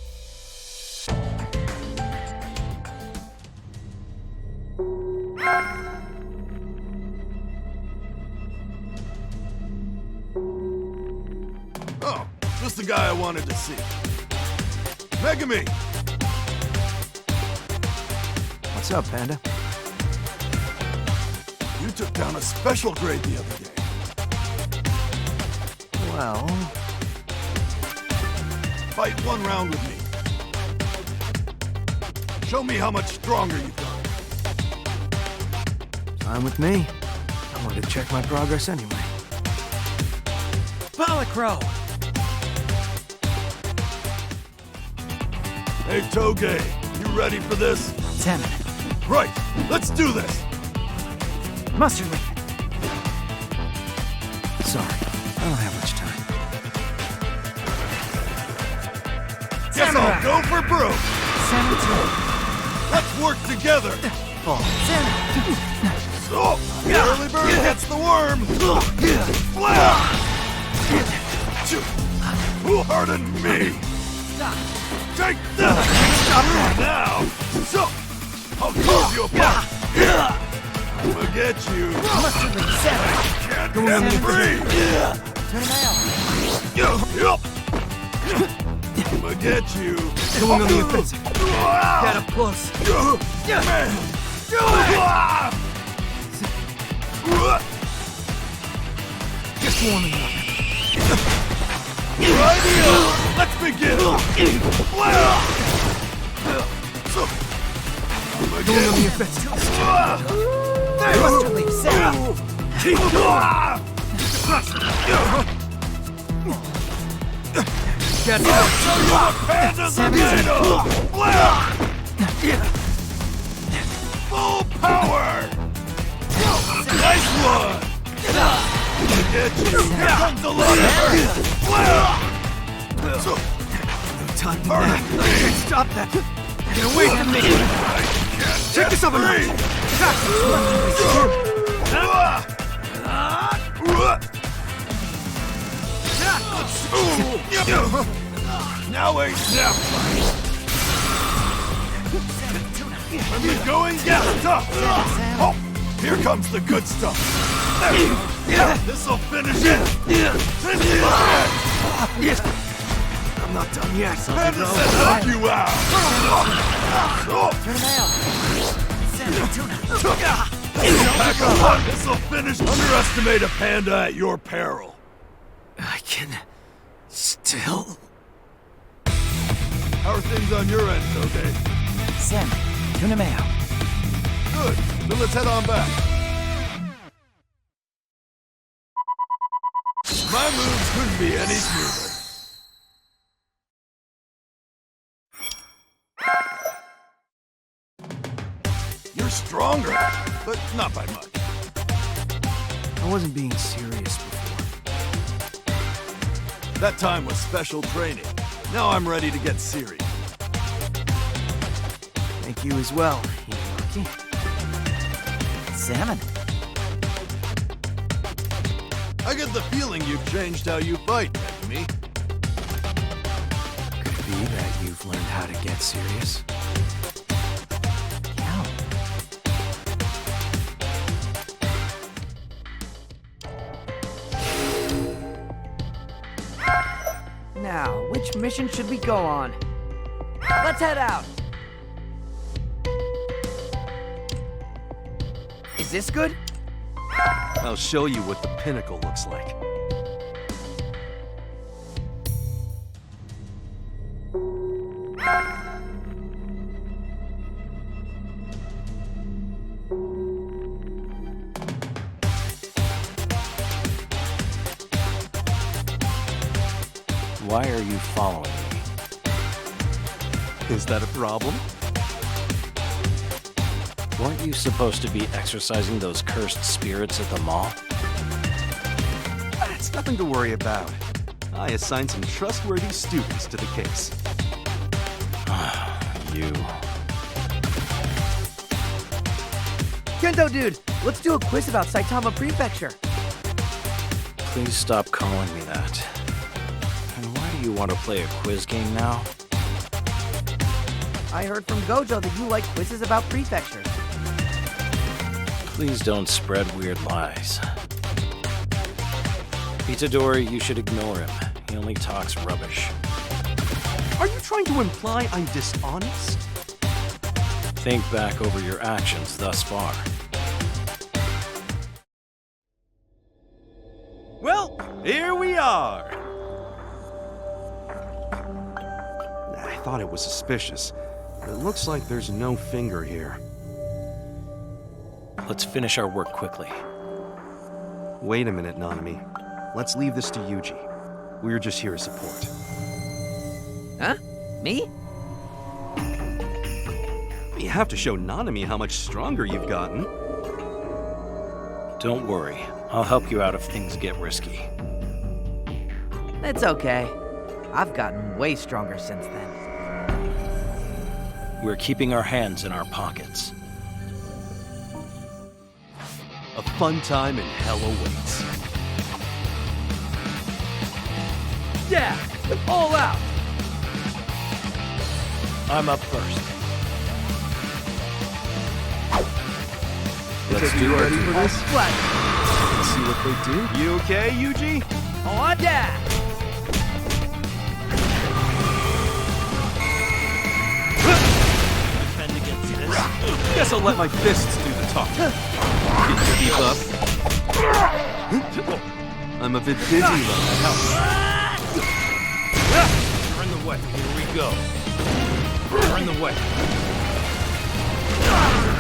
Oh, just the guy I wanted to see. Megumi! What's up, Panda? You took down a special grade the other day. Well... Fight one round with me. Show me how much stronger you've gotten. Fine with me. I wanted to check my progress anyway. Polycro! Hey, Toge, you ready for this? Salmon. Right, let's do this! Mustard leaf. Sorry, I don't have much time. Guess I'll go for broke! Salmon 2. Let's work together! Fall. So, the early bird gets the worm! Flash! Pardon me! Take that! Now! So, I'll carve you apart! I'ma get you! Mustard leaf. Can't get free! Turn him out. Yup! I'ma get you! Going on the offensive. Get up close. Just warming up. Idea! Let's begin! Going on the offensive. Mustard leaf. Salmon. Get up. Panda's a dino! Full power! Nice one! Get you! Here comes the lot No time for that. Stop that. Get away from me. Check this up a notch. Now ain't that right. When the going gets tough. Oh, here comes the good stuff. This'll finish it. I'm not done yet. Panda said help you out. Pack a hunt. This'll finish. Underestimate a panda at your peril. I can still. How are things on your end, Todo? Salmon. Tuna mayo. Good. Then let's head on back. My moves couldn't be any smoother. You're stronger, but not by much. I wasn't being serious before. That time was special training. Now I'm ready to get serious. Thank you as well, Inumaki. Salmon. I get the feeling you've changed how you fight, Megumi. Could it be that you've learned how to get serious? Yeah. Now, which mission should we go on? Let's head out! Is this good? I'll show you what the pinnacle looks like. Why are you following me? Is that a problem? Weren't you supposed to be exorcising those cursed spirits at the mall? It's nothing to worry about. I assigned some trustworthy students to the case. You. Kendo dude, let's do a quiz about Saitama Prefecture. Please stop calling me that. And why do you want to play a quiz game now? I heard from Gojo that you like quizzes about prefectures. Please don't spread weird lies. Itadori, you should ignore him. He only talks rubbish. Are you trying to imply I'm dishonest? Think back over your actions thus far. Well, here we are! I thought it was suspicious, but it looks like there's no finger here. Let's finish our work quickly. Wait a minute, Nanami. Let's leave this to Yuji. We're just here as support. Huh? Me? You have to show Nanami how much stronger you've gotten. Don't worry. I'll help you out if things get risky. It's okay. I've gotten way stronger since then. We're keeping our hands in our pockets. A fun time in hell awaits. Yeah! All out! I'm up first. Let's do our duty. Let's see what they do. You okay, Yuji? On that! Defend against this. Guess I'll let my fists do the talking. Can you keep up? I'm a bit busy, though. You're in the way. Here we go. You're in the way.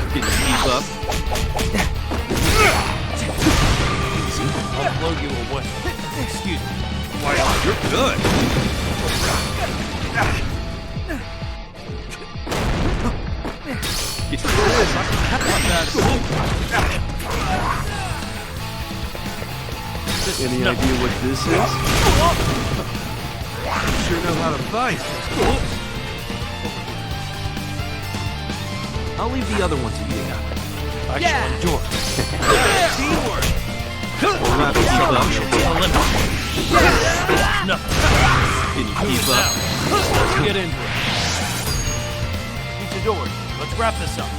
Can you keep up? Easy. I'll blow you away. Excuse me. Wow, you're good. Get this. Any idea what this is? Sure know how to fight. I'll leave the other one to you. I shall endure. Teamwork. We'll wrap this up. No. Can you keep up? Let's get into it. Itadori, let's wrap this up.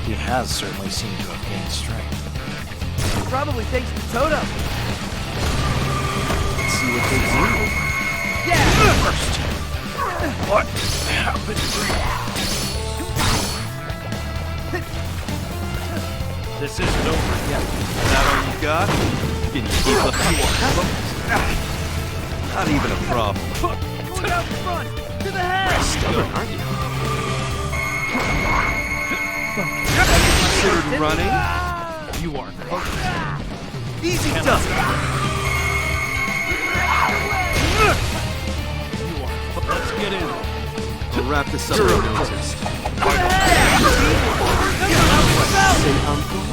He has certainly seemed to have gained strength. Probably thanks to Todo. Let's see what they do. Yeah! First, what happened? This isn't over yet. Is that all you got? Can you keep up? Not even a problem. Going out front! To the head! Stubborn, aren't you? Considered running? You are close. Easy done! Let's get in. We'll wrap this up. Say uncle.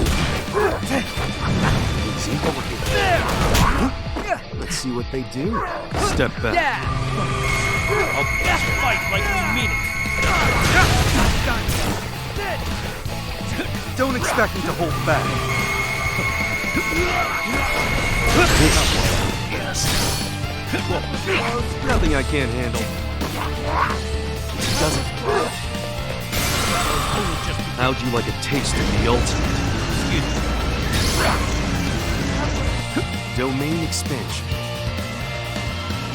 Easy. Over here. Let's see what they do. Step back. I'll just fight like you mean it. Don't expect me to hold back. Yes. Nothing I can't handle. Doesn't. How'd you like a taste of the ultimate? Domain expansion.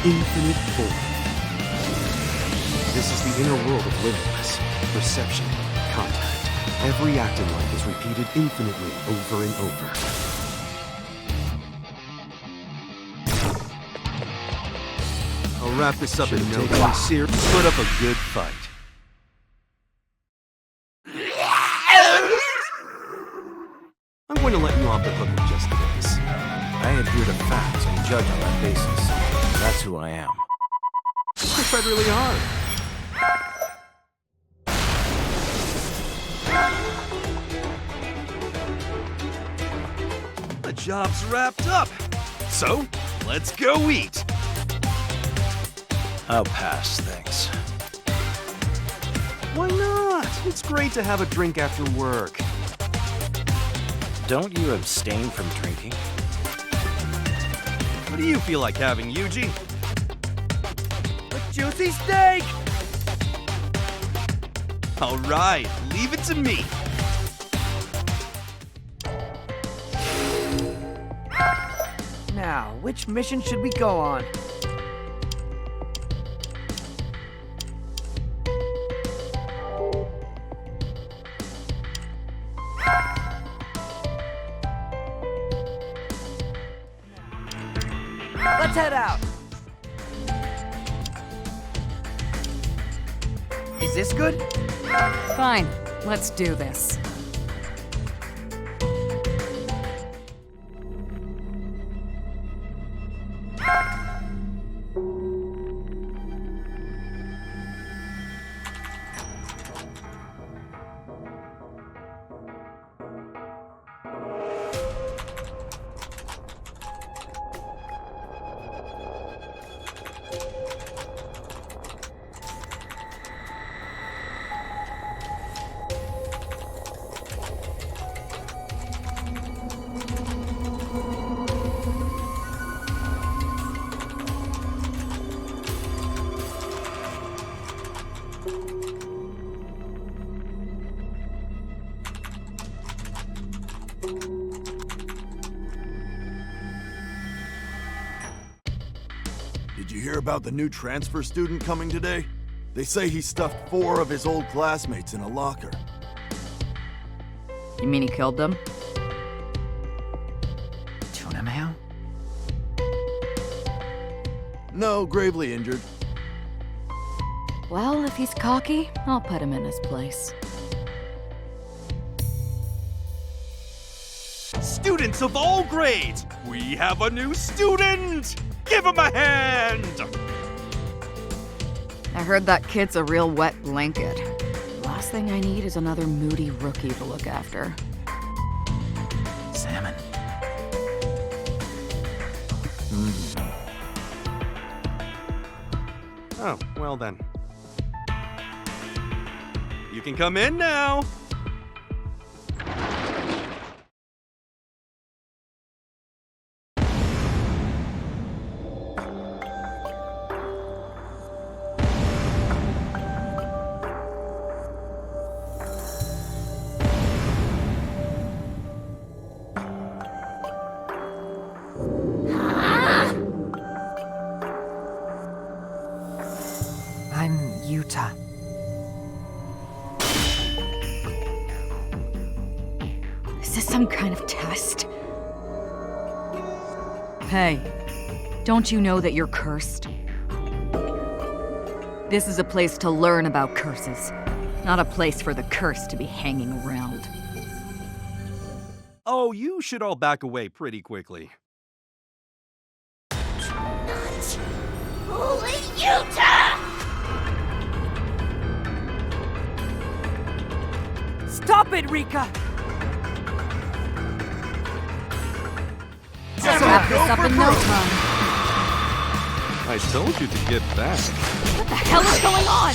Infinite void. This is the inner world of limitless. Perception. Contact. Every act in life is repeated infinitely over and over. I'll wrap this up in no time. Put up a good fight. I'm going to let you off the hook with just this. I adhere to facts and judge on that basis. That's who I am. I tried really hard. The job's wrapped up. So, let's go eat. I'll pass, thanks. Why not? It's great to have a drink after work. Don't you abstain from drinking? What do you feel like having, Yuji? A juicy steak! All right, leave it to me. Now, which mission should we go on? Let's head out. Is this good? Fine, let's do this. Did you hear about the new transfer student coming today? They say he stuffed 4 of his old classmates in a locker. You mean he killed them? Tuna Mayo? No, gravely injured. Well, if he's cocky, I'll put him in his place. Students of all grades, we have a new student! Give him a hand! I heard that kid's a real wet blanket. Last thing I need is another moody rookie to look after. Salmon. Oh, well then. You can come in now! I'm Yuta. Is this some kind of test? Hey, don't you know that you're cursed? This is a place to learn about curses, not a place for the curse to be hanging around. Oh, you should all back away pretty quickly. Holy Yuta! Stop it, Rika! Let's wrap this up in no time. I told you to get back. What the hell is going on?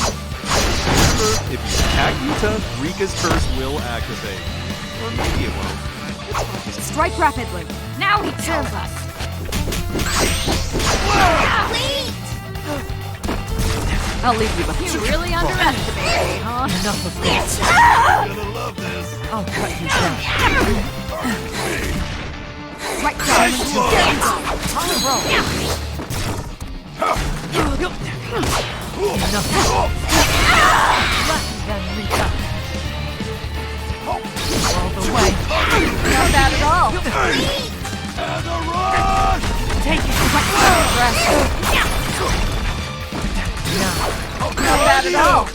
Remember, if you attack Yuta, Rika's curse will activate. Or maybe it won't. Strike rapidly. Now he kills us. I'll leave you behind. You really underestimated me, huh? Enough of this. You're gonna love this. I'll cut you down. Right side. There you go. On the roll. Left then, Rika. All the way. Not bad at all. And a run! Take it. Right side. Not bad at all.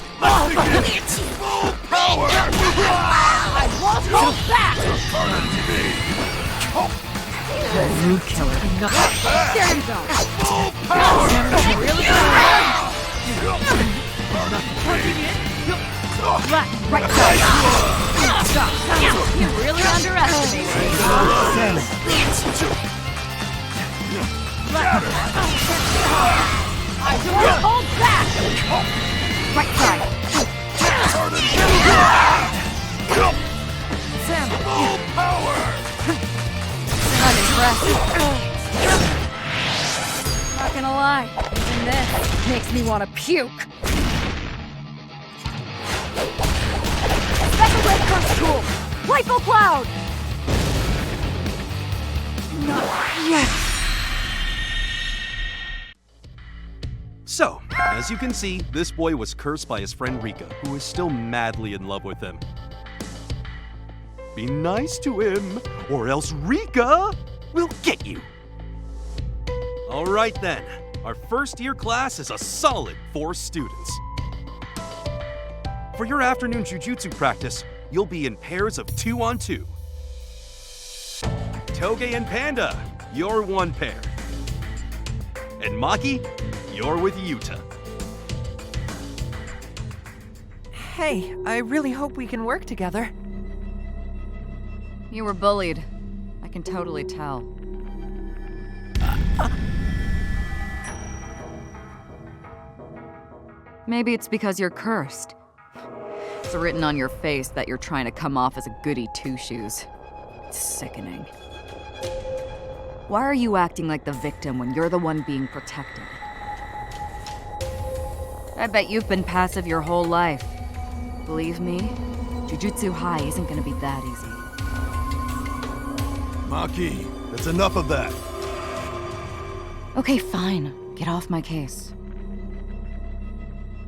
Full power! I won't hold back! Mood killer. There you go. Full power! Really right side. Stop. You really underestimated me. I won't hold back. Right side. Sam. Full power! Unimpressed. Not gonna lie, even this makes me want to puke. Special Red Curse Tool! Rifle Cloud! Not yet. So, as you can see, this boy was cursed by his friend Rika, who is still madly in love with him. Be nice to him, or else Rika will get you. All right then, our first year class is a solid 4 students. For your afternoon jujutsu practice, you'll be in pairs of 2-on-2. Toge and Panda, you're one pair. And Maki, you're with Yuta. Hey, I really hope we can work together. You were bullied. I can totally tell. Maybe it's because you're cursed. It's written on your face that you're trying to come off as a goody two-shoes. It's sickening. Why are you acting like the victim when you're the one being protected? I bet you've been passive your whole life. Believe me, Jujutsu High isn't gonna be that easy. Maki, that's enough of that. Okay, fine. Get off my case.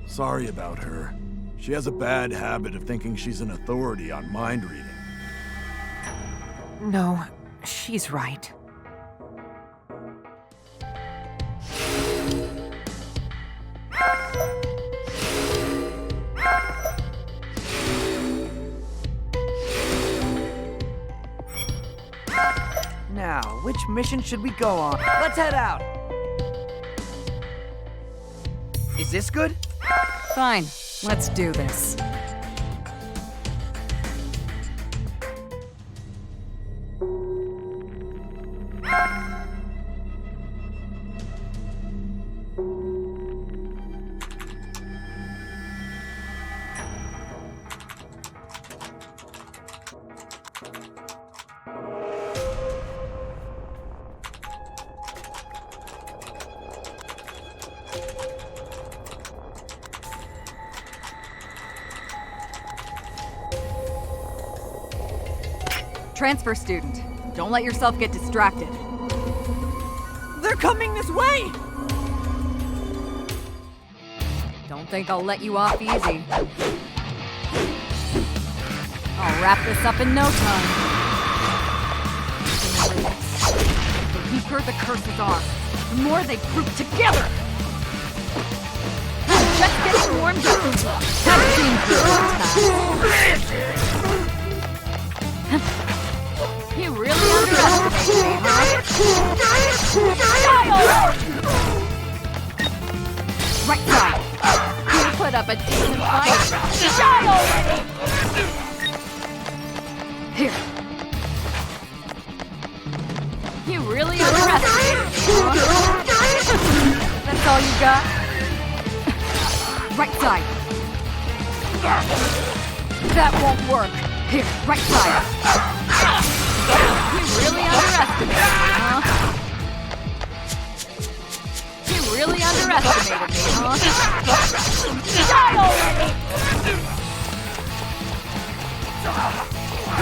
Sorry about her. She has a bad habit of thinking she's an authority on mind reading. No, she's right. Now, which mission should we go on? Let's head out! Is this good? Fine, let's do this. Transfer student. Don't let yourself get distracted. They're coming this way! Don't think I'll let you off easy. I'll wrap this up in no time. The weaker the curses are, the more they group together! I'm just getting warmed up. Have seen You really underestimated me, huh? Right side. You put up a decent fight. Die already! Here. You really underestimated me, huh? That's all you got? Right side. That won't work. Here, right side. You really underestimated me, huh? You really underestimated me, huh? Die already!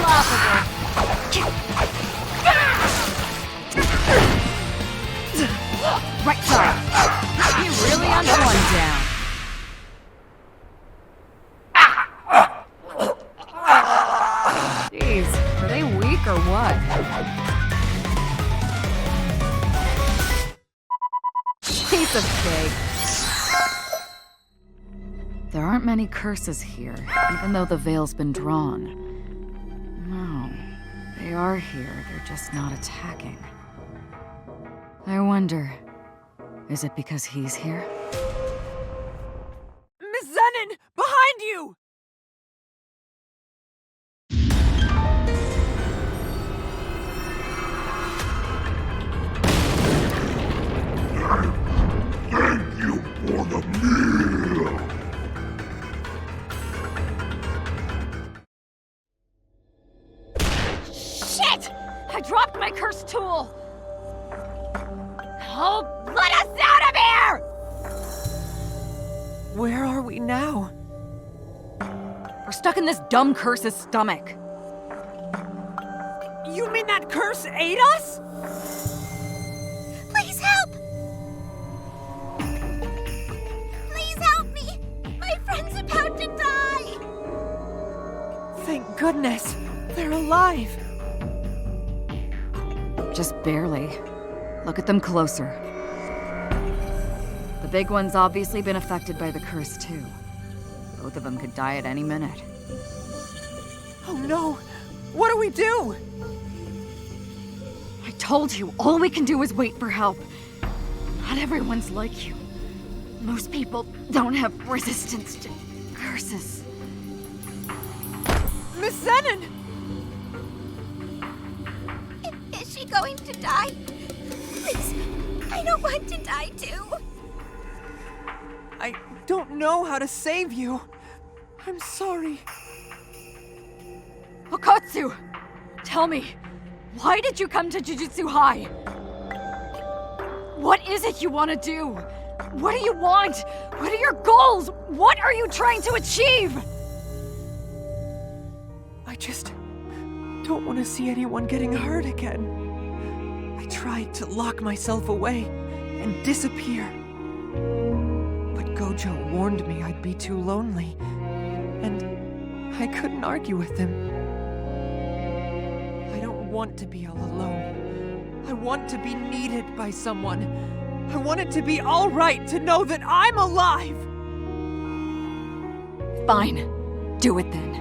Laughable. Right side. You really under one down. Jeez, are they weak or what? Piece of cake. There aren't many curses here, even though the veil's been drawn. No, they are here, they're just not attacking. I wonder, is it because he's here? Miss Zenin! Behind you! Thank you for the meal! Shit! I dropped my cursed tool! Oh, let us out of here! Where are we now? We're stuck in this dumb curse's stomach. You mean that curse ate us? Please help! Please help me! My friend's about to die! Thank goodness, they're alive. Just barely. Look at them closer. The big one's obviously been affected by the curse too. Both of them could die at any minute. Oh no! What do we do? I told you, all we can do is wait for help. Not everyone's like you. Most people don't have resistance to curses. Miss Zenon! Is she going to die? Please, I don't want to die too. I don't know how to save you. I'm sorry. Okatsu! Tell me, why did you come to Jujutsu High? What is it you want to do? What do you want? What are your goals? What are you trying to achieve? I just don't want to see anyone getting hurt again. I tried to lock myself away and disappear. But Gojo warned me I'd be too lonely, and I couldn't argue with him. I don't want to be all alone. I want to be needed by someone. I want it to be all right to know that I'm alive! Fine. Do it then.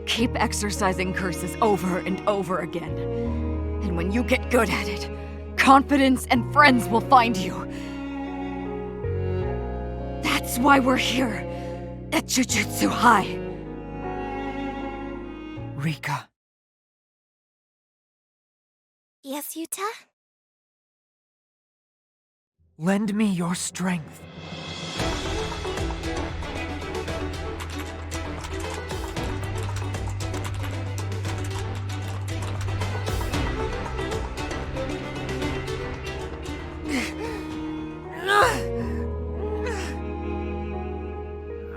Keep exercising curses over and over again. And when you get good at it, confidence and friends will find you. That's why we're here at Jujutsu High. Rika. Yes, Yuta? Lend me your strength.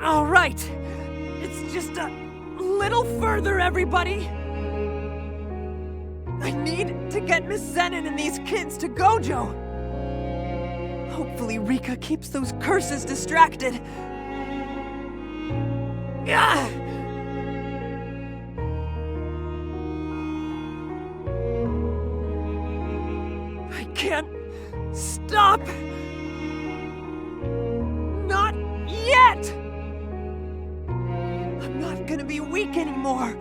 All right. It's just a little further, everybody. I need to get Miss Zenon and these kids to Gojo. Hopefully Rika keeps those curses distracted. Ah! I can't stop. Not yet. I'm not gonna be weak anymore.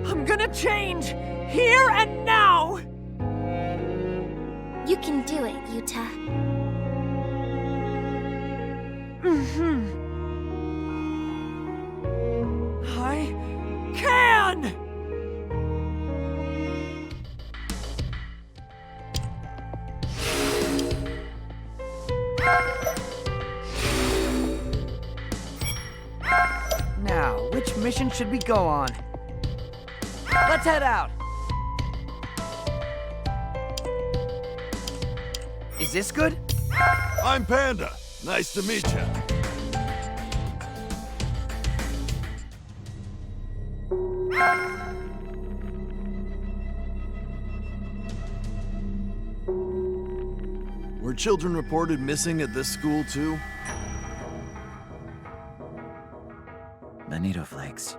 I'm gonna change here and now. You can do it, Yuta. I can! Now, which mission should we go on? Let's head out! Is this good? I'm Panda. Nice to meet you. Were children reported missing at this school too? Bonito flakes.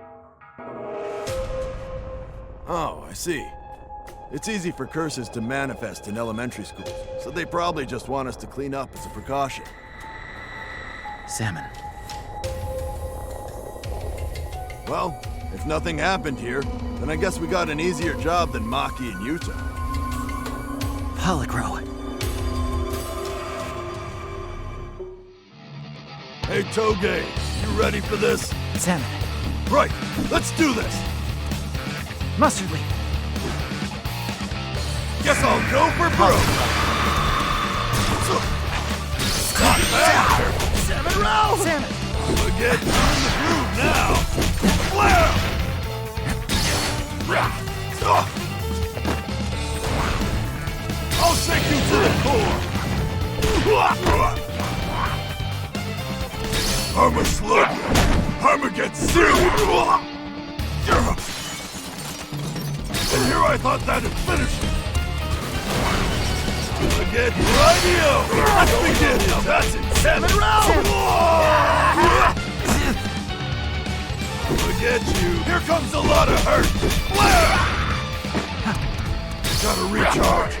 Oh, I see. It's easy for curses to manifest in elementary schools, so they probably just want us to clean up as a precaution. Salmon. Well, if nothing happened here, then I guess we got an easier job than Maki and Yuta. Polycro. Hey, Toge, you ready for this? Salmon. Right, let's do this! Mustard leaf. Guess I'll go for broke! Not bad! Salmon round! Salmon! We'll get in the groove now! Flare! I'll shake you to the core! I'm a slug! I'm against you! And here I thought that'd finish it! Again, radio! Let's begin! That's it! 7 rounds! Look at you! Here comes a lot of hurt! Flare! Gotta recharge!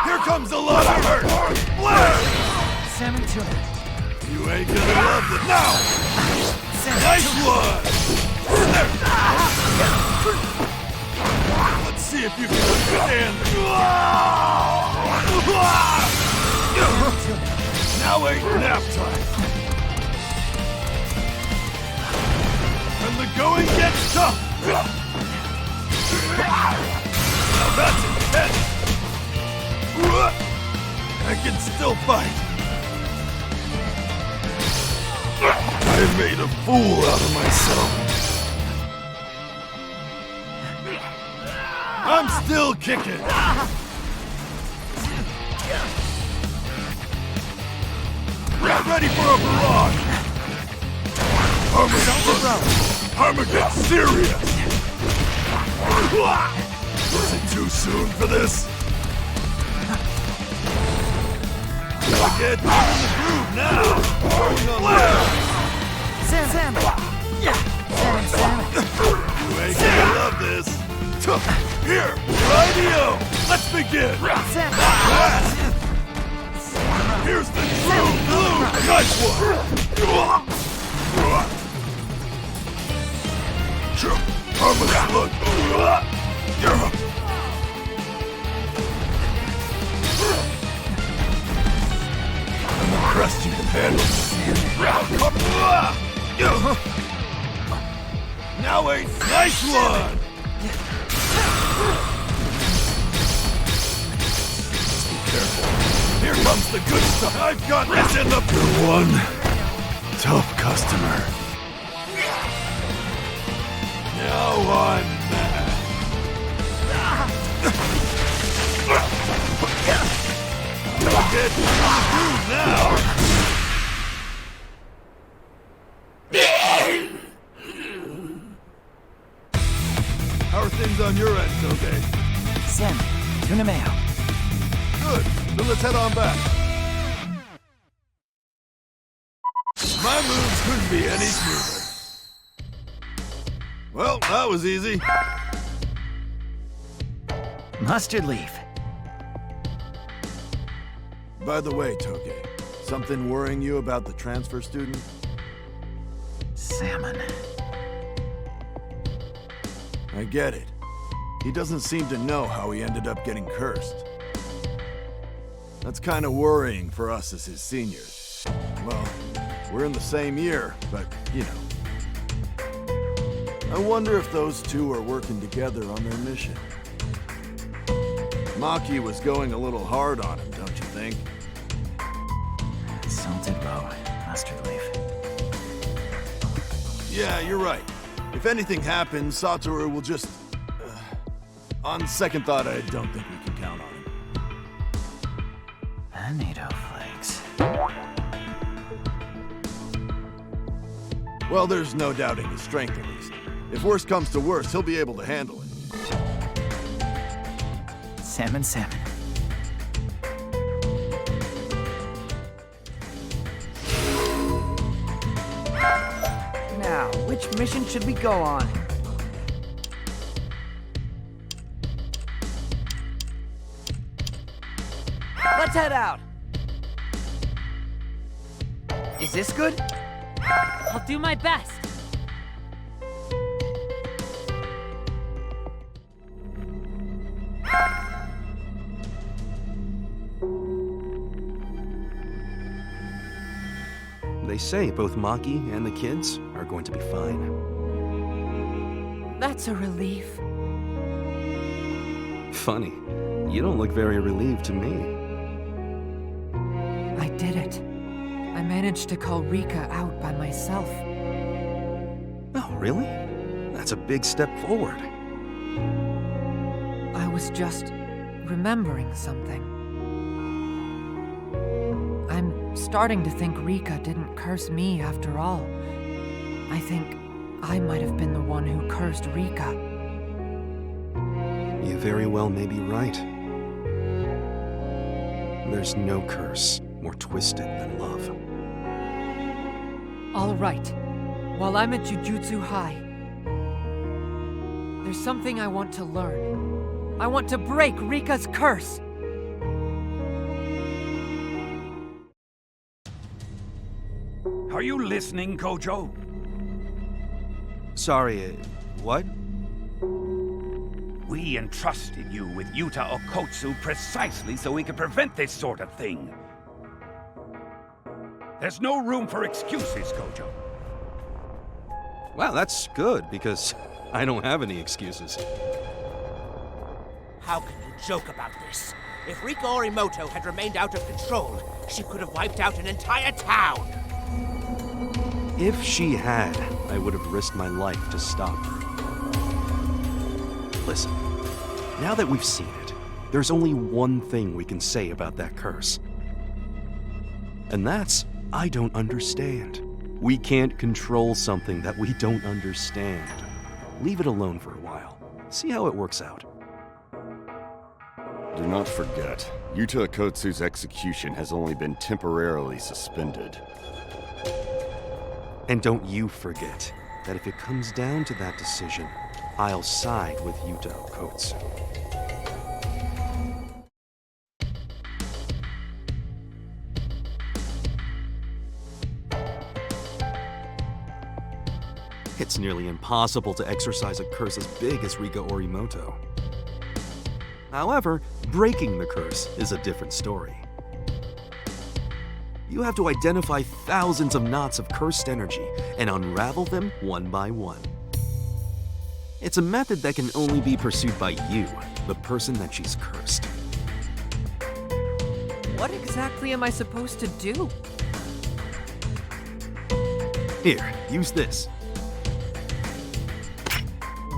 Here comes a lot of hurt! Flare! Salmon tuna. You ain't gonna love it now! Nice one! Let's see if you can withstand. Now ain't nap time. When the going gets tough. Now that's intense. I can still fight. I made a fool out of myself. I'm still kicking. Get ready for a barrage. Armor gets serious. Was it too soon for this? Gotta get in the groove now. Going on left. Sam! Yeah! Sam! You ain't gonna love this. Here, radio! Let's begin! Sam! Here's the true blue! Nice one! Harmless look! I'm impressed you can handle this. Now a nice one! Be careful. Here comes the good stuff. I've got this in the... You're one tough customer. Now I'm mad. I'll get through now. How are things on your end, Toge? Sam, tuna mayo. Good. Then let's head on back. My moves couldn't be any smoother. Well, that was easy. Mustard leaf. By the way, Toge, something worrying you about the transfer student? Salmon. I get it. He doesn't seem to know how he ended up getting cursed. That's kind of worrying for us as his seniors. Well, we're in the same year, but, you know. I wonder if those two are working together on their mission. Maki was going a little hard on him, don't you think? Salted roe, mustard leaf. Yeah, you're right. If anything happens, Satoru will just... on second thought, I don't think we can count on him. Bonito flakes. Well, there's no doubting his strength, at least. If worse comes to worse, he'll be able to handle it. Salmon. Now, which mission should we go on? Let's head out! Is this good? I'll do my best. They say both Maki and the kids are going to be fine. That's a relief. Funny, you don't look very relieved to me. I did it. I managed to call Rika out by myself. Oh, really? That's a big step forward. I was just remembering something. I'm starting to think Rika didn't curse me after all. I think I might have been the one who cursed Rika. You very well may be right. There's no curse more twisted than love. All right. While I'm at Jujutsu High, there's something I want to learn. I want to break Rika's curse. Are you listening, Gojo? Sorry, what? We entrusted you with Yuta Okotsu precisely so we could prevent this sort of thing. There's no room for excuses, Gojo. Wow, that's good, because I don't have any excuses. How can you joke about this? If Rika Orimoto had remained out of control, she could have wiped out an entire town! If she had, I would have risked my life to stop her. Listen, now that we've seen it, there's only one thing we can say about that curse. And that's, I don't understand. We can't control something that we don't understand. Leave it alone for a while. See how it works out. Do not forget, Yuta Okotsu's execution has only been temporarily suspended. And don't you forget that if it comes down to that decision, I'll side with Yuta Okotsu. It's nearly impossible to exercise a curse as big as Rika Orimoto. However, breaking the curse is a different story. You have to identify thousands of knots of cursed energy and unravel them one by one. It's a method that can only be pursued by you, the person that she's cursed. What exactly am I supposed to do? Here, use this.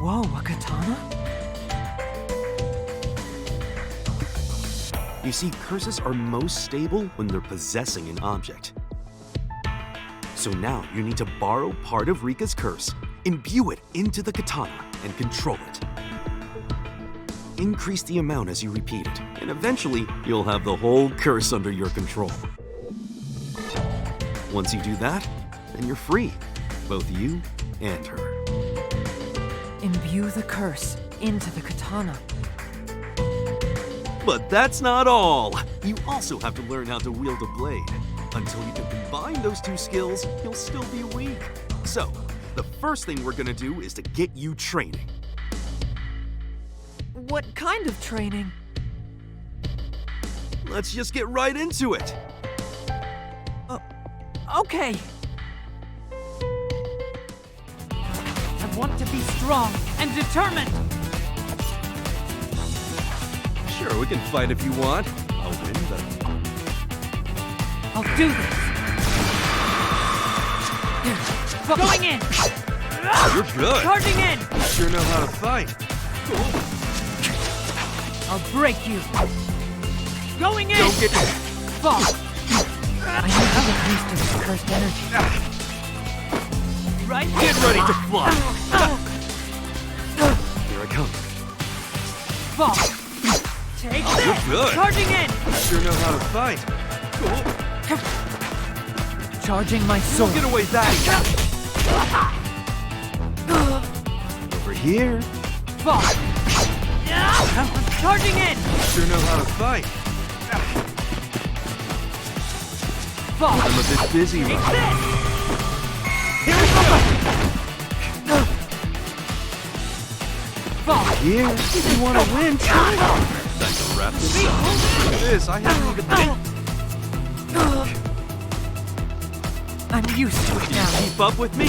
Whoa, a katana? You see, curses are most stable when they're possessing an object. So now you need to borrow part of Rika's curse, imbue it into the katana, and control it. Increase the amount as you repeat it, and eventually you'll have the whole curse under your control. Once you do that, then you're free, both you and her. Imbue the curse into the katana. But that's not all! You also have to learn how to wield a blade. Until you can combine those two skills, you'll still be weak. So, the first thing we're gonna do is to get you training. What kind of training? Let's just get right into it! Okay. I want to be strong and determined. Sure, we can fight if you want. I'll win, but... I'll do this. Going in. You're good. Charging in. You sure know how to fight. I'll break you. Going in. Don't get... Fall. I need to get used to this cursed energy. Right? Get ready to fly. Here I come. Fall. Take this. You're good. Charging in. You sure know how to fight. Charging my sword. Get away that. Over here. Fall. Charging in. You sure know how to fight. Fall. I'm a bit busy right now. Here we go. Fall. Here, if you want to win, time to wrap this up. Look at this, I haven't even been... I'm used to it Can now. you keep up with me?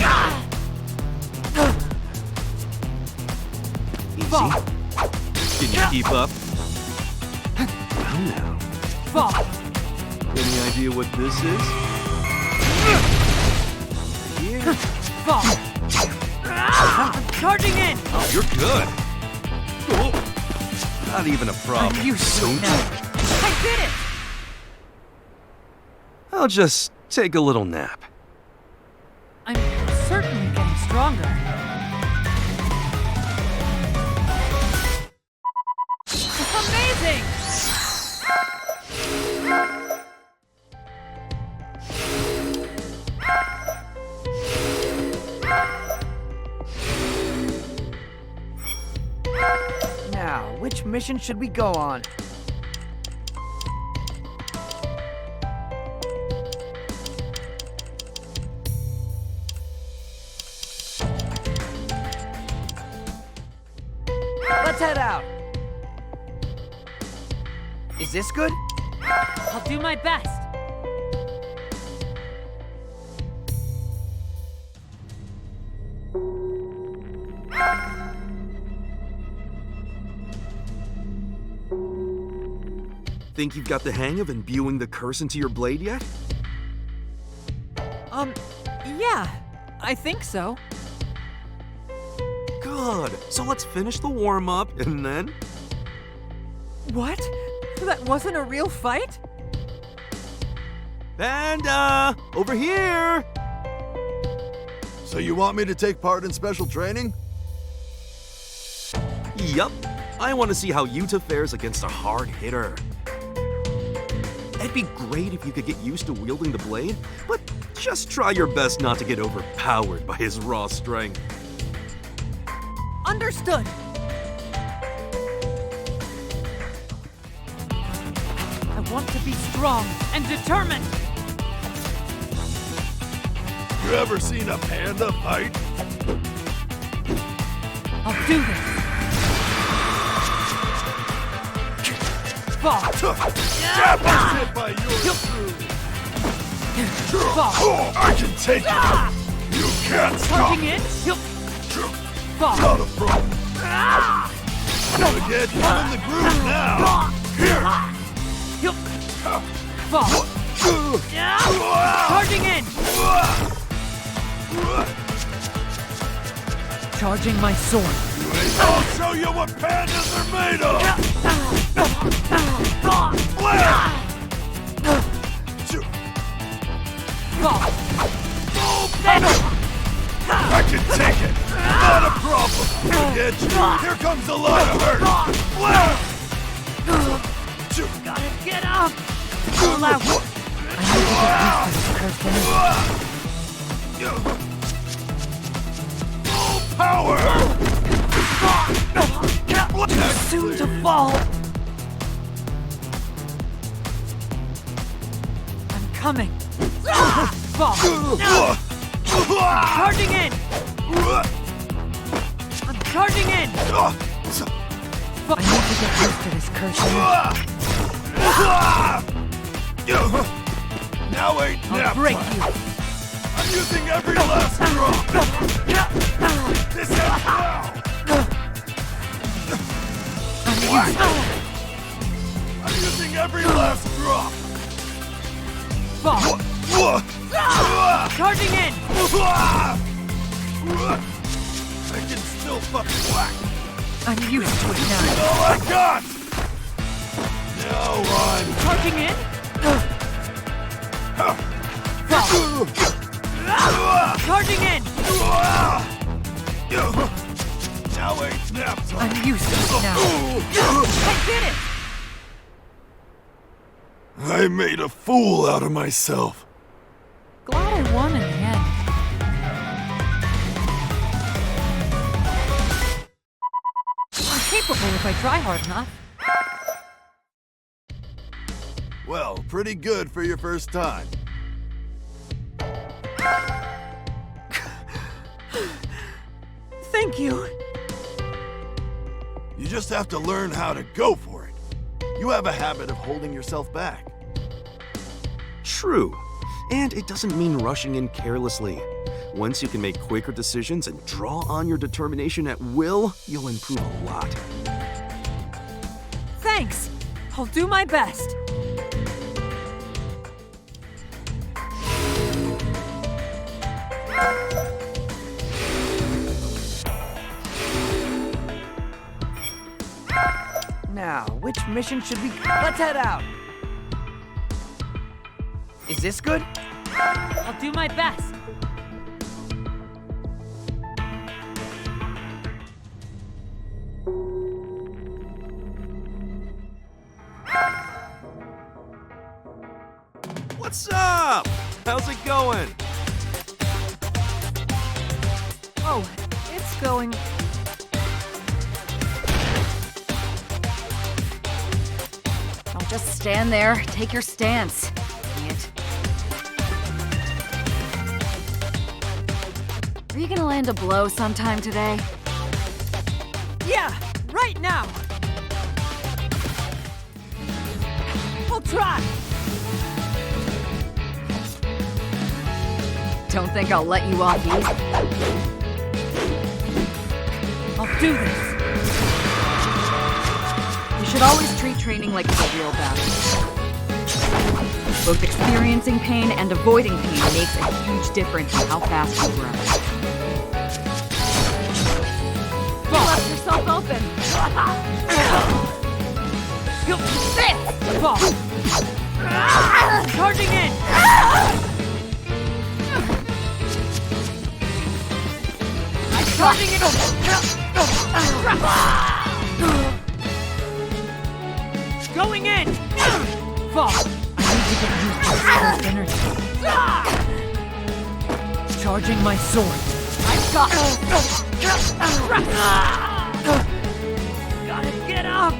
Easy. Can you keep up? Well now. Fall. Any idea what this is? Here. Fall. Charging in. Oh, you're good. Oh. Not even a problem. I'm used to it now. I did it. I'll just take a little nap. I'm certainly getting stronger. Amazing! Now, which mission should we go on? Is this good? I'll do my best. Think you've got the hang of imbuing the curse into your blade yet? Yeah, I think so. Good. So let's finish the warm-up and then... What? That wasn't a real fight? Panda! Over here! So you want me to take part in special training? Yup. I want to see how Yuta fares against a hard hitter. It'd be great if you could get used to wielding the blade, but just try your best not to get overpowered by his raw strength. Understood. I want to be strong and determined. You ever seen a panda fight? I'll do this. Fall. That was hit by your Fall. I can take it. You can't stop. Charging in. Fall. Not a problem. Gonna get you in the groove now. Here. Fall. Charging in. Charging my sword. I'll show you what pandas are made of. I can take it. Not a problem. Get you. Here comes a lot of hurt. Gotta get up. All out. I need to get used to this cursed energy. Full power. Soon to fall. I'm coming. Fall. Charging in. I'm charging in. I need to get used to this cursed energy. Now ain't I'll nap break time. you. I'm using every last drop. This ends now. I'm using every last drop. Fall. Charging in. I can still fucking whack. I'm used to it now. All I got. Now I'm Charging in. Fall. Charging in. Now ain't nap time. I'm used to it now. I did it. I made a fool out of myself. Glad I won in the end. I'm capable if I try hard enough. Well, pretty good for your first time. Thank you. You just have to learn how to go for it. You have a habit of holding yourself back. True. And it doesn't mean rushing in carelessly. Once you can make quicker decisions and draw on your determination at will, you'll improve a lot. Thanks. I'll do my best. Now, which mission should we... Let's head out! Is this good? I'll do my best. What's up? How's it going? Oh, it's going. Don't just stand there. Take your stance. Idiot. Are you gonna land a blow sometime today? Yeah, right now. Don't think I'll let you off easy. I'll do this. You should always treat training like it's a real battle. Both experiencing pain and avoiding pain makes a huge difference in how fast you grow. You left yourself open. You'll sit! Fall! Charging in! I'm charging in! Going in! Fall! I need to get used to cursed energy. Charging my sword. I've got Gotta get up!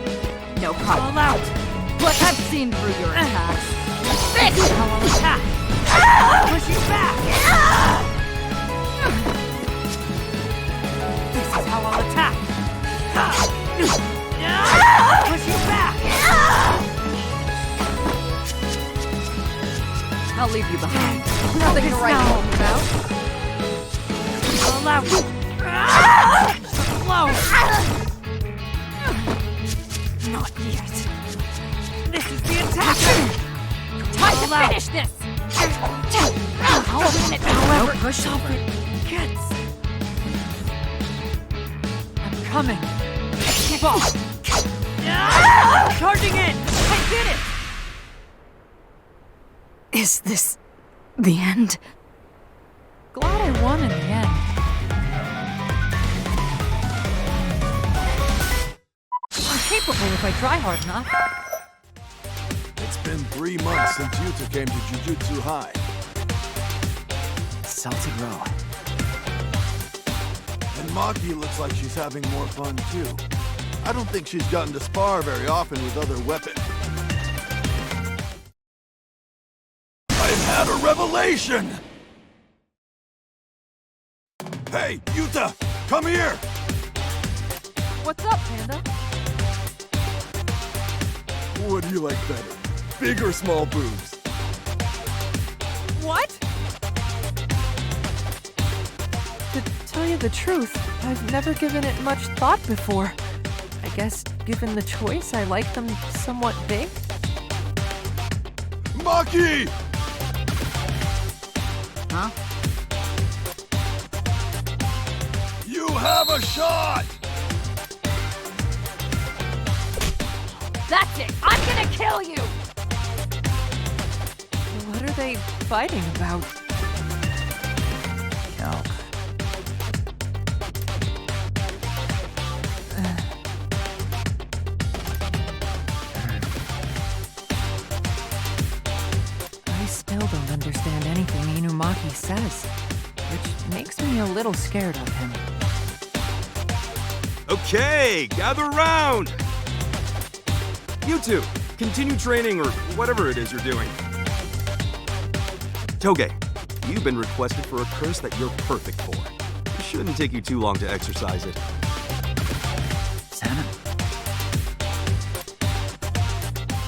No problem. All out! But I've seen through your attacks. This is how I'll attack! Push you back! This is how I'll attack! Push you back! I'll leave you behind. Nothing to write home about. All out! Slow! Not yet. This is the attack! Time to finish this! I'll win it however tough it gets. I'm coming! Fall! Charging in! I did it! Is this the end? Glad I won in the end. I'm capable if I try hard enough. It's been 3 months since Yuta came to Jujutsu High. Salted row. And Maki looks like she's having more fun too. I don't think she's gotten to spar very often with other weapons. I've had a revelation! Hey, Yuta! Come here! What's up, Panda? What do you like better? Big or small boobs? What? To tell you the truth, I've never given it much thought before. I guess, given the choice, I like them somewhat big. Maki! Huh? You have a shot! That's it! I'm gonna kill you! What are they fighting about? Calc. I still don't understand anything Inumaki says, which makes me a little scared of him. Okay, gather round! You two, continue training or whatever it is you're doing. Toge, you've been requested for a curse that you're perfect for. It shouldn't take you too long to exercise it. Sana.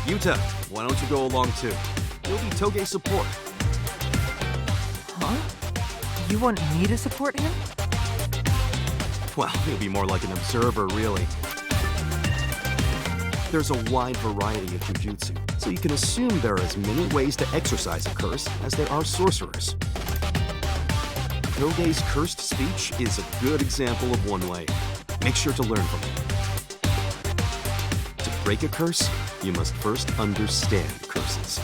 Yuta, why don't you go along too? You'll be Toge's support. Huh? You want me to support him? Well, you'll be more like an observer, really. There's a wide variety of jujutsu, so you can assume there are as many ways to exercise a curse as there are sorcerers. Toge's cursed speech is a good example of one way. Make sure to learn from it. To break a curse, you must first understand curses.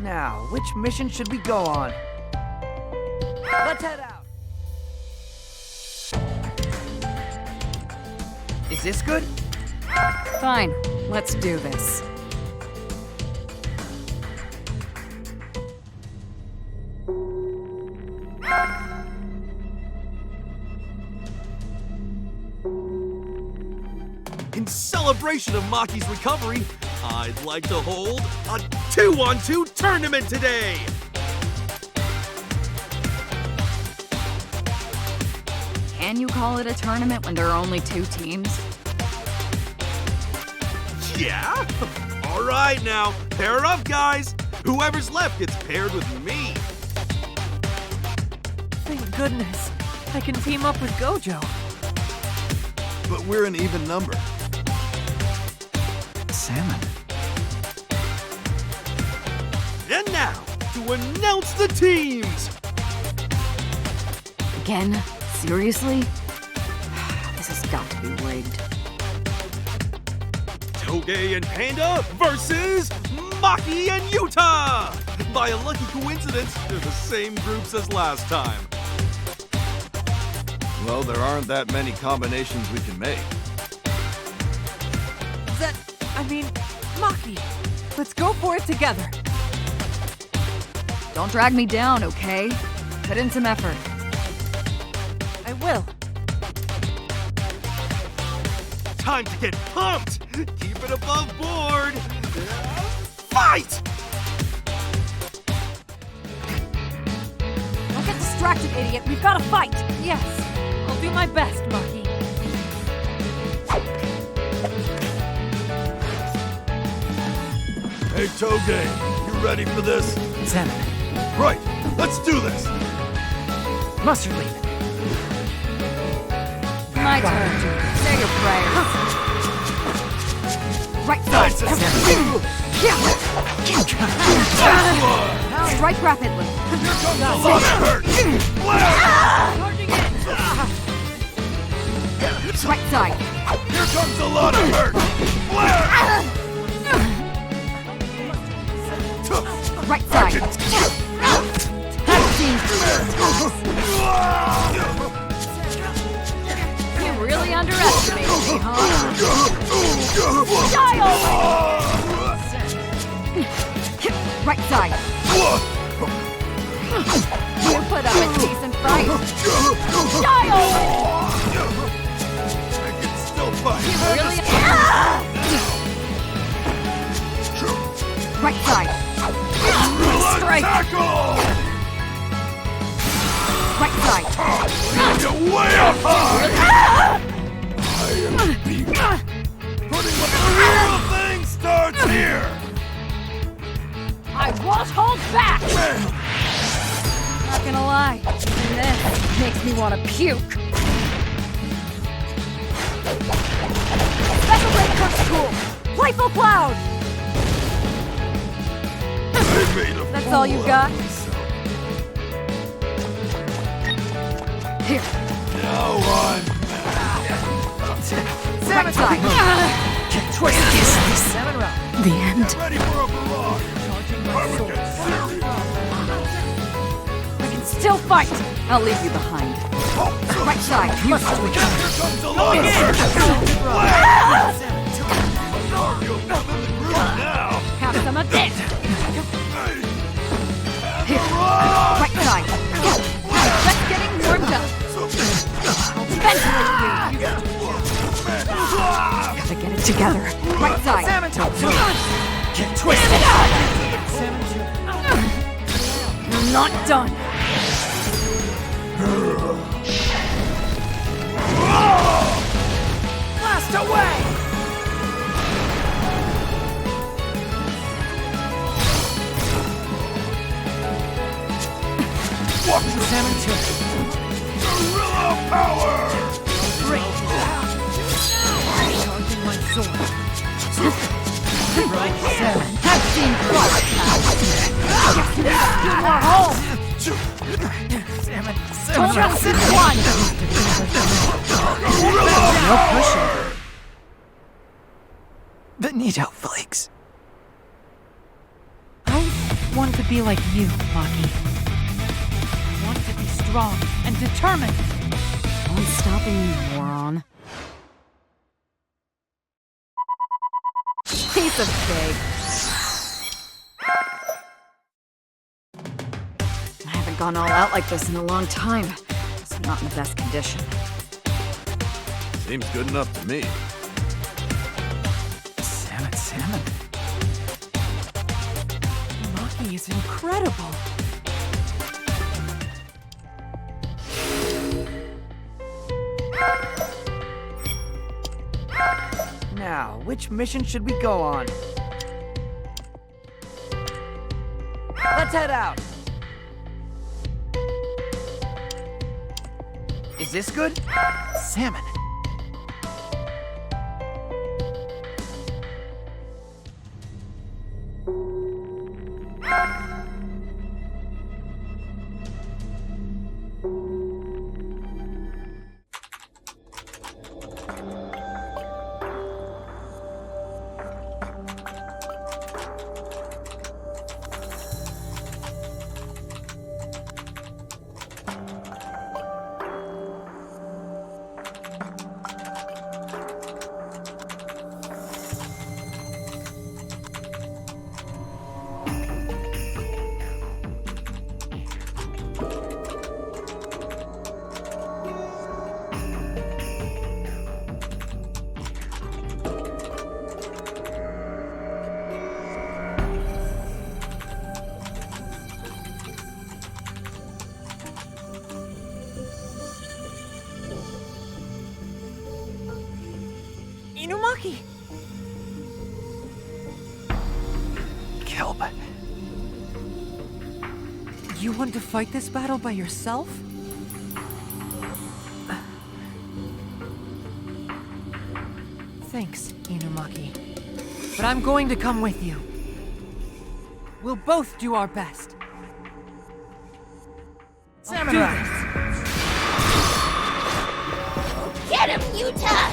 Now, which mission should we go on? Let's head out! Is this good? Fine, let's do this. In celebration of Maki's recovery, I'd like to hold a 2-on-2 tournament today! Can you call it a tournament when there are only 2 teams? Yeah? Alright now, pair up, guys! Whoever's left gets paired with me! Thank goodness. I can team up with Gojo. But we're an even number. Salmon. And now, to announce the teams! Again? Seriously? This has got to be rigged. Toge and Panda versus Maki and Yuta! By a lucky coincidence, they're the same groups as last time. Well, there aren't that many combinations we can make. Maki, let's go for it together. Don't drag me down, okay? Put in some effort. I will. Time to get pumped! Keep it above board! Fight! Don't get distracted, idiot. We've got to fight. Yes, I'll do my best, Maki. Hey, Toge, you ready for this? Salmon. Right, let's do this! Mustard leaf. My turn. Say your prayers. Right Nice! Strike rapidly. Here comes a lot of hurt! Right side. Here comes a lot of hurt! Right side. You really underestimated me, huh? Right side. You put up a decent fight. I can still fight! You really... Right side. Strike. Tackle! Right side. You're way up high! I am beat. Putting up the real thing starts here! I won't hold back! Not gonna lie, even this makes me want to puke. Special Blade Curse Tool! Playful Cloud! That's all you got? Here. Now I'm Right side. Twist this. Salmon round. The end. ready for a barrage! I'm getting serious! We can still fight! I'll leave you behind. Right side. Here comes a lot of hurt! You'll come in the groove now! Have some of this! Here. Right side. Just getting warmed up. Ventilate you! Gotta get it together. Right side. Salmon toe! Get twisted. You're not done. Blast away! Watch your Salmon toe! gorilla power! Great! Charging my sword! Right here! Have seen blood. You are home! Salmon. Don't just sit one! No pushing. Bonito flakes. I want to be like you, Maki. I want to be strong and determined! No one's stopping you, moron. Piece of cake. I haven't gone all out like this in a long time, so I'm not in the best condition. Seems good enough to me. Salmon. Maki is incredible. Which mission should we go on? Let's head out! Is this good? Salmon. Inumaki! Kelp. You want to fight this battle by yourself? Thanks, Inumaki. But I'm going to come with you. We'll both do our best. Samurai! Get him, Yuta!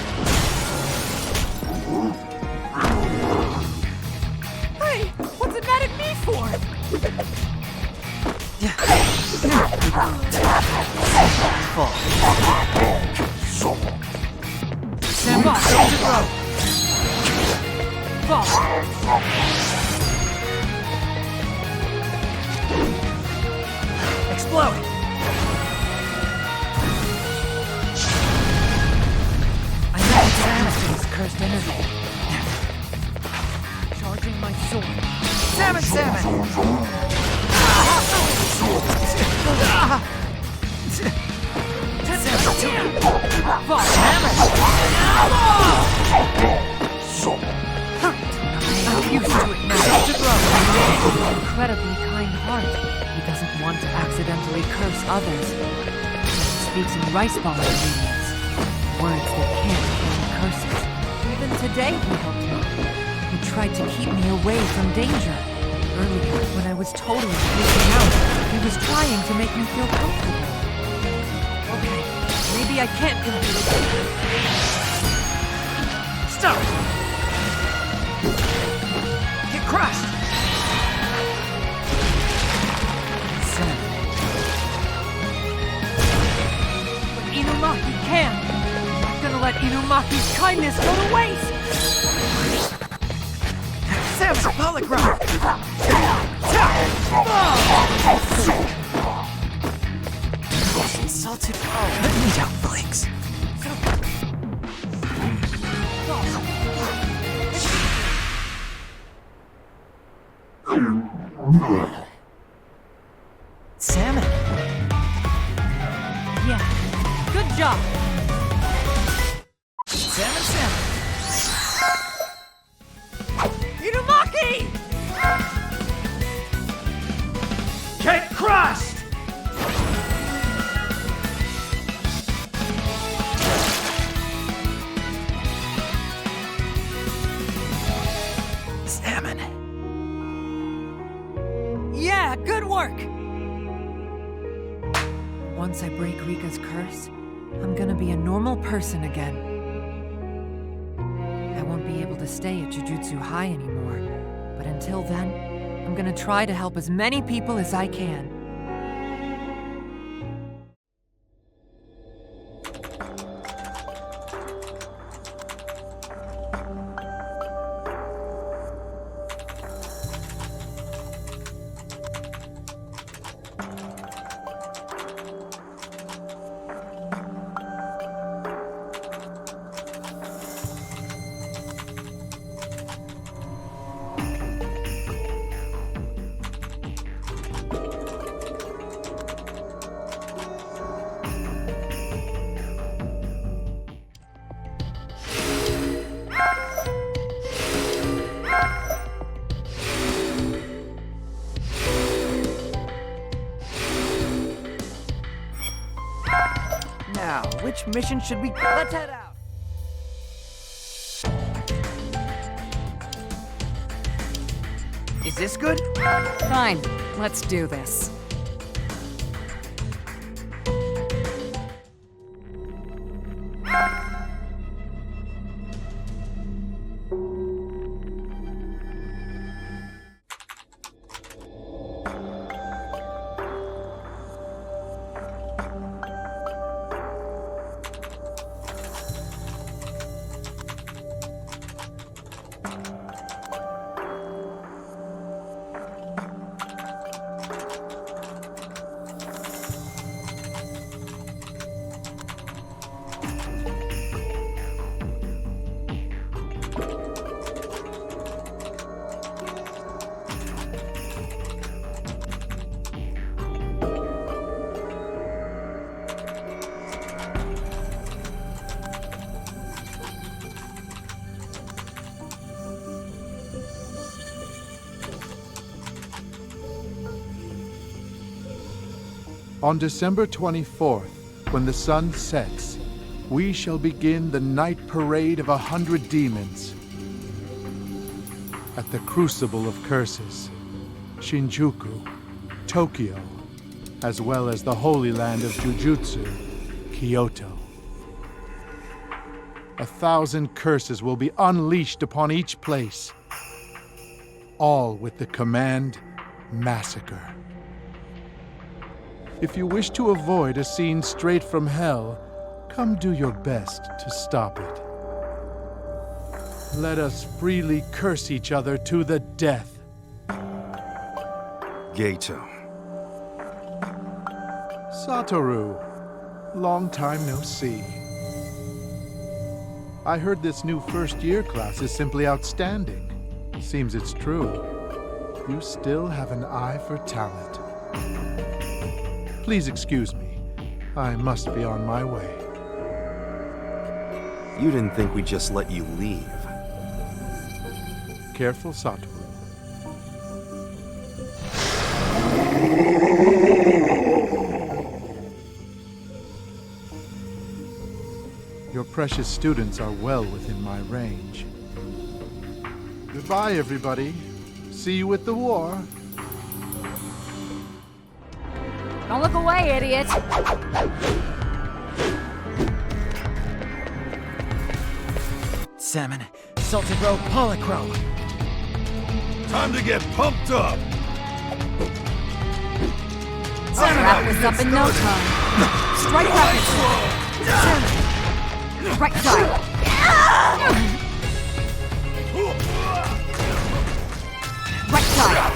Hey, what's it mad at me for? Stand by, don't throw! Fall! Explode! I know it's Anakin's cursed energy. Charging my sword. Salmon! Fall! I'm used to it now. Incredibly kind heart. He doesn't want to accidentally curse others. He speaks in rice ball ingredients. Words that can't carry curses. Even today he helped me. He tried to keep me away from danger. Earlier, when I was totally freaking out, he was trying to make me feel comfortable. Okay, maybe I can't compete. Stop! Get crushed! But Inumaki can! I'm not gonna let Inumaki's kindness go to waste! Sam's a polygraph! Insulted. Let me down, Flakes. Salmon. Yeah, good job. Salmon. Inumaki! Get crushed! Salmon. Yeah, good work! Once I break Rika's curse, I'm gonna be a normal person again. I won't be able to stay at Jujutsu High anymore, but until then, I'm gonna try to help as many people as I can. Which mission should we... Let's head out! Is this good? Fine, let's do this. On December 24th, when the sun sets, we shall begin the night parade of 100 demons at the Crucible of Curses, Shinjuku, Tokyo, as well as the Holy Land of Jujutsu, Kyoto. 1,000 curses will be unleashed upon each place, all with the command, Massacre. If you wish to avoid a scene straight from hell, come do your best to stop it. Let us freely curse each other to the death. Gato. Satoru, long time no see. I heard this new first-year class is simply outstanding. Seems it's true. You still have an eye for talent. Please excuse me. I must be on my way. You didn't think we'd just let you leave. Careful, Satoru. Your precious students are well within my range. Goodbye, everybody. See you at the war. Don't look away, idiot! Salmon, salted roe, polychrome. Time to get pumped up! I'll wrap this up in no time. Strike rapid! Salmon! Right side! Right side!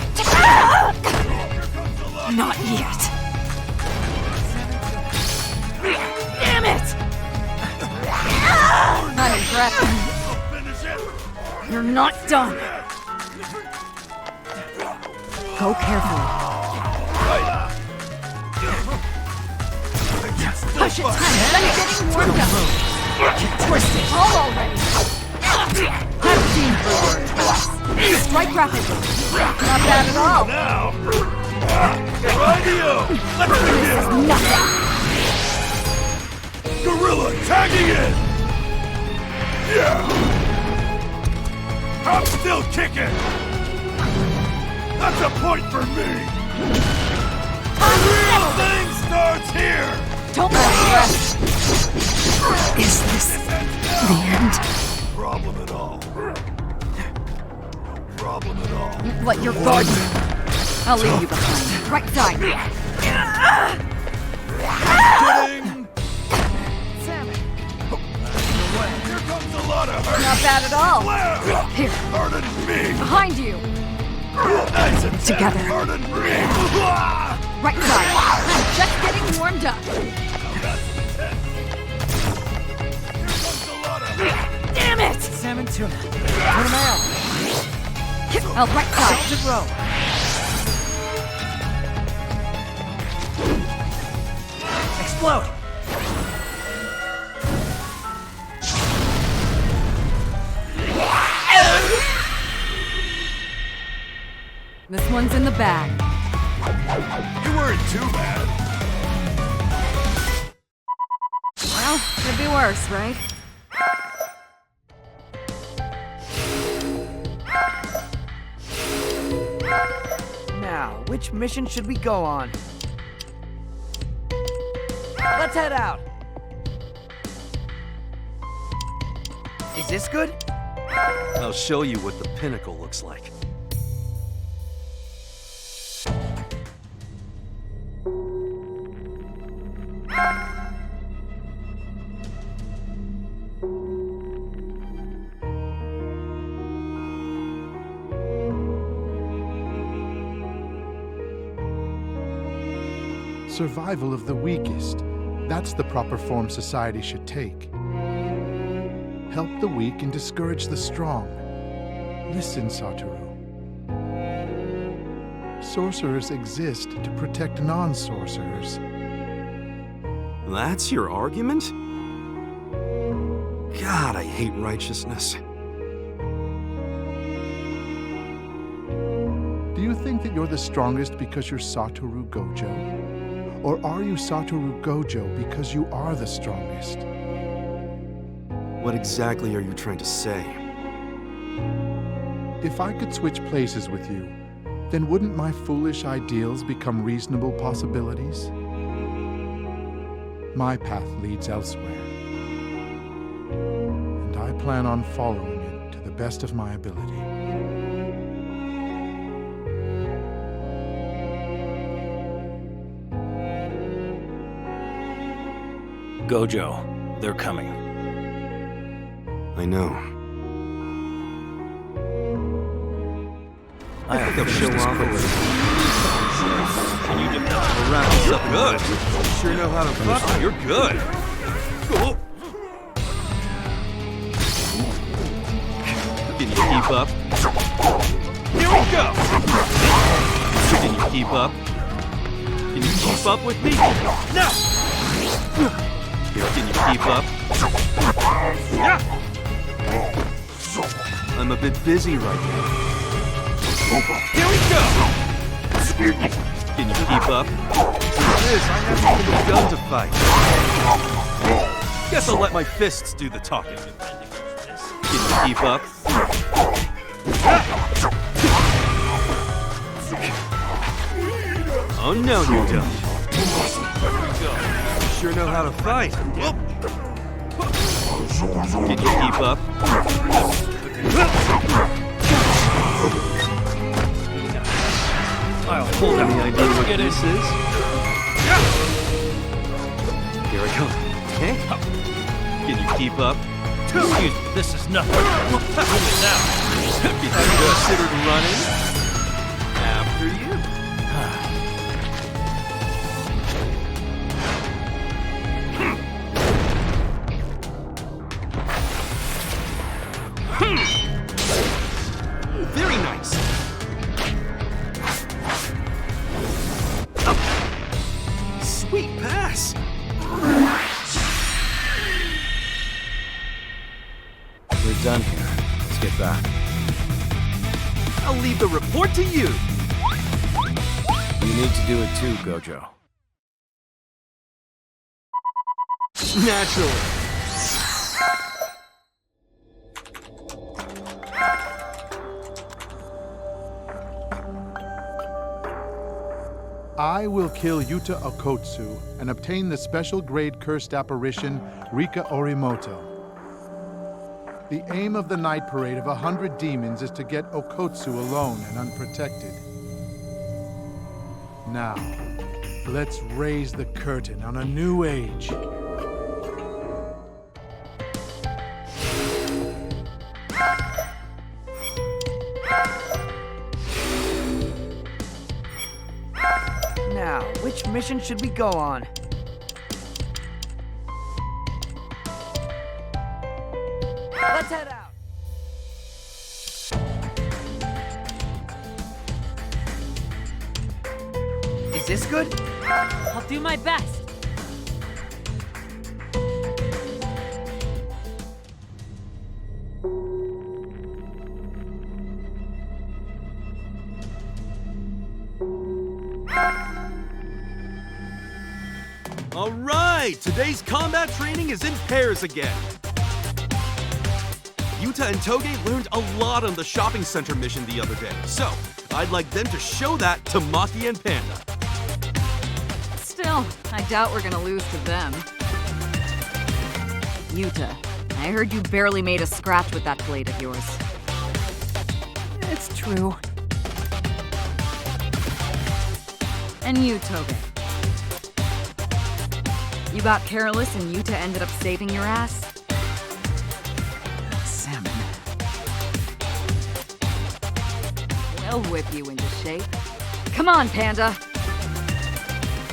Not yet! Damn it! Not impressed. You're not done. Go carefully. Push it tight. Let it getting warmed up. Get twisted. All already. I've seen her twice. Strike rapidly. Not bad at all. Now! Radio! Let's begin! Nothing. Gorilla tagging in! Yeah! I'm still kicking! That's a point for me! The real thing starts here! Don't stress. Is this the end? No problem at all. No problem at all. Let your guard down. I'll leave you behind. Right side. Kidding! Salmon. Here comes a lot of hurt! Not bad at all. Where? Here. Harder than me! Behind you. Nice and Together. Harder than me! Right side. I'm just getting warmed up. Damn it! Salmon tuna. Turn them out. Oh, right side. Salted roe. Explode! This one's in the bag. You weren't too bad. Well, Well, could be worse, right? Now, which mission should we go on? Let's head out. Is this good? I'll show you what the pinnacle looks like. Survival of the weakest. That's the proper form society should take. Help the weak and discourage the strong. Listen, Satoru. Sorcerers exist to protect non-sorcerers. That's your argument? God, I hate righteousness. Do you think that you're the strongest because you're Satoru Gojo? Or are you Satoru Gojo because you are the strongest? What exactly are you trying to say? If I could switch places with you, then wouldn't my foolish ideals become reasonable possibilities? My path leads elsewhere, and I plan on following it to the best of my ability. Gojo, they're coming. I know. I think I'll show off a little. Can you develop? We'll wrap this up good. You sure know how to fuck. You're good. Cool. Can you keep up? Here we go. Can you keep up? Can you keep up with me? No. Can you keep up? Yeah. I'm a bit busy right now. Here we go. Can you keep up? This, I haven't even begun to fight. Guess I'll let my fists do the talking. Can you keep up? Oh no, you don't. You sure know how to fight. Can you keep up? I'll hold Any idea what Get this it. is? Here I come. Okay? Can you keep up? Excuse me, this is nothing. We'll tackle it now. Have you considered running? After you. Very nice. Sweet pass. We're done here. Let's get back. I'll leave the report to you. You need to do it too, Gojo. Naturally. I will kill Yuta Okotsu and obtain the special grade cursed apparition Rika Orimoto. The aim of the night parade of 100 demons is to get Okotsu alone and unprotected. Now, let's raise the curtain on a new age. Now, which mission should we go on? Let's head out. Is this good? I'll do my best. All right. right, today's combat training is in pairs again. Yuta and Toge learned a lot on the shopping center mission the other day, so I'd like them to show that to Maki and Panda. Still, I doubt we're gonna lose to them. Yuta, I heard you barely made a scratch with that blade of yours. It's true. And you, Toge. You got careless and Yuta ended up saving your ass? Salmon. We'll whip you into shape. Come on, Panda.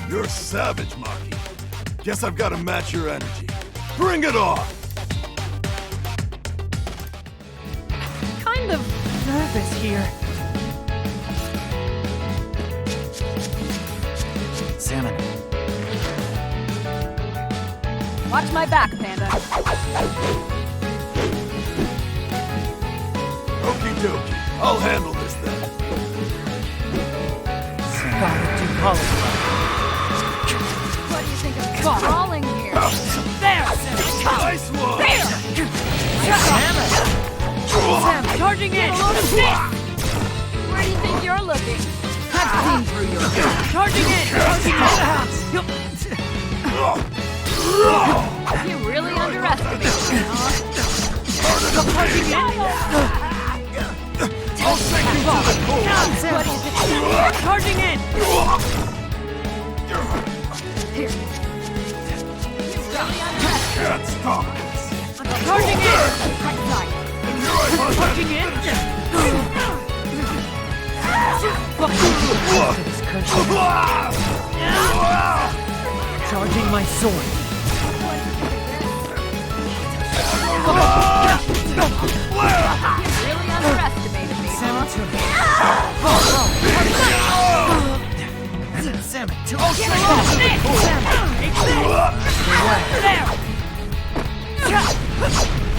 You're savage, Maki. Guess I've got to match your energy. Bring it on! Kind of nervous here. Salmon. Watch my back, Panda. Okie dokie. I'll handle this then. What do you think of crawling here? There! Nice one! There! Sam, charging in! Where do you think you're looking? I've seen through your Charging in! You really underestimated me, huh? I'll take you to the core! What is it? Charging in! Here. Can't stop this! Charging in! Right side. And here I must Charging in! Charging my sword. You really underestimated me, huh? Salmon, too.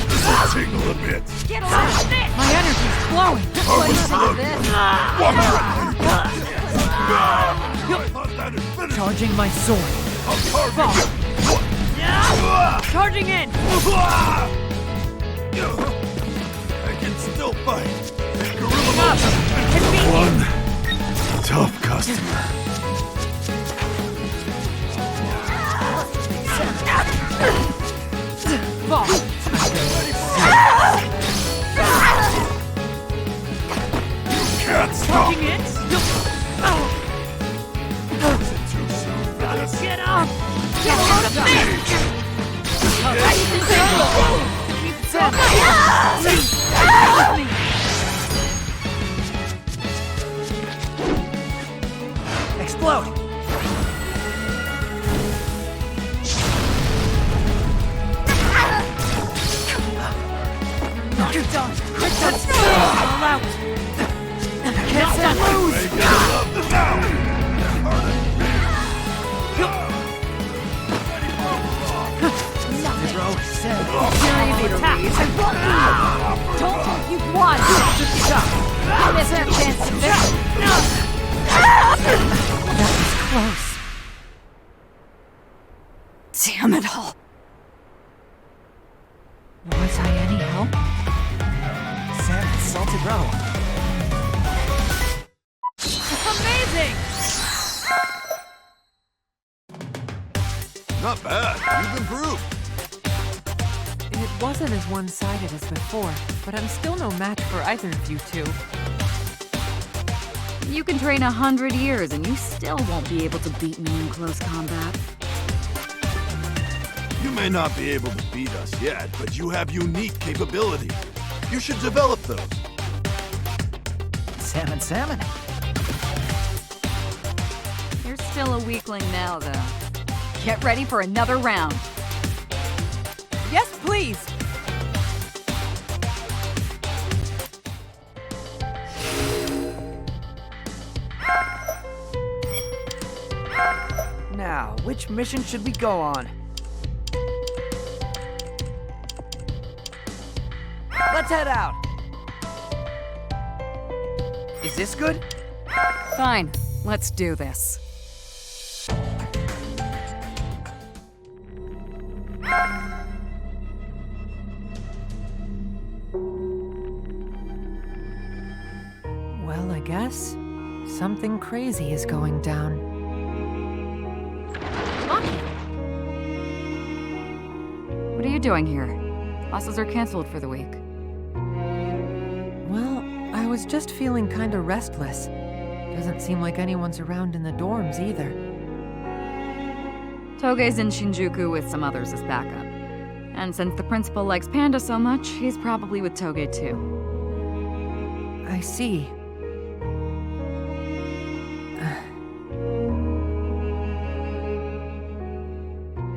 This'll tingle a bit. Get off this! My energy's flowing. What do you think of this? Charging my sword. Charging in! I can still fight. One tough customer. Fall. Can't stop. Charging in! Is it too soon for this? Get up! Get out of this! Keep Sam! Explode! You're done! That's all out! Can't stand lose! Make it love the now! You're easy to read. Don't think you've won! You missed your chance to finish. That was close. Damn it all! Was I any help? Salmon, salted roe. Amazing! Not bad. You've improved. It wasn't as one-sided as before, but I'm still no match for either of you two. You can train 100 years and you still won't be able to beat me in close combat. You may not be able to beat us yet, but you have unique capabilities. You should develop those. Salmon, salmon. You're still a weakling now, though. Get ready for another round. Yes, please! Now, which mission should we go on? Let's head out! Is this good? Fine, let's do this. Something crazy is going down. What are you doing here? Classes are canceled for the week. Well, I was just feeling kinda restless. Doesn't seem like anyone's around in the dorms either. Toge's in Shinjuku with some others as backup. And since the principal likes Panda so much, he's probably with Toge too. I see.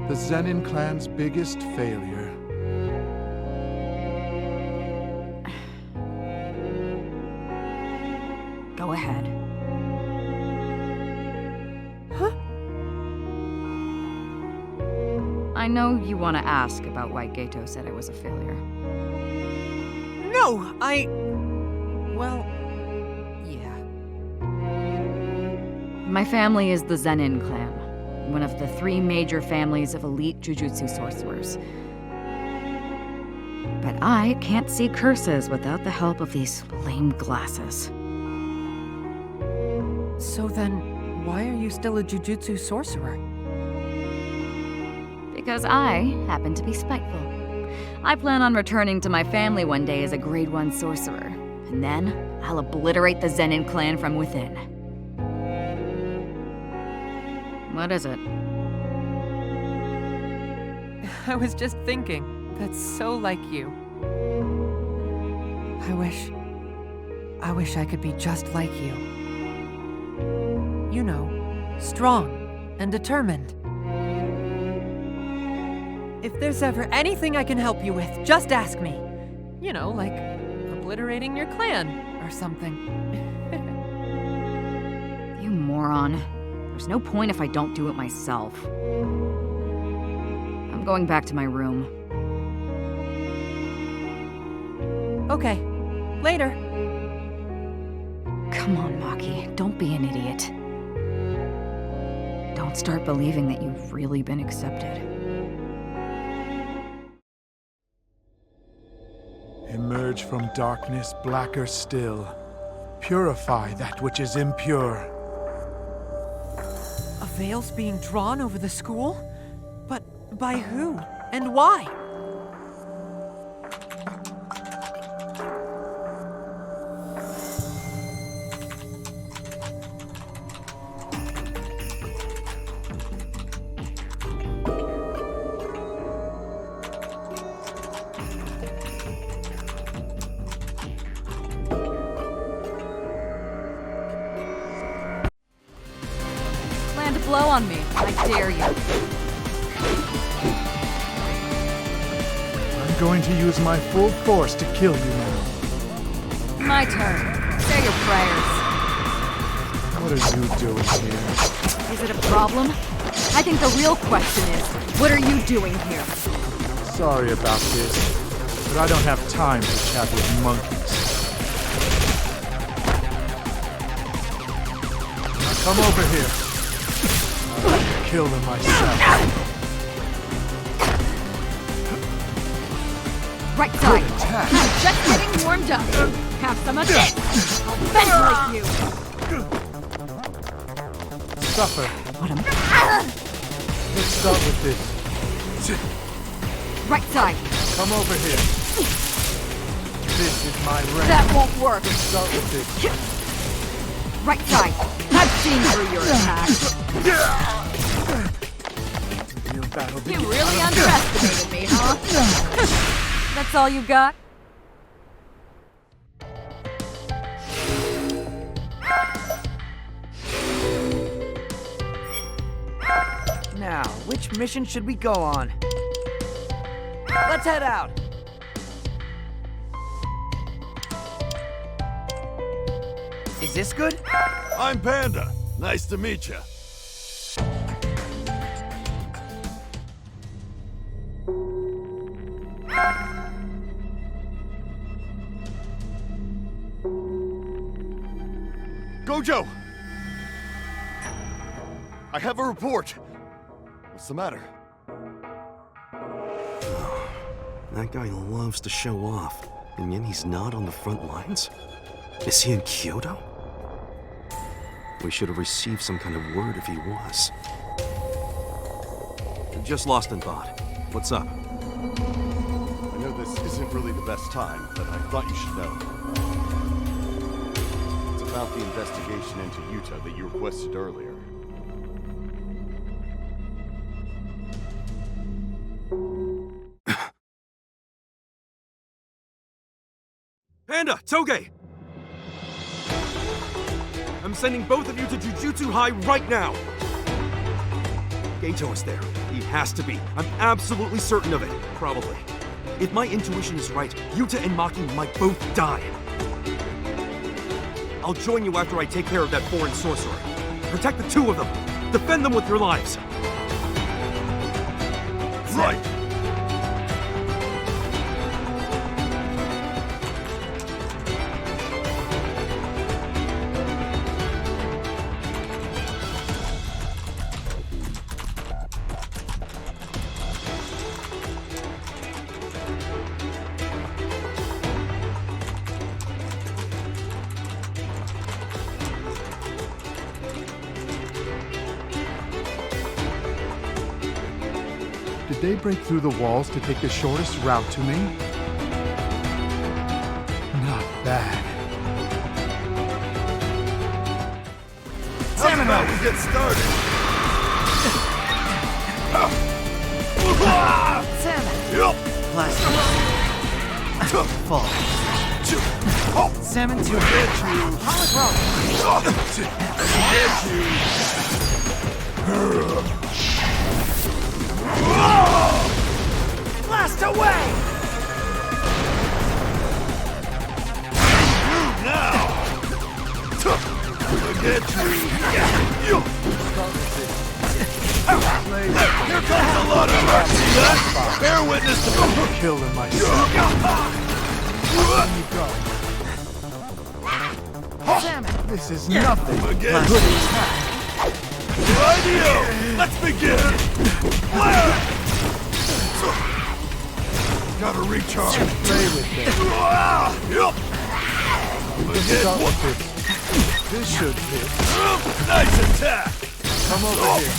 The Zenin clan's biggest failure. Go ahead. Huh? I know you want to ask about why Gojo said I was a failure. No, well, yeah. My family is the Zenin clan, one of the 3 major families of elite Jujutsu sorcerers. But I can't see curses without the help of these lame glasses. So then, why are you still a Jujutsu sorcerer? Because I happen to be spiteful. I plan on returning to my family one day as a grade 1 sorcerer, and then I'll obliterate the Zenin clan from within. What is it? I was just thinking, that's so like you. I wish I could be just like you. You know, strong and determined. If there's ever anything I can help you with, just ask me. You know, like obliterating your clan or something. You moron. There's no point if I don't do it myself. I'm going back to my room. Okay, later. Come on, Maki, don't be an idiot. Don't start believing that you've really been accepted. Emerge from darkness blacker still. Purify that which is impure. A veil's being drawn over the school? But by who? And why? Land a blow on me. I dare you. I'm going to use my full force to kill you now. My turn. Say your prayers. What are you doing here? Is it a problem? I think the real question is, what are you doing here? Sorry about this, but I don't have time to chat with monkeys. Now come over here. I'll kill them myself. Right side. I'm just getting warmed up. Have some of this. I'll ventilate you. Suffer. What a... Let's start with this. Right side. Come over here. This is my range. That won't work. Let's start with this. Right side. I've seen through your attack. You really underestimated me, huh? That's all you got? Now, which mission should we go on? Let's head out! Is this good? I'm Panda. Nice to meet you. Gojo! I have a report. What's the matter? That guy loves to show off, and yet he's not on the front lines? Is he in Kyoto? We should have received some kind of word if he was. I'm just lost in thought. What's up? I know this isn't really the best time, but I thought you should know. It's about the investigation into Yuta that you requested earlier. Panda! Toge! I'm sending both of you to Jujutsu High right now! Gojo is there. He has to be. I'm absolutely certain of it. Probably. If my intuition is right, Yuta and Maki might both die. I'll join you after I take care of that foreign sorcerer. Protect the two of them. Defend them with your lives. Right! Did they break through the walls to take the shortest route to me? Not bad. How about we get started? Salmon! Plastic. Fall. Salmon 2. Blast away! Now! Forget you! Here comes a lot of mercy, huh? Bear witness to me! Killing myself. Salmon! This is nothing. Forget you! Radio! Let's begin! Flare! Gotta recharge. Play with them. Forget what? This should fit. Nice attack! Come over here.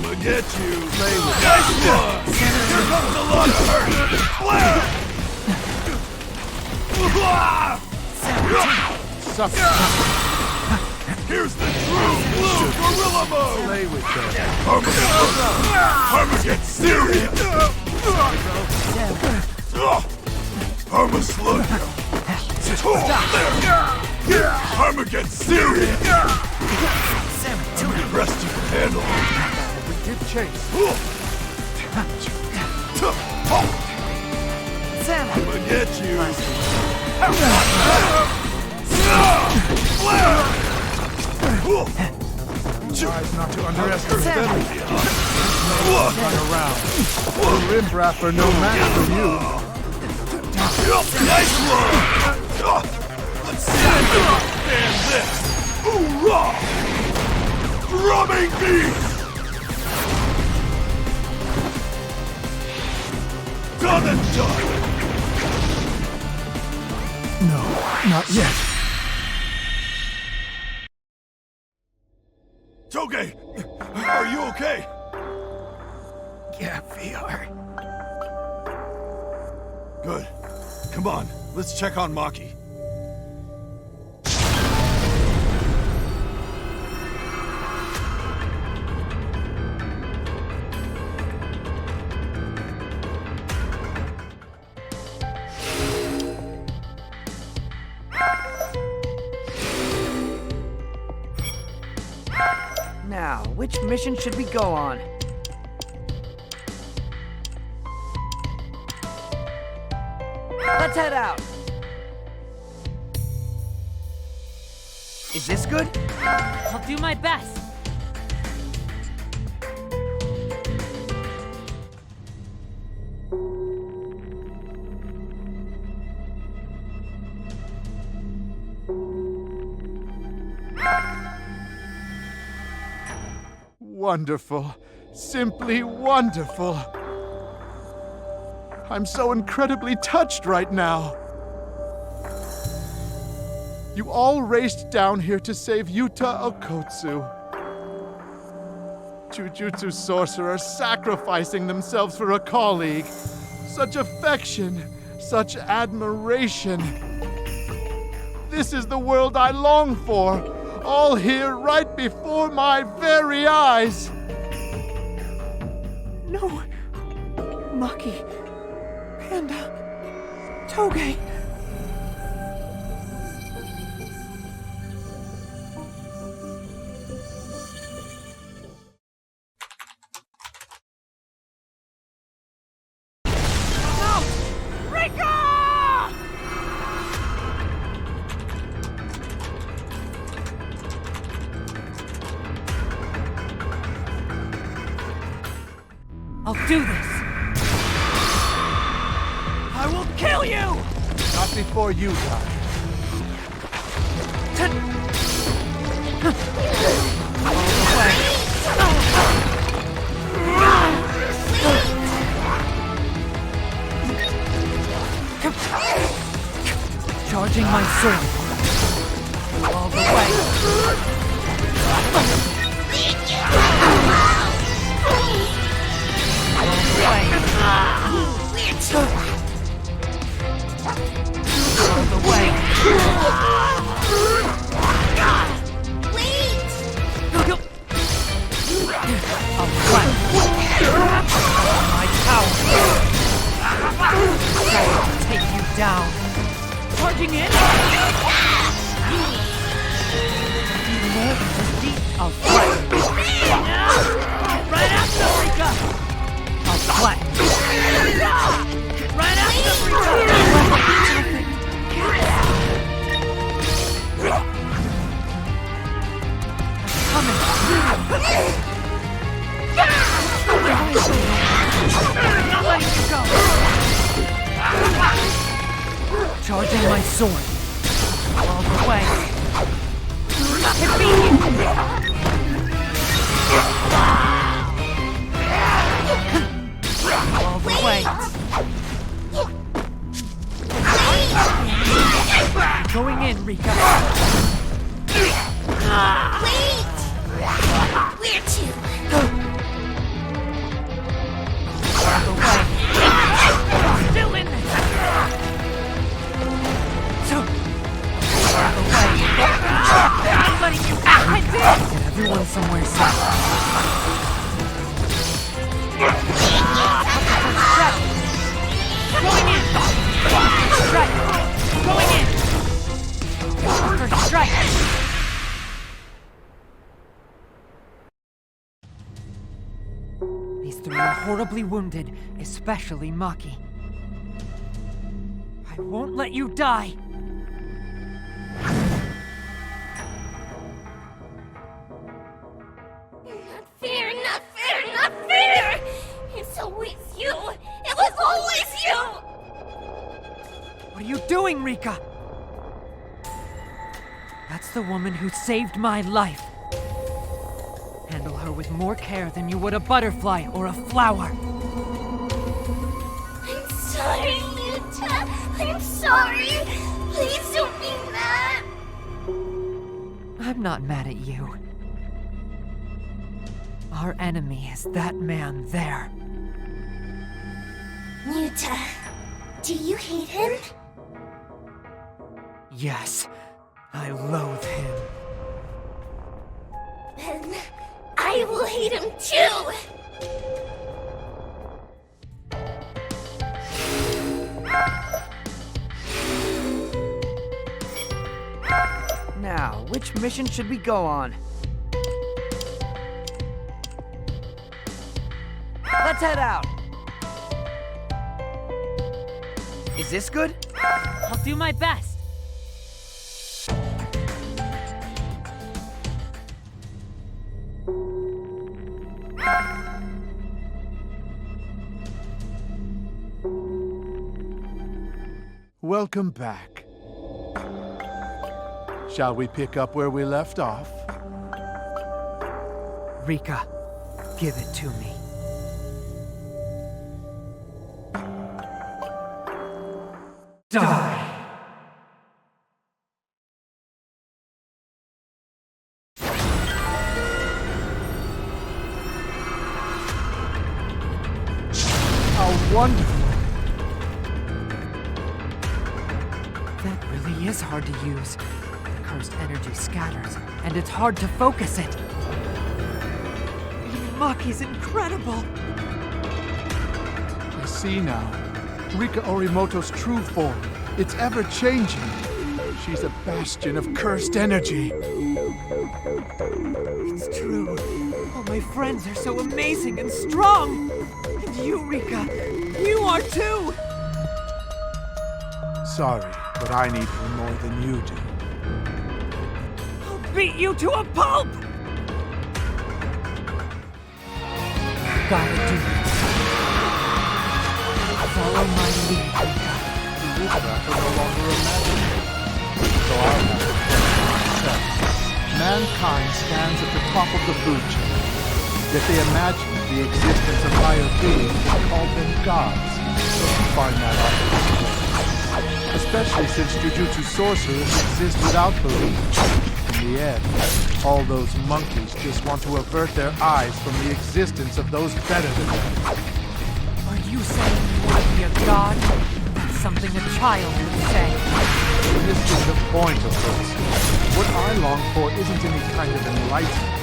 Forget you! Play with Nice one! Here comes a lot of hurt! Flare! Suck. Here's the true blue gorilla mode! Play with them. Karma gets serious! Karma slow you! Karma gets serious! How many rest you can handle? We give chase. Salmon! Forget you! Tries not to underestimate them. Run around. Rimbraff are no match for you. Nice one! Let's see if you can stand this! Hoorah! Drumming beat! Done and done! No, not yet. Toge! Are you okay? Yeah, VR. Good. Come on, let's check on Maki. Now, which mission should we go on? Let's head out! Is this good? I'll do my best. Wonderful. Simply wonderful. I'm so incredibly touched right now. You all raced down here to save Yuta Okotsu. Jujutsu sorcerers sacrificing themselves for a colleague. Such affection, such admiration. This is the world I long for, all here right before my very eyes. No. Maki. Panda. Toge. I'll do this! I will kill you! Not before you die. Charging my sword. All the way. All the way. I'll fight. My power. I'll take you down. Charging in. I'll fight. Right after Rika. I'll fight. Right after Rika. I'm not letting you go. Charging my sword. All the way. All the way. Going in, Rika. Wait! Where to? All the way. Still in there. All the way. I'm letting you out. I did. Get everyone somewhere safe. Going in. Strike. Going in. First strike. These three are horribly wounded, especially Maki. I won't let you die. Not fair, not fair, not fair! It's always you! It was always you! What are you doing, Rika? That's the woman who saved my life. Handle her with more care than you would a butterfly or a flower. I'm sorry, Yuta. I'm sorry. Please don't be mad. I'm not mad at you. Our enemy is that man there. Yuta, do you hate him? Yes, I loathe him. Then I will hate him too! Now, which mission should we go on? Let's head out! Is this good? I'll do my best. Welcome back. Shall we pick up where we left off? Rika, give it to me. Die! wonderful. That really is hard to use. The cursed energy scatters, and it's hard to focus it. Inumaki's incredible! I see now. Rika Orimoto's true form. It's ever-changing. She's a bastion of cursed energy. It's true. All my friends are so amazing and strong! And you, Rika, you are too! Sorry, but I need her more than you do. I'll beat you to a pulp! Gotta do this. Follow my lead, Rika. This battle no longer imaginable. So I'll have to play myself. Mankind stands at the top of the food chain. Yet they imagine the existence of higher beings and call them gods. Don't you find that obvious? Especially since Jujutsu sorcerers exist without belief. In the end, all those monkeys just want to avert their eyes from the existence of those better than them. Are you saying you want to be a god? That's something a child would say. This is the point of this. What I long for isn't any kind of enlightenment.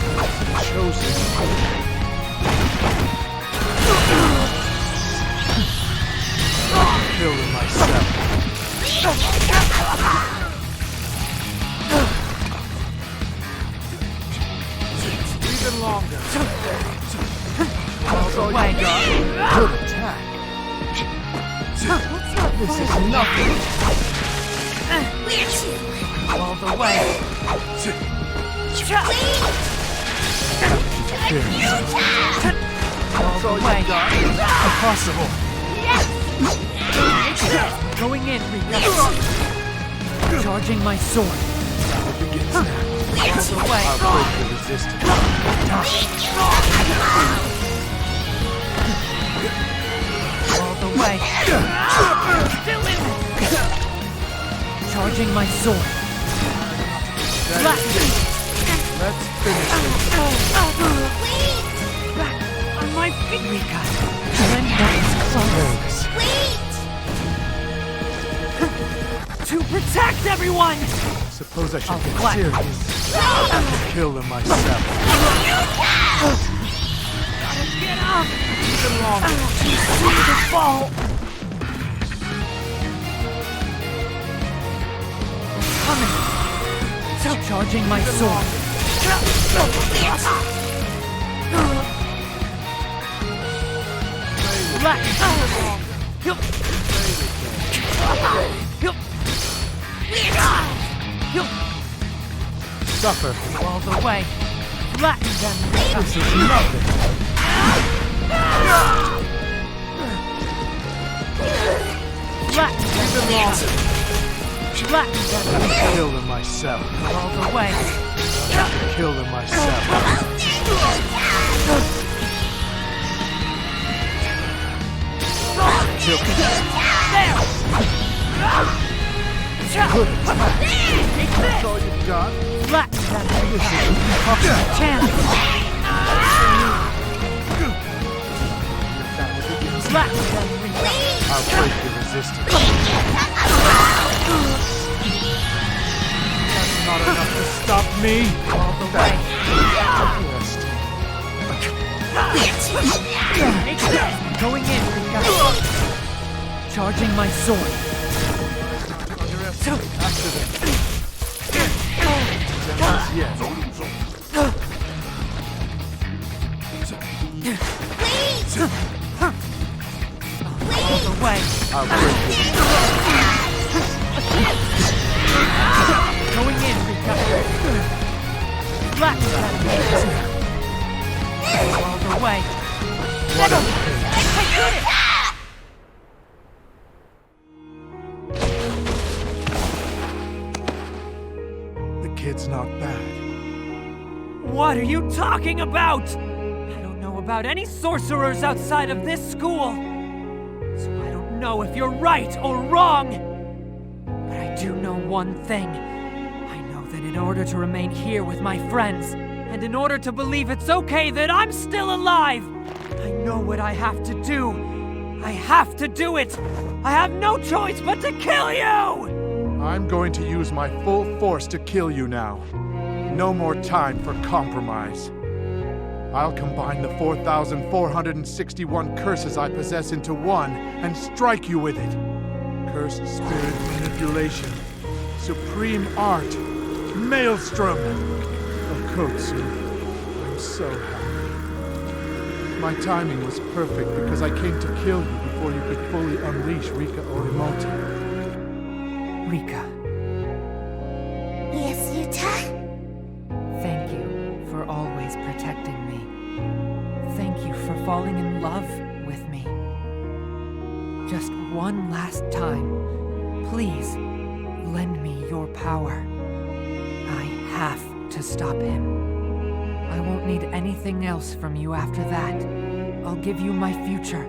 It's a chosen path. I'm killing myself. Even longer. That's all you got. Good attack. This is nothing. All the way. All the way. Impossible. Going in, Rika. Charging my sword. It begins now. All the way. I'll break the resistance. All the way. Still in. Charging my sword. Let's finish this. Back on my feet, Rika. When that is close. To protect everyone! Suppose I should I'll get flat. serious. And kill them myself. Gotta get up! Even longer. Too soon to fall! Coming! So charging my sword. Suffer. All the way. Flatten them. This is nothing. Flatten them. Flatten them. Kill them myself. All the way. Kill them myself. Kill them. There! Good attack. That's all you've got? Flatten them. This is Chance. Flatten them. I'll break the resistance. That's not enough to stop me. All the way. Going in, Rika. Charging my sword. After this. Yes. All the way. I'll break this. Going in, Rika. Flatten them. All the way. I did it! Kid's not bad. What are you talking about? I don't know about any sorcerers outside of this school. So I don't know if you're right or wrong. But I do know one thing. I know that in order to remain here with my friends, and in order to believe it's okay that I'm still alive, I know what I have to do. I have to do it! I have no choice but to kill you! I'm going to use my full force to kill you now. No more time for compromise. I'll combine the 4,461 curses I possess into one and strike you with it. Cursed spirit manipulation, supreme art, maelstrom. Okotsu, I'm so happy. My timing was perfect because I came to kill you before you could fully unleash Rika Orimoto. Rika. Yes, Yuta? Thank you for always protecting me. Thank you for falling in love with me. Just one last time, please lend me your power. I have to stop him. I won't need anything else from you after that. I'll give you my future,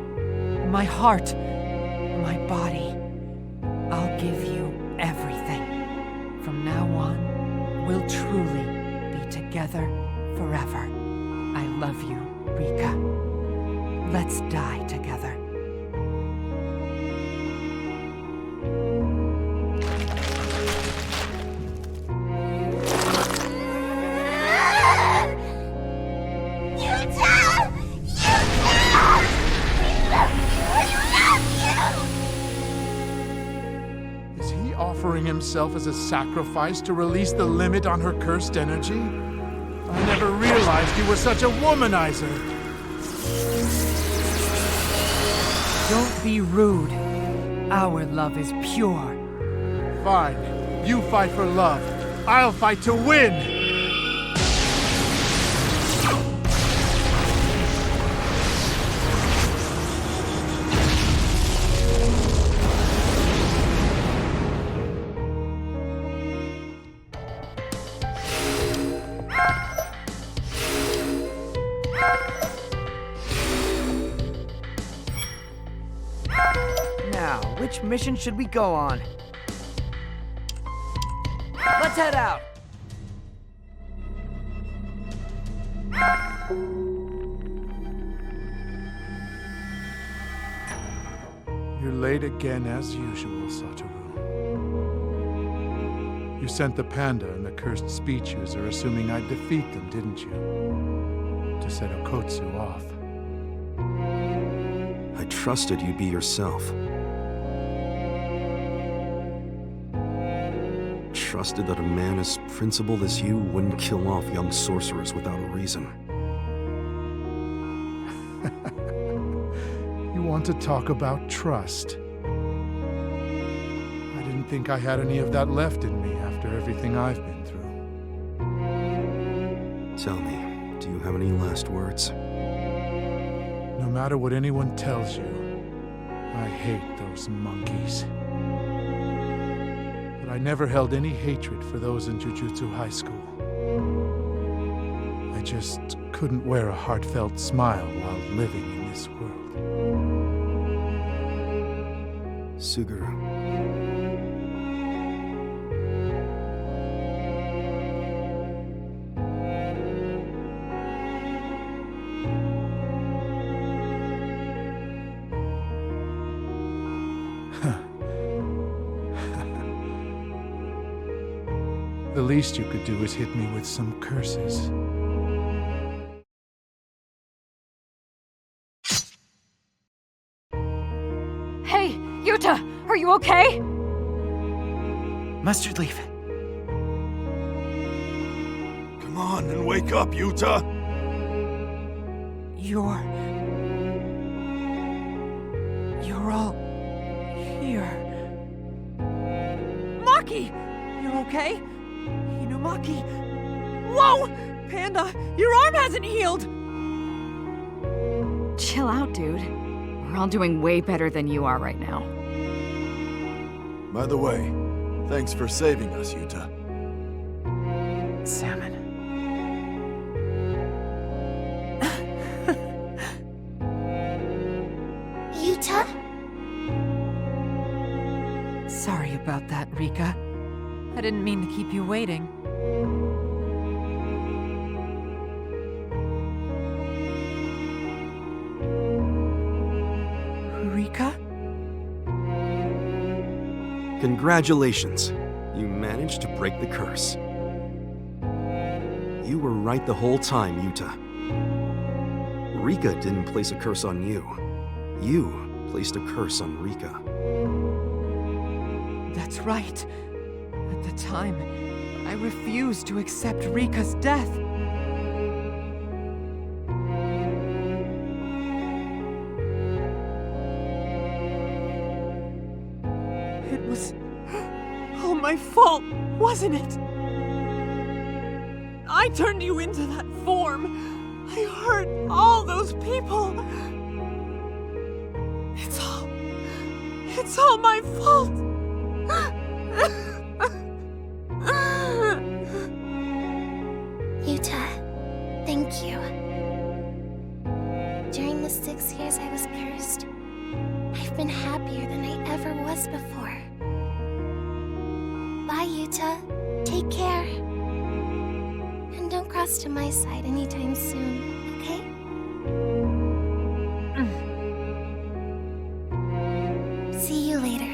my heart, my body. I'll give you everything. From now on, we'll truly be together forever. I love you, Rika. Let's die together. Is he offering himself as a sacrifice to release the limit on her cursed energy? I never realized you were such a womanizer. Don't be rude. Our love is pure. Fine. You fight for love. I'll fight to win! Now, which mission should we go on? Let's head out! You're late again as usual, Satoru. You sent the Panda and the cursed speech user assuming I'd defeat them, didn't you? To set Okotsu off. I trusted you'd be yourself. Trusted that a man as principled as you wouldn't kill off young sorcerers without a reason. You want to talk about trust? I didn't think I had any of that left in me after everything I've been through. Tell me, do you have any last words? No matter what anyone tells you, I hate those monkeys. But I never held any hatred for those in Jujutsu High School. I just couldn't wear a heartfelt smile while living in this world. Suguru. The least you could do is hit me with some curses. Hey, Yuta! Are you okay? Mustard leaf. Come on and wake up, Yuta! You're all here. Maki! You're okay? Inumaki! Whoa! Panda, your arm hasn't healed! Chill out, dude. We're all doing way better than you are right now. By the way, thanks for saving us, Yuta. Salmon. Yuta? Sorry about that, Rika. I didn't mean to keep you waiting. Congratulations. You managed to break the curse. You were right the whole time, Yuta. Rika didn't place a curse on you. You placed a curse on Rika. That's right. At the time, I refused to accept Rika's death. It was all my fault, wasn't it? I turned you into that form. I hurt all those people. It's all my fault. Yuta, thank you. During the 6 years I was cursed, I've been happier than I ever was before. Bye, Yuta. Take care. And don't cross to my side anytime soon, okay? See you later.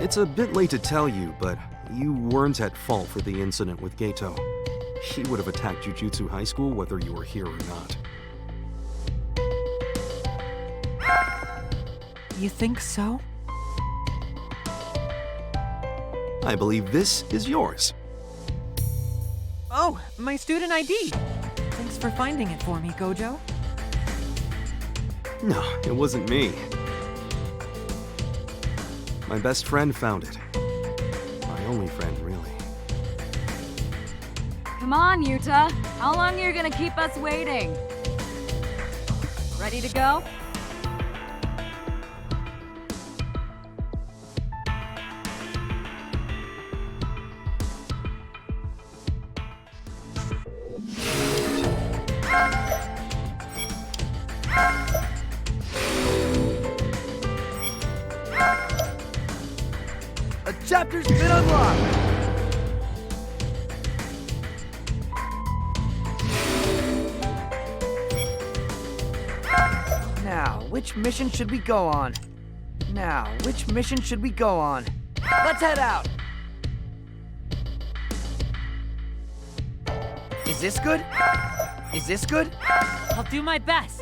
It's a bit late to tell you, but you weren't at fault for the incident with Gojo. He would have attacked Jujutsu High School whether you were here or not. You think so? I believe this is yours. Oh, my student ID. Thanks for finding it for me, Gojo. No, it wasn't me. My best friend found it. My only friend, really. Come on, Yuta. How long are you gonna keep us waiting? Ready to go? A chapter's been unlocked! Now, which mission should we go on? Let's head out! Is this good? I'll do my best.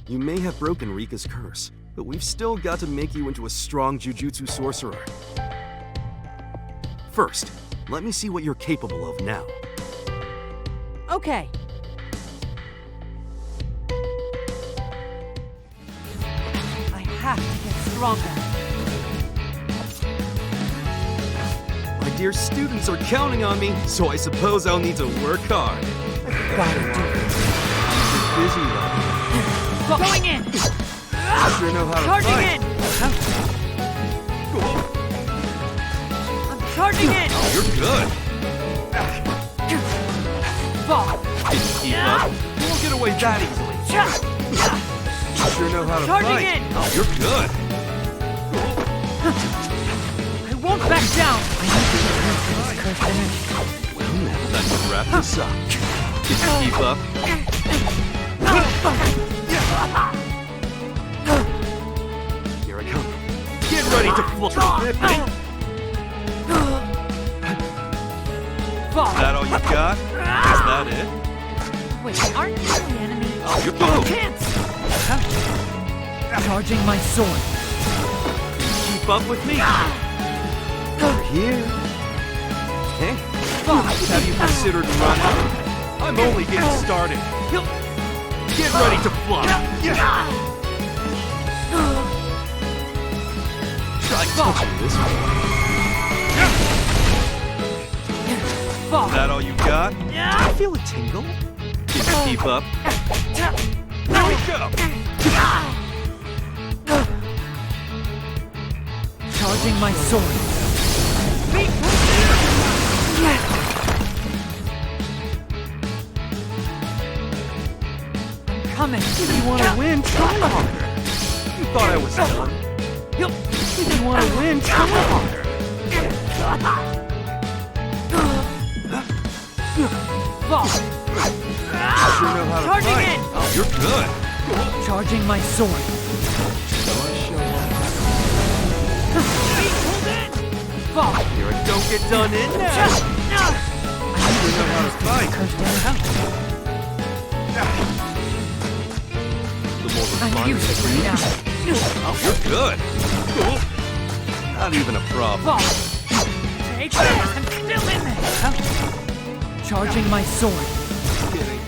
You may have broken Rika's curse, but we've still got to make you into a strong Jujutsu sorcerer. First, let me see what you're capable of now. Okay. I have to get stronger. My dear students are counting on me, so I suppose I'll need to work hard. Gotta do You're busy, though. Going in! I sure know how to Charging fight. in! I'm charging in! Oh, you're good. Fall! Can you keep up? You won't get away that easily. I sure know how to Charging fight. in! Oh, you're good. I won't back down! I need to get rid of this cursed energy. Well, now let's wrap this up. Can you keep up? Here I come. Get ready to fly. Fall! Is that all you got? Is that it? Wait, aren't you the enemy? Oh, you're both. Can't! Charging my sword. Keep up with me. Over here. Hey, Have you considered running? I'm only getting started. Get ready to fly. try touching this one. Is that all you got? Do you feel a tingle? Can you keep up? Here we go! Charging my sword. I'm coming. If you want to win, try harder. You thought I was done. If you want to win, try harder. Fall. Sure know how to Charging fight. in. Oh, you're good. Charging my sword. Fall. Here, don't get done in now. I need to know how to fight. The more I'm refined used to it now. Oh, you're good. Not even a problem. Fall. Take this. I'm still in there. Charging my sword. Kidding.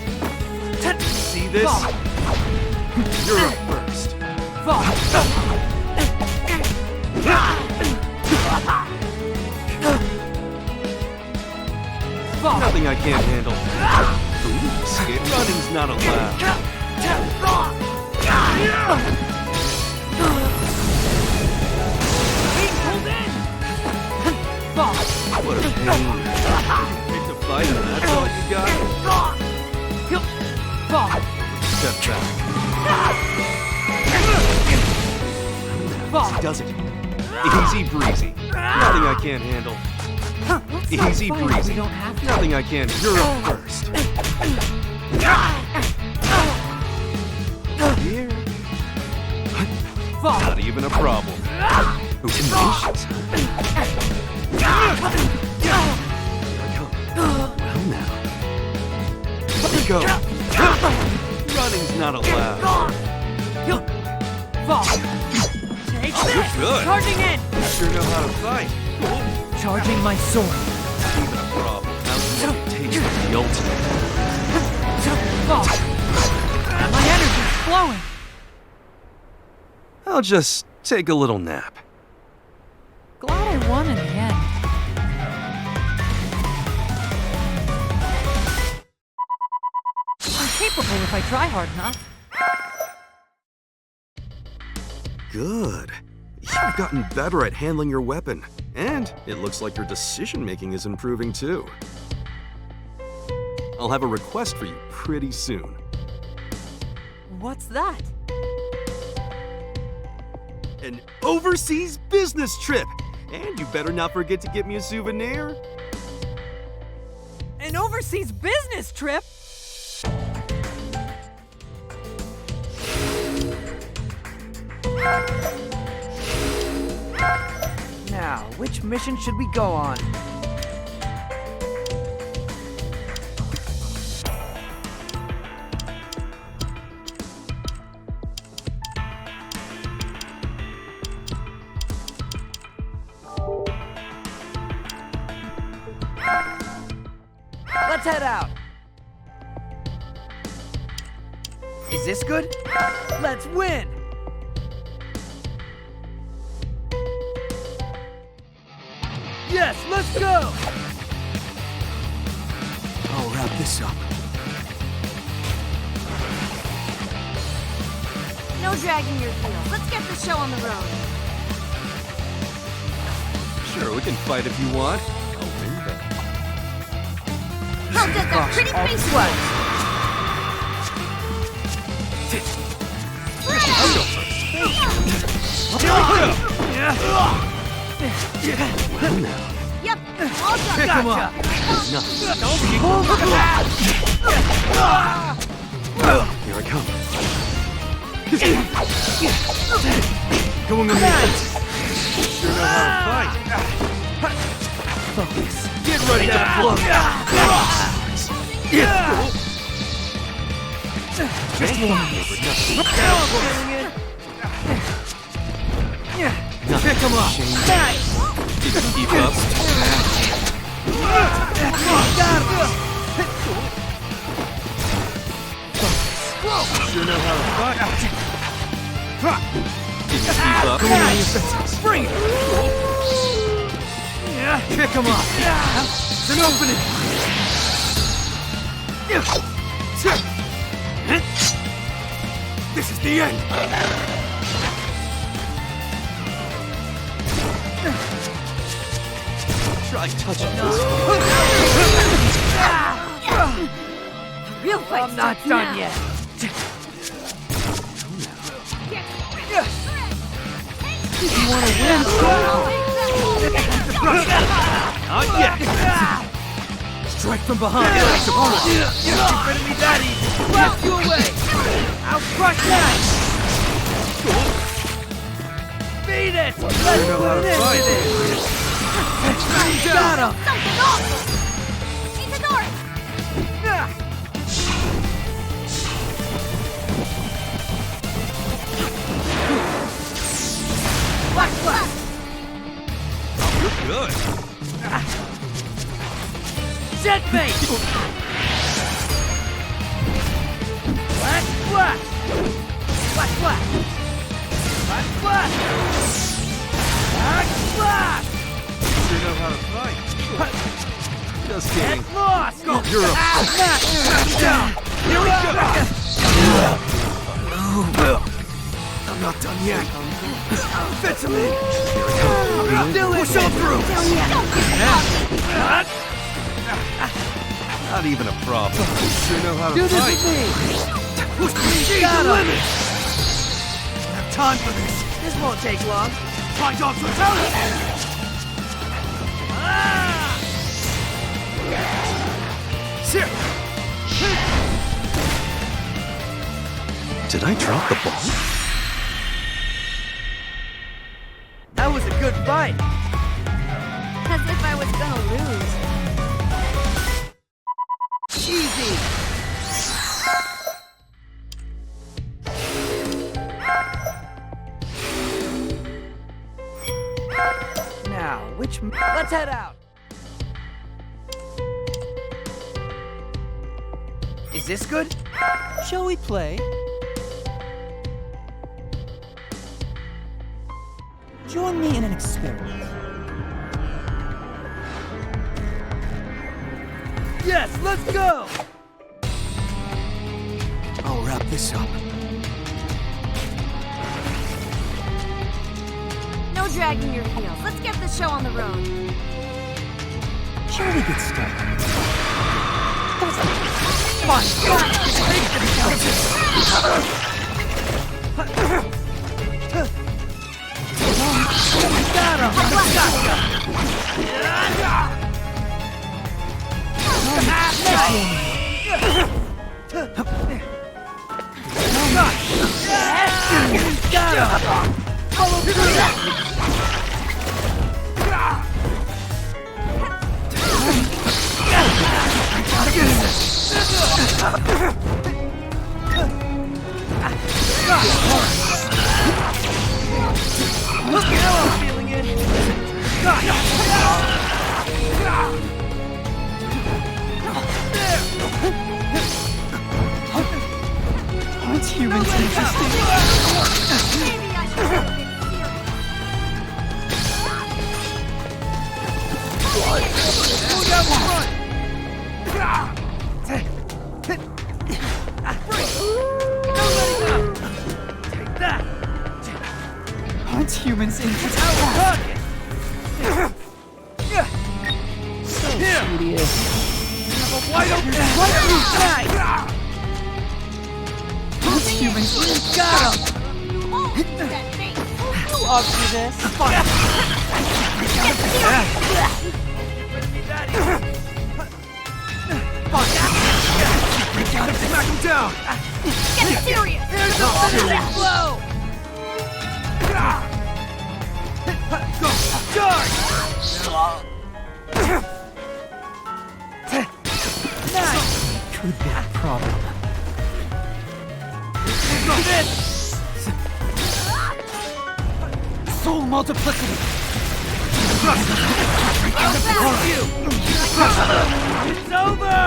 See this? Fall. You're up first. Fall. Fall. Nothing I can't handle. Ooh, skate running's not allowed. Fall. What a pain. Pick a fight and that's all you got? Fall. Step back. Fall. Does it? Easy breezy. Nothing I can't handle. Let's not Easy fight if breezy. we don't have to. Nothing I can't. You're up first. Here. Not even a problem. Emotions. Well now. Let's go. Running's not allowed. Fall. Take this! You're good. Charging in! You sure know how to fight. Charging my sword. Not even a problem. How's what it takes for the ultimate? Fall. My energy's flowing. I'll just take a little nap. Glad I won in the end. I'm capable if I try hard enough. Good. You've gotten better at handling your weapon. And it looks like your decision-making is improving too. I'll have a request for you pretty soon. What's that? An overseas business trip! And you better not forget to get me a souvenir. An overseas business trip? Now, which mission should we go on? Let's head out. Is this good? Let's win! Yes, let's go! I'll wrap this up. No dragging your heels. Let's get the show on the road. Sure, we can fight if you want. I'll win though. How does that pretty face look? I'll go first. Well now. Yep, all done. Pick him up. Nothing. Pull the back! Here I come. Going on me. Sure know how to fight. Focus. Get ready to blow. Just one. Pick him up. Nice. Keep up. Got him. Sure know how to fight. Keep up. Bring it. Pick him up. It's an opening. This is the end. Try touching this. Real fight I'm not done yet. You want to win? Not yet. Strike from behind. You're better be that easy. Blast you away. I'll crush that. Beat it. Let's put an end to this. Got him. Something awesome! Itadori! Black blast! You're good. Jet bait! Black blast! Black blast! Black blast! Black blast! You know how to fight. Just kidding. Get lost! Go! You're a down! Here we go! I'm not done yet. Fits him in! Still push on through! Not even a problem. You sure know how to Do this fight. with me! Push me to the limit! Don't have time for this! This won't take long! Find off brutality! Ah! Did I drop the ball? That was a good fight. As if I was gonna lose. Easy. Now, let's head out. Is this good? Shall we play? Join me in an experiment. Yes, let's go! I'll wrap this up. No dragging your heels. Let's get the show on the road. Shall we get started? Fine. Got him! Gotcha! Got him! Follow through! Now I'm feeling it! Aren't humans interesting? Go down the front! Take that! Aren't humans interesting? So tedious. Have a wide open right through side! Aren't humans Got him! Up to this. Fine. Gotta smack him down! Get serious! Here's the finish blow! Go! Charge! Nice! Could be a problem. This! Soul multiplicity. I'll finish you! It's over!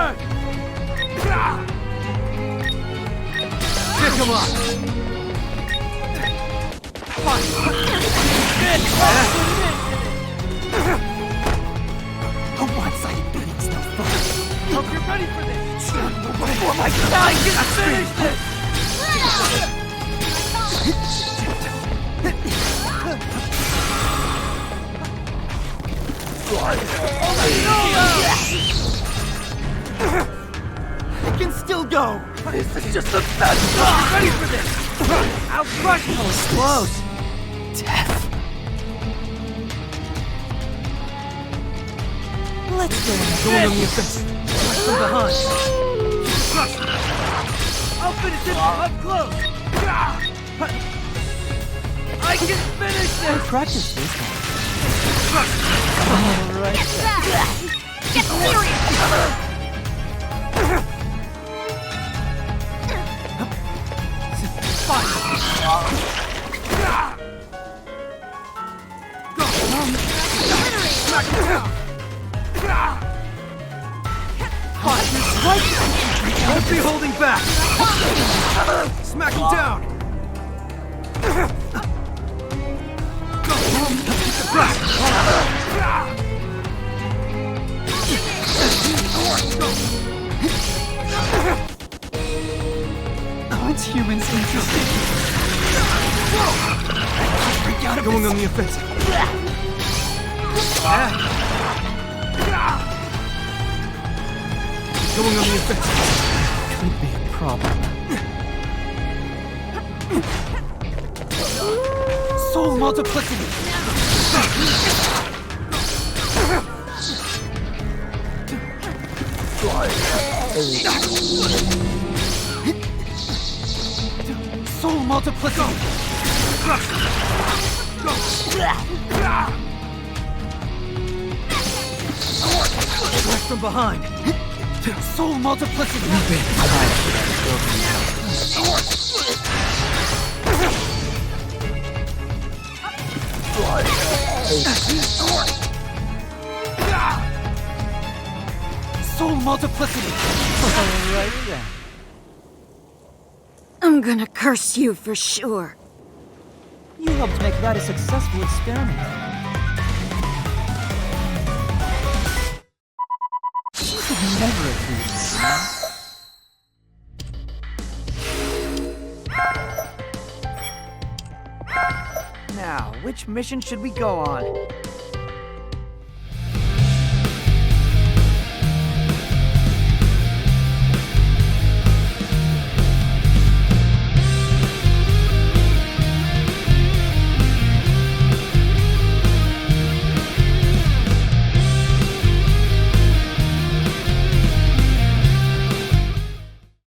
Pick him up! Fine! A one-sided beating's no fun. Hope you're ready for this! Before my I can finish this! I can still go. This is just the best! Are you ready for this? I'll crush you! Close. Death. Let's go in Going on the offensive. From behind. I'll finish it up close! I can finish this! practice this one. Alright. Get back! Get serious! Fine! Go! Smack him down! Fine! Don't be holding back! Smack him down! Aren't humans interesting? Going on the offensive. Going on the offensive. Could be a problem. Soul multiplicity. Soul multiplicity! Left from behind! Soul multiplicity! Soul multiplicity! Alright then. I'm gonna curse you for sure. You helped make that a successful experiment. You could never agree with me, huh? Now, which mission should we go on?